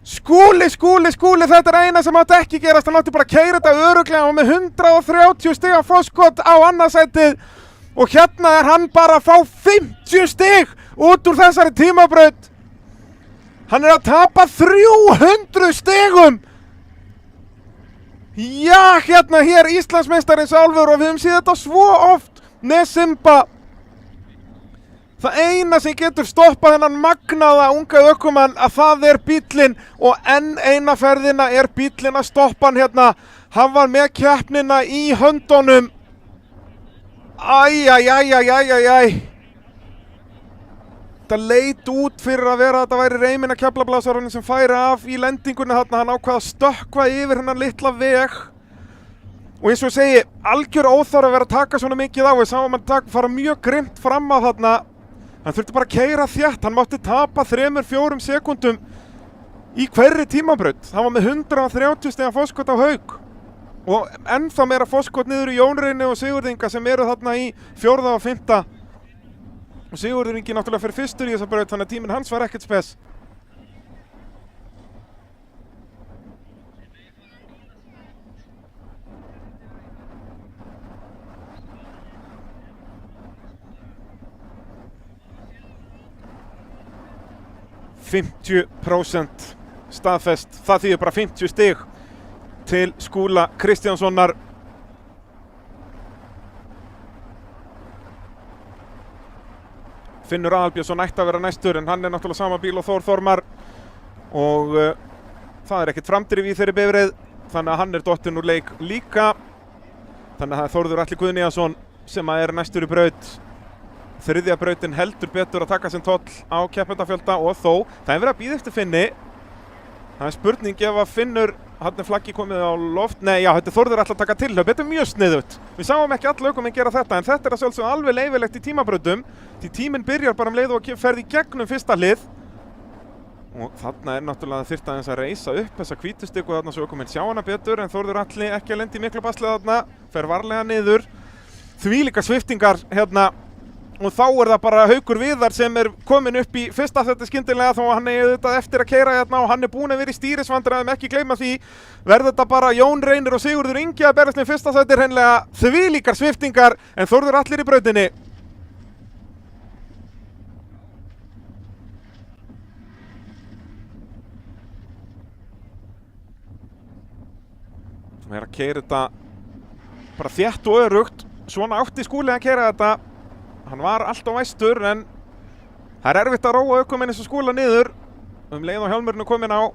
Skúli, þetta er eina sem átti ekki gerast. Hann átti bara að keyra þetta örugglega og með 130 stiga forskot á annarsætið. Og hérna er hann bara að fá 50 stig út úr þessari tímabraut. Hann er að tapa 300 stigum. Já, hérna hér Íslandsmeistarinn sjálfur og við höfum séð þetta svo oft með Simba. Það eina sem getur stoppað þennan magnaða unga ökumann að það er bíllinn og enn eina ferðina er bíllinn að stoppa hann hérna. Hann var með keppnina í höndunum. Æ. Þetta leit út fyrir að vera að þetta væri reyminn að keflablásarinn sem færi af í lendingunni þarna. Hann ákvað að stökkva yfir hennan litla veg. Og eins og ég segi, algjör óþarf að vera að taka svona mikið á. Við sáum hann fara mjög grimmt fram á þarna. Hann þurfti bara að keyra þétt, hann mátti tapa 3-4 sekúndum í hverri tímabraut. Hann var með 130 stiga forskot á Hauk. Og ennþá meira fórskot niður í Jón Reyni og Sigurð Inga sem eru þarna í 4. og 5. Og Sigurður Ingi náttúrulega fyrir fyrstur í þessa braut, þannig að tíminn hans var ekkert spes. %, staðfest, það þýðir bara 50 stig til Skúla Kristjánssonar. Finnur Aðalbjörnsson ætti að vera næstur en hann er náttúrulega sama bíl og Þór Þormar og það er ekkert framdrif í þeirri bifreið þannig að hann er dottinn úr leik líka. Þannig að það er Þórður Atli Guðnýjason sem er næstur í braut. Þriðja brautin heldur betur að taka sinn toll á keppendafjölda og þó það er verið að bíða eftir Finni. Það er spurning ef að Finnur, hann er flaggi komið á loft. Nei, já, þetta er Þórður alltaf að taka tilhlaup, þetta er mjög sniðugt. Við sáum ekki alla ökumenn gera þetta en þetta er að sjálfsögðu alveg leyfilegt í tímabrautum því tíminn byrjar bara leið og ferð í gegnum fyrsta hlið. Og þarna er náttúrulega þyrfti aðeins að reysa upp þessa hvítustyku þarna svo ökumenn sjá hana betur en Þórður Atli ekki að lenda í miklu basli þarna, fer varlega niður. Þvílíkar sviptingar hérna. Og þá er það bara Haukur Viðar sem er komin upp í fyrsta þetta skyndilega þó að hann er auðvitað eftir að keyra hérna og hann er búinn að vera í stýrisvandræðum, ekki gleyma því. Verður þetta bara Jón Reynir og Sigurður Ingi að berast með fyrsta sæti hreinlega þvílíkar sviptingar en Þórður Atli í brautinni. Það er að keyra þetta bara þétt og örugt, svona átti Skúli að keyra þetta. Hann var alltaf væstur en það er erfitt að róa ökumenn eins og Skúla niður leið og hjálmurinn er komin á.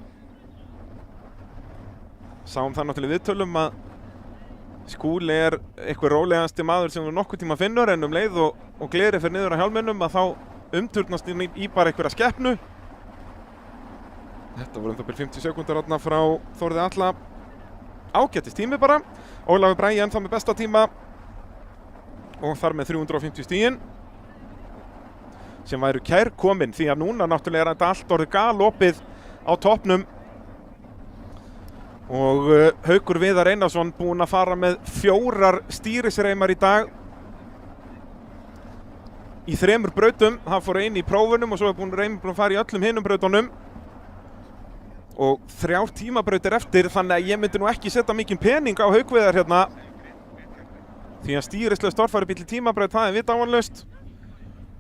Sáum það náttúrulega í viðtölum að Skúli er eitthvað rólegasti maður sem við nokkuð tíma finnur en leið og glerið fyrir niður á hjálminum að þá umturnast í bara einhverja skepnu. Þetta voru það byrjum 50 sekúndar þarna frá Þórði Atla. Ágætis tími bara. Ólafur Bragi ennþá með besta tíma og þar með 350 stigin sem væru kærkomin því að núna náttúrulega er þetta allt orðið galopið á toppnum og Haukur Viðar Einarsson búinn að fara með 4 stýrisreimar í dag í 3 brautum. Það fór einn í prófunum og svo er búinn að fara í öllum hinum brautunum og 3 tímabrautir eftir þannig að ég myndi nú ekki setja mikinn pening á Hauk Viðar hérna því að stýrislega stórfæribíll í tímabraut, það er vitávanlaust.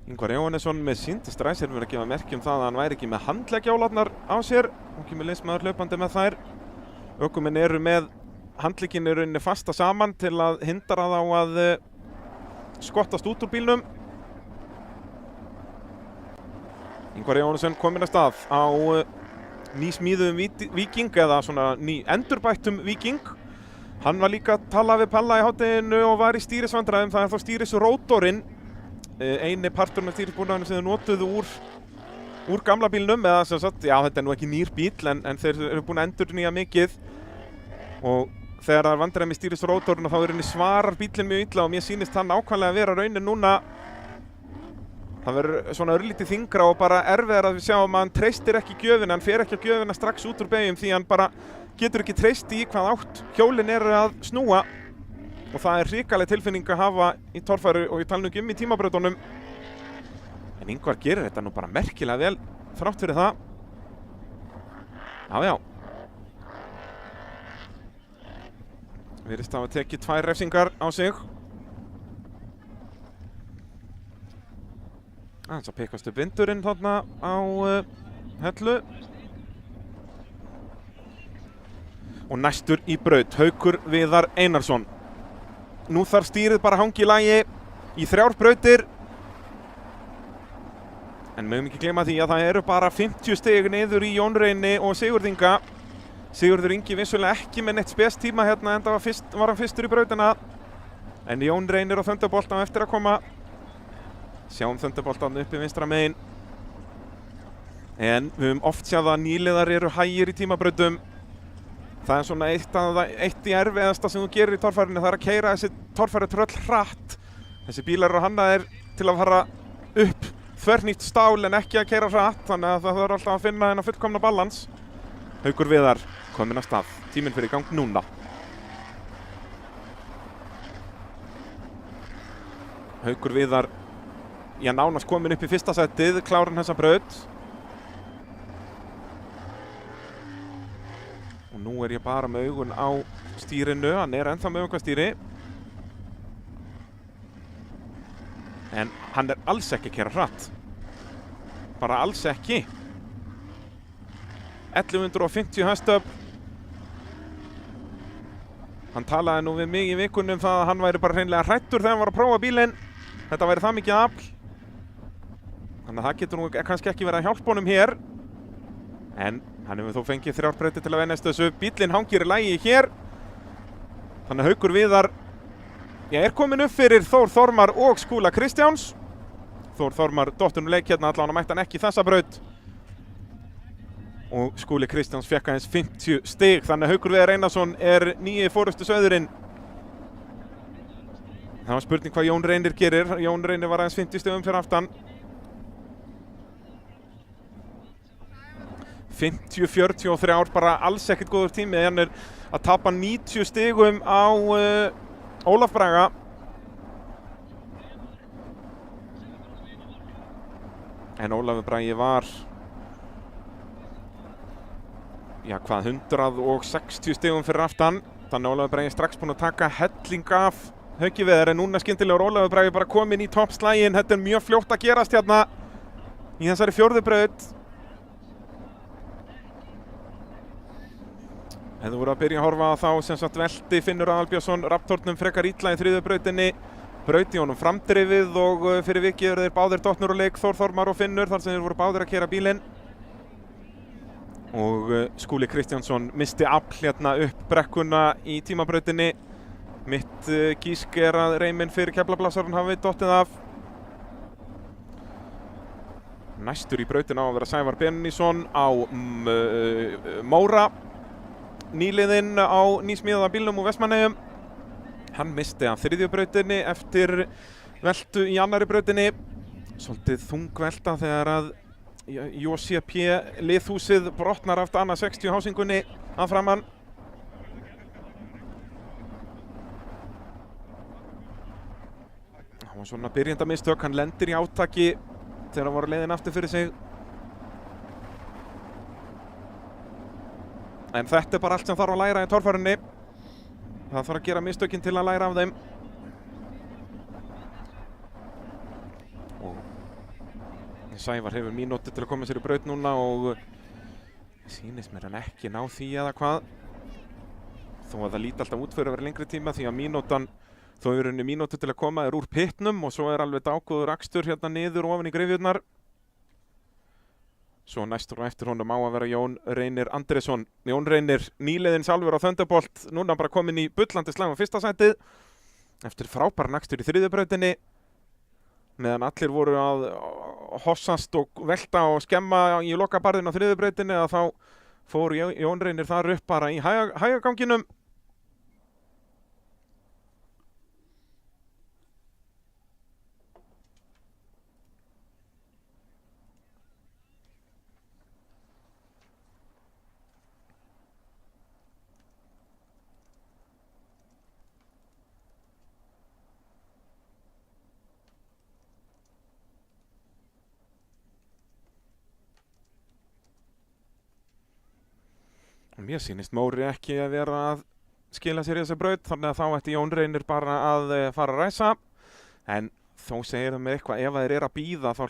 Ingvar Jóhannesson með síndistræsir verður að gefa merki það að hann væri ekki með handleggjálarnar á sér. Hún kemur liðsmaður hlaupandi með þær. Ökumenn eru með handlegginn í rauninni fasta saman til að hindra þá að skottast út úr bílnum. Ingvar Jóhannesson kominn af stað á nýsmíðuðum Víking eða svona endurbættum Víking. Hann var líka að tala við Palla í hádeginu og var í stýrisvandræðum. Það er þá stýrisrótorinn, eini parturinn af stýrisbúnaðinu sem þau notuðu úr gamla bílnum. Eða sem sagt, já þetta er nú ekki nýr bíl en þeir eru búin að endurnýja mikið. Og þegar það er vandræði með stýrisrótorinn þá er henni svarar bílinn mjög illa og mér sýnist hann ákvæmlega að vera raunin núna. Það verður svona örlítið þyngra og bara erfiðar að við sjáum að hann treystir ekki gjöfina, hann fer ekki á gjöfina strax út úr beygjum því hann bara getur ekki treyst í hvað átt hjólin eru að snúa og það er hrikaleg tilfinning að hafa í torfæru og ég tala nú ekki í tímabrautunum. En Ingvar gerir þetta nú bara merkilega vel þrátt fyrir það. Já. Virðist hafa tekið 2 refsingar á sig. Aðeins að pikkast upp vindurinn þarna á hellu. Og næstur í braut, Haukur Viðar Einarsson. Nú þarf stýrið bara hangi í lagi í 3 brautir. En mögum ekki gleyma því að það eru bara 50 stig niður í Jón Reyni og Sigurð Inga. Sigurður Ingi vissulega ekki með neitt spestíma hérna enda var hann fyrstur í brautina. En Jón Reynir og Þöndaboltan eftir að koma. Sjáum Þöndaboltan uppi vinstra megin. En við höfum oft séð að nýliðar eru hægir í tímabrautum. Það er svona eitt í erfiðasta sem þú gerir í torfærinu, það er að keyra þessi torfæru tröll hratt. Þessi bílar eru hannaðir til að fara upp þvernýtt stál en ekki að keyra hratt, þannig að það þarf alltaf að finna þennan fullkomna balans. Haukur Viðar kominn af stað, tíminn fyrir í gang núna. Haukur Viðar, nánast komin upp í fyrsta setið, kláran þessa braut. Og nú ég bara með augun á stýrinu, hann ennþá með öngvastýri. En hann alls ekki að keyra hratt. Bara alls ekki. 1150 hestöfl. Hann talaði nú við mig í vikunum það að hann væri bara hreinlega hræddur þegar hann var að prófa bílinn. Þetta væri það mikið afl. Þannig að það getur nú kannski ekki verið að hjálpa honum hér. En hann hefur þó fengið 3 brautir til að venjast þessu. Bílinn hangir í lagi hér. Þannig að Haukur Viðar komin upp fyrir Þór Þormar og Skúla Kristjáns. Þór Þormar dottur leik hérna, allavega mætti hann ekki þessa braut. Og Skúli Kristjáns fekk aðeins 50 stig, þannig að Haukur Viðar Einarsson nýji forystu sauðurinn. Það var spurning hvað Jón Reynir gerir. Jón Reynir var aðeins 50 stigum fyrir aftan. 50-43, bara alls ekkert góður tími. Hann að tapa 90 stigum á Ólaf Braga. En Ólafur Bragi var, hvað, 160 stigum fyrir aftan. Þannig Ólafur Bragi strax búinn að taka helling af Hauki Viðar, en núna skyndilega Ólafur Bragi bara kominn í toppslaginn. Þetta mjög fljótt að gerast hérna í þessari 4. braut. Ef þú voru að byrja að horfa á þá sem sagt velti Finnur Aðalbjörnsson Raptornum frekar illa í 3. brautinni. Braut í honum framdrifið og fyrir vikið eru þeir báðir dottnir á leik, Þór Þormar og Finnur, þar sem þeir voru báðir að keyra bílinn. Og Skúli Kristjánsson misti afl hérna upp brekkuna í tímabrautinni. Mitt gísk að reiminn fyrir Keflablasarinn hafi dottið af. Næstur í brautin á að vera Sævar Bennísson á Móra. Nýliðinn á nýsmíðaða bílnum úr Vestmannaeyjum. Hann misti af 3. brautinni eftir veltu í 2. brautinni. Svolítið þung velta þegar að JCP liðhúsið brotnar af annað 60 hásingunni að framann. Það var svona byrjandamistök, hann lendir í átaki þegar hann var leiðin aftur fyrir sig. En þetta bara allt sem þarf að læra í torfærunni. Það þarf að gera mistökin til að læra af þeim. Og Sævar hefur mínútu til að koma sér í braut núna og sýnist mér hann ekki ná því eða hvað. Þó að það líti alltaf út fyrir að vera lengri tíma því að mínútan, þó er henni mínútu til að koma úr pitnum og svo alveg dágóður akstur hérna niður ofan í gryfjurnar. Svo næstur og eftir honum á að vera Jón Reynir Andrésson. Jón Reynir, nýliðinn sjálfur á Thunderbolt, núna bara kominn í bullandi slag á 1. sætið. Eftir frábæran akstur í 3. brautinni. Meðan allir voru að hossast og velta og skemma í lokabarðin á 3. brautinni, að þá fór Jón Reynir þar upp bara í hægaganginum. Mér sýnist Móri ekki að vera að skila sér í þessa braut, þannig að þá ætti Jón Reynir bara að fara að ræsa. En þó segir það með eitthvað, ef þeir eru að bíða þá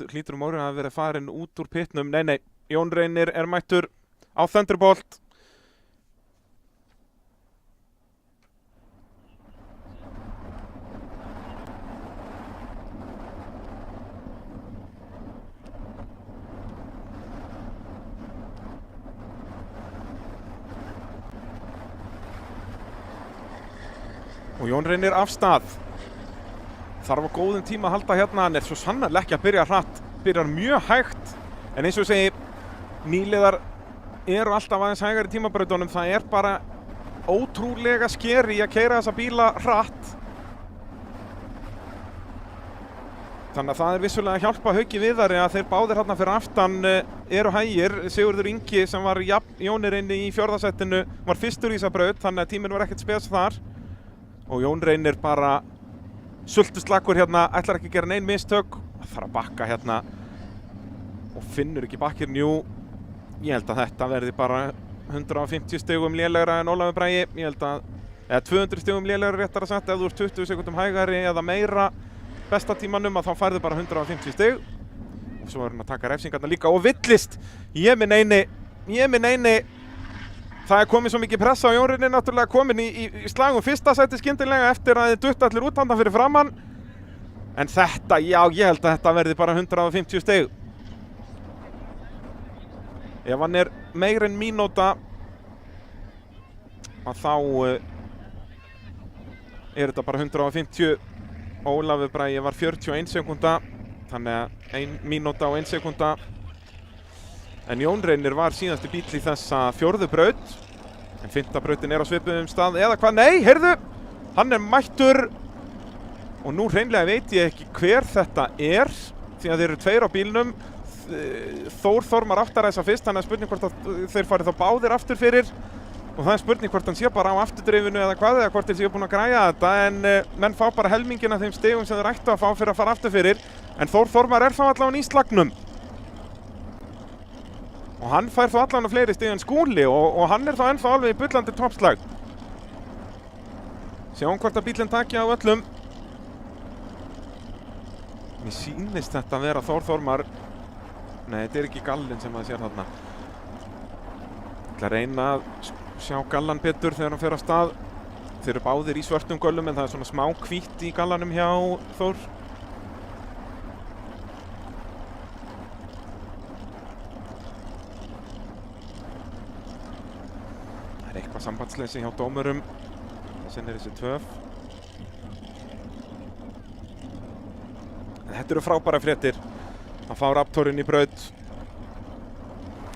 hlýtur Móri að vera farin út úr pitnum. Nei, Jón Reynir mættur á Thunderbolt. Og Jón Reynir af stað. Þarf á góðum tíma að halda hérna, hann svo sannarlega ekki að byrja hratt. Byrjar mjög hægt, en eins og ég segi, nýliðar eru alltaf aðeins hægar í tímabrautunum. Það bara ótrúlega skeri að keyra þessa bíla hratt. Þannig að það vissulega að hjálpa Hauki Viðari að þeir báðir hérna fyrir aftan eru hægir. Sigurður Ingi sem var Jóni Reyni í 4. sætinu var fyrstur í þessa braut, þannig að tíminn var ekkert spes þar. Og Jón Reynir bara sultuslakur hérna, ætlar ekki að gera nein mistök, þarf að bakka hérna og finnur ekki bakkir njú. Ég held að þetta verði bara 150 stigum lélegra en Ólafur Bragi. Ég held að, eða 200 stigum lélegra réttar að setja, ef þú ert 20 sekúndum hægari eða meira besta tímanum að þá færðu bara 150 stig. Og svo erum að taka refsingarna líka og villist. Ég minn eini. Það komið svo mikið pressa á Jón Reynir náttúrulega komin í slagum fyrsta sæti skyndilega eftir að þið dutta allir út handan fyrir framann. En þetta, já, ég held að þetta verði bara 150 stig. Ef hann meir en mínúta að þá þetta bara 150. Ólafur Bragi var 41 sekúnda, þannig að 1 mínúta og 1 sekúnda. En Jón Reynir var síðasti bíll í þessa 4. braut. En 5. brautin á svipuðum stað, eða hvað? Nei, heyrðu! Hann mættur. Og nú hreinlega veit ég ekki hver þetta því að þeir eru 2 á bílnum. Þór Þormar áttar þessa fyrst, þannig að spurning hvort að þeir fari þá báðir aftur fyrir. Og það spurning hvort hann sé bara á afturdrifinu eða hvað, eða hvort þeir séu búin að græja þetta. En menn fá bara helmingina þeim stigum sem þeir ættu að fá fyrir að fara aftur fyrir. En Þór Þormar þá allavega í slagnum. Og hann fær þá allavega fleiri stig en Skúli og hann þá ennþá alveg í bullandi toppslag. Sjáum hvort að bílinn taki á öllum. Mér sýnist þetta að vera Þór Þormar. Nei, þetta ekki gallinn sem maður sér þarna. Ég ætla að reyna að sjá gallan betur þegar hann fer af stað. Þeir eru báðir í svörtum göllum en það svona smá hvítt í gallanum hjá Þór. Það eitthvað sambandsleysi hjá dómurum. Þessi þessi töf. En þetta eru frábæra fréttir að fá Raptorinn í braut.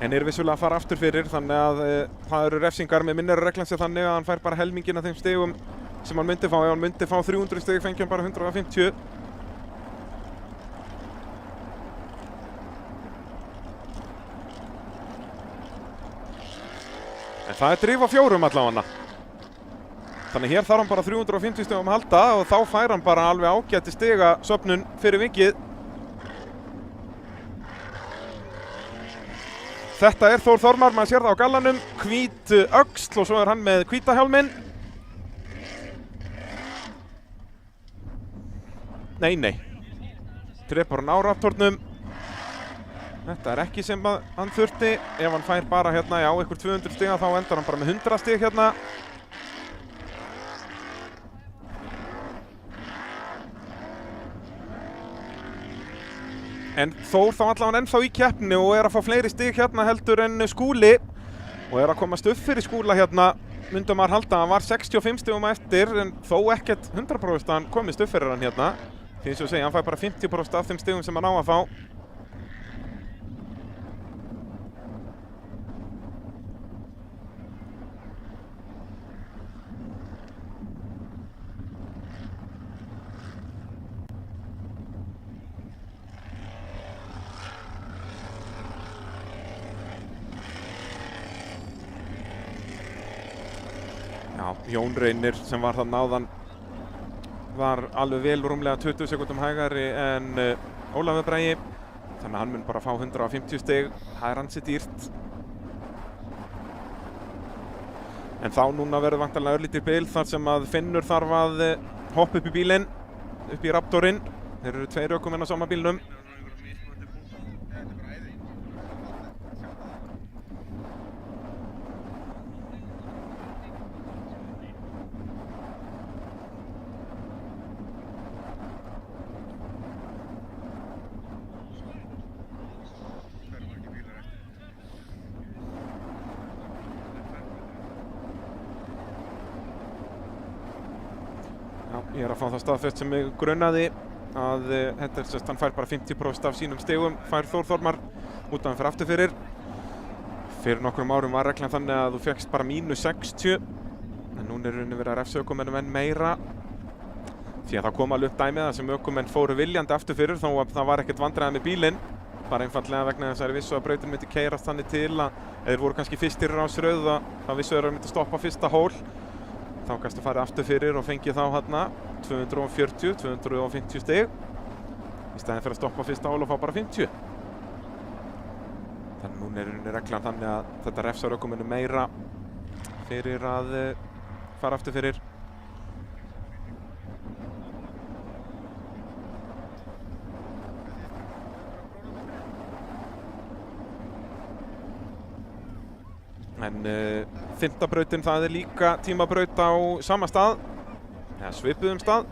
En vissulega að fara aftur fyrir, þannig að það eru refsingar með minnari reglan sem þannig að hann fær bara helmingin af þeim stigum sem hann myndi fá. Ef hann myndi fá 300 stig fengi hann bara 150. En það drif á 4 allavega. Þannig hér þarf hann bara 350 stigum að halda og þá fær hann bara alveg ágæti stiga söfnun fyrir vikið. Þetta Þór Þormar, maður sér það á gallanum, hvít öxl og svo hann með hvíta hjálminn. Nei. Drepur hann á Raptornum. Þetta ekki sem hann þurfti. Ef hann fær bara hérna, já, ykkur 200 stiga þá endar hann bara með 100 stig hérna. En Þór þá allavega ennþá í keppni og að fá fleiri stig hérna heldur en Skúli og að komast upp fyrir Skúla hérna, myndum maður halda. Hann var 65 stigum eftir en þó ekkert 100% að hann komist upp fyrir hann hérna. Því eins og segja, hann fær bara 50% af þeim stigum sem hann á að fá. Jón Reynir sem var þarna áðan var alveg vel rúmlega 20 sekúndum hægari en Ólafur Bragi. Þannig að hann mun bara fá 150 stig. Það ansi dýrt. En þá núna verður vantanlega örlítið bil þar sem að Finnur þarf að hoppa upp í bílinn, upp í Raptorinn. Þeir eru 2 ökumenn á sama bílnum. Ég að fá það staðfest sem mig grunaði að þetta sérst, hann fær bara 50% af sínum stigum, fær Þór Þormar út af hann fyrir aftur fyrir. Fyrir nokkrum árum var reglan þannig að þú fékkst bara -60 en núna rauninni verið að refsa ökumennum enn meira því að það kom alveg upp dæmið þar sem ökumenn fóru viljandi aftur fyrir þó að það var ekkert vandræði með bílinn, bara einfallega vegna þess að þeir vissu að brautin myndi keyrast þannig til að þeir voru kannski fyrstir á rásröð þá vissu þeir að myndi stoppa fyrsta hól. þá gæstu farið aftur fyrir og fengið þá hérna 240, 250 stig í staðinn fyrir að stoppa fyrsta hól og fá bara 50. Þannig núna er reglan þannig að þetta refsar ökumönnum meira fyrir að fara aftur fyrir. En 5. brautin, það er líka tímabraut á sama stað, eða svipuðum stað.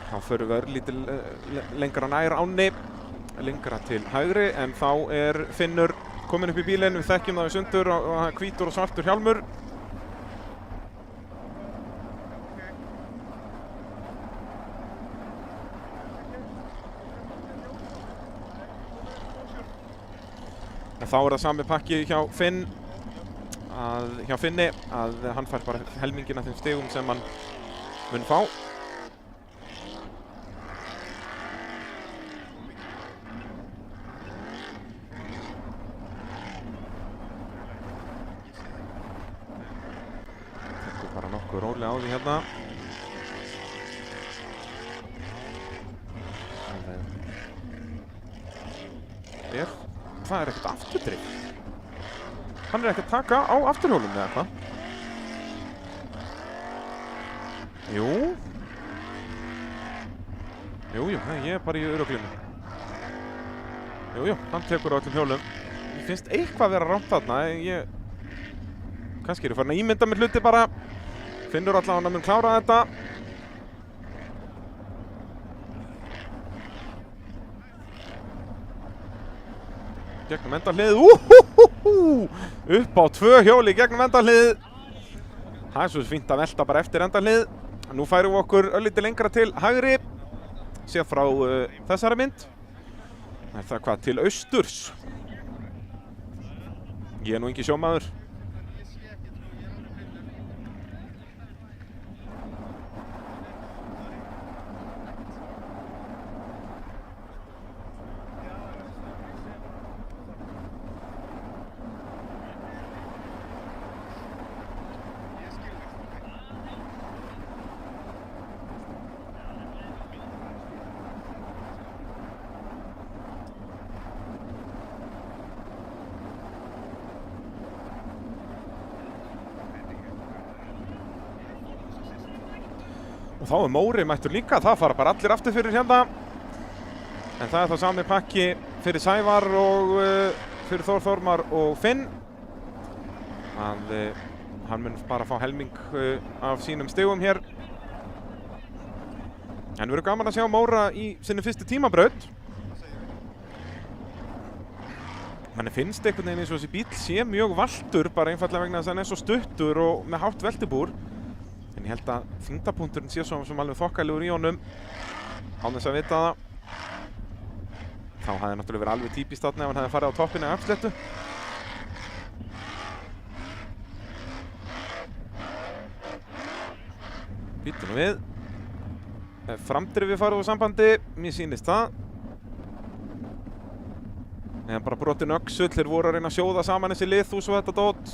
Þá förum við örlítil lengra nær ánni, lengra til hægri, en þá er Finnur kominn upp í bílinn, við þekkjum það í sundur og hvítur og svartur hjálmur. En þá er það sami pakki hjá Finni að hann fær bara helminginn af þeim stigum sem hann mun fá. Tekur bara nokkuð rólega á því hérna. Það er ekkert afturdrif. Hann er ekki að taka á afturhjólum eða hvað? Jú, ég er bara í öruglinu. Jú, hann tekur á öllum hjólum. Mér finnst eitthvað vera rangt þarna. Kannski er ég farin að ímynda mér hluti bara. Finnur allavega hann að mun klára þetta. Gegnum endahlið, upp á 2 hjóli gegnum endahlið. Það er svo fínt að velta bara eftir endahlið. Nú færum við okkur örlítið lengra til hægri, séð frá þessari mynd. Er það hvað til austurs? Ég er nú ekki sjómaður. Og þá er Móri mættur líka, það fara bara allir aftur fyrir hérna. En það er þá sami pakki fyrir Sævar og fyrir Þór Þormar og Finn. Hann mun bara fá helming af sínum stigum hér. En við erum gaman að sjá Móra í sinni fyrstu tímabraut. Manni finnst einhvern veginn eins og þessi bíll sé mjög valtur, bara einfallega vegna þess að hann er svo stuttur og með hátt veltibúr. En ég held að þyngdarpunkturinn sé svo sem alveg þokkalegur í honum án þess að vita það. Þá hefði náttúrulega verið alveg típist þarna ef hann hefði farið á toppinn eða uppsléttu. Býtum við. Framdrifið farið úr sambandi, mér sýnist það. Eða bara brotin öxull, þeir voru að reyna að sjóða saman þessi liðhús og þetta dót.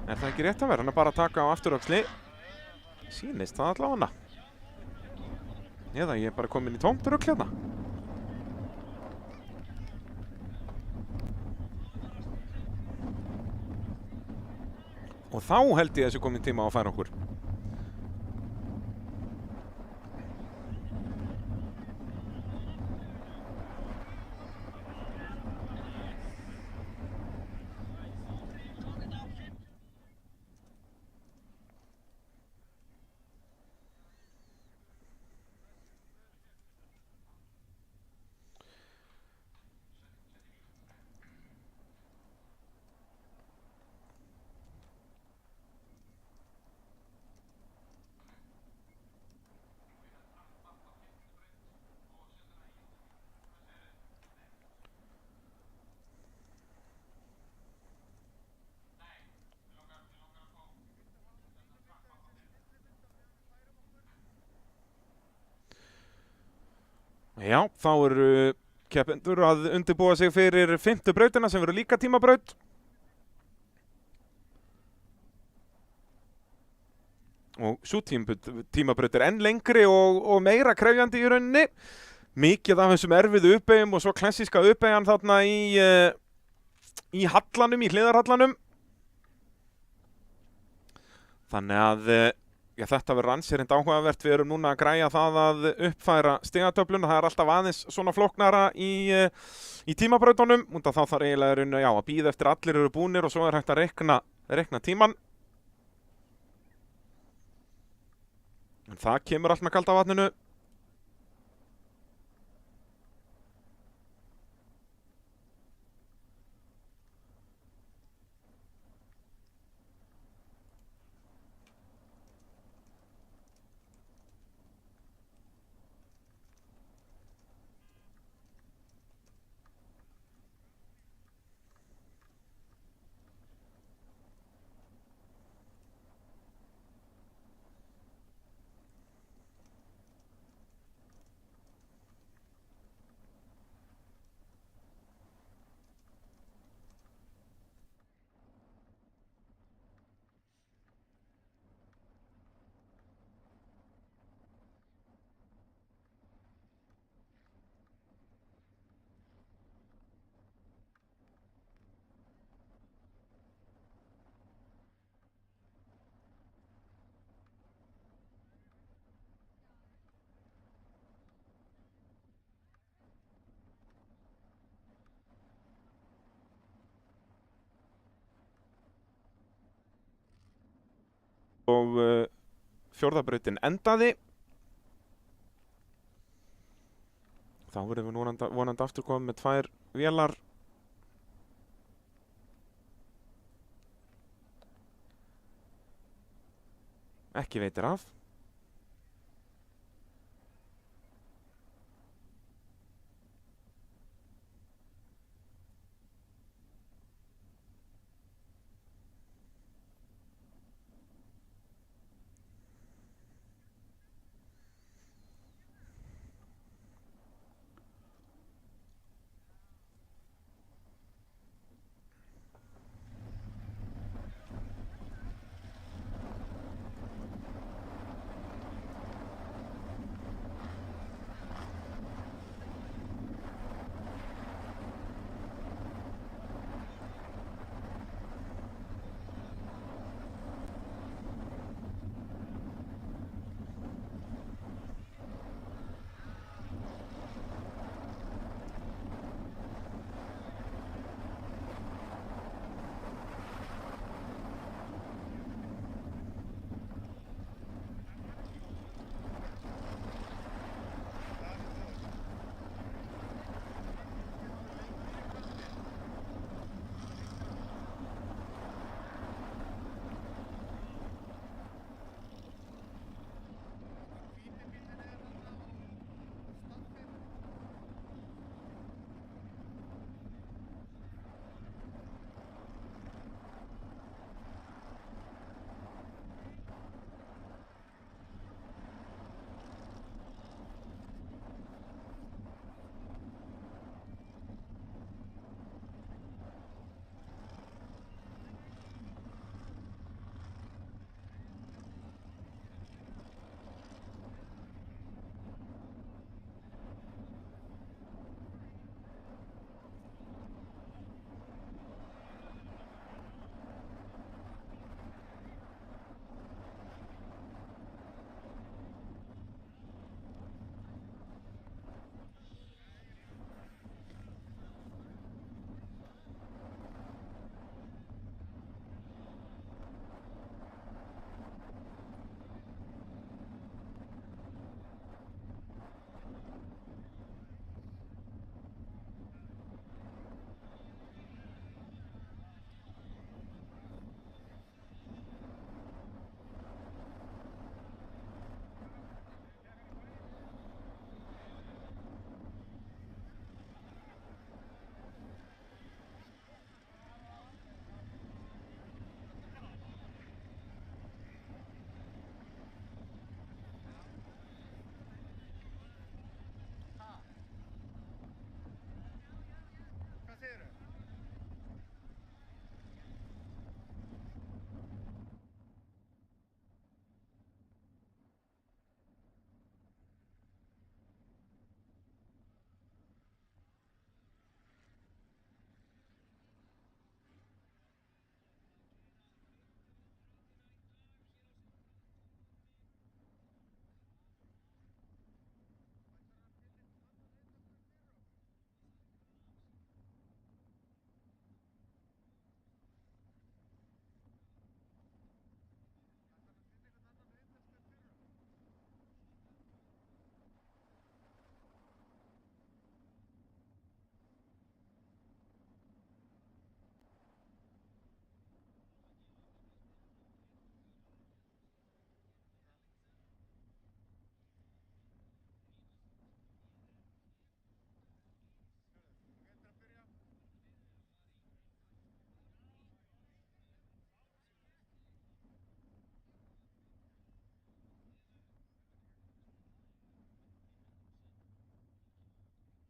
Er það ekki rétt að vera? Hann er bara að taka á afturöxli. Sýnist það allavega. Eða ég er bara komin í tómt rugl hérna. Og þá held ég að þessi komin tíma á að færa okkur. Já, þá eru keppendur að undirbúa sig fyrir 5. brautina sem verður líka tímabraut. Og sú tímabraut er enn lengri og meira krefjandi í rauninni. Mikið af þessum erfiðu uppeyjum og svo klassíska uppeyjan þarna í hallanum, í hliðarhallanum. Þannig að þetta verður ansýrind áhugavert. Við erum núna að græja það að uppfæra stigatöfluna. Það er alltaf aðeins svona flóknara í tímabrautunum. Og þá þarf eiginlega að bíða eftir allir eru búnir og svo er hægt að reikna tíman. En það kemur allt með kalda vatninu. Og 4. brautin endaði. Þá verðum við vonandi aftur komið með 2 vélar. Ekki veitir af.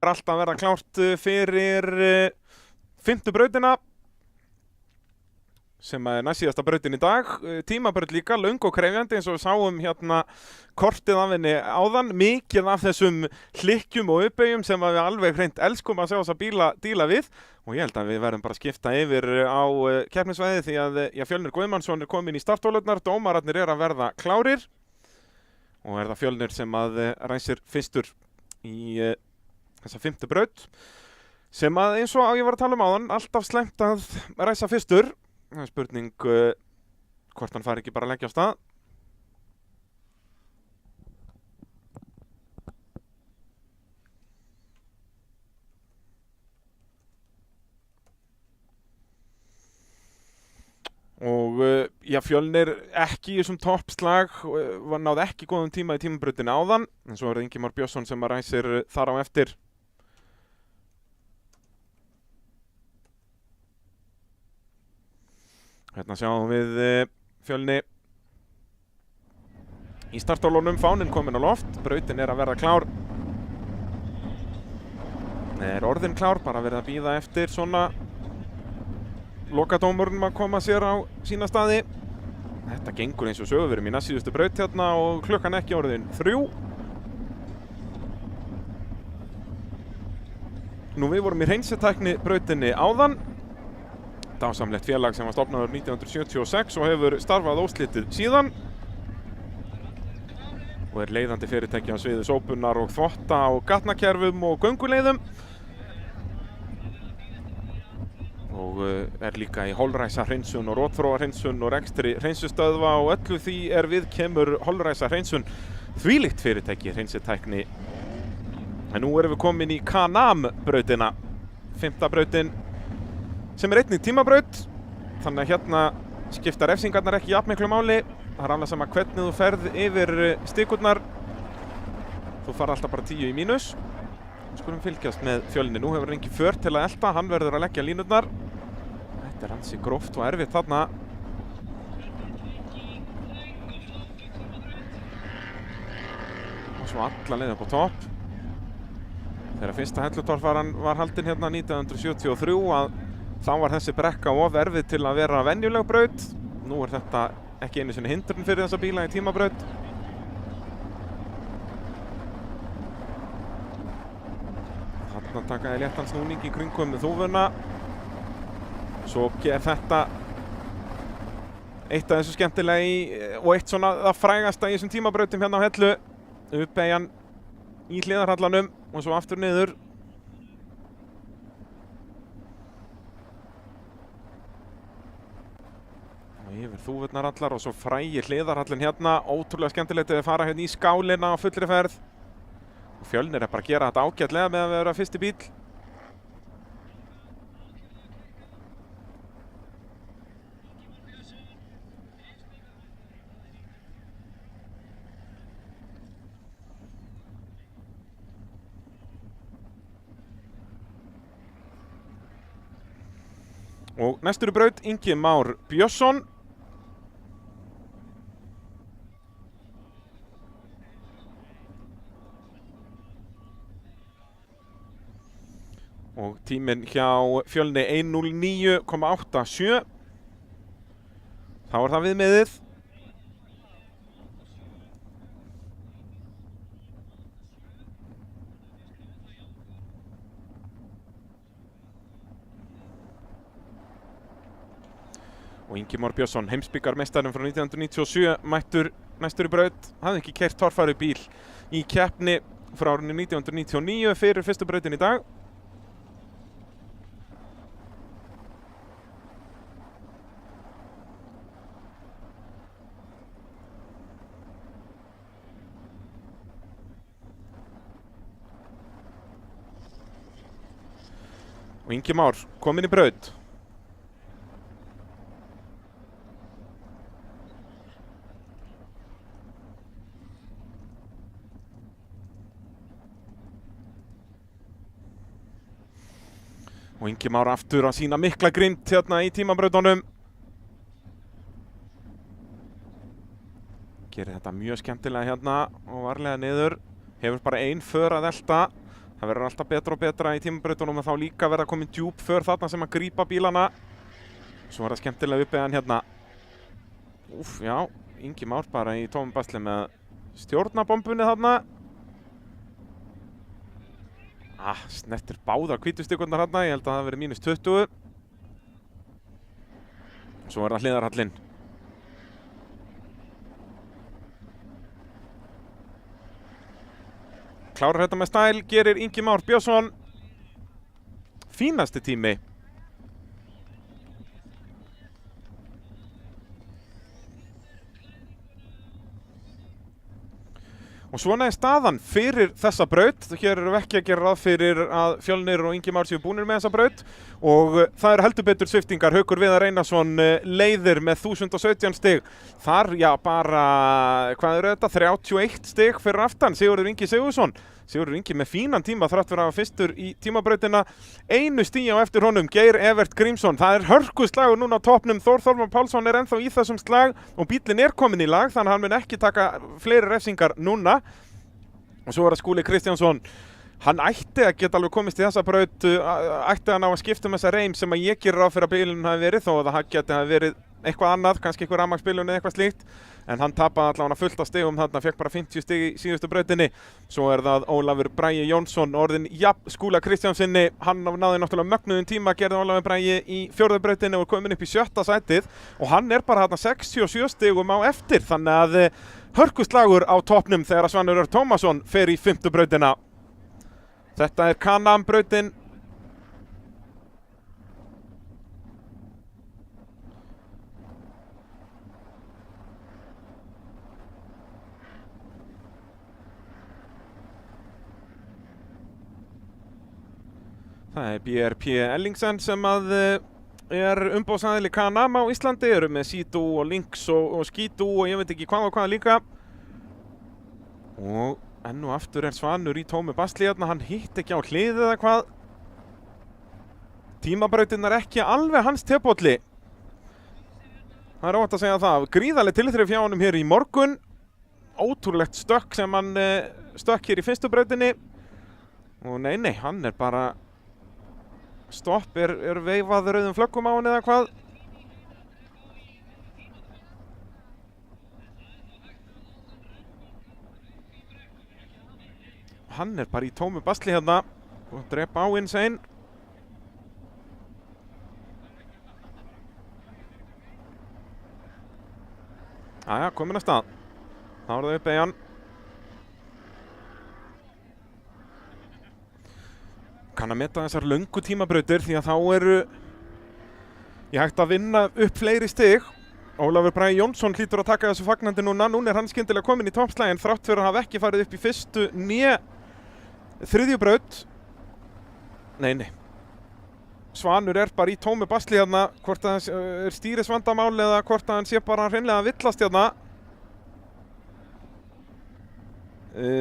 er allt að verða klárt fyrir 5. brautina sem er næstsíðasta brautin í dag. Tímabraut líka, löng og krefjandi eins og við sáum hérna kortið af henni áðan. Mikið af þessum hlykkjum og uppbeyjum sem við alveg hreint elskum að sjá þessa bíla díla við. Og ég held að við verðum bara að skipta yfir á keppnisvæði því að Fjölnir Guðmannsson er komin í starthólurnar. Dómararnir er að verða klárir. Og er það Fjölnir sem að ræsir fyrstur í þessa 5. braut. Sem að eins og ég var að tala áðan, alltaf slæmt að ræsa fyrstur. Það er spurning hvort hann fari ekki bara að leggja á stað. Og Fjölnir ekki í þessum toppslag, náði ekki góðum tíma í tímabrautinni áðan. En svo er það Ingimar Björnsson sem að ræsir þar á eftir. Hérna sjáum við Fjölni í starthólunum, fáninn kominn á loft, brautin er að verða klár. Er orðin klár, bara verið að bíða eftir svona lokadómurinn að koma sér á sína staði. Þetta gengur eins og sögur, við erum í næstsíðustu braut hérna og klukkan ekki orðin 3. Nú við vorum í hreinsitækni brautinni áðan. Dásamlegt félag sem var stofnaður 1976 og hefur starfað óslitið síðan og er leiðandi fyrirtæki á sviði sópunar og þvotta og gatnakerfum og gönguleiðum og er líka í holræsa hreinsun og rotþróa hreinsun og rekstri hreinsustöðva og öllu því er við kemur holræsa hreinsun. Þvílíkt fyrirtæki hreinsitækni. En nú erum við komin í Can-Am brautina, 5. brautin sem er einnig tímabraut, þannig að hérna skipta refsingarnar ekki jafnmiklu máli. Það er alveg sama hvernig þú ferð yfir stikurnar. Þú fara alltaf bara 10 í mínus. Skulum fylgjast með Fjölni. Nú hefur engi för til að elta, hann verður að leggja línurnar. Þetta er ansi gróft og erfitt þarna. Og svo alla leið upp á topp. Þegar fyrsta hellutorfaran var haldin hérna 1973 að þá var þessi brekka of erfið til að vera venjuleg braut. Nú er þetta ekki einu sinni hindrun fyrir þessa bíla í tímabraut. Þarna taka ég léttan snúning í kringum þúfuna. Svo er þetta eitt af þessu skemmtilega og eitt svona það frægasta í þessum tímabrautum hérna á Hellu. Uppbeygjan í hliðarhallanum og svo aftur niður. Yfir þúfurnar allar og svo frægi hliðarhallin hérna. Ótrúlega skemmtilegt að fara hérna í skálina á fullri ferð. Og Fjölnir er bara að gera þetta ágætlega með að vera fyrsti bíl. Og næstur í braut Ingimar Björnsson. Og tíminn hjá Fjölni 1:09,87. Þá er það viðmiðið. Og Ingimar Björnsson, heimsbikarmeistarinn frá 1997, mættur næstur í braut. Hafði ekki keyrt torfæru bíl í keppni frá árinu 1999 fyrir fyrstu brautin í dag. Og Ingimar kominn í braut. Og Ingimar aftur að sína mikla grind hérna í tímabrautunum. Gerir þetta mjög skemmtilega hérna og varlega niður. Hefur bara ein för að elta. Það verður alltaf betra og betra í tímabrautunum og þá líka verða komin djúp för þarna sem að grípa bílana. Svo er það skemmtilega uppeyðan hérna. Úff, já, Ingi Már bara í tómum basli með stjórnabombunni þarna. Snertir báðar hvítustykurnar þarna, ég held að það verið -20. Svo er það hliðarhallinn. Klárar þetta með stæl, gerir Ingi Már Björnsson. Fínasti tími. Og svona er staðan fyrir þessa braut. Hér erum við ekki að gera ráð fyrir að Fjölnir og Ingi Már séu búnir með þessa braut. Og það eru heldur betur sviftingar. Haukur Viðar Einarsson leiðir með 1017 stig. Þar, já, bara, hvað eru þetta? 31 stig fyrir aftan. Sigurður Ingi Sigurðsson. Sigurður Ingi með fínan tíma þrátt fyrir að hafa fyrstur í tímabrautina. Einu stigi á eftir honum, Geir Evert Grímsson. Það er hörkuslagur núna á toppnum. Þór Þormar Pálsson er ennþá í þessum slag og bíllinn er komin í lag, þannig að hann mun ekki taka fleiri refsingar núna. Og svo er það Skúli Kristjánsson. Hann ætti að geta alveg komist í þessa braut, ætti að ná að skipta um þessa reim sem að ég gerir ráð fyrir að bílinn hafi verið, þó að það geti hafi verið eitthvað annað, kannski eitthvað rafmagnsbílun eða eitthvað slíkt. En hann tapaði allavega fullt af stigum þarna, fekk bara 50 stig í síðustu brautinni. Svo er það Ólafur Bragi Jónsson, orðinn jafn Skúla Kristjánsinni. Hann náði náttúrulega mögnuðum tíma, gerði Ólafur Bragi í 4. brautinni og komin upp í 7. sætið. Og hann er bara þarna 67 stigum á eftir, þannig að hörkuslagur á toppnum þegar Svanur Örn Tómasson fer í 5. brautina. Þetta er Can-Am brautin. Það er BRP Ellingsen sem að er umboðsaðili Can-Am á Íslandi, eru með Sea-Doo og Lynx og Ski-Doo og ég veit ekki hvað og hvað líka. Og enn og aftur er Svanur í tómu basli hérna, hann hitt ekki á hlið eða hvað. Tímabrautin er ekki alveg hans tepolli. Það er óvægt að segja það. Gríðarleg tilþrif hjá honum hér í morgun. Ótrúlegt stökk sem hann stökk hér í 1. brautinni. Og nei, hann er bara stopp, er veifað rauðum flöggum á hann eða hvað? Hann er bara í tómu basli hérna og drepa á Insane. Jæja, komin að stað. Þá er það uppeyjan. Kann að meta þessar löngu tímabrautir því að þá eru ég hægt að vinna upp fleiri stig. Ólafur Bragi Jónsson hlýtur að taka þessu fagnandi núna. Núna er hann skyndilega komin í toppslaginn þrátt fyrir að hafa ekki farið upp í 1. né 3. braut. Nei. Svanur er bara í tómu basli hérna, hvort að það er stýrisvandamál eða hvort að hann sé bara hreinlega að villast hérna.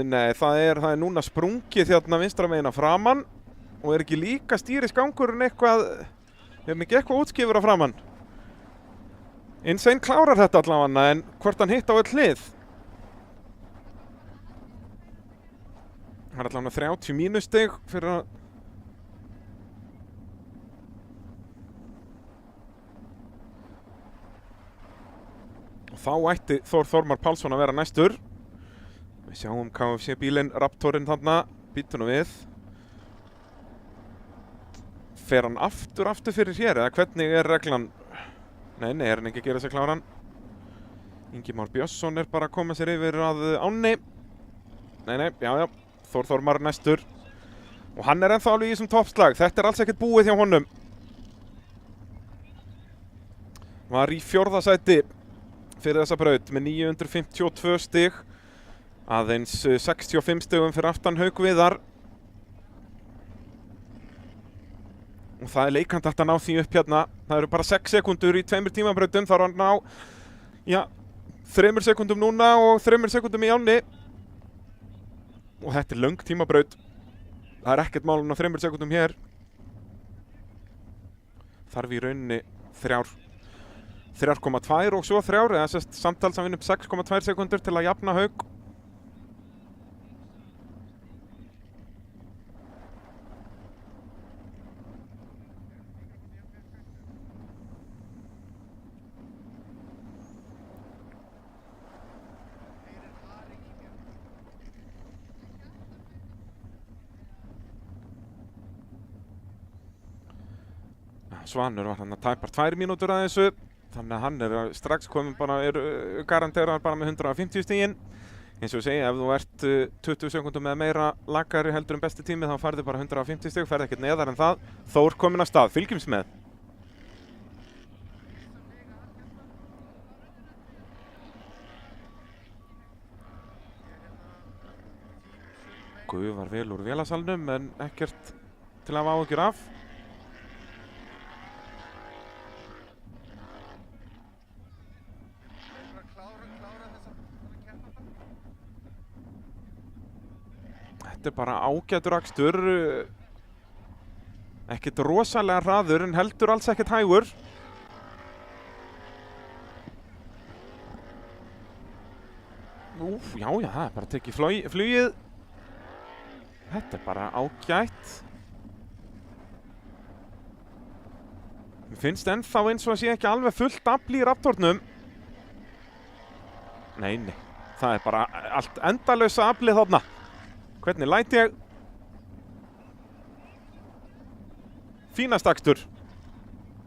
Nei, það er núna sprungið hérna vinstra megin að framann. Og er ekki líka stýrisgangurinn eitthvað, ekki eitthvað útskifur á framann. Insane klárar þetta allavega, en hvort hann hitt á öll hlið. Hann er allavega 30 mínustig fyrir að... Og þá ætti Þór Þormar Pálsson að vera næstur. Við sjáum KFC bílinn, Raptorinn þarna, býtum nú við. Fer hann aftur fyrir hér, eða hvernig er reglan? Nei, er hann ekki að gera sig kláran. Ingi Már Björnsson er bara að koma sér yfir að ánni. Nei, já, Þór Þormar næstur. Og hann er ennþá alveg í þessum toppslag, þetta er alls ekkert búið hjá honum. Var í 4. sæti fyrir þessa braut með 952 stig. Aðeins 65 stigum fyrir aftan Hauk Viðar. Og það er leikandi að ná því upp hérna. Það eru bara 6 sekundur í 2 tímabrautum. Það er að ná, já, 3 sekundum núna og 3 sekundum í ánni. Og þetta er löng tímabraut. Það er ekkert mál á 3 sekundum hér. Þarf í rauninni 3,2 og svo 3, eða sérst samtals að vinna upp 6,2 sekundur til að jafna Hauk. Svanur var hann að tæpar 2 mínútur að þessu, þannig að hann strax komin bara, garanterar bara með 150 stigin. Eins og ég segi, ef þú ert 20 sekúndum með meira lagari heldur besti tími, þá færðu bara 150 stig, færðu ekkert neðar en það. Þór komin að stað, fylgjumst með. Gufar vel úr vélasalnum en ekkert til að hafa áhyggjur af. Þetta bara ágætur akstur. Ekkert rosalega hraður en heldur alls ekkert hægur. Já, það bara tekið flugið. Þetta bara ágætt. Mér finnst ennþá eins og að sé ekki alveg fullt afl í Raptornum. Nei, það bara allt endalausa aflið þarna. Hvernig læt ég? Fínast akstur.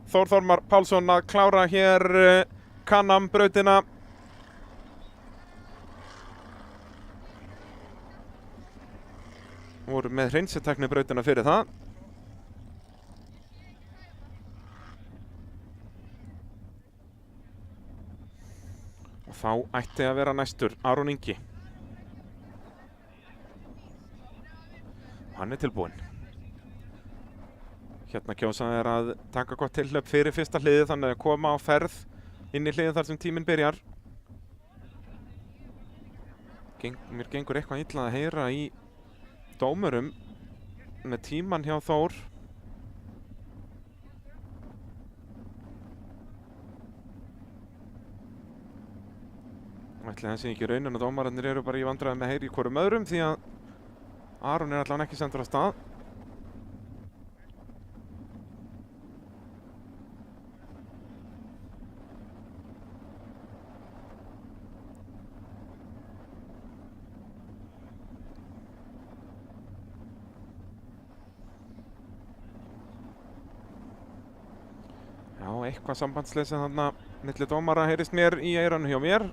Þór Þormar Pálsson að klára hér Can-Am brautina. Voru með hreinsitekni brautina fyrir það. Og þá ætti að vera næstur Aron Ingi. Hann tilbúinn. Hérna kjósa þeir að taka gott tilhlaup fyrir fyrsta hliðið, þannig að koma á ferð inn í hliðið þar sem tíminn byrjar. Mér gengur eitthvað illa að heyra í dómurum með tíman hjá Þór. Ætli það sé ekki raunin og dómararnir eru bara í vandræðum með heyri í hvorum öðrum því að Aron allavega ekki sendur af stað. Já, eitthvað sambandsleysi þarna milli dómara heyrist mér í eyranu hjá mér.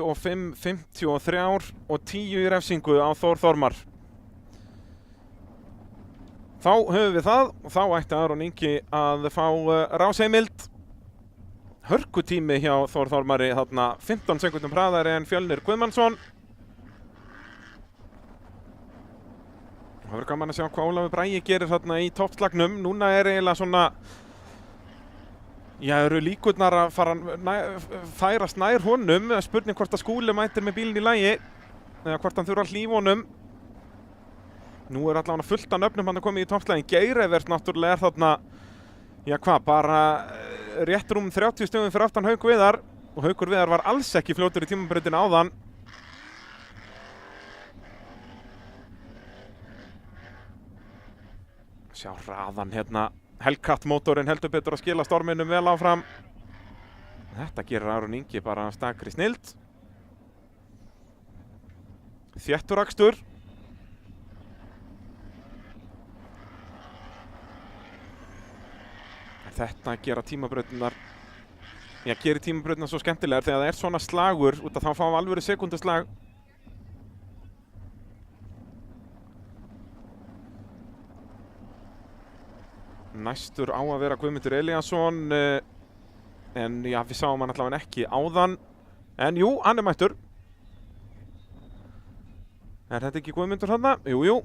og 53 og 10 í refsingu á Þór Þormar. Þá höfum við það og þá ætti Aron Ingi að fá rásheimild. Hörkutími hjá Þór Þormari þarna 15 sekúndum hraðari en Fjölnir Guðmannsson. Það verður gaman að sjá hvað Ólafur Bragi gerir þarna í toppslagnum. Núna eiginlega svona, eru líkurnar að færast nær honum. Spurning hvort að Skúli mætir með bílinn í lagi eða hvort hann þurfa að hlífa honum. Nú allavega fullt af nöfnum hann að koma í toppslaginn. Geir Evert náttúrulega þarna, bara rétt rúm 30 stöðum fyrir aftan Haukur Viðar. Og Haukur Viðar var alls ekki fljótur í tímabrautinni áðan. Sjá hraðan hérna. Hellcat mótorinn heldur betur að skila storminum vel áfram. Þetta gerir Aron Ingi bara stakri snilld. Þéttur akstur. Þetta gerir tímabrautirnar svo skemmtilegar þegar það svona slagur út að þá fáum við alvöru sekunduslag. Næstur á að vera Guðmundur Elíasson en við sáum hann allavega ekki áðan. En jú, hann mættur. Er þetta ekki Guðmundur þarna? Jú.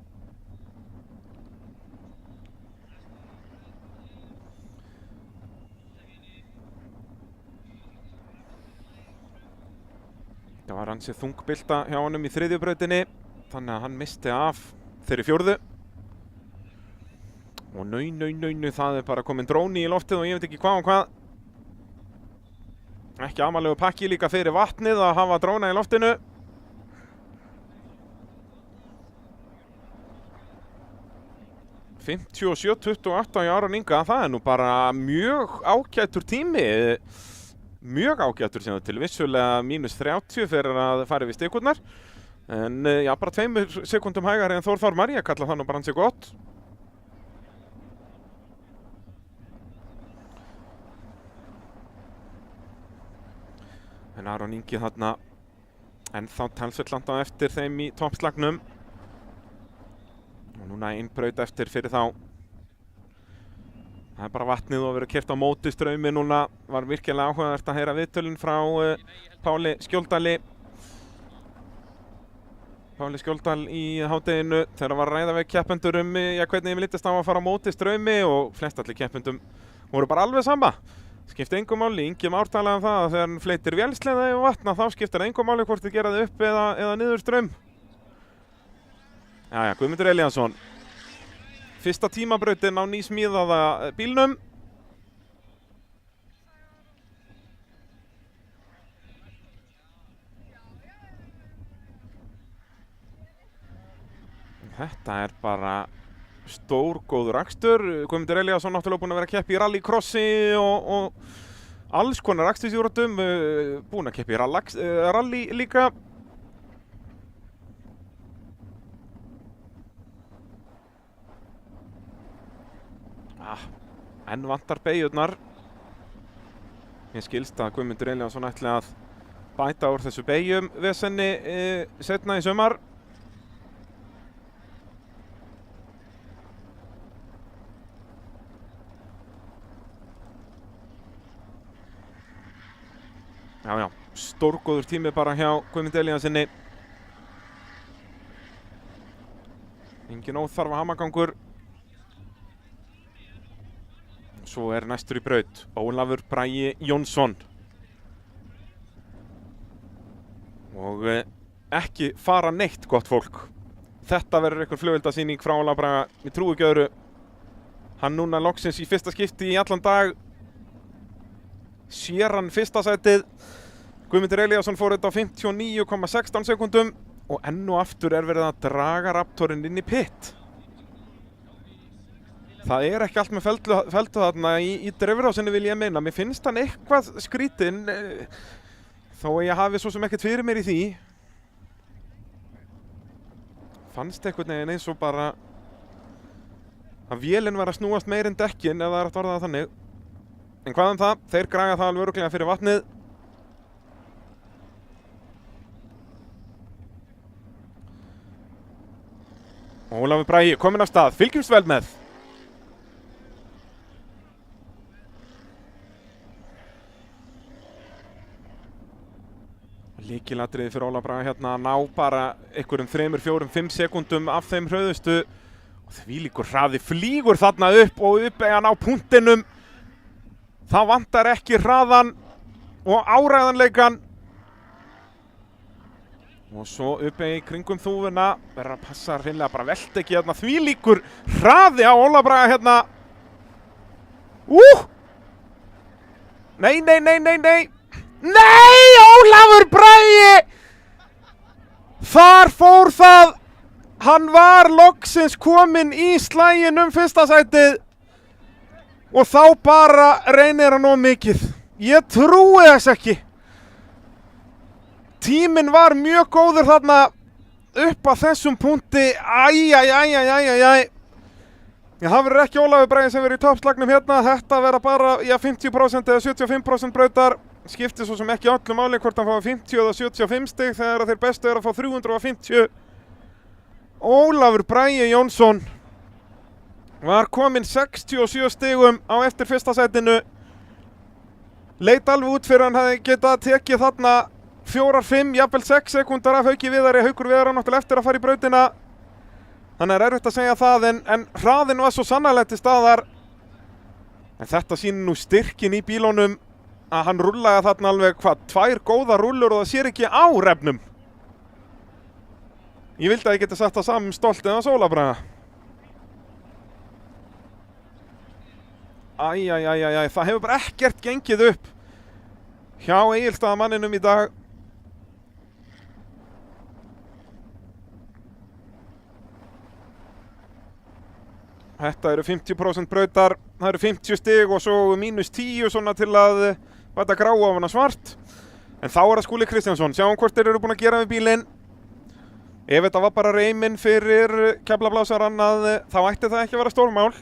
Það var ansið þungbylta hjá honum í þriðju brautinni, þannig að hann misti af þeirri fjórðu. Og það bara komin dróni í loftið og ég veit ekki hvað og hvað. Ekki amalegu pakki líka fyrir vatnið að hafa dróna í loftinu. 57-28 í Aron Inga, það nú bara mjög ágætur tími, mjög ágætur sem það til, vissulega -30 fyrir að fara við stikurnar, en já, bara 2 sekúndum hægari en Þór Þór María kalla það nú bara hansi gott. En Aron Ingi þarna ennþá talsvert langt á eftir þeim í toppslagnum. Og núna ein braut eftir fyrir þá. Það bara vatnið og verið keyrt á móti straumi núna. Var virkilega áhugavert að heyra viðtölin frá Páli Skjóldali. Páli Skjóldal í hádeginu þegar var að ræða við keppendur hvernig þeim litist á að fara á móti straumi og flest allir keppendum voru bara alveg sama. Skipti engu máli, Ingi Már talaði um það að þegar hann fleytir vélsleða yfir vatna þá skiptir engu máli hvort þið gera þið upp eða niður straum. Jæja, Guðmundur Elíasson. Fyrsta tímabrautin á nýsmíðaða bílnum. Þetta bara stórgóður akstur. Guðmundur Elíasson náttúrulega búinn að vera að keppa í rallycrossi og alls konar akstursíþróttum, búinn að keppa í rally líka. Enn vantar beygjurnar. Mér skilst að Guðmundur Elíasson ætli að bæta úr þessu beygjum vesenni seinna í sumar. Já, stórgóður tími bara hjá Guðmundi Elíasinni. Engin óþarfa hamagangur. Svo næstur í braut Ólafur Bragi Jónsson. Og ekki fara neitt, gott fólk. Þetta verður einhver flugeldasýning frá Ólafur Braga. Ég trúi ekki öðru. Hann núna loksins í fyrsta skipti í allan dag. Sér hann fyrsta sætið. Guðmundur Elíasson fór þetta á 59,16 sekúndum og enn og aftur verið að draga Raptorinn inn í pit. Það ekki allt með feldu þarna í drifrásinni vil ég meina. Mér finnst hann eitthvað skrítinn þó ég hafi svo sem ekkert fyrir mér í því. Fannst einhvern veginn eins og bara að vélinn var að snúast meir en dekkin ef það að orða það þannig. En hvað það? Þeir græja það alveg örugglega fyrir vatnið. Ólafur Bragi kominn af stað, fylgjumst vel með. Lykilatriði fyrir Ólafur Braga hérna að ná bara einhverjum 3, 4, 5 sekúndum af þeim hröðustu. Og þvílíkur hraði flýgur þarna upp og upp hann á punktinum. Það vantar ekki hraðan og áræðanleikan. Og svo upp í kringum þúfuna. Verður að passa hreinlega bara velt ekki hérna. Þvílíkur hraði á Ólafur Braga hérna. Nei! Nei, Ólafur Bragi! Þar fór það. Hann var loksins kominn í slaginn fyrsta sætið. Og þá bara reynir hann of mikið. Ég trúi þess ekki. Tíminn var mjög góður þarna upp að þessum punkti. Það verður ekki Ólafur Bragi sem verður í toppslagnum hérna. Þetta verður bara 50% eða 75% brautar. Skiptir svo sem ekki öllu máli hvort hann fái 50 eða 75 stig þegar þeir bestu að fá 350. Ólafur Bragi Jónsson var kominn 67 stigum á eftir fyrsta sætinu. Leit alveg út fyrir hann hefði getað tekið þarna 4, 5, jafnvel 6 sekúndar af Hauki Viðari. Haukur Viðar náttúrulega eftir að fara í brautina. Þannig erfitt að segja það en hraðinn var svo sannarlega til staðar. En þetta sýnir nú styrkin í bílunum að hann rúllaði þarna alveg 2 góðar rúllur og það sér ekki á refnum. Ég vildi að ég geti sagt það saman stolt eða Ólafur Braga. Það hefur bara ekkert gengið upp hjá Egilsstaðamanninum í dag. Þetta eru 50% brautar, það eru 50 stig og svo -10 svona til að bæta grá ofan að svart. En þá það Skúli Kristjánsson, sjáum hvort þeir eru búin að gera við bílinn. Ef þetta var bara reiminn fyrir keflablásarann þá ætti það ekki að vera stórmál.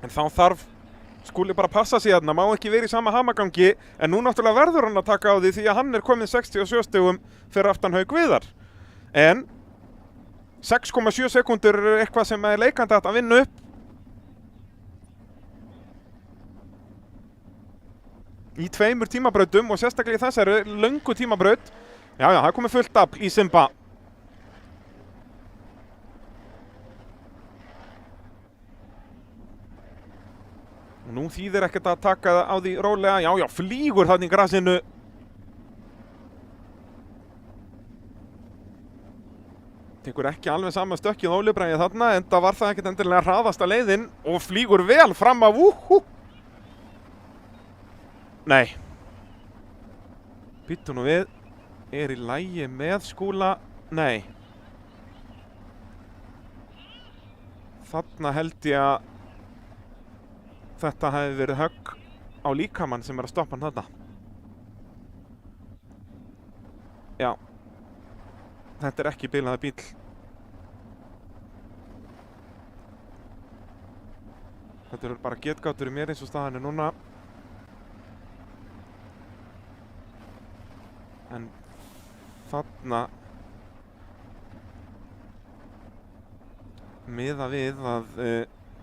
En þá þarf Skúli bara að passa sig þarna, má ekki verið í sama hamagangi, en nú náttúrulega verður hann að taka á því því að hann komið 67 stigum fyrir aftan Hauk Viðar. En 6,7 sekúndur er eitthvað sem er leikandi að vinna upp. Í 2 tímabrautum og sérstaklega í þessari löngu tímabraut. Já, það komið fullt afl í Simba. Og nú þýðir ekkert að taka á því rólega. Já, flýgur þarna í grasinu. Tekur ekki alveg sama stökkið Óli Bragi þarna, en það var það ekkert endilega hraðasta leiðin og flýgur vel fram af Nei. Býttu nú við. Er í lagi með Skúla? Nei. Þarna held ég að þetta hefði verið högg á líkamann sem að stoppa hann þarna. Já. Þetta er ekki bilaði bíl. Þetta eru bara getgátur í mér eins og staðan er núna. En þarna miða við að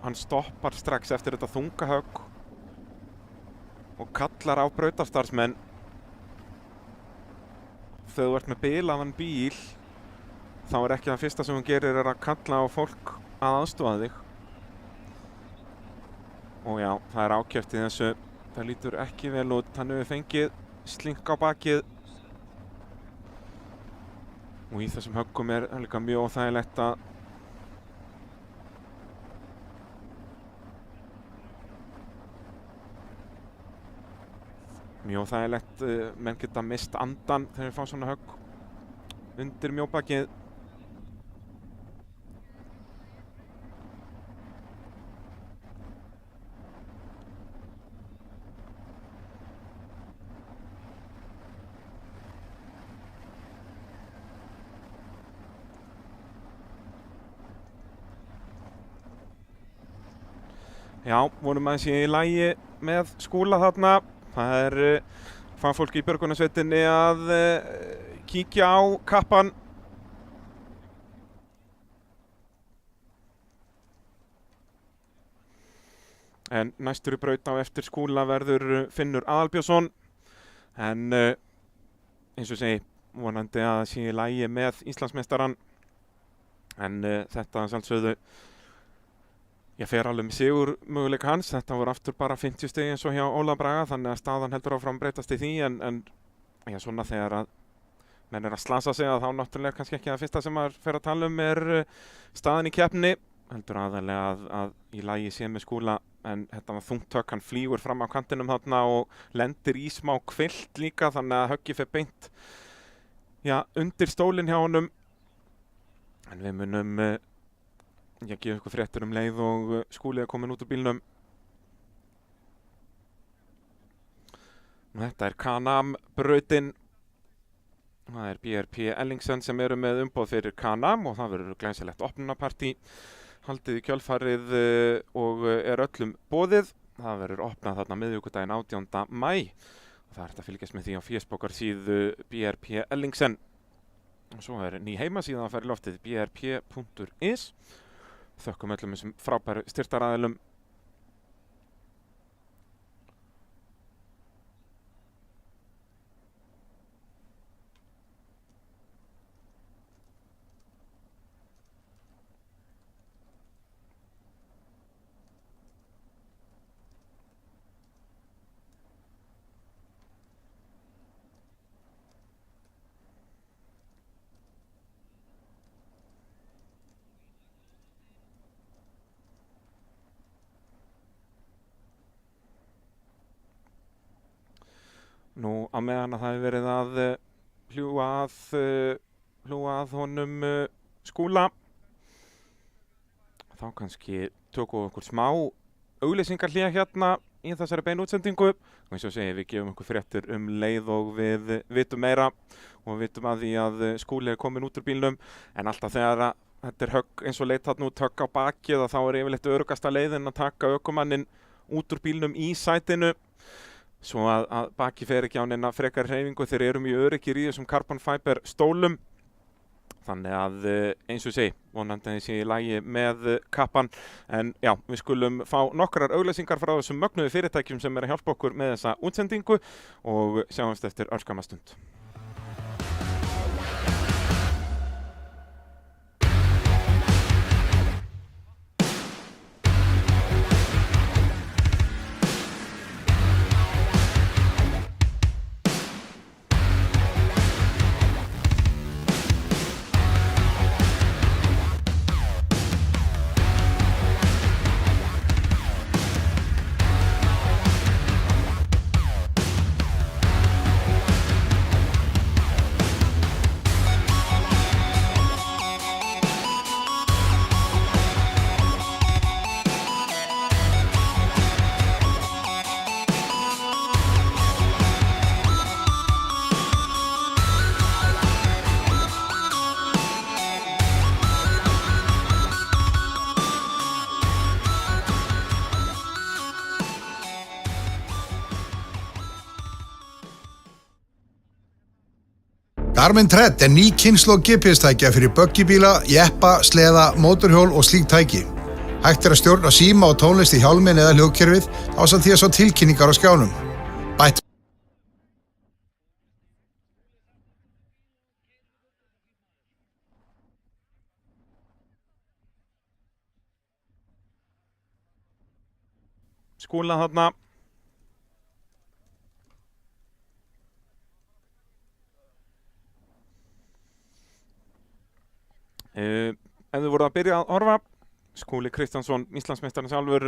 hann stoppar strax eftir þetta þunga högg og kallar á brautarstarfsmenn. Þegar þú ert með bilaðan bíl þá er ekki það fyrsta sem hún gerir er að kalla á fólk að aðstoða þig. Og já, það er ákjört í þessu. Það lítur ekki vel út. Hann hefur fengið slink á bakið. Og í þessum höggum er líka mjög óþægilegt að menn geta mist andan þegar við fá svona högg undir mjóbakið. Já, vonum aðeins í lagi með Skúla þarna. Það er fagfólk í björgunarsveitinni að kíkja á kappann. En næstur í braut á eftir Skúla verður Finnur Aðalbjörnsson. En eins og segi, vonandi að sé í lagi með Íslandsmeistarann. En þetta sjálfsögðu ég fer alveg með sigur möguleika hans. Þetta voru aftur bara 50 stig eins og hjá Óla Braga, þannig að staðan heldur áfram breytast í því, en já, svona þegar að menn er að slasa sig að þá náttúrulega kannski ekki það fyrsta sem maður fer að tala um er staðan í keppni. Heldur aðalega að í lagi sé með Skúla, en þetta var þungt högg, hann flýgur fram á kantinum þarna og lendir í smá kvilt líka, þannig að höggið fer beint undir stólinn hjá honum. En við munum ég gef ykkur fréttur leið og Skúli komin út úr bílnum. Þetta er Can-Am brautin. Það er BRP Ellingsen sem eru með umboð fyrir Can-Am og það verður glæsilegt opnunarpartí haldið í kjölfarið og er öllum boðið. Það verður opnað þarna miðvikudaginn 18. maí. Það er hægt að fylgjast með því á Facebook-síðu BRP Ellingsen. Og svo er ný heimasíða að fara í loftið brp.is. Þökkum öllum þessum frábæru styrktaraðilum. Nú á meðan að það hefur verið að hljúga að honum Skúla, þá kannski tökum við okkur smá auglýsingar hérna í þessari beinu útsendingu. Og eins og segi, við gefum okkur fréttir leið og við vitum meira og vitum að því að Skúli komin út úr bílnum, en alltaf þegar þetta högg eins og leit þarna út, högg á bakið, þá yfirleitt öruggasta leiðin að taka ökumanninn út úr bílnum í sætinu svo að baki fer ekki á neina frekar hreyfingu. Þeir eru mjög öruggir í þessum carbon fiber stólum, þannig að eins og segi, vonandi að sé í lagi með kappan. En já, við skulum fá nokkrar auglýsingar frá þessum mögnuðu fyrirtækjum sem að hjálpa okkur með þessa útsendingu og sjáumst eftir örskamma stund. Garmin Tread ný kynslóð GPS-tækja fyrir böggibíla, jeppa, sleða, mótorhjól og slík tæki. Hægt að stjórna síma og tónlist í hjálminn eða hljóðkerfið ásamt því að sjá tilkynningar á skjánum. Bætt Skúla þarna. Ef þið voruð að byrja að horfa, Skúli Kristjánsson, Íslandsmeistarinn sjálfur,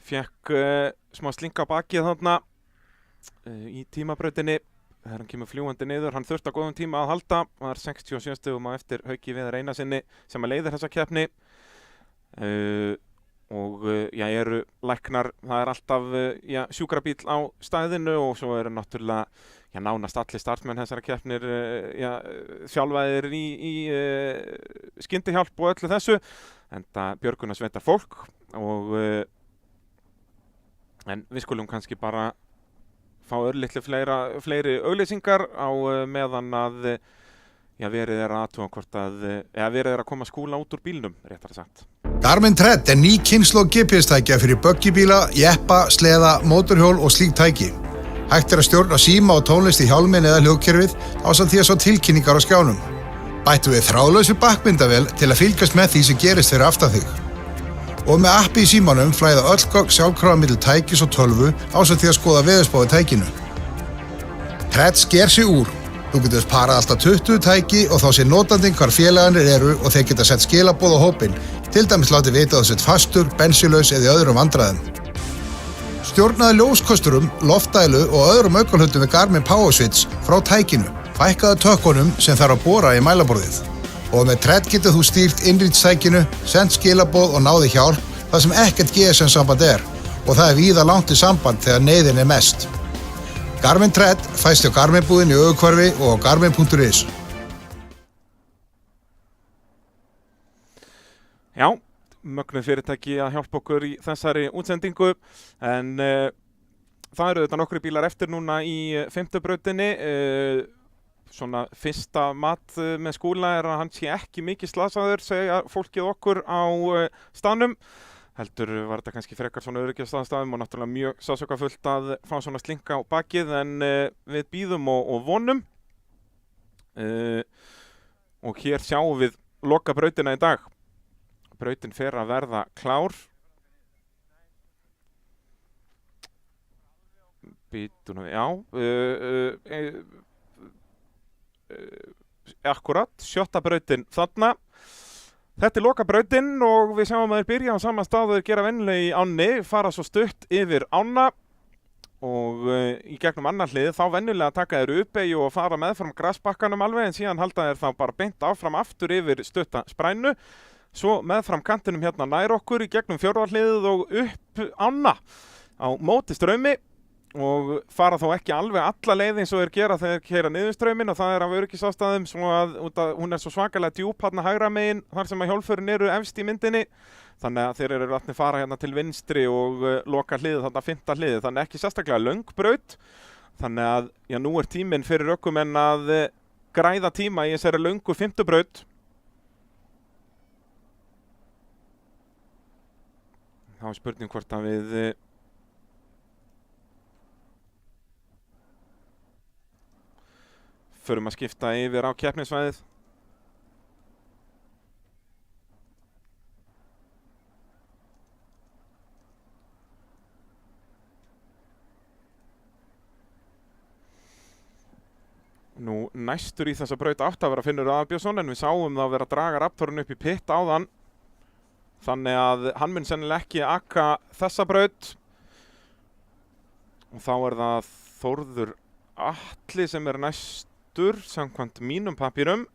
fekk smá slinga á bakið þarna í tímabrautinni þegar hann kemur fljúgandi niður. Hann þurfti á góðum tíma að halda, var 67 stigum á eftir Hauki Viðar Einarssyni sem að leiðir þessa keppni. Og eru læknar, það er alltaf sjúkrabíll á staðinu og svo eru náttúrulega nánast allir starfsmenn þessara keppnir þjálfaðir í skyndihjálp og öllu þessu, enda björgunarsveitar fólk. En við skulum kannski bara fá örlitlu fleiri auglýsingar á meðan að verið er að athuga hvort verið er að koma Skúla út úr bílnum, réttara sagt. Garmin Tread ný kynslóð GPS-tækja fyrir böggibíla, jeppa, sleða, mótorhjól og slík tæki. Hægt að stjórna síma og tónlist í hjálminn eða hljóðkerfið ásamt því að sjá tilkynningar á skjánum. Bættu við þráðlausu bakmyndavél til að fylgjast með því sem gerist fyrir aftan þig. Og með appi í símanum flæða öll gögn sjálfkrafa milli tækis og tölvu ásamt því að skoða veðurspá í tækinu. Tread sker sig úr. Þú getur parað alltaf 20 tæki og þá sé notandinn hvar félagarnir eru og þeir geta sett skilaboð á hópinn, til dæmis látið vita að þú sett fastur, bensínlaus eða í öðrum vandræðum. Stjórnaði ljóskosturum, loftdælu og öðrum aukalhlutum við Garmin Power Switch frá tækinu. Fækkaði tökkunum sem þarf að bora í mælaborðið. Og með Tread getur þú stýrt innrýtstækinu, sendt skilaboð og náði hjálp þar sem ekkert GSM-samband er og það er víða langt í samband þegar neyðin er mest. Garmin Tread fæst hjá Garmin-búðin í Ögurhvarfi og á garmin.is. Já, mögnuð fyrirtæki að hjálpa okkur í þessari útsendingu, en það eru þetta nokkri bílar eftir núna í 5. brautinni. Svona fyrsta mat með Skúla er að hann sé ekki mikið slasaður, segja fólkið okkur á staðnum. Heldur var þetta kannski frekar svona öryggistaðstæðum og náttúrulega mjög sásökafullt að fá svona slinga á bakið, en við bíðum og vonum. Og hér sjáum við loka brautina í dag. Brautin fer að verða klár. Býtum við, akkurat, 7. brautin þarna. Þetta er loka brautin og við sjáum að þeir byrja á sama stað og þeir gera venjulega í ánni, fara svo stutt yfir ána og í gegnum annar hlið þá venjulega taka þeir uppeyju og fara meðfram grasbakkanum alveg, en síðan halda þeir þá bara beint áfram aftur yfir stutta sprænu. svo meðfram kantinum hérna nær okkur í gegnum fjórðarhliðið og upp ána á móti straumi og fara þó ekki alveg alla leið eins og þeir gera þegar þeir keyra niður strauminn og það af öryggisástæðum svo að hún svo svakalega djúp hérna hægra megin þar sem að hjólförin eru efst í myndinni þannig að þeir eru ratni fara hérna til vinstri og loka hliðið þarna 5. hliðið þannig ekki sérstaklega löng braut þannig að nú tíminn fyrir ökumenn að græða tíma í þessari löngu 5. braut þá spurning hvort að við förum að skipta yfir á keppnisvæðið. Nú næstur í þessa braut átt að vera Finnur Aðalbjörnsson en við sáum það að vera að draga Raptorinn upp í pitt áðan. Þannig að hann mun sennilega ekki aka þessa braut. Og þá það Þórður Atli sem næst samkvæmt mínum pappírum.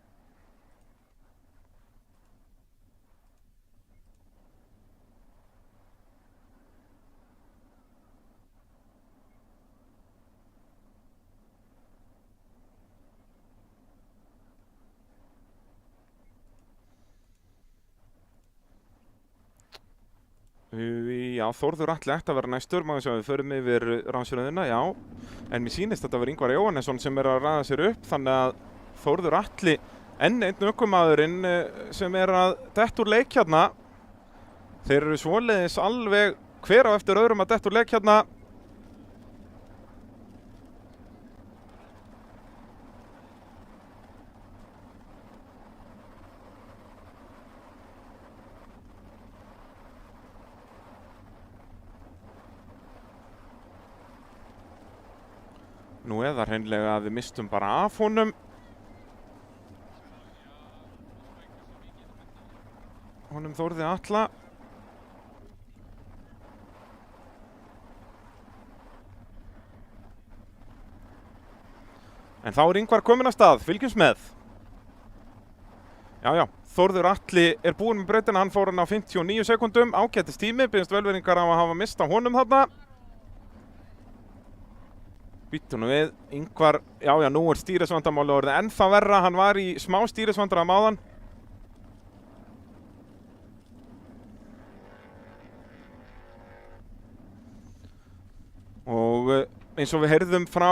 Já, Þórður Atli ætti að vera næstur, maður sjá við förum yfir ránsröðina, já. En mér sýnist þetta vera Ingvar Jóhannesson sem að raða sér upp, þannig að Þórður Atli, enn einn ökumaðurinn sem að detta úr leik hérna. Þeir eru svoleiðis alveg hver á eftir öðrum að detta úr leik hérna. Nú eða hreinlega að við mistum bara af honum. Honum Þórði Atla. En þá Ingvar kominn af stað, fylgjumst með. Já, Þórður Atli búinn með brautina, hann fór hann á 59 sekúndum, ágætis tími, biðjumst velvirðingar á að hafa mist á honum þarna. Býttu nú við, Ingvar, já, nú stýrisvandamáli orðið ennþá verra, hann var í smá stýrisvandræðum áðan. Og eins og við heyrðum frá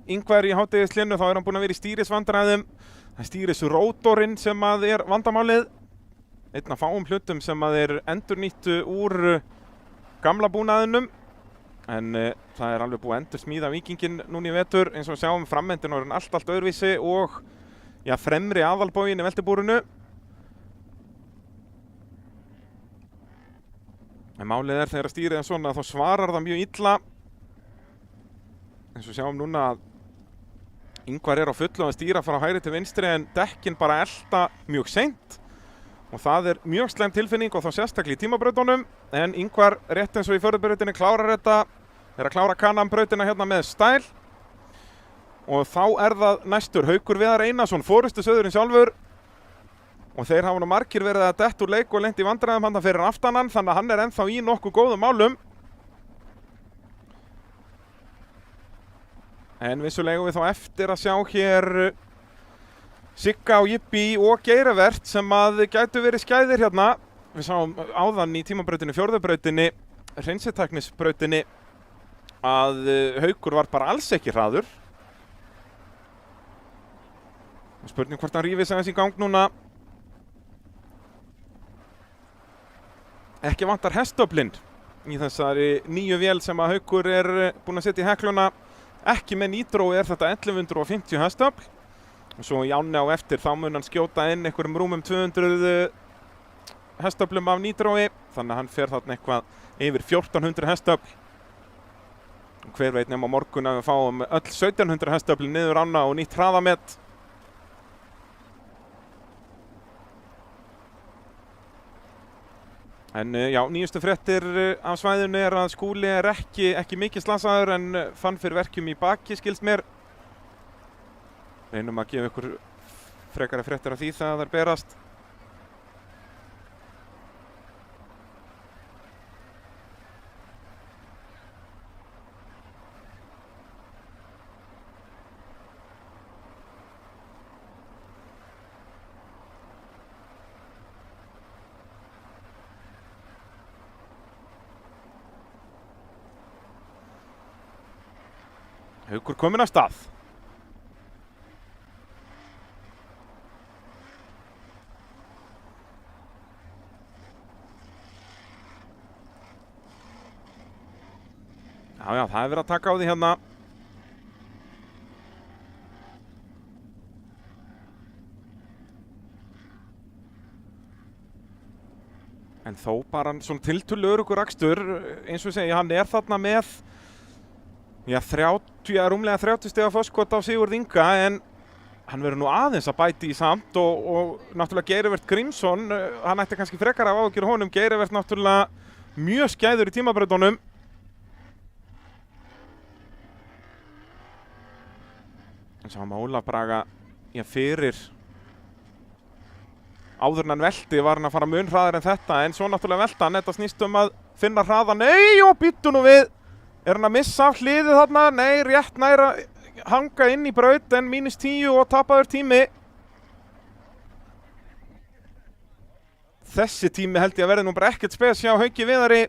Ingvar í hádegislénu, þá hann búinn að vera í stýrisvandræðum. Það stýrisrótorinn sem að vandamálið. Einn af fáum hlutum sem að endurnýttu úr gamla búnaðinum. En það alveg búið að endursmíða Víkinginn núna í vetur eins og sjáum framendin orðin allt öðruvísi og fremri aðalboginn í veltibúrinu. En málið þegar stýrið svona þá svarar það mjög illa. Eins og sjáum núna að Ingvar á fullu að stýra frá hægri til vinstri en dekkin bara elta mjög seint. Og það mjög slæm tilfinning og þá sérstaklega í tímabrautunum. En Ingvar, rétt eins og í förðubrautinni, klárar þetta. Að klára Kanam-brautina hérna með stæl. Og þá það næstur Haukur Viðar Einarsson, forystusauðurinn sjálfur. Og þeir hafa nú margir verið að detta úr leik og lent í vandræðum hann fyrir aftanan. Þannig að hann ennþá í nokkuð góðum málum. En vissulega við þá eftir að sjá hér Sigga og Jippi og Geirivert sem að gætu verið skæðir hérna. Við sáum áðan í tímabrautinni, fjórðubrautinni, hreinsiteknisbrautinni að Haukur var bara alls ekki hraður. Spurning hvort hann rífi sig aðeins í gang núna. Ekki vantar hestöflin í þessari nýju vél sem að Haukur búinn að setja í hekluna. Ekki með nitro þetta 1150 hestöfl. Og svo í áni á eftir þá mun hann skjóta inn einhverjum rúmum 200 hestöflum af nitrói. Þannig að hann fer þarna eitthvað yfir 1400 hestöfl. Og hver veit nema morgun að við fáum öll 1700 hestöfl niður ána og nýtt hraðamet. En já, nýjustu fréttir af svæðinu að Skúli ekki mikið slasaður en fann fyrir verkjum í baki, skilst mér. Reynum að gefa ykkur frekari fréttir af því það berast. Haukur kominn af stað. Já, það hefur verið að taka á því hérna. En þó bara svona tiltölulega öruggur akstur, eins og ég segi, hann þarna með rúmlega 30 stiga forskot á Sigurð Inga, en hann verður nú aðeins að bæti í samt og náttúrulega Geirivert Grímsson, hann ætti kannski frekar af áhyggjur honum. Geirivert náttúrulega mjög skæður í tímabrautunum. En sá Ólaf Braga fyrir áður en hann velti var hann að fara mun hraðar en þetta, en svo náttúrulega velta hann. Þetta snýst um að finna hraða. Nei, og býttu nú við. Er hann að missa af hliðið þarna? Nei, rétt nær að hanga inn í braut, en -10 og tapaður tími. Þessi tími held ég að verði nú bara ekkert spes hjá Hauki Viðari.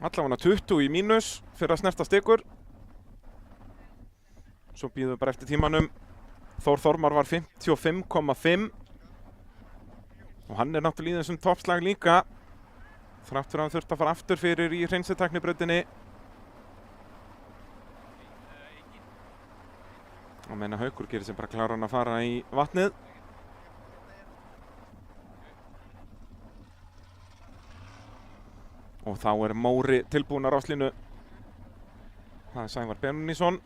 Allavega 20 í mínus fyrir að snerta stikur. Svo býðum við bara eftir tímanum. Þór Þormar var 55,5 og hann náttúrulega í þessum toppslag líka. Þrátt fyrir að hann þurfti að fara aftur fyrir í hreinsiteknibrautinni. Og meina Haukur gerir sem bara klára hann að fara í vatnið. Og þá Móri tilbúinn á ráslínu. Það Sævar Benónísson.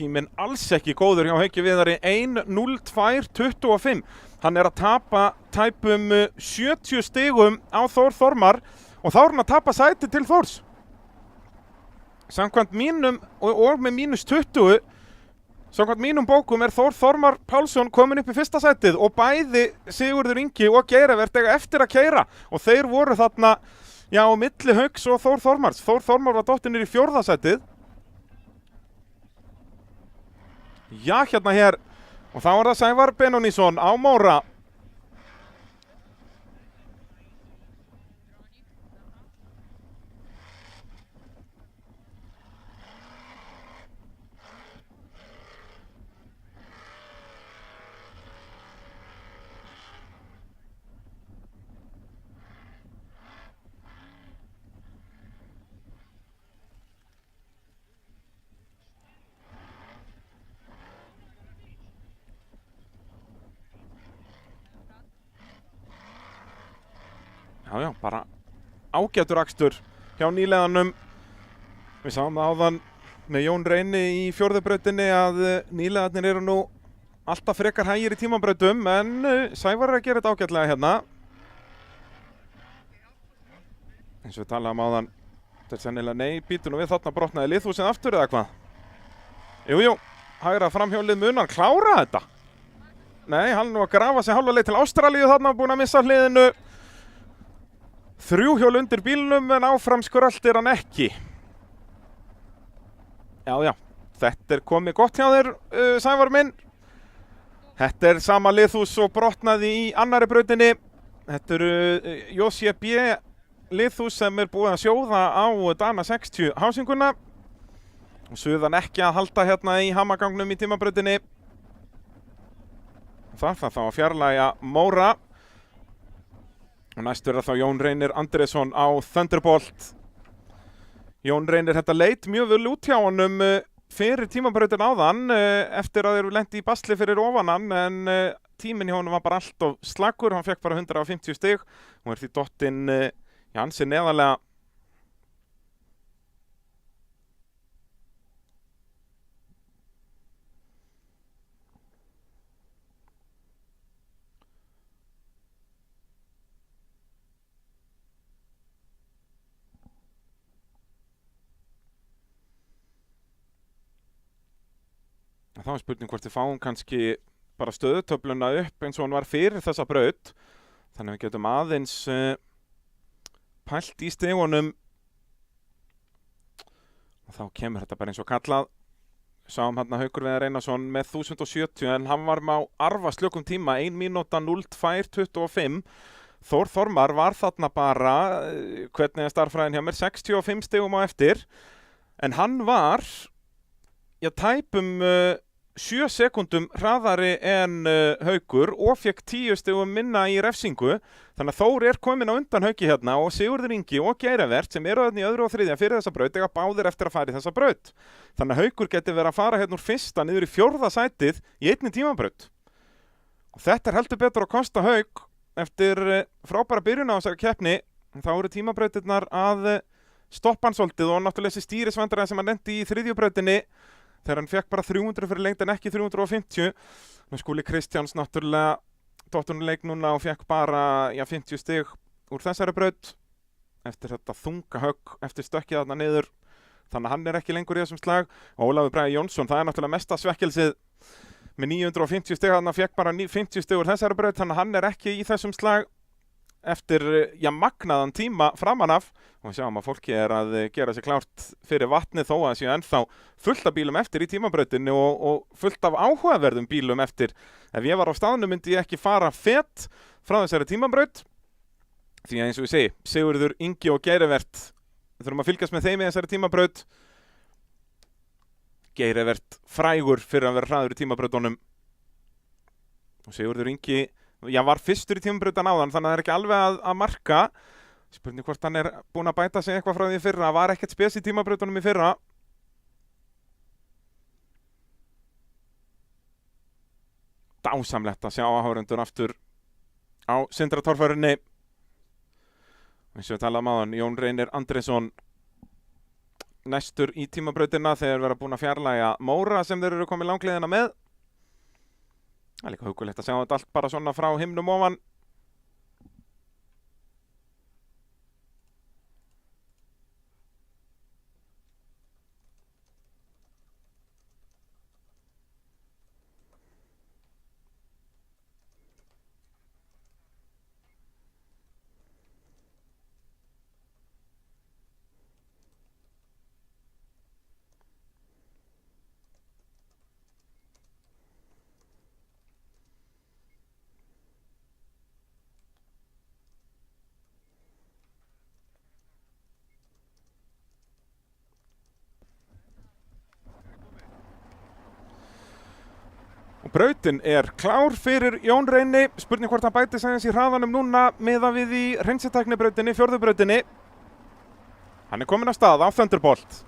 Tíminn alls ekki góður hjá Hauki Viðari, 1:02:25. Hann að tapa tæpum 70 stigum á Þór Þormar og þá hann að tapa sæti til Þórs. Samkvæmt mínum og með -20, samkvæmt mínum bókum Þór Þormar Pálsson komin upp í fyrsta sætið og bæði Sigurður Ingi og Geirivert eiga eftir að keyra og þeir voru þarna á milli Hauks og Þór Þormars. Þór Þormar var dottinn niður í 4. sætið. Já, hérna hér. Og þá það Sævar Benónísson á Móra. Já, bara ágætur akstur hjá nýliðanum. Við sáum það áðan með Jón Reyni í 4. brautinni að nýliðarnir eru nú alltaf frekar hægir í tímabrautum, en Sævar að gera þetta ágætlega hérna. Eins og við talaðum áðan, þetta sennilega nei, býtu nú við þarna brotnaði liðhúsið aftur eða hvað? Jú, hægra framhjólið munar klára þetta. Nei, hann nú að grafa sig hálfa leið til Ástralíu þarna, búinn að missa hliðinu. 3 hjól undir bílnum, en áfram skröltir hann ekki. Já, þetta komið gott hjá þér, Sævar minn. Þetta sama liðhús og brotnaði í annari brautinni. Þetta JCB liðhús sem búið að sjóða á Dana 60 hásinguna. Og suðan ekki að halda hérna í hamagangnum í tímabrautinni. Það þá að fjarlægja Móra. Og næstur þá Jón Reynir Andrésson á Thunderbolt. Jón Reynir, þetta leit mjög vel út hjá honum fyrir tímabrautin áðan eftir að þeir lendi í basli fyrir ofan hann, en tíminn hjá honum var bara allt of slakur. Hann fekk bara 150 stig og því dottinn ansi neðarlega. Það var spurning hvort við fáum kannski bara stöðutöfluna upp eins og hann var fyrir þessa braut. Þannig að við getum aðeins pælt í stigunum og þá kemur þetta bara eins og kallað. Sáum hérna Haukur Viðar Einarsson með 1070 en hann var með á arfa slökum tíma 1 mínúta 02.25. Þór Þormar var þarna bara, hvernig er starffræðin hjá mér, 65 stigum á eftir en hann var tæpum 7 sekúndum hraðari en Haukur og fekk 10 stigum minna í refsingu. Þannig að Þór komin á undan Hauki hérna og Sigurður Ingi og Geirivert sem eru þarna í öðru og þriðja fyrir þessa braut eiga báðir eftir að fara í þessa braut. Þannig að Haukur geti verið að fara hérna úr fyrsta niður í 4. sætið í einni tímabraut. Og þetta heldur betur að kosta Hauk eftir frábæra byrjun á þessari keppni. Þá eru tímabrautirnar að stoppa hann svolítið og náttúrulega þessi stýrisvandræði sem hann lendi í 3. brautinni þegar hann fekk bara 300 fyrir lengd en ekki 350. Nú Skúli Kristjáns náttúrulega dottunuleik núna og fekk bara 50 stig úr þessari braut eftir þetta þunga högg eftir stökkið þarna niður. Þannig að hann ekki lengur í þessum slag. Og Ólafur Bragi Jónsson, það náttúrulega mesta svekkelsið með 950 stig, hann fekk bara 50 stig úr þessari braut, þannig að hann ekki í þessum slag eftir magnaðan tíma framan af. Og við sjáum að fólki að gera sér klárt fyrir vatnið þó að séu ennþá fullt af bílum eftir í tímabrautinu og fullt af áhugaverðum bílum eftir. Ef ég var á staðnum myndi ég ekki fara fett frá þessari tímabraut. Því að eins og ég segi, Sigurður Ingi og Geirivert, við þurfum að fylgjast með þeim í þessari tímabraut. Geirivert frægur fyrir að vera hraður í tímabrautunum. Og Sigurður Ingi var fyrstur í tímabrautan áðan, þannig að það ekki alveg að marka. Spurning hvort hann búinn að bæta sig eitthvað frá því fyrra. Það var ekkert spes í tímabrautunum í fyrra. Dásamlegt að sjá áhorfendur aftur á Sindratorfærunni. Eins og við talaðum áðan, Jón Reynir Andrésson næstur í tímabrautina þegar vera búin að fjarlægja Móra sem þeir eru komið langleiðina með. Það líka hugulegt að sjá þetta allt bara svona frá himnum ofan. Brautin klár fyrir Jón Reyni. Spurning hvort hann bæti sig aðeins í hraðanum núna miðað við í hreinsitæknibrautinni, 4. brautinni. Hann kominn af stað á Thunderbolt.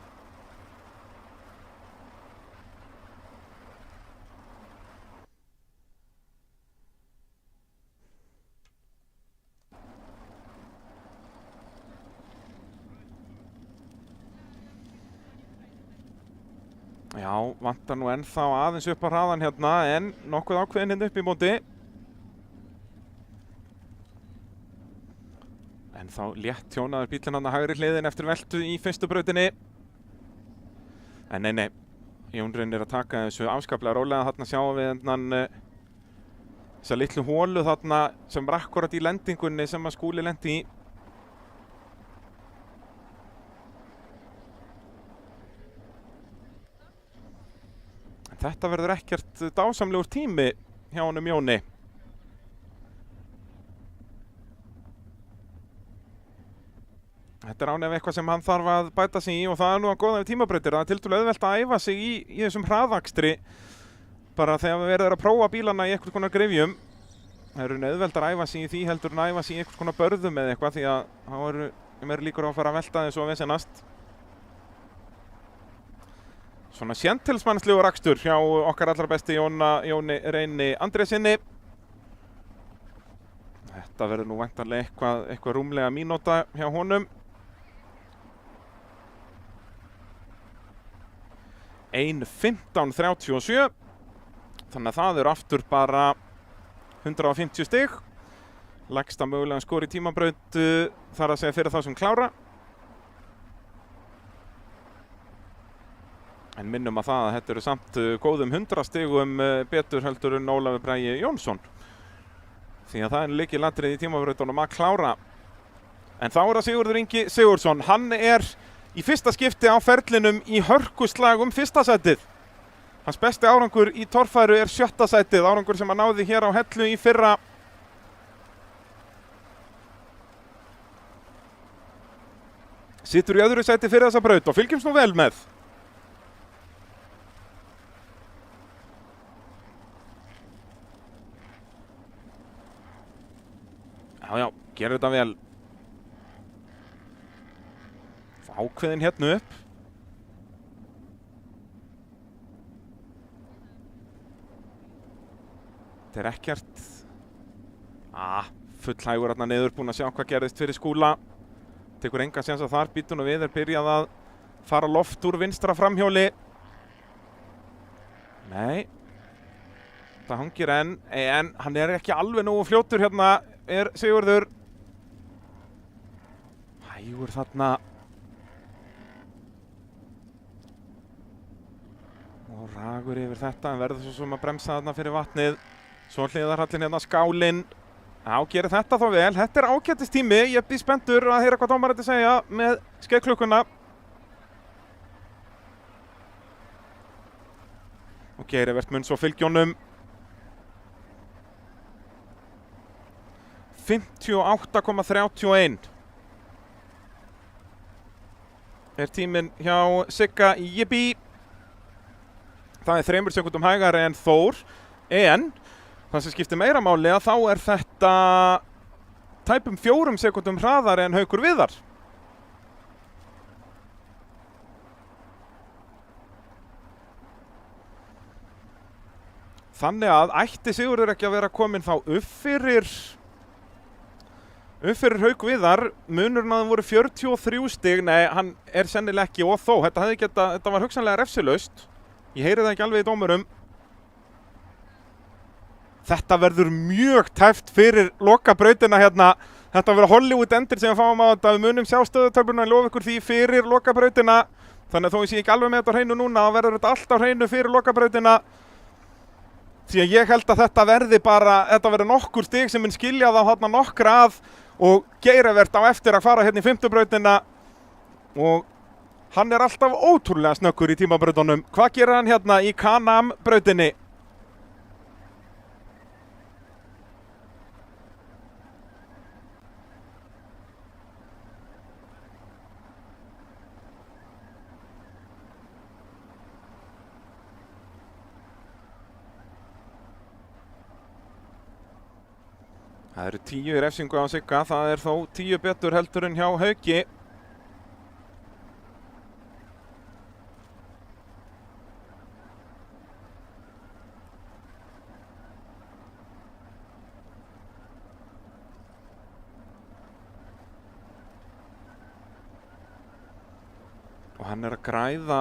Já, vantar nú ennþá aðeins upp á hraðan hérna en nokkuð ákveðin hérna upp í móti. En þá létt tjónaður bílinn hann að hægri hliðin eftir veltu í 1. brautinni. En nei, Jón Reynir að taka þessu afskaplega rólega. Þarna sjáum við þessa litlu hólu þarna sem var akkurat í lendingunni sem að Skúli lendi í. Þetta verður ekkert dásamlegur tími hjá honum Jóni. Þetta ánef eitthvað sem hann þarf að bæta sig í og það nú að góða við tímabrautir. Það tiltölulega auðvelt að æfa sig í þessum hraðakstri bara þegar við verðum að prófa bílana í einhvers konar gryfjum. Það eru auðvelt að æfa sig í því heldur en að æfa sig í einhvers konar börðum eða eitthvað því að þá eru meira líkur á að fara að velta þessu og vesenast. Svona séntilsmannslegur akstur hjá okkar allra besti Jóni Reyni Andrésinni. Þetta verður nú væntanlega eitthvað rúmlega mínúta hjá honum. 1:15:37. Þannig að það eru aftur bara 150 stig. Lægsta mögulega skor í tímabraut þar að segja fyrir þá sem klára. En minnum að þetta eru samt góðum 100 stigum betur heldur en Ólafur Bragi Jónsson. Því að það er lykilatriði í tímabrautunum að klára. En þá er það Sigurður Ingi Sigurðsson. Hann er í fyrsta skipti á ferlinum í hörkuslag fyrsta sætið. Hans besti árangur í torfæru er 7. sætið, árangur sem hann náði hér á Hellu í fyrra. Situr í öðru sæti fyrir þessa braut og fylgjumst nú vel með. Já, gerir þetta vel. Ákveðin hérna upp. Þetta er ekkert. Full hægur hérna niður, búinn að sjá hvað gerðist fyrir Skúla. Tekur enga séns að þar, býtur nú við, byrjað að fara loft úr vinstra framhjóli. Nei. Það hangir en hann er ekki alveg nógu fljótur hérna, er Sigurður. Hægur þarna. Og ragur yfir þetta, en verður svo sem að bremsa þarna fyrir vatnið. Svo hliðarhallinn hérna Skálinn. Já, gerir þetta þá vel. Þetta er ágætis tími. Ég býð spenntur að heyra hvað dómarinn segja með skeiðklukkuna. Og Geirivert mun svo fylgjónum. 58,31 er tíminn hjá Sigga Jibbi. Það er 3 sekúndum hægari en Þór, en það sem skiptir meira máli að þá er þetta tæpum 4 sekúndum hraðari en Haukur Viðar. Þannig að ætti Sigurður ekki að vera komin þá upp fyrir Hauk Viðar. Munurinn að það voru 43 stig, nei, hann er sennilega ekki og þó. Þetta var hugsanlega refsilaust. Ég heyri það ekki alveg í dómurum. Þetta verður mjög tæft fyrir lokabrautina hérna. Þetta verður Hollywood endir sem við fáum á þetta. Við munum sjá stöðutöfluna, ég lofa ykkur því fyrir lokabrautina. Þannig að þó ég sé ekki alveg með þetta á hreinu núna, þá verður þetta allt á hreinu fyrir lokabrautina. Því að ég held að þetta verður nokkur stig sem mun skilja þá hérna nokkra að og Geirivert á eftir að fara hérna í 5. brautina. Og hann er alltaf ótrúlega snöggur í tímabrautunum. Hvað gerir hann hérna í Can-Am brautinni? Það eru 10 í refsingu á Sigga, það er þó 10 betur heldur en hjá Hauki. Og hann er að græða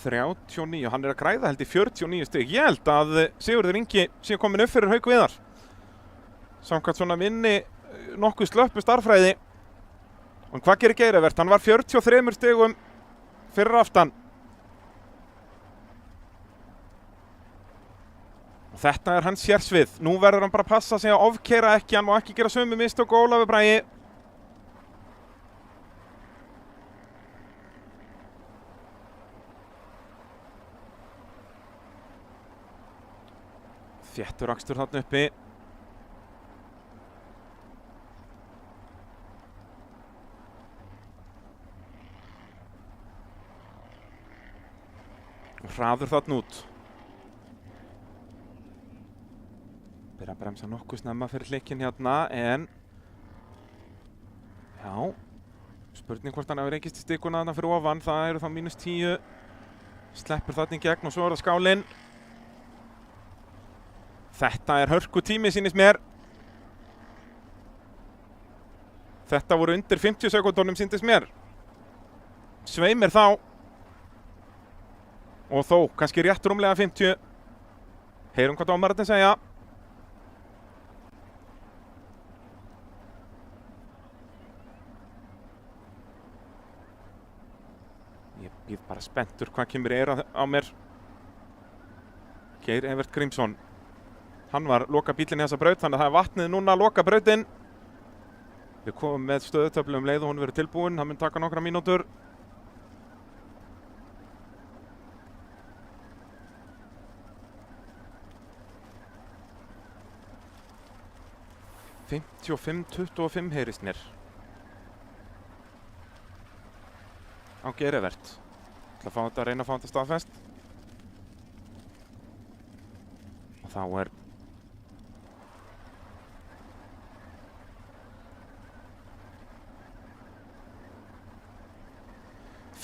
39, hann er að græða held í 49 stig. Ég held að Sigurður Ingi sé komin upp fyrir Hauk Viðar. Samkvæmt svona vinni nokkuð slöppu starffræði. Og hvað gerir Geirivert? Hann var 43 stigum fyrir aftan. Og þetta er hans sérsvið. Nú verður hann bara að passa sig að ofkeyra ekki, hann má ekki gera sömu mistök og Ólafur Bragi. Þéttur akstur þarna uppi. Hraður þarna út. Byrja að bremsa nokkuð snemma fyrir hlikkinn hérna, en já, spurning hvort hann hefur reykist í stikuna þarna fyrir ofan. Það eru þá -10. Sleppur þarna í gegn og svo er það Skálinn. Þetta er hörku tími sýnist mér. Þetta voru undir 50 sekúndunum sýndist mér. Sveimir þá. Og þó, kannski rétt rúmlega 50. Heyrum hvað dómararnir segja. Ég býð bara spenntur hvað kemur á mér. Geirivert Grímsson. hann var loka bílinn í þessa braut, þannig að það er vatnið núna, loka brautin. Við komum með stöðutöflu leið og hún verið tilbúin, það mun taka nokkra mínútur. (55:25) heyrist mér á Geirivert. Ætla að fá þetta, reyna að fá þetta staðfest. Og þá er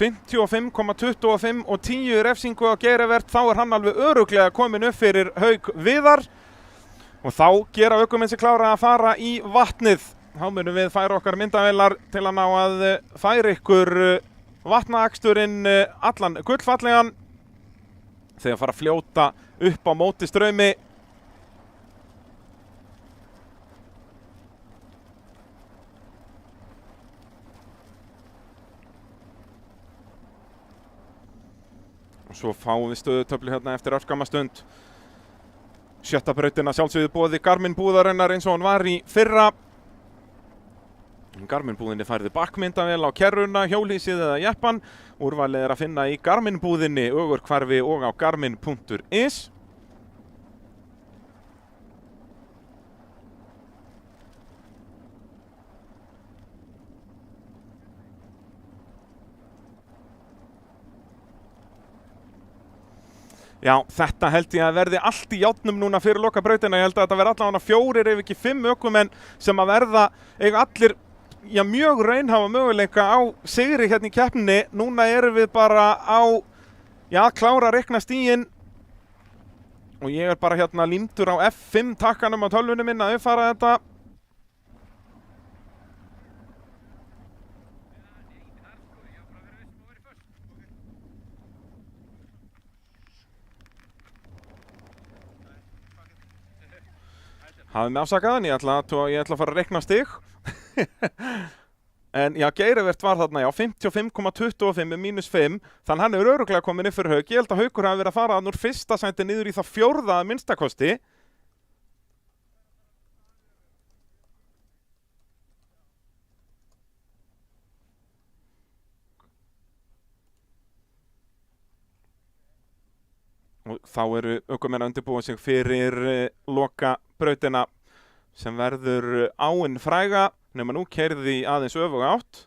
55,25 og 10 refsingu á Geirivert, þá er hann alveg örugglega komin upp fyrir Hauk Viðar og þá gera ökumenn sig klára að fara í vatnið. Þá munum við færa okkar myndavélar til að ná að færa ykkur vatnaaksturinn allan gullfallegan þegar fara að fljóta upp á móti straumi. Og svo fáum við stöðutöflu hérna eftir örskamma stund. Sjötta brautina sjálfsögðu boði Garmin búðarinnar eins og hann var í fyrra. Garmin búðinni færði bakkmyndavél á kerruna, hjólhýsið eða jeppan. Úrvalið er að finna í Garmin búðinni, Ögurhvarfi og á garmin.is. Já, þetta held ég að verði allt í járnum núna fyrir lokabrautina. Ég held að þetta verði allavega 4 ef ekki 5 ökumenn sem að verða eiga allir mjög raunhafa möguleika á sigri hérna í keppninni. Núna erum við bara á klára að reikna stigin og ég er bara hérna límdur á F5 takkanum á tölvunum minn að uppfara þetta. Hafði mig afsakaðan, ég ætla að fara að reikna stig. En já, Geirivert var þarna, 55,25 -5, þannig hann er örugglega komin upp fyrir Hauk. Ég held að Haukur hafi verið að fara úr fyrsta sæti niður í það 4. að minnstakosti. Og þá eru ökumenn að undirbúa sig fyrir lokabrautina sem verður áin fræga, nema nú keyrði aðeins öfuga átt.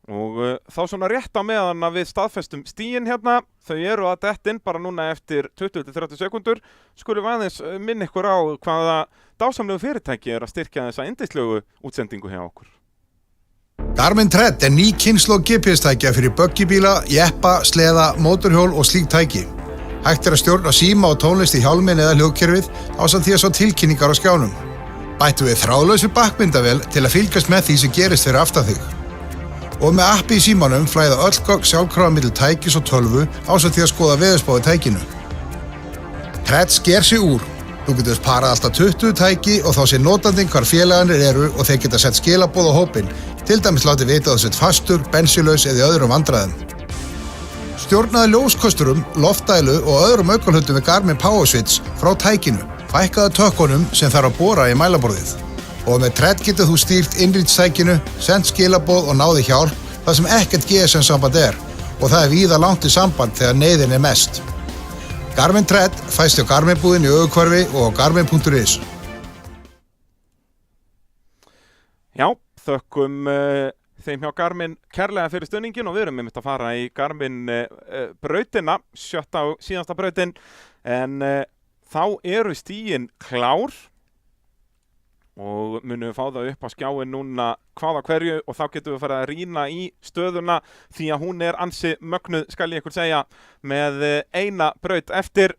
Og þá svona rétt á meðan að við staðfestum stíin hérna, þau eru að detta inn bara núna eftir 20-30 sekundur, skulum við aðeins minna ykkur á hvaða dásamlegu fyrirtæki er að styrkja þessa yndislegu útsendingu hjá okkur. Garmin Tread er ný kynslóð GPS-tækja fyrir buggibíla, jeppa, sleða, mótorhjól og slík tæki. Hægt er að stjórna síma og tónlist í hjálminn eða hljóðkerfið ásamt því að sjá tilkynningar á skjánum. Bættu við þráðlausri bakkmyndavél til að fylgjast með því sem gerist fyrir aftan þig. Og með appi í símanum flæða öll gögn sjálfkrafa milli tækis og tölvu ásamt því að skoða veðurspá í tækinu. Tread sker sig úr. Þú getur parað alltaf 20 tæki og þá sé notandinn hvar félagarnir eru og þeir geta sett skilaboð á hópinn, til dæmis látið vita að þú sett fastur, bensílaus eða í öðrum vandræðum. Stjórnaði ljóskosturum, loftdælu og öðrum aukalhundum við Garmin Power Switch frá tækinu, fækkaði tökkunum sem þarf að bora í mælaborðið. Og með Tread getur þú stýrt innrýtstækinu, sendt skilaboð og náði hjálp þar sem ekkert GSM-samband er og það er víða langt í samband þegar neyðin er mest. Garmin Tread fæst hjá Garmin búðinni í Ögurhvarfi og á garmin.is. Já, þökkum þeim hjá Garmin kærlega fyrir stuðningin og við erum einmitt að fara í Garmin brautina, 7. og síðasta brautin, en þá eru stíin klár og munum við fá það upp á skjáin núna hvað á hverju og þá getum við farið að rýna í stöðuna því að hún er ansi mögnuð, skal ég ykkur segja, með eina braut eftir.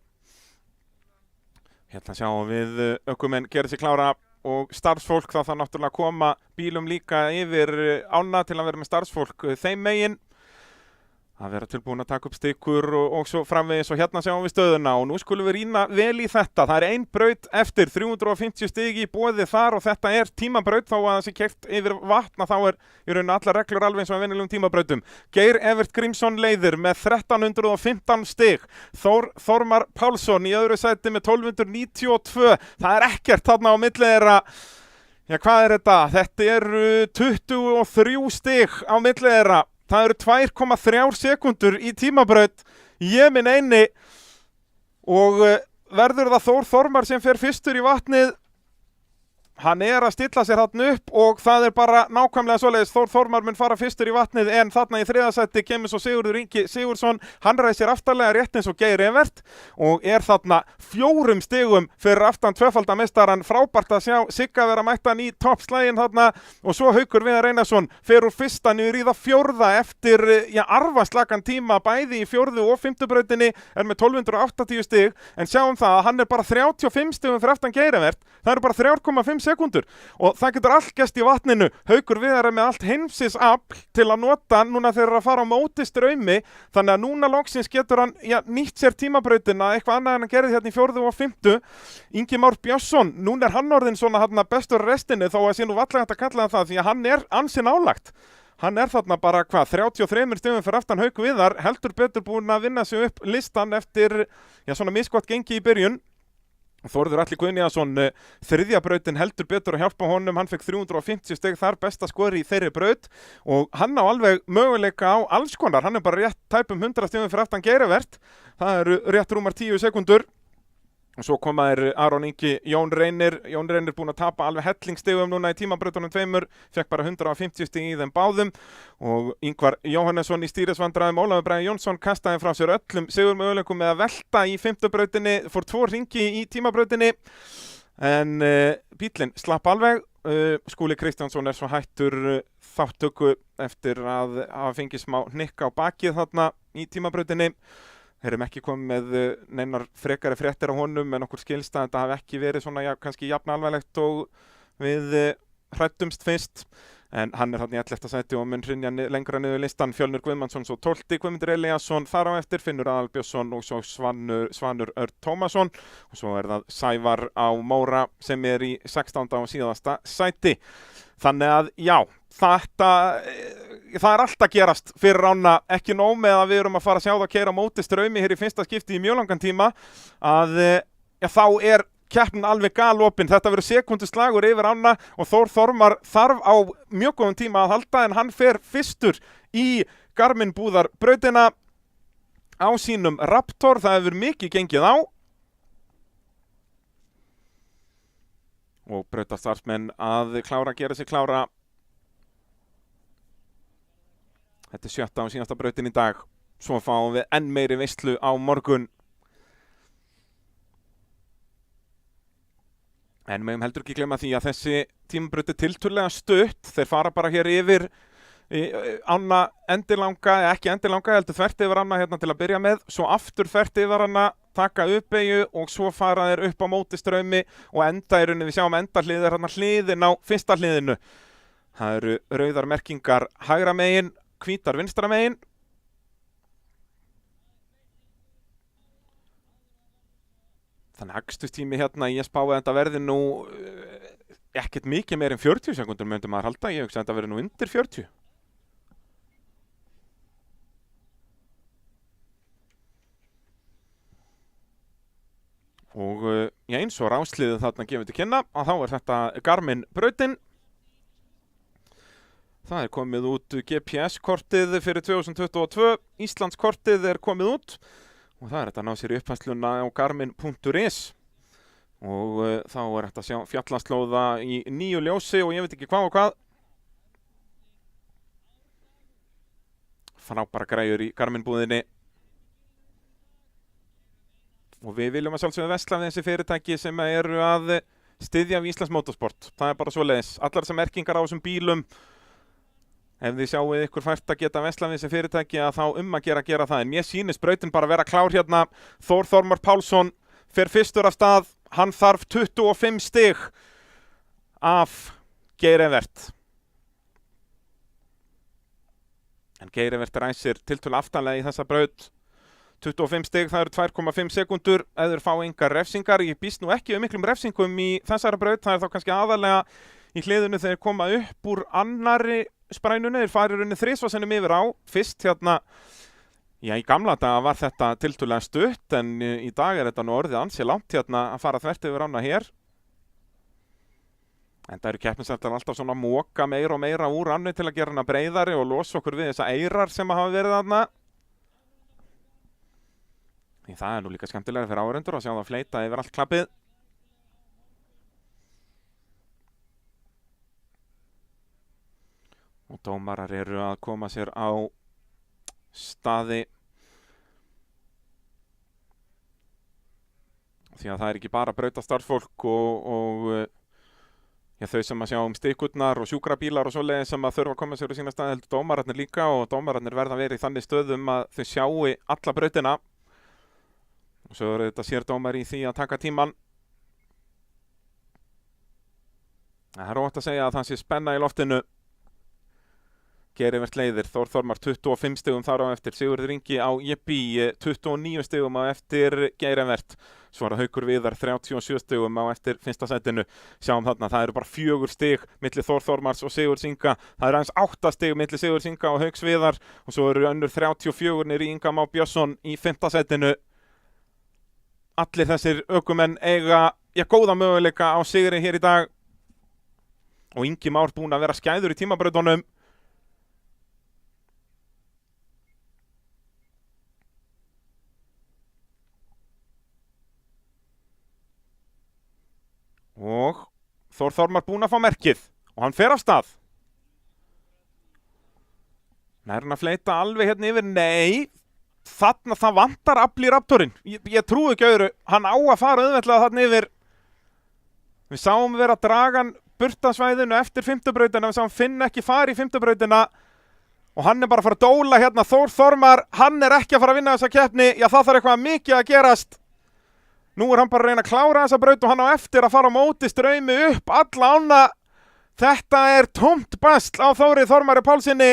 Hérna sjáum við ökumenn gera sig klára og starfsfólk, það þarf náttúrulega að koma bílum líka yfir ána til að vera með starfsfólk þeim megin. að vera tilbúin að taka upp stikur og svo framvegis og hérna sjáum við stöðuna og nú skulum við rýna vel í þetta. Það er ein braut eftir, 350 stig í boði þar og þetta er tímabraut þó að það sé keyrt yfir vatna þá er í raun allar reglur alveg eins og að venjulegum tímabrautum. Geir Evert Grímsson leiðir með 1315 stig. Þormar Pálsson í öðru sæti með 1292. Það er ekkert þarna á milli þeirra. Já, hvað er þetta? Þetta eru 23 stig á milli þeirra. Það eru 2,3 sekundur í tímabraut. Ég minn eini og verður það Þór Þormar sem fer fyrstur í vatnið. Hann er að stilla sér þarna upp og það er bara nákvæmlega svoleiðis. Þór Þormar mun fara fyrstur í vatnið en þarna í þriðja sæti kemur svo Sigurður Ingi Sigurðsson. Hann ræsir aftarlega rétt eins og Geir Evert og er þarna 4 stigum fyrir aftan tvöfaldameistarann. Frábært að sjá Sigga vera mættan í toppslægin þarna og svo Haukur Viðar Einarsson fer úr fyrsta niður í það 4. eftir arfaslagan tíma bæði í 4. og 5. brautinni er með 1280 stig en sjáum það að hann er bara 35 stigum fyrir aftan Geir Evert. Það eru bara 3,5 sekundur og það getur allt gerst í vatninu. Haukur Viðar er með allt heimsins afl til að nota núna þegar að fara á móti straumi þannig að núna loksins getur hann nýtt sér tímabrautina eitthvað annað en hann gerði hérna í 4. og 5. Ingi Már Björnsson, núna er hann orðinn svona bestur restinni þó að sé nú varla hægt að kalla það því að hann er ansi nálagt. Hann er þarna bara 33 stigum fyrir aftan Hauk Viðar, heldur betur búinn að vinna sig upp listan eftir svona misgott gengi í byrjun. Þórður Atli Guðnýjason, þriðja brautin heldur betur að hjálpa honum, hann fekk 350 stig þar, besta skori í þeirri braut og hann á alveg möguleika á alls konar, hann er bara rétt tæpum 100 stigum fyrir aftan Geir Evert, það eru rétt rúmar 10 sekundur og svo komaðir Aron Ingi, Jón Reynir búinn að tapa alveg hellingstigum núna í tímabrautunum 2, fekk bara 150 stig í þeim báðum og Ingvar Jóhannesson í stýrisvandræðum, Ólafur Bragi Jónsson kastaði frá sér öllum sigurmöguleikum með að velta í 5. brautinni, fór 2 hringi í tímabrautinni en bíllinn slapp alveg. Skúli Kristjánsson er svo hættur þáttöku eftir að hafa fengið smá hnykk á bakið þarna í tímabrautinni. Þeir eru ekki komið með neinar frekari fréttir á honum en okkur skilst að þetta hafi ekki verið svona kannski jafn alvarlegt og við hrættumst fyrst en hann er þarna í 11. sæti og mun hrynja lengra niður listan. Fjölnir Guðmannsson svo 12, Guðmundur Elíasson þar á eftir, Finnur Aðalbjörnsson og svo Svanur Örn Tómasson og svo er það Sævar á Móra sem er í 16. og síðasta sæti. Þannig að já, það er allt að gerast fyrir ána, ekki nóg með að við erum að fara að sjá það að keyra á móti straumi hér í fyrsta skipti í mjög langan tíma að þá er keppnin alveg galopin. Þetta verður sekunduslagur yfir ána og Þór Þormar þarf á mjög góðum tíma að halda en hann fer fyrstur í Garmin Búðar brautina á sínum Raptor. Það hefur mikið gengið á og brautarstarfsmenn að gera sig klára. Þetta er 7. og síðasta brautin í dag. Svo fáum við enn meiri veislu á morgun. En megum heldur ekki glemma því að þessi tímabraut er tiltölulega stutt. Þeir fara bara hér yfir ána endilanga, ekki endilanga, heldur þvert yfir ána hérna til að byrja með. Svo aftur þvert yfir ána, taka uppeyju og svo fara þeir upp á móti straumi og enda í rauninni, við sjáum endahliðið er hérna hliðin á fyrsta hliðinu. Það eru rauðar merkingar hægra megin, hvítar vinstra megin. Þannig aksturstími hérna, ég spái að þetta verði nú ekkert mikið meir en 40 sekundur myndi maður halda, ég hugsa að þetta verði nú undir 40. Og eins og rásliðið þarna gefið til kynna að þá er þetta Garmin brautin. Það er komið út GPS-kortið fyrir 2022, Íslandskortið er komið út og það er þetta að ná sér í upphæsluna á garmin.is og þá er þetta að sjá fjallaslóða í nýju ljósi og ég veit ekki hvað og hvað. Frábæra græjur í Garmin-búðinni og við viljum að sjálfsögðu versla við þessi fyrirtæki sem eru að styðja við Íslands motorsport. Það er bara svoleiðis. Allar þessar merkingar á þessum bílum, ef þið sjáuð ykkur fært að geta versla við þessi fyrirtæki að þá að gera það. En mér sýnist brautin bara vera klár hérna. Þór Þormar Pálsson fer fyrstur af stað. Hann þarf 25 stig af Geir Evert. En Geirivert ræsir tiltölulega aftarlega í þessa braut. 25 stig, það eru 2,5 sekúndur ef þeir fá engar refsingar. Ég býst nú ekki miklum refsingum í þessari braut, það er þá kannski aðalega í hliðinu þeir koma upp úr annarri sprænunni, þeir fari runni 3 sinnum yfir á. Fyrst hérna, já í gamla daga var þetta tiltölulega stutt en í dag er þetta nú orðið ansi langt hérna að fara þvert yfir ána hér. En það eru keppnisættar alltaf svona að moka meira og meira úr annu til að gera hana breiðari og losa okkur við þessa eyrar sem hafa verið þarna. Því það er nú líka skemmtilega fyrir áhorfendur að sjá það fleyta yfir allt klappið. Og dómarar eru að koma sér á staði. Því að það er ekki bara brautastarfsfólk og þau sem að sjá stikkurnar og sjúkrabílar og svoleiðis sem að þurfa að koma sér á sína staði heldur dómararnir líka og dómararnir verða að vera í þannig stöðum að þau sjáu alla brautina. Og svo eru þetta sér dómar í því að taka tíman. Það er óvægt að segja að það sé spenna í loftinu. Geirivert leiðir, Þór Þormar 25 stigum þar á eftir, Sigurður Ingi á Jeppi 29 stigum á eftir Geirivert, svo er það Haukur Viðar 37 stigum á eftir fyrsta sætinu. Sjáum þarna, það eru bara 4 stig milli Þór Þormars og Sigurðs Inga, það eru aðeins 8 stig milli Sigurðs Inga og Hauks Viðar og svo eru önnur 34 niður í Inga Má Björnsson í 5. sætinu. Allir þessir ökumenn eiga góða möguleika á sigri hér í dag og Ingi Már búinn að vera skæður í tímabrautunum. Og Þór Þormar búinn að fá merkið og hann fer af stað. Nær hann að fleyta alveg hérna yfir? Nei, þarna það vantar afl í Raptorinn. Ég trúi ekki öðru, hann á að fara auðveldlega þarna yfir. Við sáum vera að draga hann burt af svæðinu eftir 5. brautina, við sáum Finn ekki fara í 5. brautina og hann er bara að fara að dóla hérna. Þór Þormar, hann er ekki að fara að vinna þessa keppni, já það þarf eitthvað mikið að gerast. Nú er hann bara að reyna að klára þessa braut og hann á eftir að fara á móti straumi upp alla ána. Þetta er tómt basl á Þóri Þormari Pálssyni.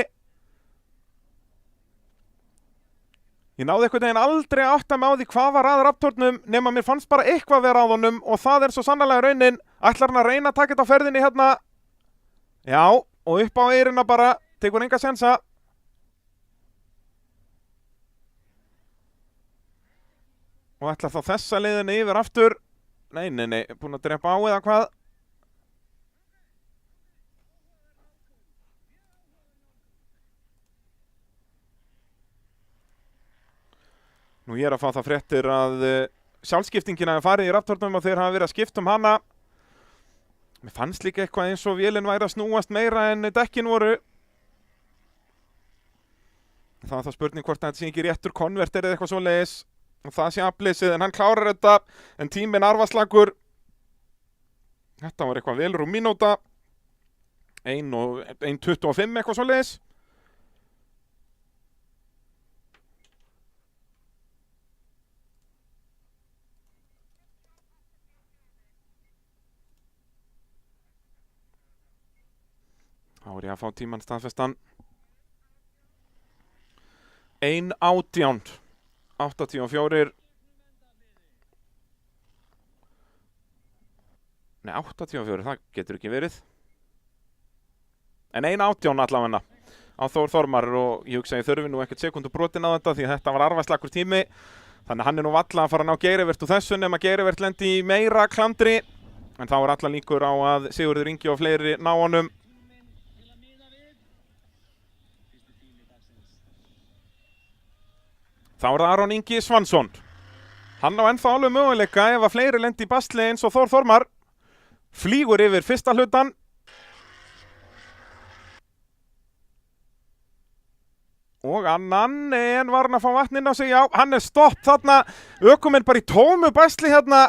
Ég náði einhvern veginn aldrei að átta mig á því hvað var að Raptornum nema mér fannst bara eitthvað vera á honum og það er svo sannarlega raunin. Ætlar hann að reyna að taka þetta á ferðinni hérna? Já, og upp á eyrina bara, tekur enga sensa. Og ætla þá þessa leiðinni yfir aftur. Nei, búinn að drepa á eða hvað? Nú ég er að fá það fréttir að sjálfskiptingin hafi farið í Raptornum og þeir hafa verið að skipta hana. Mér fannst líka eitthvað eins og vélinn væri að snúast meira en dekkin voru. Það var þá spurning hvort þetta sé ekki réttur konverter eða eitthvað svoleiðis. Og það sé afleysið en hann klárar þetta en tíminn arfaslagur. Þetta var eitthvað vel rúm mínúta 1:25 eitthvað svoleiðis. Þá er ég að fá tímann staðfestan 1:18 84. Nei, 84, það getur ekki verið. En 1:18 allavega á Þór Þormar og ég hugsa að ég þurfi nú ekkert sekundu brotin á þetta því að þetta var arfaslakur tími. Þannig að hann er nú valla að fara að ná Geirivert úr þessu nema Geirivert lendi í meira klandri. En þá er alla líkur á að Sigurður Ingi og fleiri ná honum. Þá er það Aron Ingi Svansson. Hann á ennþá alveg möguleika ef að fleiri lendi í basli eins og Þór Þormar. Flýgur yfir fyrsta hlutan. Og annan, en var hann að fá vatn inn á sig? Já, hann er stopp þarna. Ökumenn bara í tómu basli hérna.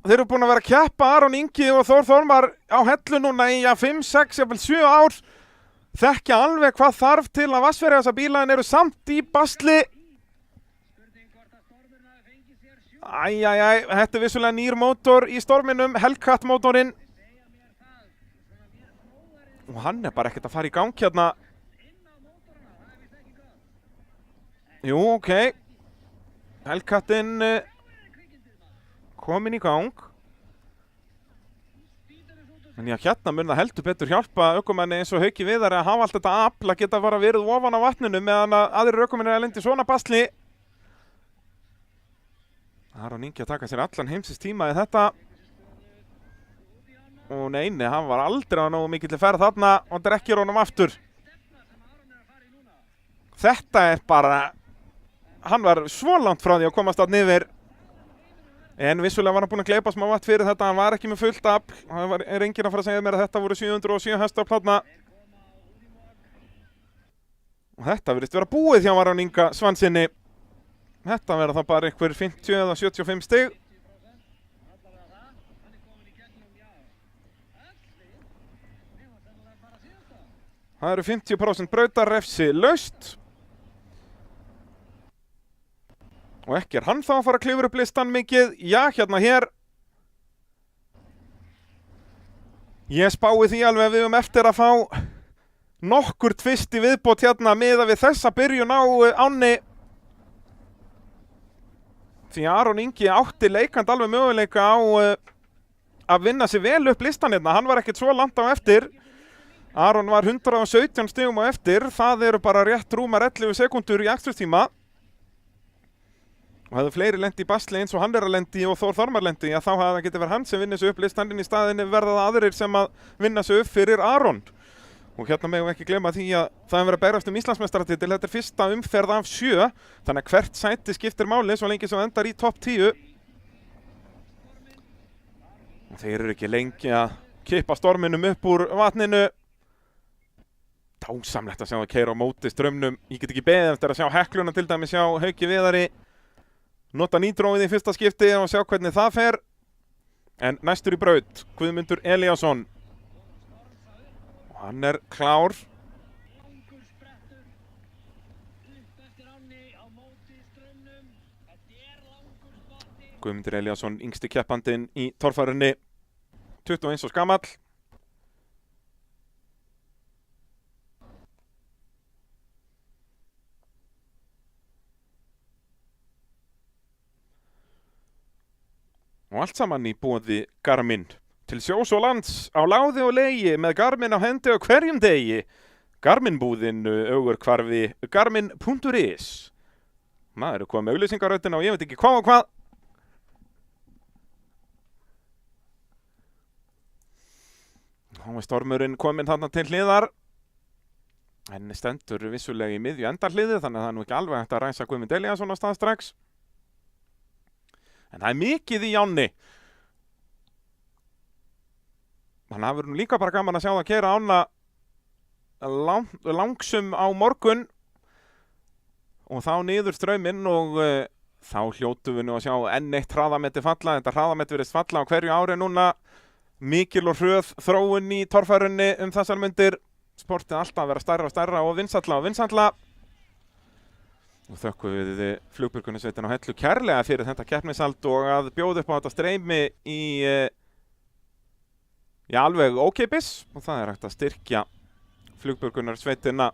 Þeir eru búin að vera að keppa Aron Ingi og Þór Þormar á hellu núna í 5, 6, jafnvel 7 ár. Þekkja alveg hvað þarf til að vassverja þessa bíla en eru samt í basli. Þetta er vissulega nýr mótor í storminum, Hellcat mótorinn. Og hann er bara ekkert að fara í gang hérna. Jú, ok. Hellkattinn kominn í gang. En já, hérna mun það heldur betur hjálpa ökumenni eins og Hauki Viðari að hafa allt þetta afl að geta bara verið ofan á vatninu meðan að aðrir ökumenni er að lenda í svona basli. Aron Ingi að taka sér allan heimsins tíma í þetta. Og neini, hann var aldrei á nógu mikill ferð þarna og drekkir honum aftur. Þetta er bara, hann var svo langt frá því að komast þarna yfir. En vissulega var hann búinn að gleypa smá vatn fyrir þetta, hann var ekki með fullt afl. Það er enginn að fara að segja mér að þetta voru 707 hestafl þarna. Og þetta virðist vera búið hjá Aron Inga Svanssyni. Þetta verða þá bara einhver 50 eða 75 stig. Það eru 50% brautarrefsi laust. Og ekki er hann þá að fara að klifra upp listan mikið. Já, hérna hér. Ég spái því alveg við eftir að fá nokkur tvist í viðbót hérna miðað við þessa byrjun á ánni. Því Aron Ingi átti leikand alveg möguleika á að vinna sig vel upp listan hérna. Hann var ekkert svo langt á eftir. Aron var 117 stigum á eftir. Það eru bara rétt rúmar 11 sekundur í aksturstíma. Og hefðu fleiri lendi í basli eins og hann er að lendi og Þór Þormar lendi, þá hafði það getið verið hann sem vinni sig upp listaninn í staðinni verða það aðrir sem að vinna sig upp fyrir Aron. Og hérna megum við ekki gleyma því að það hefur verið að berast Íslandsmeistaratitil. Þetta er fyrsta umferð af 7, þannig að hvert sæti skiptir máli svo lengi sem endar í topp 10. Og þeir eru ekki lengi að kippa storminum upp úr vatninu. Dásamlegt að sjá að keyra á móti straumnum. Ég get ekki beðið eftir að sjá Hekluna til dæmis hjá Hauki Viðari. Nota nýdróið í fyrsta skipti og sjá hvernig það fer. En næstur í braut, Guðmundur Elíasson. Og hann er klár. Guðmundur Elíasson, yngsti keppandinn í torfærunni. 21 og skamall. Og allt saman í boði Garmin. Til sjós og lands, á láði og legi, með Garmin á hendi og hverjum degi. Garmin-búðin, Ögurhvarfi, garmin.is. Það eru komið með auglýsingaröðina og ég veit ekki hvað og hvað. Þá er stormurinn kominn þarna til hliðar. En stendur vissulega í miðju endarhliði, þannig að það er nú ekki alveg hægt að ræsa Guðmund Elíasson á stað strax. En það er mikið í ánni. Þannig að það verður líka bara gaman að sjá það keyra ána langsum á morgun. Og þá niður strauminn og þá hljótum við nú að sjá enn eitt hraðametti falla. Þetta hraðametti virðist falla á hverju ári núna. Mikil og hröð þróun í torfærunni þessar myndir. Sportið alltaf að vera stærra og stærra og vinsælla. Og þökkum við Flugbjörgunarsveitina á Hellu kærlega fyrir þetta keppnishald og að bjóða upp á þetta streymi í alveg ókeypis. Og það er hægt að styrkja Flugbjörgunarsveitina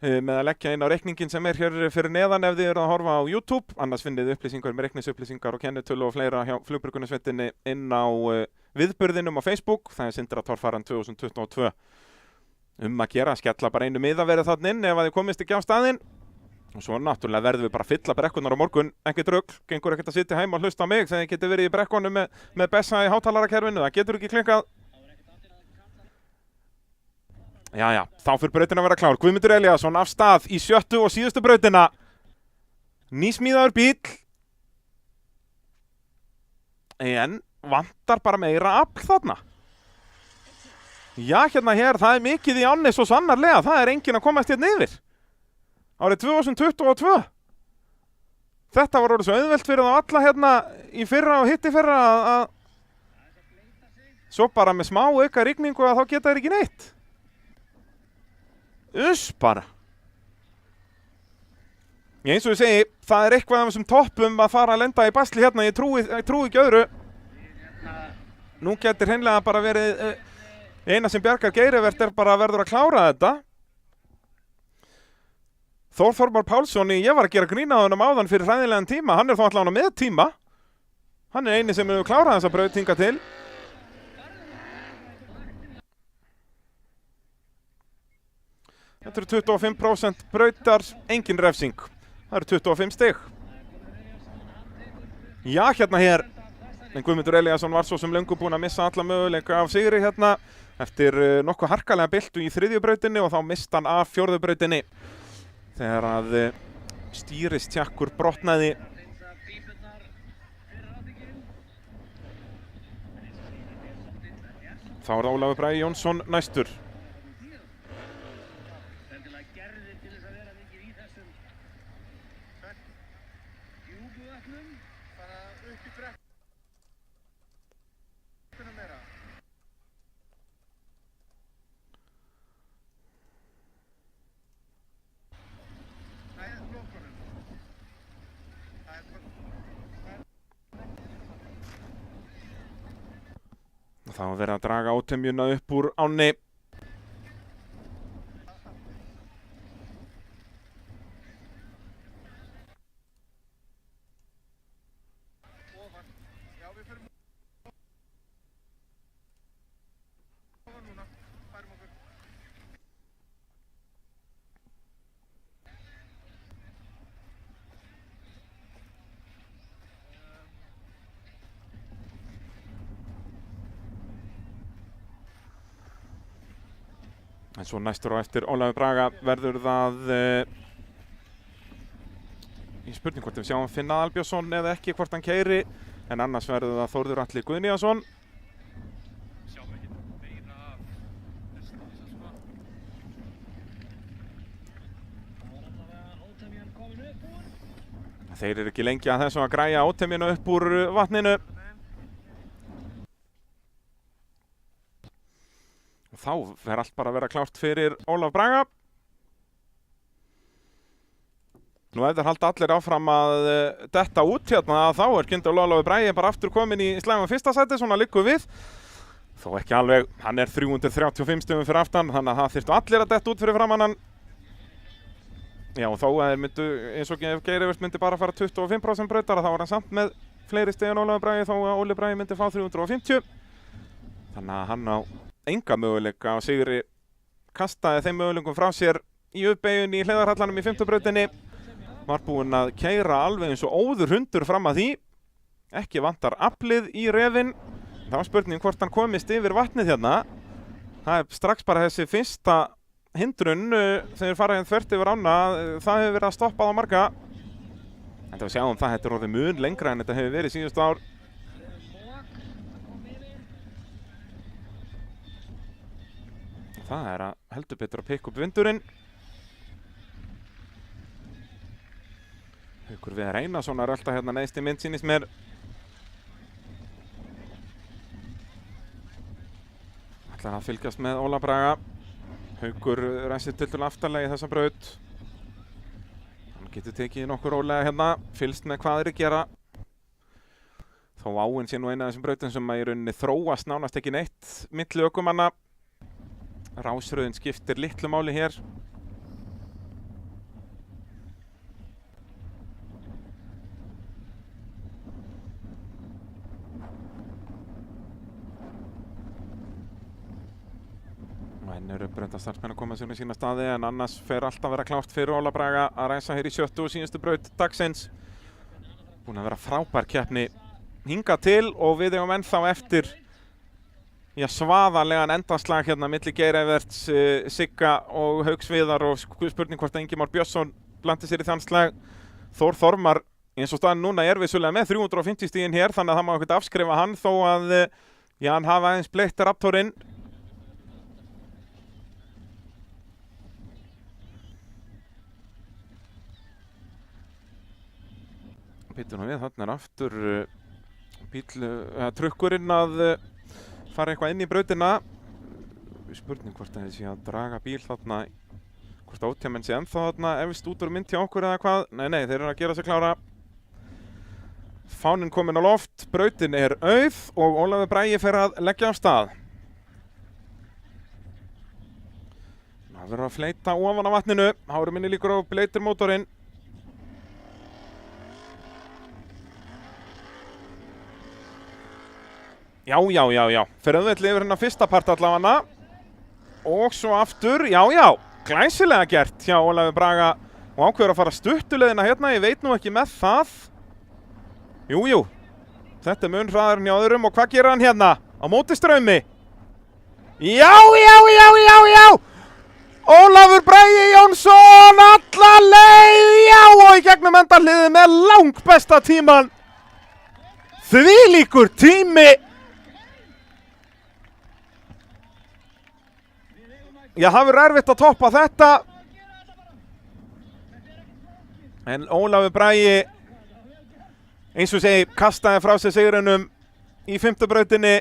með að leggja inn á reikningin sem er hér fyrir neðan ef þið eru að horfa á YouTube. Annars finnið upplýsingar með reiknisupplýsingar og kennitölu og fleira hjá Flugbjörgunarsveitinni inn á viðburðinum á Facebook. Það er Sindra Torfaran 2022. Að gera, skella bara einu miðaverið þarna inn ef að þið komist ekki á staðinn. Og svo náttúrulega verðum við bara að fylla brekkunar á morgun, ekkert rugl, gengur ekkert að sitja heima og hlusta á mig þegar þið getur verið í brekkunum með Bessa í hátalarakerfinu, það getur ekki klikkað. Jæja, þá fyrir brautin að vera klár. Guðmundur Elíasson af stað í 7. og síðustu brautina. Nýsmíðaður bíll. En vantar bara meira afl þarna. Já, hérna hér, það er mikið í ánni svo sannarlega, það er enginn að komast hérna yfir. Árið 2022. Þetta var orðið svo auðvelt fyrir þá alla hérna í fyrra og hitt í fyrra að svo bara með smá auka rigningu að þá geta þeir ekki neitt. Bara. Eins og ég segi, það er eitthvað af þessum toppum að fara að lenda í basli hérna, ég trúi ekki öðru. Nú getur hreinlega bara verið, eina sem bjargar Geirivert er bara að verður að klára þetta. Þór Þormar Pálsson, ég var að gera grín á honum áðan fyrir hræðilegan tíma, hann þó allavega með tíma. Hann eini sem hefur klárað þessa braut hingað til. Þetta eru 25% brautar, engin refsing. Það eru 25 stig. Já, hérna hér. En Guðmundur Elíasson var svo sem löngu búinn að missa alla möguleika af sigri hérna eftir nokkuð harkalega byltu í 3. brautinni og þá mist hann af 4. brautinni. Þegar að stýristjakkur brotnaði. Þá er Ólafur Bragi Jónsson næstur. Þá er verið að draga átemjuna upp úr ánni. En svo næstur á eftir Ólafur Braga verður það í spurning hvort við sjáum Finna Albjörnsson eða ekki, hvort hann keyri, en annars verður það Þórður Atli Guðnýjason. Þeir eru ekki lengi að þessu að græja átemjuna upp úr vatninu. Þá fer allt bara að vera klárt fyrir Ólaf Braga. Nú ef þeir halda allir áfram að detta út hérna, þá er Kyndal Ólafur Bragi bara aftur komin í slægum fyrsta sæti, svona liggur við. Þó ekki alveg, hann er 335 stigum fyrir aftan, þannig að það þyrftu allir að detta út fyrir framan hann. Já, og þó að þeir myndu, eins og ef Geirivert myndi bara fara 25% brautar, þá var hann samt með fleiri stig en Ólafur Bragi, þó að Óli Bragi myndi fá 350. Þannig að hann á enga möguleika á sigri, kastaði þeim möguleikum frá sér í uppbeyjun í hliðarhallanum í 5. brautinni. Var búinn að keyra alveg eins og óður hundur fram að því. Ekki vantar aflið í refinn. Það var spurning hvort hann komist yfir vatnið hérna. Það er strax bara þessi fyrsta hindrun þegar fara þvert yfir ána. Það hefur verið að stoppa á marga. En það við sjáum það, þetta er orðið mun lengra en þetta hefur verið síðustu ár. Það er að heldur betur að pikka upp vindurinn. Haukur Viðar Einarsson er alltaf hérna neðst í mynd, sýnist mér. Ætlar að fylgjast með Óla Braga. Haukur ræsir tiltölulega aftarlega í þessa braut. Hann getur tekið nokkur rólega hérna, fylgst með hvað þeir gera. Þó áin sé nú eina af þessum brautum sem að í rauninni þróast nánast ekki neitt milli ökumanna. Rásröðin skiptir litlu máli hér. Og enn eru brautarstarfsmenn að koma sér í sína staði, en annars fer allt að vera klárt fyrir Óla Braga að ræsa hér í 7. og síðustu braut dagsins. Búin að vera frábær keppni hingað til og við eigum ennþá eftir svaðalegan endanslag hérna milli Geiriverts, Sigga og Hauks Viðar, og spurning hvort Ingimar Björnsson blandi sér í þann slag. Þór Þormar, eins og staðan núna, er vissulega með 350 stigin hér, þannig að það má ekkert afskrifa hann þó að hann hafa aðeins bleitt Raptorinn. Býtum við, þarna er aftur trukkurinn að fara eitthvað inn í brautina. Spurning hvort það sé að draga bíl þarna, hvort átemjinn sé ennþá þarna efst út úr mynd hjá okkur eða hvað. Nei, þeir eru að gera sig klára. Fáninn kominn á loft, brautin er auð og Ólafur Bragi fer að leggja af stað. Það verður að fleyta ofan á vatninu. Það eru minni líkur á bleytir mótorinn. Já. Fyrir auðvitað yfir hérna fyrsta part allavega. Og svo aftur, já. Glæsilega gert hjá Ólafi Braga. Og ákveður að fara stuttuleiðina hérna. Ég veit nú ekki með það. Jú. Þetta mun hraðarinn hjá öðrum. Og hvað gerir hann hérna? Á móti Straumi. Já. Ólafur Bragi Jónsson alla leið, já, og í gegnum endahliðið með langbesta tíman. Þvílíkur tími. Já, það verður erfitt að toppa þetta. En Ólafur Bragi, eins og segi, kastaði frá sig sigrinum í 5. brautinni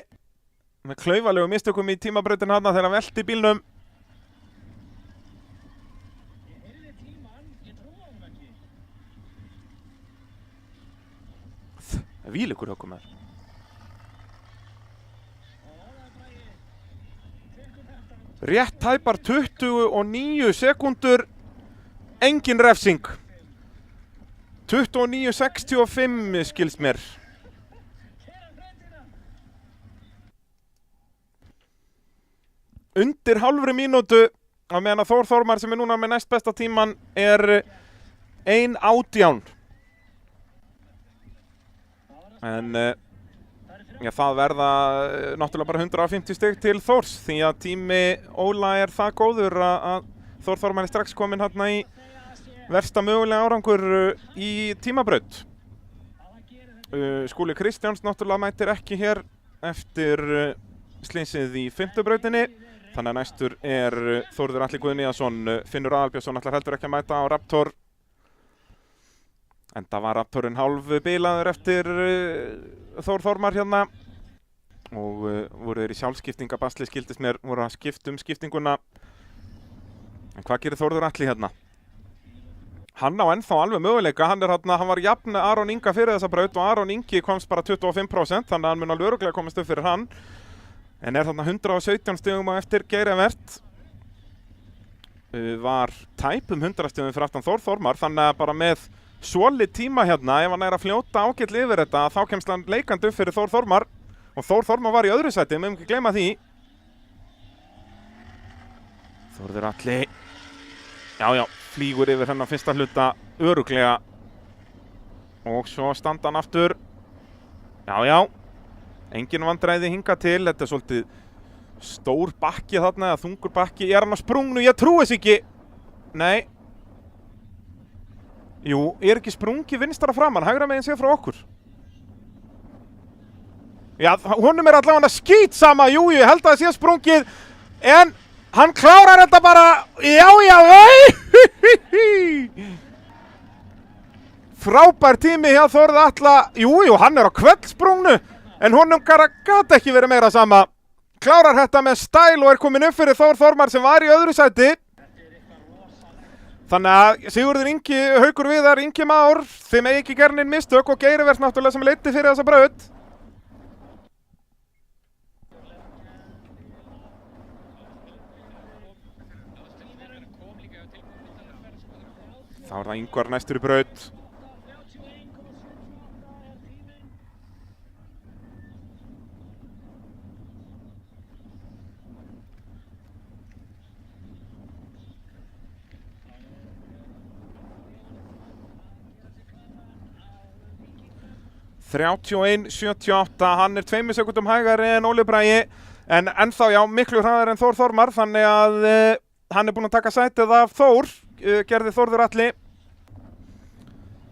með klaufalegu mistökum í tímabrautin þarna þegar hann velti bílnum. Vílíkur ökumaður. Rétt tæpar 29 sekúndur, engin refsing. 29.65 skilst mér. Undir hálfri mínútu, á meðan að Þór Þormar sem núna með næst besta tíman er 1:18. En það verða náttúrulega bara 150 stig til Þórs því að tími Óla er það góður að Þór Þormar er strax kominn hérna í versta mögulega árangur í tímabraut. Skúli Kristjáns náttúrulega mætir ekki hér eftir slysið í 5. brautinni. Þannig að næstur er Þórður Atli Guðnýjason. Finnur Aðalbjörnsson ætlar heldur ekki að mæta á Raptor. Enda var Raptorinn hálf bilaður eftir Þór Þormar hérna. Og voru þeir í sjálfskiptingabasli, skildist mér, voru að skipta skiptinguna. En hvað gerir Þórður Atli hérna? Hann á ennþá alveg möguleika, hann var jafn Aron Inga fyrir þessa braut og Aron Ingi komst bara 25%, þannig að hann mun alveg örugglega komast upp fyrir hann. En er þarna 117 stigum á eftir Geir Evert. Var tæpum 100 stigum fyrir aftan Þór Þormar, þannig að bara með svolít tíma hérna, ef hann er að fljóta ágætlega yfir þetta, þá kemst hann leikandi upp fyrir Þór Þormar. Og Þór Þormar var í öðru sæti, við ekki gleyma því. Þórður Atli, já, flýgur yfir hennan fyrsta hluta örugglega. Og svo standa hann aftur. Já, engin vandræði hingað til, þetta er svolítið stór bakki þarna, eða þungur bakki. Er hann á sprungnu? Ég trúi þess ekki. Nei. Jú, er ekki sprungi vinstara framan, hægra megin séð frá okkur. Já, honum er allavega skítsama, jú, ég held að það sé sprungið, en hann klárar þetta bara, já, frábær tími hjá Þórði Atla, jú, hann er á kveldssprungnu, en honum gat ekki verið meira sama. Klárar þetta með stæl og er komin upp fyrir Þór Þormar sem var í öðru sæti. Þannig að Sigurður Ingi, Haukur Viðar, Ingi Már, þeim eigi ekki gernin mistök og Geir Evert náttúrulega sem leiddi fyrir þessa braut. Þá er það Ingvar næstur í braut. (31.78), hann er 2 sekúndum hægari en Óli Bragi, en ennþá miklu hraðar en Þór Þormar, þannig að hann er búinn að taka sætið af Þór, gerði Þórður Atli.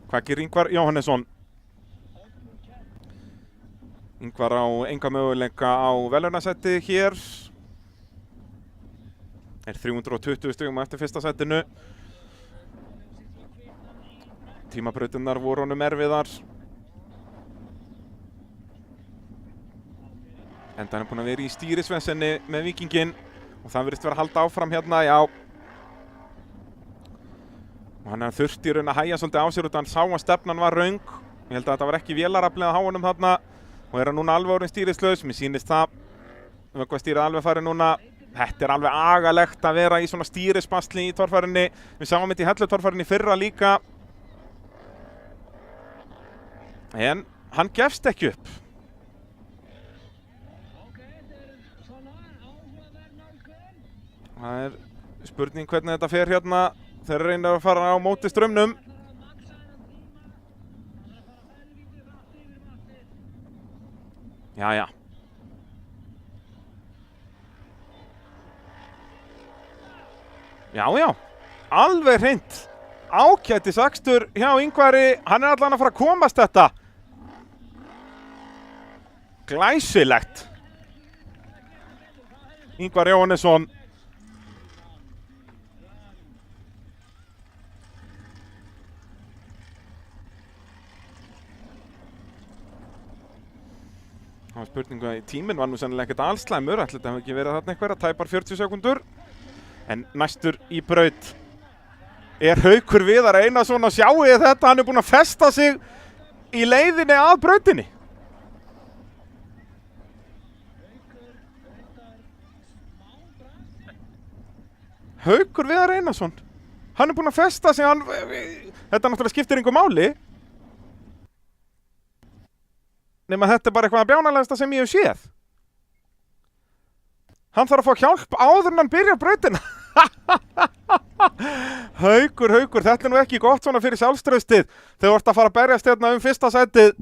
Hvað gerir Ingvar Jóhannesson? Ingvar á enga möguleika á verðlaunasæti hér. Er 320 stigum eftir fyrsta sætinu. Tímabrautirnar voru honum erfiðar. Enda hann er búinn að vera í stýrisvesenni með Víkinginn og það virðist vera að halda áfram hérna, já. Og hann þurfti í raun að hægja svolítið á sér út af hann sá að stefnan var röng. Ég held að þetta var ekki vélaraflið að há honum þarna og er hann núna alveg orðinn stýrislaus. Mér sýnist það, vöggvastýrið alveg farið núna Þetta alveg agalegt að vera í svona stýrispasli í torfærinni. Við sáum þetta í hellutorfærinni fyrra líka. En hann gefst ekki upp. Það spurning hvernig þetta fer hérna. Þeir reynir að fara á móti straumnum. Jæja. Já, alveg hreint. Ágætis akstur hjá Ingvari, hann allan að fara að komast þetta. Glæsilegt. Ingvar Jóhannesson. Það var spurningu að tíminn var nú sennilega ekkert allslæmur, ætli þetta hefði ekki verið þarna eitthvað, tæpar 40 sekundur. En næstur í braut Haukur Viðar Einarsson og sjáu þetta, hann búinn að festa sig í leiðinni að brautinni. Haukur Viðar Einarsson, hann búinn að festa sig, þetta náttúrulega skiptir engu máli. Nema þetta bara eitthvað bjánalegasta sem ég hef séð. Hann þarf að fá hjálp áður en hann byrjar brautina. Haukur, þetta nú ekki gott svona fyrir sjálfstraustið. Þegar þú ert að fara að berjast hérna fyrsta sætið.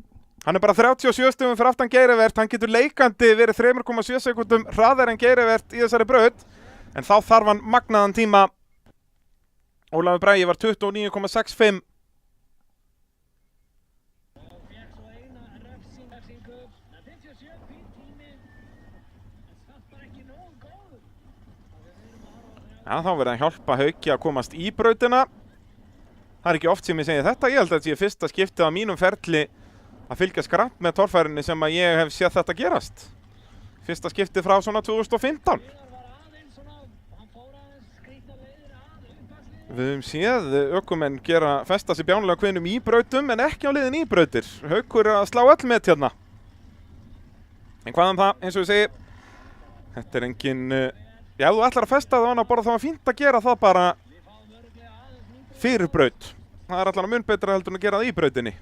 Hann bara 37 stigum fyrir aftan Geirivert. Hann getur leikandi verið 3,7 sekúndum hraðar en Geirivert í þessari braut. En þá þarf hann magnaðan tíma. Ólafur Bragi var 29,65. Já, þá verður að hjálpa Hauki að komast í brautina. Það ekki oft sem ég segi þetta. Ég held að þetta sé fyrsta skiptið á mínum ferli að fylgjast grannt með torfærinni sem að ég hef séð þetta gerast. Fyrsta skiptið frá svona 2015. Við höfum séð ökumenn festa sig bjánulega kvinnum í brautum en ekki á liðin í brautir. Haukur að slá öll met hérna. En hvað það, eins og ég segi, þetta engin... Já, ef þú ætlar að festa það á hana bara þá var fínt að gera það bara fyrir braut. Það allan mun betra heldur en að gera það í brautinni.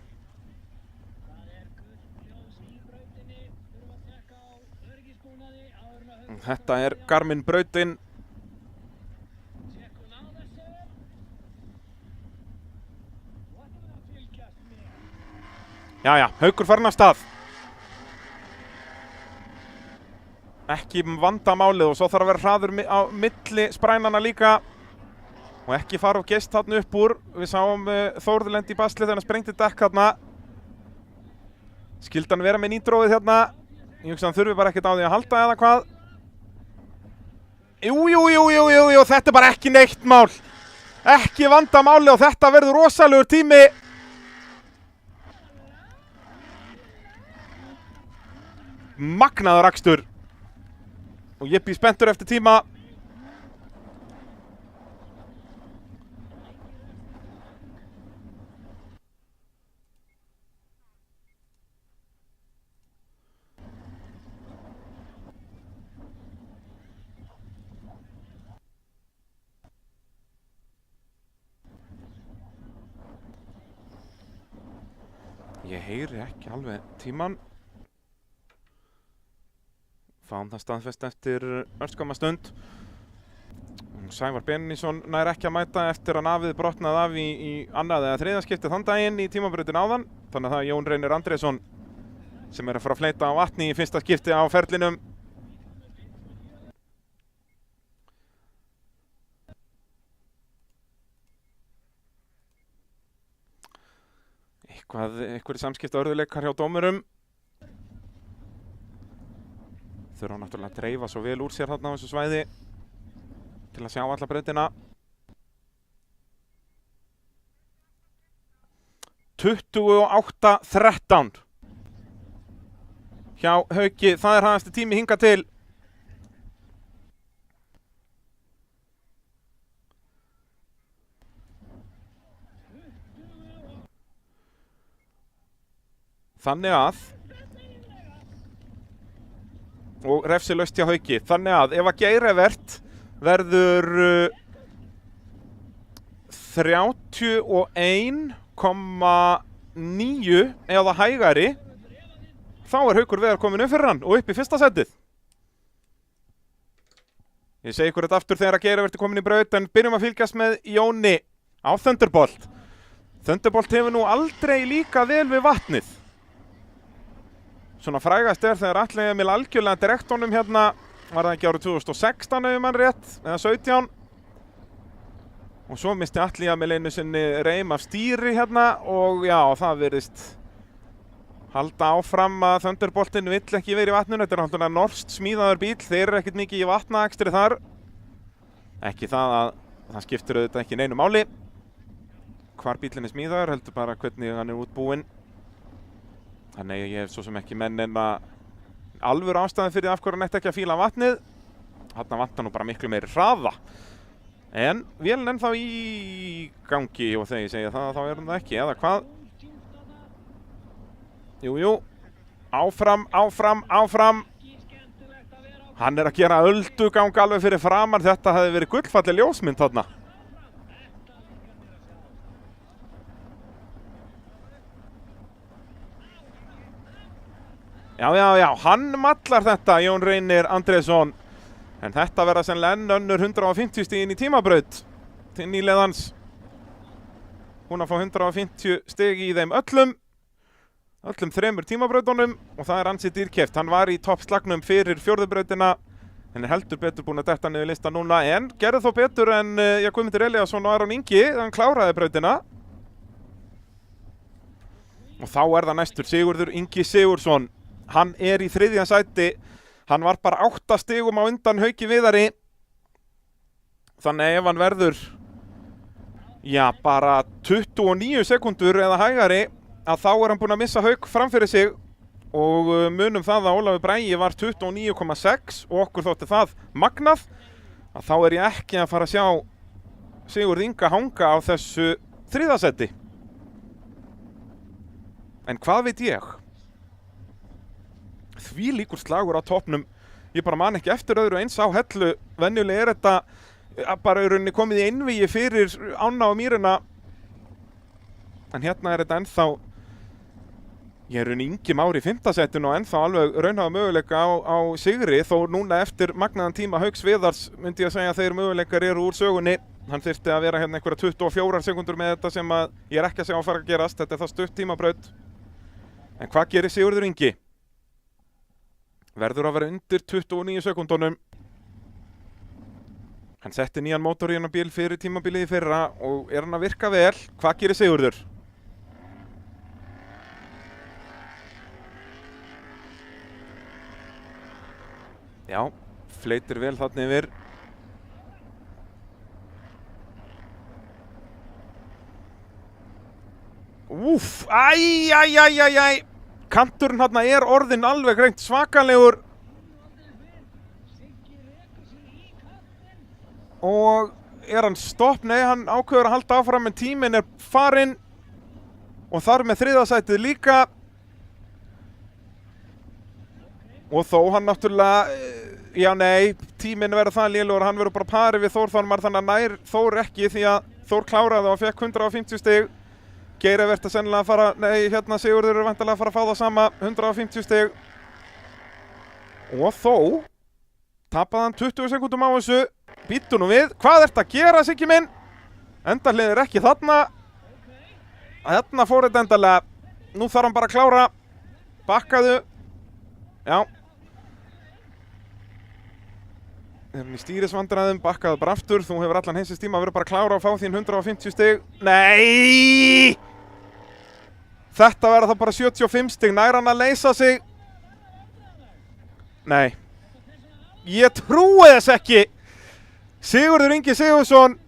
Þetta Garmin brautin. Jæja, Haukur farin af stað. Ekki vandamálið og svo þarf að vera hraður á milli sprænana líka og ekki fara og geist þarna upp úr. Við sáum Þórður lendi í basli þegar hann sprengti dekk þarna. Skildi hann vera með nýtróið hérna. Ég hugsa hann þurfi bara ekkert á því að halda eða hvað. Jú, þetta bara ekki neitt mál. Ekki vandamálið og þetta verður rosalegur tími. Magnaður akstur. Og ég býð spenntur eftir tíma. Ég heyri ekki alveg tíman. Fáum það staðfest eftir örskamma stund. Sævar Bennísson nær ekki að mæta eftir að nafið brotnaði af í annað eða þriðja skiptið þann daginn í tímabrautin áðan. Þannig að það Jón Reynir Andrésson sem að fara að fleyta á vatni í fyrsta skipti á ferlinum. Einhverjir samskipta örðuleikar hjá dómurum. Þurfa náttúrulega að dreifa svo vel úr sér þarna á þessu svæði til að sjá alla brautina. 28:13 hjá Hauki, það hraðasti tími hingað til. Þannig að og refsilaust hjá Hauki. Þannig að ef að Geir Evert verður 31,9 eða hægari, þá Haukur Viðar kominn fyrir hann og upp í fyrsta sætið. Ég segi ykkur þetta aftur þegar að Geir Evert kominn í braut, en byrjum að fylgjast með Jóni á Thunderbolt. Thunderbolt hefur nú aldrei líka vel við vatnið. Svona frægast þegar Atli Emil algjörlega direkt honum hérna, var það ekki árið 2016 ef mann rétt, eða 17. Og svo misti Atli Emil einu sinni reim af stýri hérna og já, það virðist halda áfram að Thunderboltin vill ekki verið í vatninu. Þetta náttúrulega norskt smíðaður bíl, þeir eru ekkert mikið í vatnaakstri þar. Ekki það að það skiptir auðvitað ekki neinu máli hvar bílinn smíðaður, heldur bara hvernig hann útbúinn. Þannig ég hef svo sem ekki menn en að alvöru ástæðan fyrir af hverju hann ætti ekki að fíla vatnið. Þarna vantar nú bara miklu meiri hraða. En vélinn ennþá í gangi og þegar ég segja það, þá er hann það ekki, eða hvað? Jú, áfram. Hann að gera öldugang alveg fyrir framan, þetta hefði verið gullfalleg ljósmynd þarna. Já, hann mallar þetta, Jón Reynir Andrésson. En þetta verða sennilega enn önnur 150 stig inn í tímabraut til nýliðans. Hún að fá 150 stig í þeim öllum 3 tímabrautunum og það ansi dýrkeypt. Hann var í toppslagnum fyrir fjórðubrautina, en heldur betur búinn að detta niður lista núna, en gerði þó betur en Guðmundur Elíasson og Aron Ingi, hann kláraði brautina. Og þá það næstur Sigurður Ingi Sigurðsson. Hann í 3. sæti, hann var bara 8 stigum á undan Hauki Viðari. Þannig ef hann verður, bara 29 sekundur eða hægari, að þá hann búinn að missa Hauk framfyrir sig. Og munum það að Ólafur Bragi var 29,6 og okkur þótti það magnað. Að þá ég ekki að fara að sjá Sigurð Inga hanga á þessu 3. sæti. En hvað veit ég? Því líkur slagur á toppnum. Ég bara man ekki eftir öðru eins á Hellu. Venjulega þetta bara í rauninni komið í einvígi fyrir ána og mýrina. En hérna þetta ennþá, ég rauninni Ingi Már í 5. sætinu og ennþá alveg raunhafa möguleika á sigri, þó núna eftir magnaðan tíma Hauks Viðars myndi ég að segja að þeir möguleikar eru úr sögunni. Hann þyrfti að vera hérna einhverja 24 sekundur með þetta sem að ég ekki að segja að fara að gerast. Þetta það stutt tímabraut. En hvað gerir Sigurður Ingi? Verður að vera undir 29 sekundunum. Hann setti nýjan mótor í hennar bíl fyrir tímabilið í fyrra og hann að virka vel. Hvað gerir Sigurður? Já, fleytir vel þarna yfir. Úff, æ. Kanturinn hérna orðinn alveg hreint svakalegur. Og hann stopp? Nei, hann ákveður að halda áfram, en tíminn farinn. Og þar með 3. sætið líka. Og þó hann náttúrulega, tíminn verður það lélegur, hann verður bara pari við Þór Þormar, þannig að nær Þór ekki því að Þór kláraði og fekk 150 stig. Geir Evert sennilega að fara, Sigurður væntanlega að fara að fá það sama, 150 stig. Og þó tapaði hann 20 sekundum á þessu. Bíddu nú við, hvað ertu að gera, Siggi minn? Endarlið ekki þarna. Þarna fór þetta endarlega. Nú þarf hann bara að klára. Bakkaðu. Já. Þegar hann í stýrisvandræðum, bakkaðu bara aftur. Þú hefur allan heimsins tíma að vera bara að klára og fá þín 150 stig. Nei! Þetta verða þá bara 75 stig. Nær hann að leysa sig? Nei. Ég trúi þess ekki. Sigurður Ingi Sigurðsson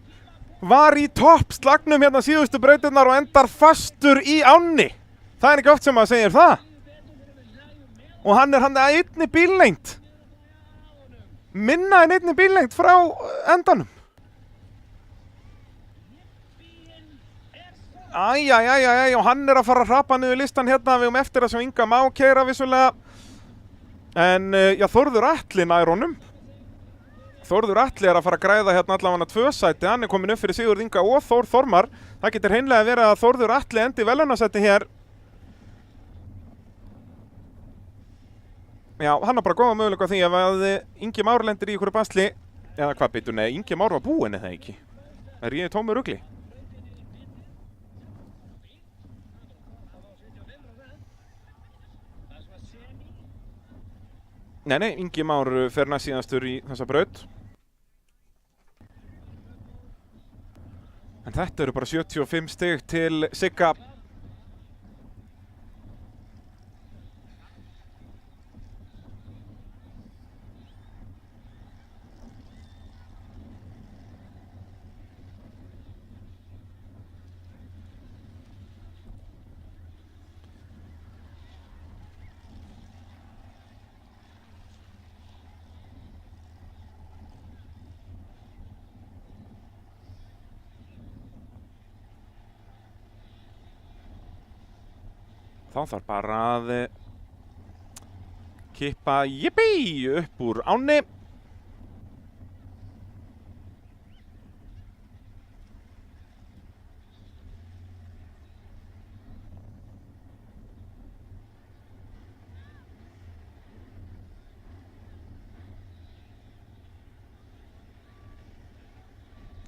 var í toppslagnum hérna síðustu brautirnar og endar fastur í ánni. Það ekki oft sem maður segir það. Og hann að einni bíllengt. Minna en einni bíllengt frá endanum. Og hann að fara að hrapa niður listan hérna. Við eftir að sjá Inga Má keyra vissulega. En já, Þórður Atli nær honum. Þórður Atli að fara að græða hérna allavega 2 sæti, hann komin upp fyrir Sigurð Inga og Þór Þormar. Það getur hreinlega verið að Þórður Atli endi verðlaunasæti hér. Já, hann bara góða möguleika á því að Ingi Már lendir í ykkur basli. Eða hvað beitur, nei, Ingi Már var búinn eða ekki. Er ég í tómu rugli? Nei, Ingi Már fer næst síðastur í þessa braut. En þetta eru bara 75 stig til Sigga. Þá þarf bara að kippa jippi upp úr ánni.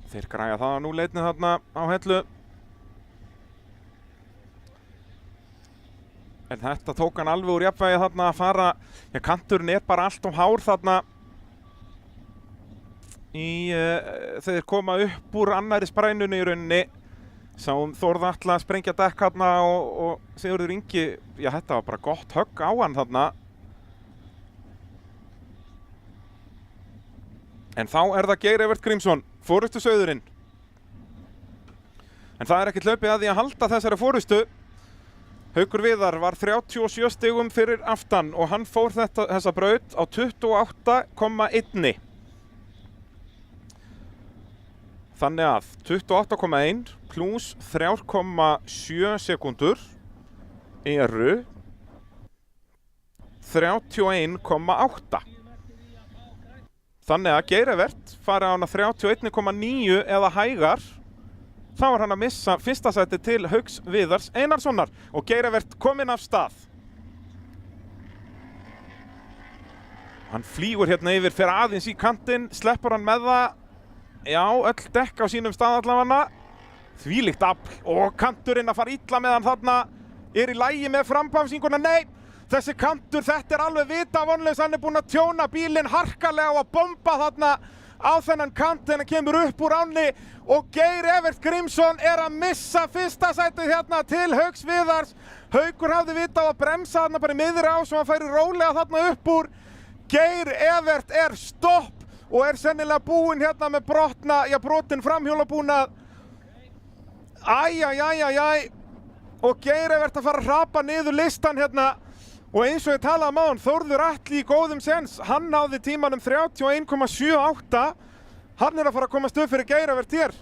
Þeir græja það að nú leitni þarna á Hellu. En þetta tók hann alveg úr jafnvægi þarna að fara, ja, kanturinn bara allt hár þarna í þeir koma upp úr annari sprænunni í rauninni. Sáum Þórð Atla að sprengja dekk þarna og Sigurður Ingi, já, þetta var bara gott högg á hann þarna. En þá það Geir Evert Grímsson, forystu sauðurinn. En það ekkert hlaupið að því að halda þessari forystu. Haukur Viðar var 37 stigum fyrir aftan og hann fór þessa braut á 28,1. Þannig að 28,1 pluss 3,7 sekúndur eru 31,8. Þannig að Geir Evert fari á hana 31,9 eða hægar. Þá var hann að missa fyrsta sæti til Hauks Viðars Einarssonar og Geir Evert kominn af stað. Hann flýgur hérna yfir, fer aðeins í kantinn, sleppur hann með það. Já, öll dekk á sínum stað allavega. Þvílíkt afl og kanturinn að fara illa með hann þarna. Er í lagi með frambafsinguna? Nei, þessi kantur, þetta alveg vita vonlaus. Hann búinn að tjóna bílinn harkalega og að bomba þarna á þennan kant en hann kemur upp úr ánni og Geir Evert Grímsson að missa fyrsta sætið hérna til Hauks Viðars. Haukur hafði vitað að bremsa þarna bara í miðri á svo hann færi rólega þarna upp úr. Geir Evert stopp og sennilega búinn hérna með brotinn framhjólabúnað. Æ. Og Geir Evert að fara að hrapa niður listan hérna. Og eins og ég talaði um áðan, Þórður Atli í góðum sens, hann náði tímanum 31,78. Hann að fara að komast upp fyrir Geir Evert hér.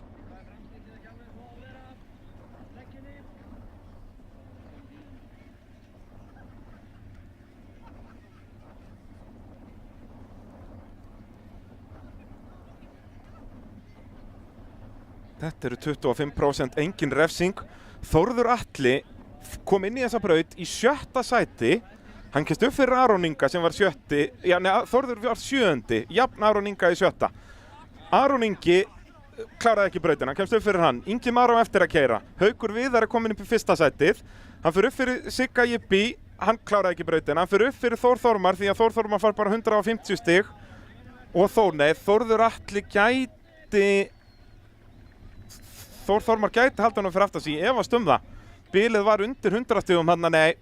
Þetta eru 25%, engin refsing. Þórður Atli kom inn í þessa braut í 7. sæti. Hann kemst upp fyrir Aron Inga sem var 7. Já, nei, Þórður var 7. Jafn Aron Inga í 7. Aron Ingi kláraði ekki brautina, hann kemst upp fyrir hann. Ingi Már á eftir að keyra. Haukur Viðar komin upp í 1. sætið. Hann fyrir upp fyrir Sigga Jippi, hann kláraði ekki brautina. Hann fyrir upp fyrir Þór Þormar því að Þór Þormar fær bara 150 stig. Og Þórður Atli Þór Þormar gæti halda hann fyrir aftan sig, ég efast það. Bilið var undir 100 stigum hann, nei.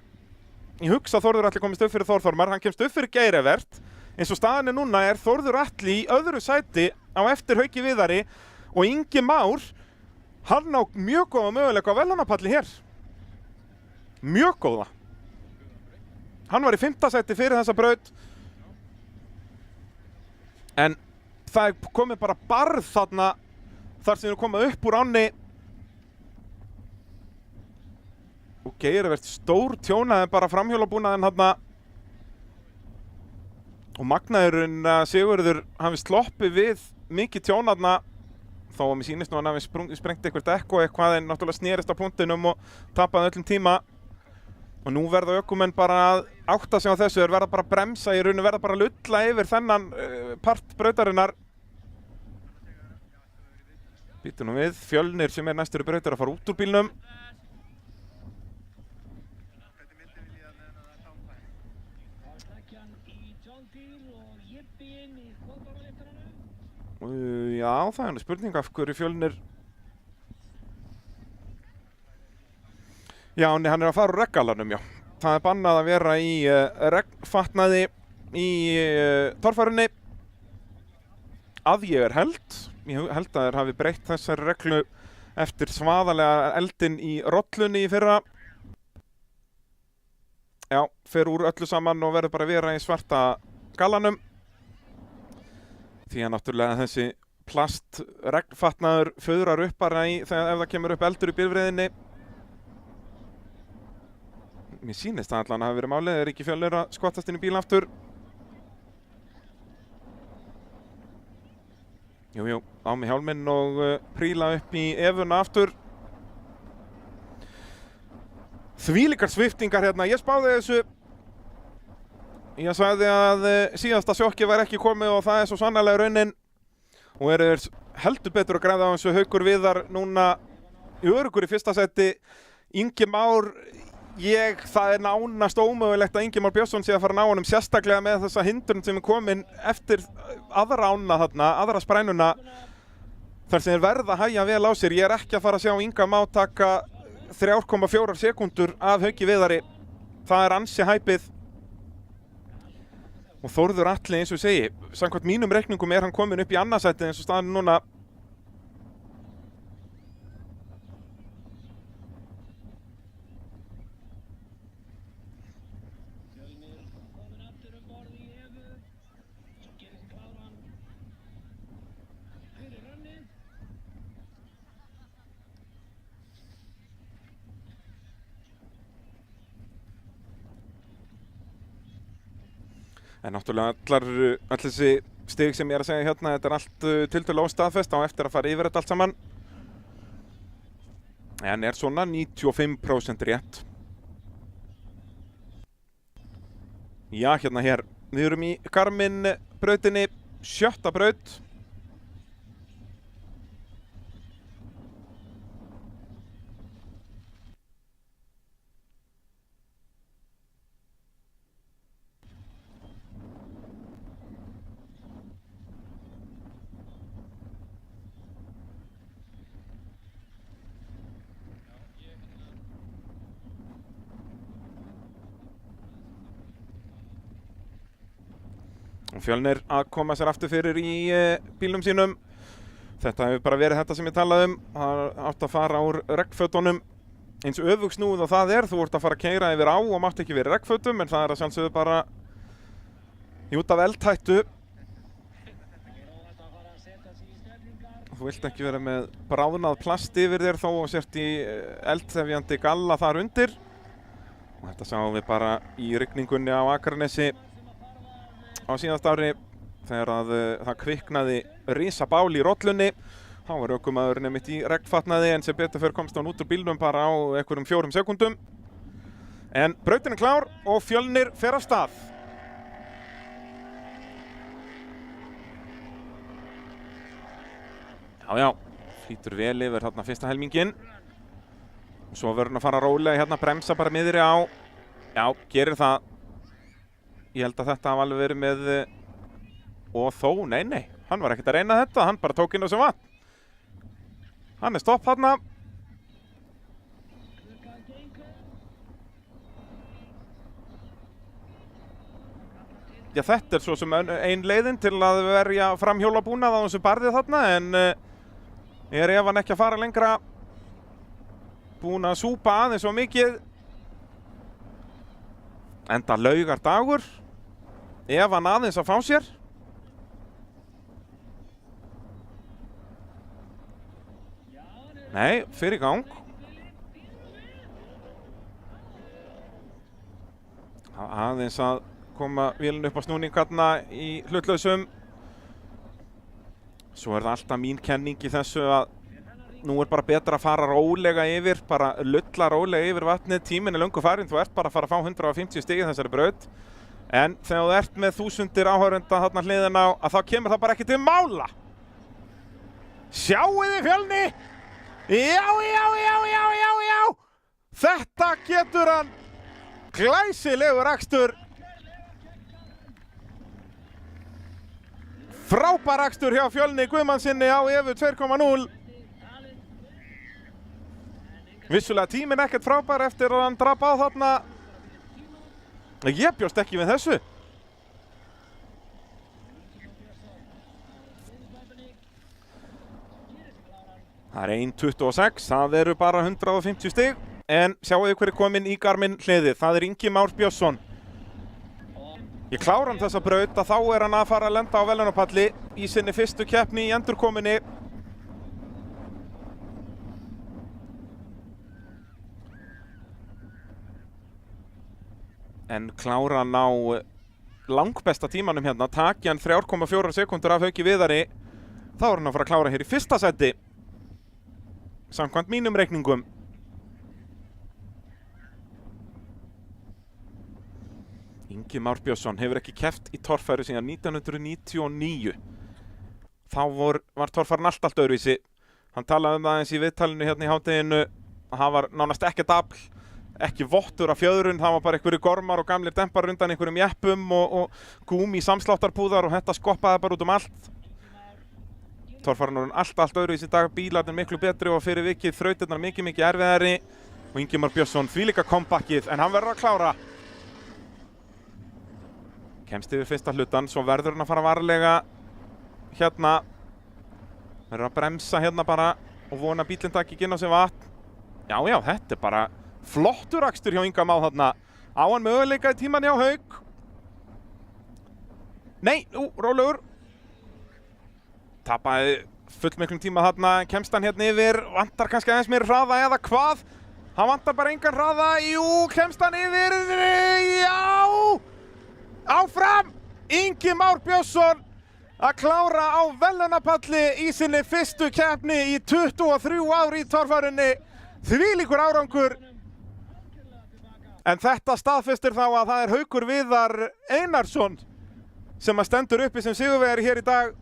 Ég hugsa að Þórður Atli komist upp fyrir Þór Þormar, hann kemst upp fyrir Geir Evert. Eins og staðan núna Þórður Atli í öðru sæti á eftir Hauki Viðari og Ingi Már, hann á mjög góða möguleika á verðlaunapalli hér. Mjög góða. Hann var í 5. sæti fyrir þessa braut. En það komið bara barð þarna þar sem við komum upp úr ánni. Og Geir Evert stór tjónaði bara framhjólabúnaðinn þarna. Og magnaðurinn að Sigurður hafi sloppið við mikið tjónarna, þó að mér sýnist nú að hann hafi sprengt eitthvað dekk og eitthvað, en náttúrulega snerist á punktinum og tapaði öllum tíma. Og nú verða ökumenn bara að átta sig á þessu, þeir verða bara að bremsa, í rauninu verða bara að lulla yfir þennan part brautarinnar. Býtum nú við, Fjölnir sem næstur í brautar að fara út úr bílnum. Já, það er spurning af hverju Fjölnir. Já, hann er að fara úr regngallanum, já. Það er bannað að vera í regnfatnaði í torfærunni. Að ég held að þeir hafi breytt þessari reglu eftir svaðalega eldinn í rollunni í fyrra. Já, fer úr öllu saman og verður bara að vera í svarta gallanum. Því að náttúrulega þessi plastregnfatnaður fuðrar upp bara ef það kemur upp eldur í bifreiðinni. Mér sýnist það allan að hafa verið málið, er ekki Fjölnir að skottast inn í bíl aftur. Jú, á mig hjálminn og príla upp í efuna aftur. Þvílíkar sviptingar hérna, ég spáði þessu. Ég sagði að síðasta sjokki var ekki komið og það er svo sannarlega raunin. Og þeir heldur betur að græða á þessu. Haukur Viðar núna í öruggur í fyrsta seti. Ingi Már, það er nánast ómögulegt að Ingi Már Björnsson sé að fara að ná honum, sérstaklega með þessa hindrun sem er komin eftir aðra ána þarna, aðra sprænuna. Þar sem þeir verða að hægja vel á sér. Ég er ekki að fara að sjá Inga Má taka 3,4 sekúndur af Hauki Viðari. Það er ansi hæpið. Og Þórður Atli, eins og ég segi, samkvæmt mínum reikningum er hann komin upp í annarsætið eins og staðan núna. En náttúrulega öll þessi stig sem ég er að segja hérna, þetta er allt tiltölulega óstaðfest á eftir að fara yfir þetta allt saman. En er svona 95% rétt. Já, hérna hér. Við erum í Garmin brautinni, 7. braut. Og Fjölnir að koma sér aftur fyrir í bílnum sínum. Þetta hefur bara verið þetta sem ég talaði um. Það átt að fara úr regnfötunum eins öfugsnúið og það er. Þú ert að fara að keyra yfir á og mátt ekki verið í regnfötum, en það er að sjálfsögðu bara út af eldhættu. Þú vilt ekki vera með bráðnað plast yfir þér þó og sért í eldþefjandi galla þar undir. Og þetta sáum við bara í rigningunni á Akranesi á síðast ári þegar það kviknaði risabál í rollunni. Þá var ökumaðurinn mitt í regnfatnaði, en sem betur fyrir komst hann út úr bílnum bara á einhverjum 4 sekúndum. En brautin er klár og Fjölnir fer af stað. Já, flýtur vel yfir þarna fyrsta helmingin. Og svo verður hann að fara rólega hérna, bremsa bara miðri á. Já, gerir það. Ég held að þetta hafa alveg verið með, og þó, nei, hann var ekkert að reyna þetta, hann bara tók inn á sem vatn. Hann er stopp þarna. Já, þetta er svo sem ein leiðin til að verja framhjólabúnað á þessu barðið þarna, en er ef hann ekki að fara lengra, búin að súpa aðeins svo mikið. Enda laugardagur. Ef hann aðeins að fá sér. Nei, fyrir gang. Aðeins að koma vélinn upp á snúning hérna í hlutlausum. Svo það alltaf mín kenning í þessu að nú bara betra að fara rólega yfir, bara lulla rólega yfir vatnið, tíminn löngu farinn, þú ert bara að fara að fá 150 stig í þessari braut. En þegar þú ert með þúsundir áhorfenda þarna hliðina á, að þá kemur það bara ekki til mála. Sjáu þið Fjölni! Já! Þetta getur hann! Glæsilegur akstur! Frábær akstur hjá Fjölni Guðmannsinni á Evu 2.0. Vissulega tíminn ekkert frábær eftir að hann drap á þarna. Ég bjóst ekki við þessu. Það er 1.26, það eru bara 150 stig. En sjáu þið hver er kominn í Garmin hliðið, það er Ingi Már Björnsson. Ég klára hann þessa braut að þá er hann að fara að lenda á verðlaunapalli í sinni fyrstu keppni í endurkominni. En klára hann á langbesta tímanum hérna, taki hann 3,4 sekundur af Hauki Viðari, þá er hann að fara að klára hér í fyrsta seti, samkvæmt mínum reikningum. Ingi Már Björnsson hefur ekki keppt í torfæru síðan 1999. Þá var torfæran allt öðruvísi. Hann talaði um það eins í viðtalinu hérna í hádeginu að það var nánast ekkert afl, ekki vottur af fjöðrun, það var bara einhverju gormar og gamlir dempar undan einhverjum jeppum og gúmi samsláttarpúðar og þetta skoppaði bara út um allt. Torfæran er allt öðruvísi í dag, bílarnir miklu betri og fyrir vikið þrautirnar mikið erfiðari og Ingi Már Björnsson því líka comebackið, en hann verður að klára. Kemst yfir fyrsta hlutan, svo verður hann að fara varlega hérna. Verður að bremsa hérna bara og vona bílinn taki ekki inn á sig vatn. Já, þetta er bara flottur akstur hjá Inga Má þarna. Á hann möguleika í tíman hjá Hauk. Nei, rólegur. Tapaði fullmiklum tíma þarna, kemst hann hérna yfir, vantar kannski aðeins meiri hraða eða hvað? Hann vantar bara engan hraða, kemst hann yfir, já! Áfram! Ingi Már Björnsson að klára á verðlaunapalli í sinni fyrstu keppni í 23 ár í torfærunni. Þvílíkur árangur. En þetta staðfestir þá að það er Haukur Viðar Einarsson sem að stendur uppi sem sigurvegari hér í dag.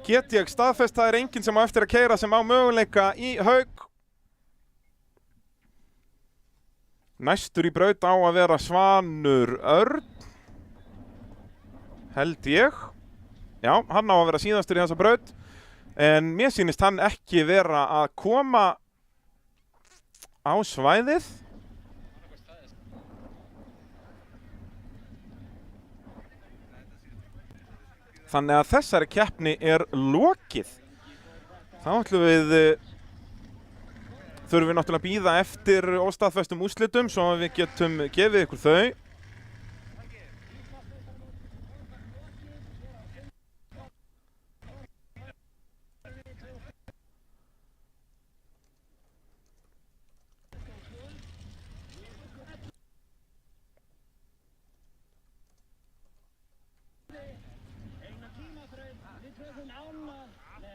Get ég staðfest, það er enginn sem á eftir að keyra sem á möguleika í Hauk. Næstur í braut á að vera Svanur Örn, held ég. Já, hann á að vera síðastur í þessa braut. En mér sýnist hann ekki vera að koma á svæðið. Þannig að þessari keppni er lokið. Þá ætlum þurfum við náttúrulega að bíða eftir óstaðfestum úrslitum svo að við getum gefið ykkur þau.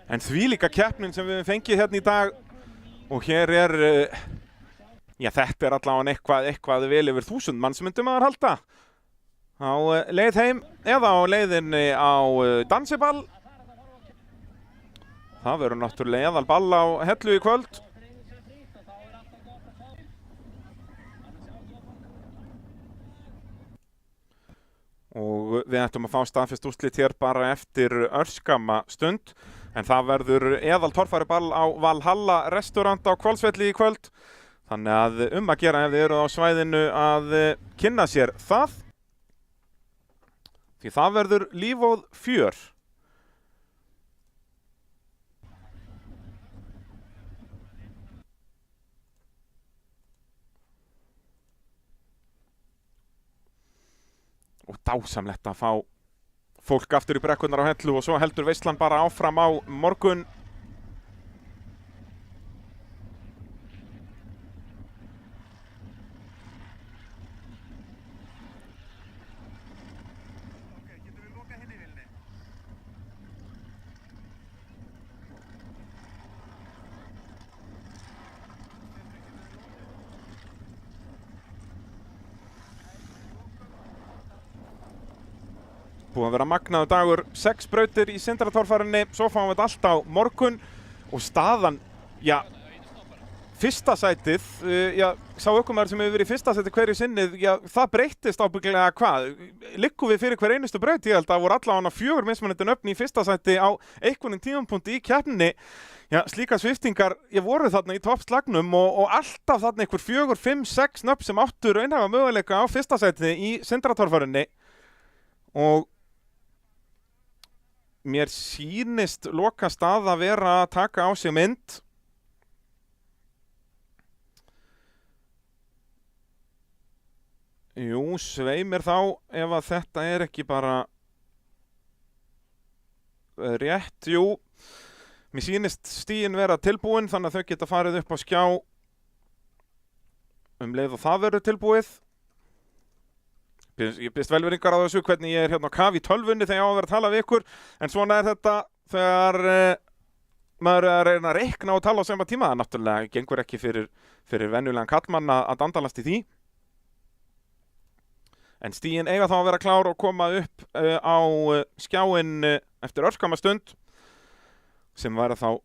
En þvílíka keppnin sem við fengið hérna í dag og hér er, já þetta er allavega eitthvað vel yfir 1000 manns myndum að halda á leið heim eða á leiðinni á dansiball. Það verður náttúrulega eðalball á Hellu í kvöld. Og við ættum að fá staðfest úrslit hér bara eftir örskamma stund. En það verður eðal torfæruball á Valhalla restaurant á Hvolsvelli í kvöld. Þannig að að gera ef þið eruð á svæðinu að kynna sér það. Því það verður líf og fjör. Og dásamlegt að fá fólk aftur í brekkurnar á Hellu og svo heldur veislan bara áfram á morgun. Búið að vera magnaður dagur, 6 brautir í Sindratorfærinni, svo fáum við þetta allt á morgun og staðan, já, fyrsta sætið, sá ökumaður sem hefur verið í fyrsta sætið hverju sinnið, já, það breyttist ábyggilega hvað? Liggum við fyrir hver einustu braut, ég held að það voru allavega 4 mismunandi nöfn í fyrsta sæti á einhvern tímapunkti í keppninni. Já, slíka sviftingar, ég voru þarna í toppslagnum og alltaf þarna einhver 4, 5, 6 nöfn sem áttu raunhafa möguleika á fyrsta sætið í Sindratorfærinni og mér sýnist loka stað að vera að taka á sig mynd. Jú, svei mér þá ef að þetta ekki bara rétt, jú. Mér sýnist stíginn vera tilbúin þannig að þau geta farið upp á skjá leið og það verður tilbúið. Ég biðst velvirðingar á þessu hvernig ég hérna á kaf í tölvunni þegar ég á að vera að tala við ykkur en svona þetta þegar maður er að reyna að reikna og tala á sama tíma. Það náttúrulega gengur ekki fyrir venjulegan kallmann að dandalast í því. En stíginn eiga þá að vera klár og koma upp á skjáinn eftir örskama stund sem væri þá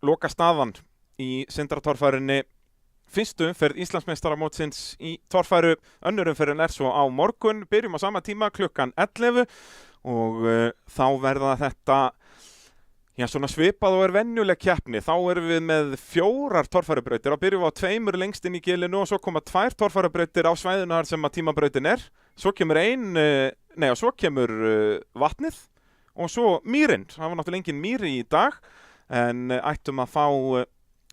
loka staðan í Sindratorfærinni. Fyrstu umferð Íslandsmeistaramótsins í torfæru, önnur umferðin svo á morgun, byrjum á sama tíma klukkan 11 og þá verða þetta svona svipað og venjuleg keppni. Þá erum við með 4 torfærubrautir og byrjum á 2 lengst inn í gilinu og svo koma 2 torfærubrautir á svæðinu þar sem að tímabrautin Svo kemur svo kemur vatnið og svo mýrin. Það var náttúrulega engin mýri í dag en ættum að fá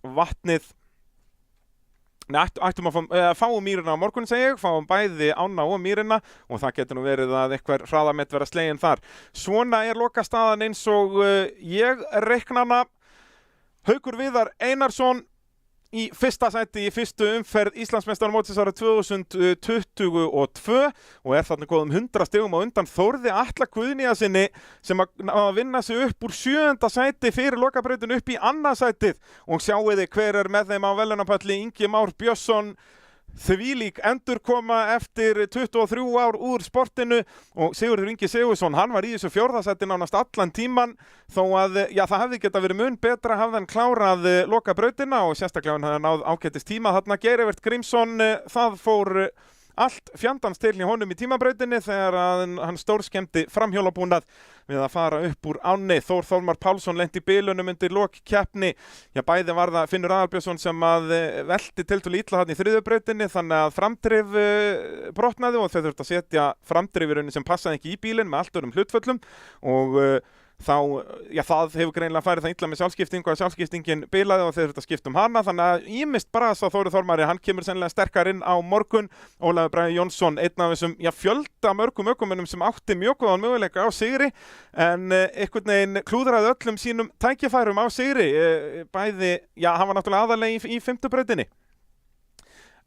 vatnið ættum að fáum mýrina á morgun segi ég, fáum bæði ána og mýrina og það getur nú verið að eitthvað hraðamett vera slegin þar. Svona loka staðan eins og ég reikna hana. Haukur Viðar Einarsson í fyrsta sæti í fyrstu umferð Íslandsmeistaramótsins árið 2022 og þarna góðum 100 stigum á undan Þórði Atla Guðnýjarsyni sem að vinna sig upp úr 7. sæti fyrir lokabrautinu upp í annað sætið og sjáiði hver með þeim á verðlaunapalli Ingi Már Björnsson. Þvílík endurkoma eftir 23 ár úr sportinu og Sigurður Ingi Sigurðsson, hann var í þessu 4. sæti nánast allan tíman þó að það hefði geta verið mun betra hafði hann klárað loka brautina og sérstaklega hann hefði náð ágætist tíma. Þarna Geirivert Grímsson, það fór allt fjandans til í honum í tímabrautinni þegar hann stórskemmti framhjólabúnað við að fara upp úr ánni. Þór Þormar Pálsson lenti í bilunum undir lok keppni. Bæði var það Finnur Aðalbjörnsson sem að velti tiltölu illa þarna í 3. brautinni þannig að framdrif brotnaði og þau þurftu að setja framdrifirunni sem passaði ekki í bílinn með allt öðrum hlutföllum og það hefur greinilega farið það illa með sjálfskiptingu og sjálfskiptingin bilaði og þeir þurftu að skipta hana þannig að ýmist brasa Þóri Þormari, hann kemur sennilega sterkar inn á morgun. Ólafur Bragi Jónsson, einn af þessum fjölda mörgum ökumönnum sem átti mjög góðan möguleika á sigri en einhvern veginn klúðraði öllum sínum tækifærum á sigri bæði, hann var náttúrulega aðallega í 5. brautinni.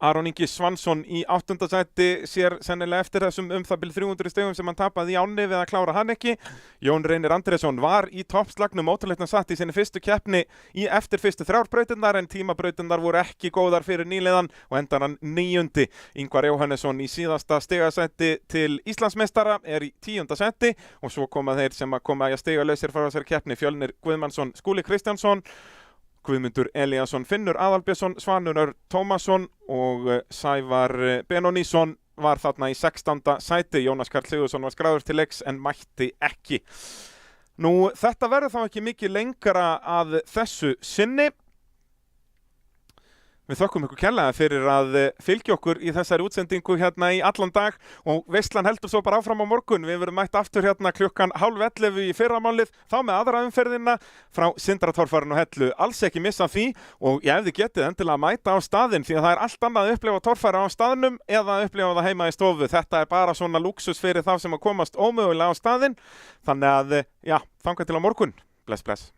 Aron Ingi Svansson í 8. sæti sér sennilega eftir þessum það bil 300 stigum sem hann tapaði í ánni við að klára hann ekki. Jón Reynir Andrésson var í toppslagnum ótrúleitna satt í sinni fyrstu keppni eftir fyrstu 3 brautirnar en tímabrautirnar voru ekki góðar fyrir nýliðan og endar hann 9. Ingvar Jóhannesson í síðasta stigasæti til Íslandsmeistara í 10. sæti og svo koma þeir sem að koma að stigalausir frá þessari keppni Fjölnir Guðmannsson, Skúli Kristjánsson, Guðmundur Elíasson, Finnur Aðalbjörnsson, Svanur Örn Tómasson og Sævar Benónísson var þarna í 16. sæti. Jónas Karl Sigurðsson var skráður til leiks en mætti ekki. Nú, þetta verður þá ekki mikið lengra að þessu sinni. Við þökkum ykkur kærlega fyrir að fylgja okkur í þessari útsendingu hérna í allan dag og veislan heldur svo bara áfram á morgun. Við verum mætt aftur hérna klukkan 10:30 í fyrramálið, þá með aðra umferðina frá Sindratorfærinu og Hellu. Alls ekki missa því og ef þið getið endilega mæta á staðinn því að það allt annað að upplifa torfæra á staðnum eða að upplifa það heima í stofu. Þetta bara svona lúxus fyrir þá sem að komast ómögulega á staðinn. Þannig að, þangað til á morgun. Bless, bless.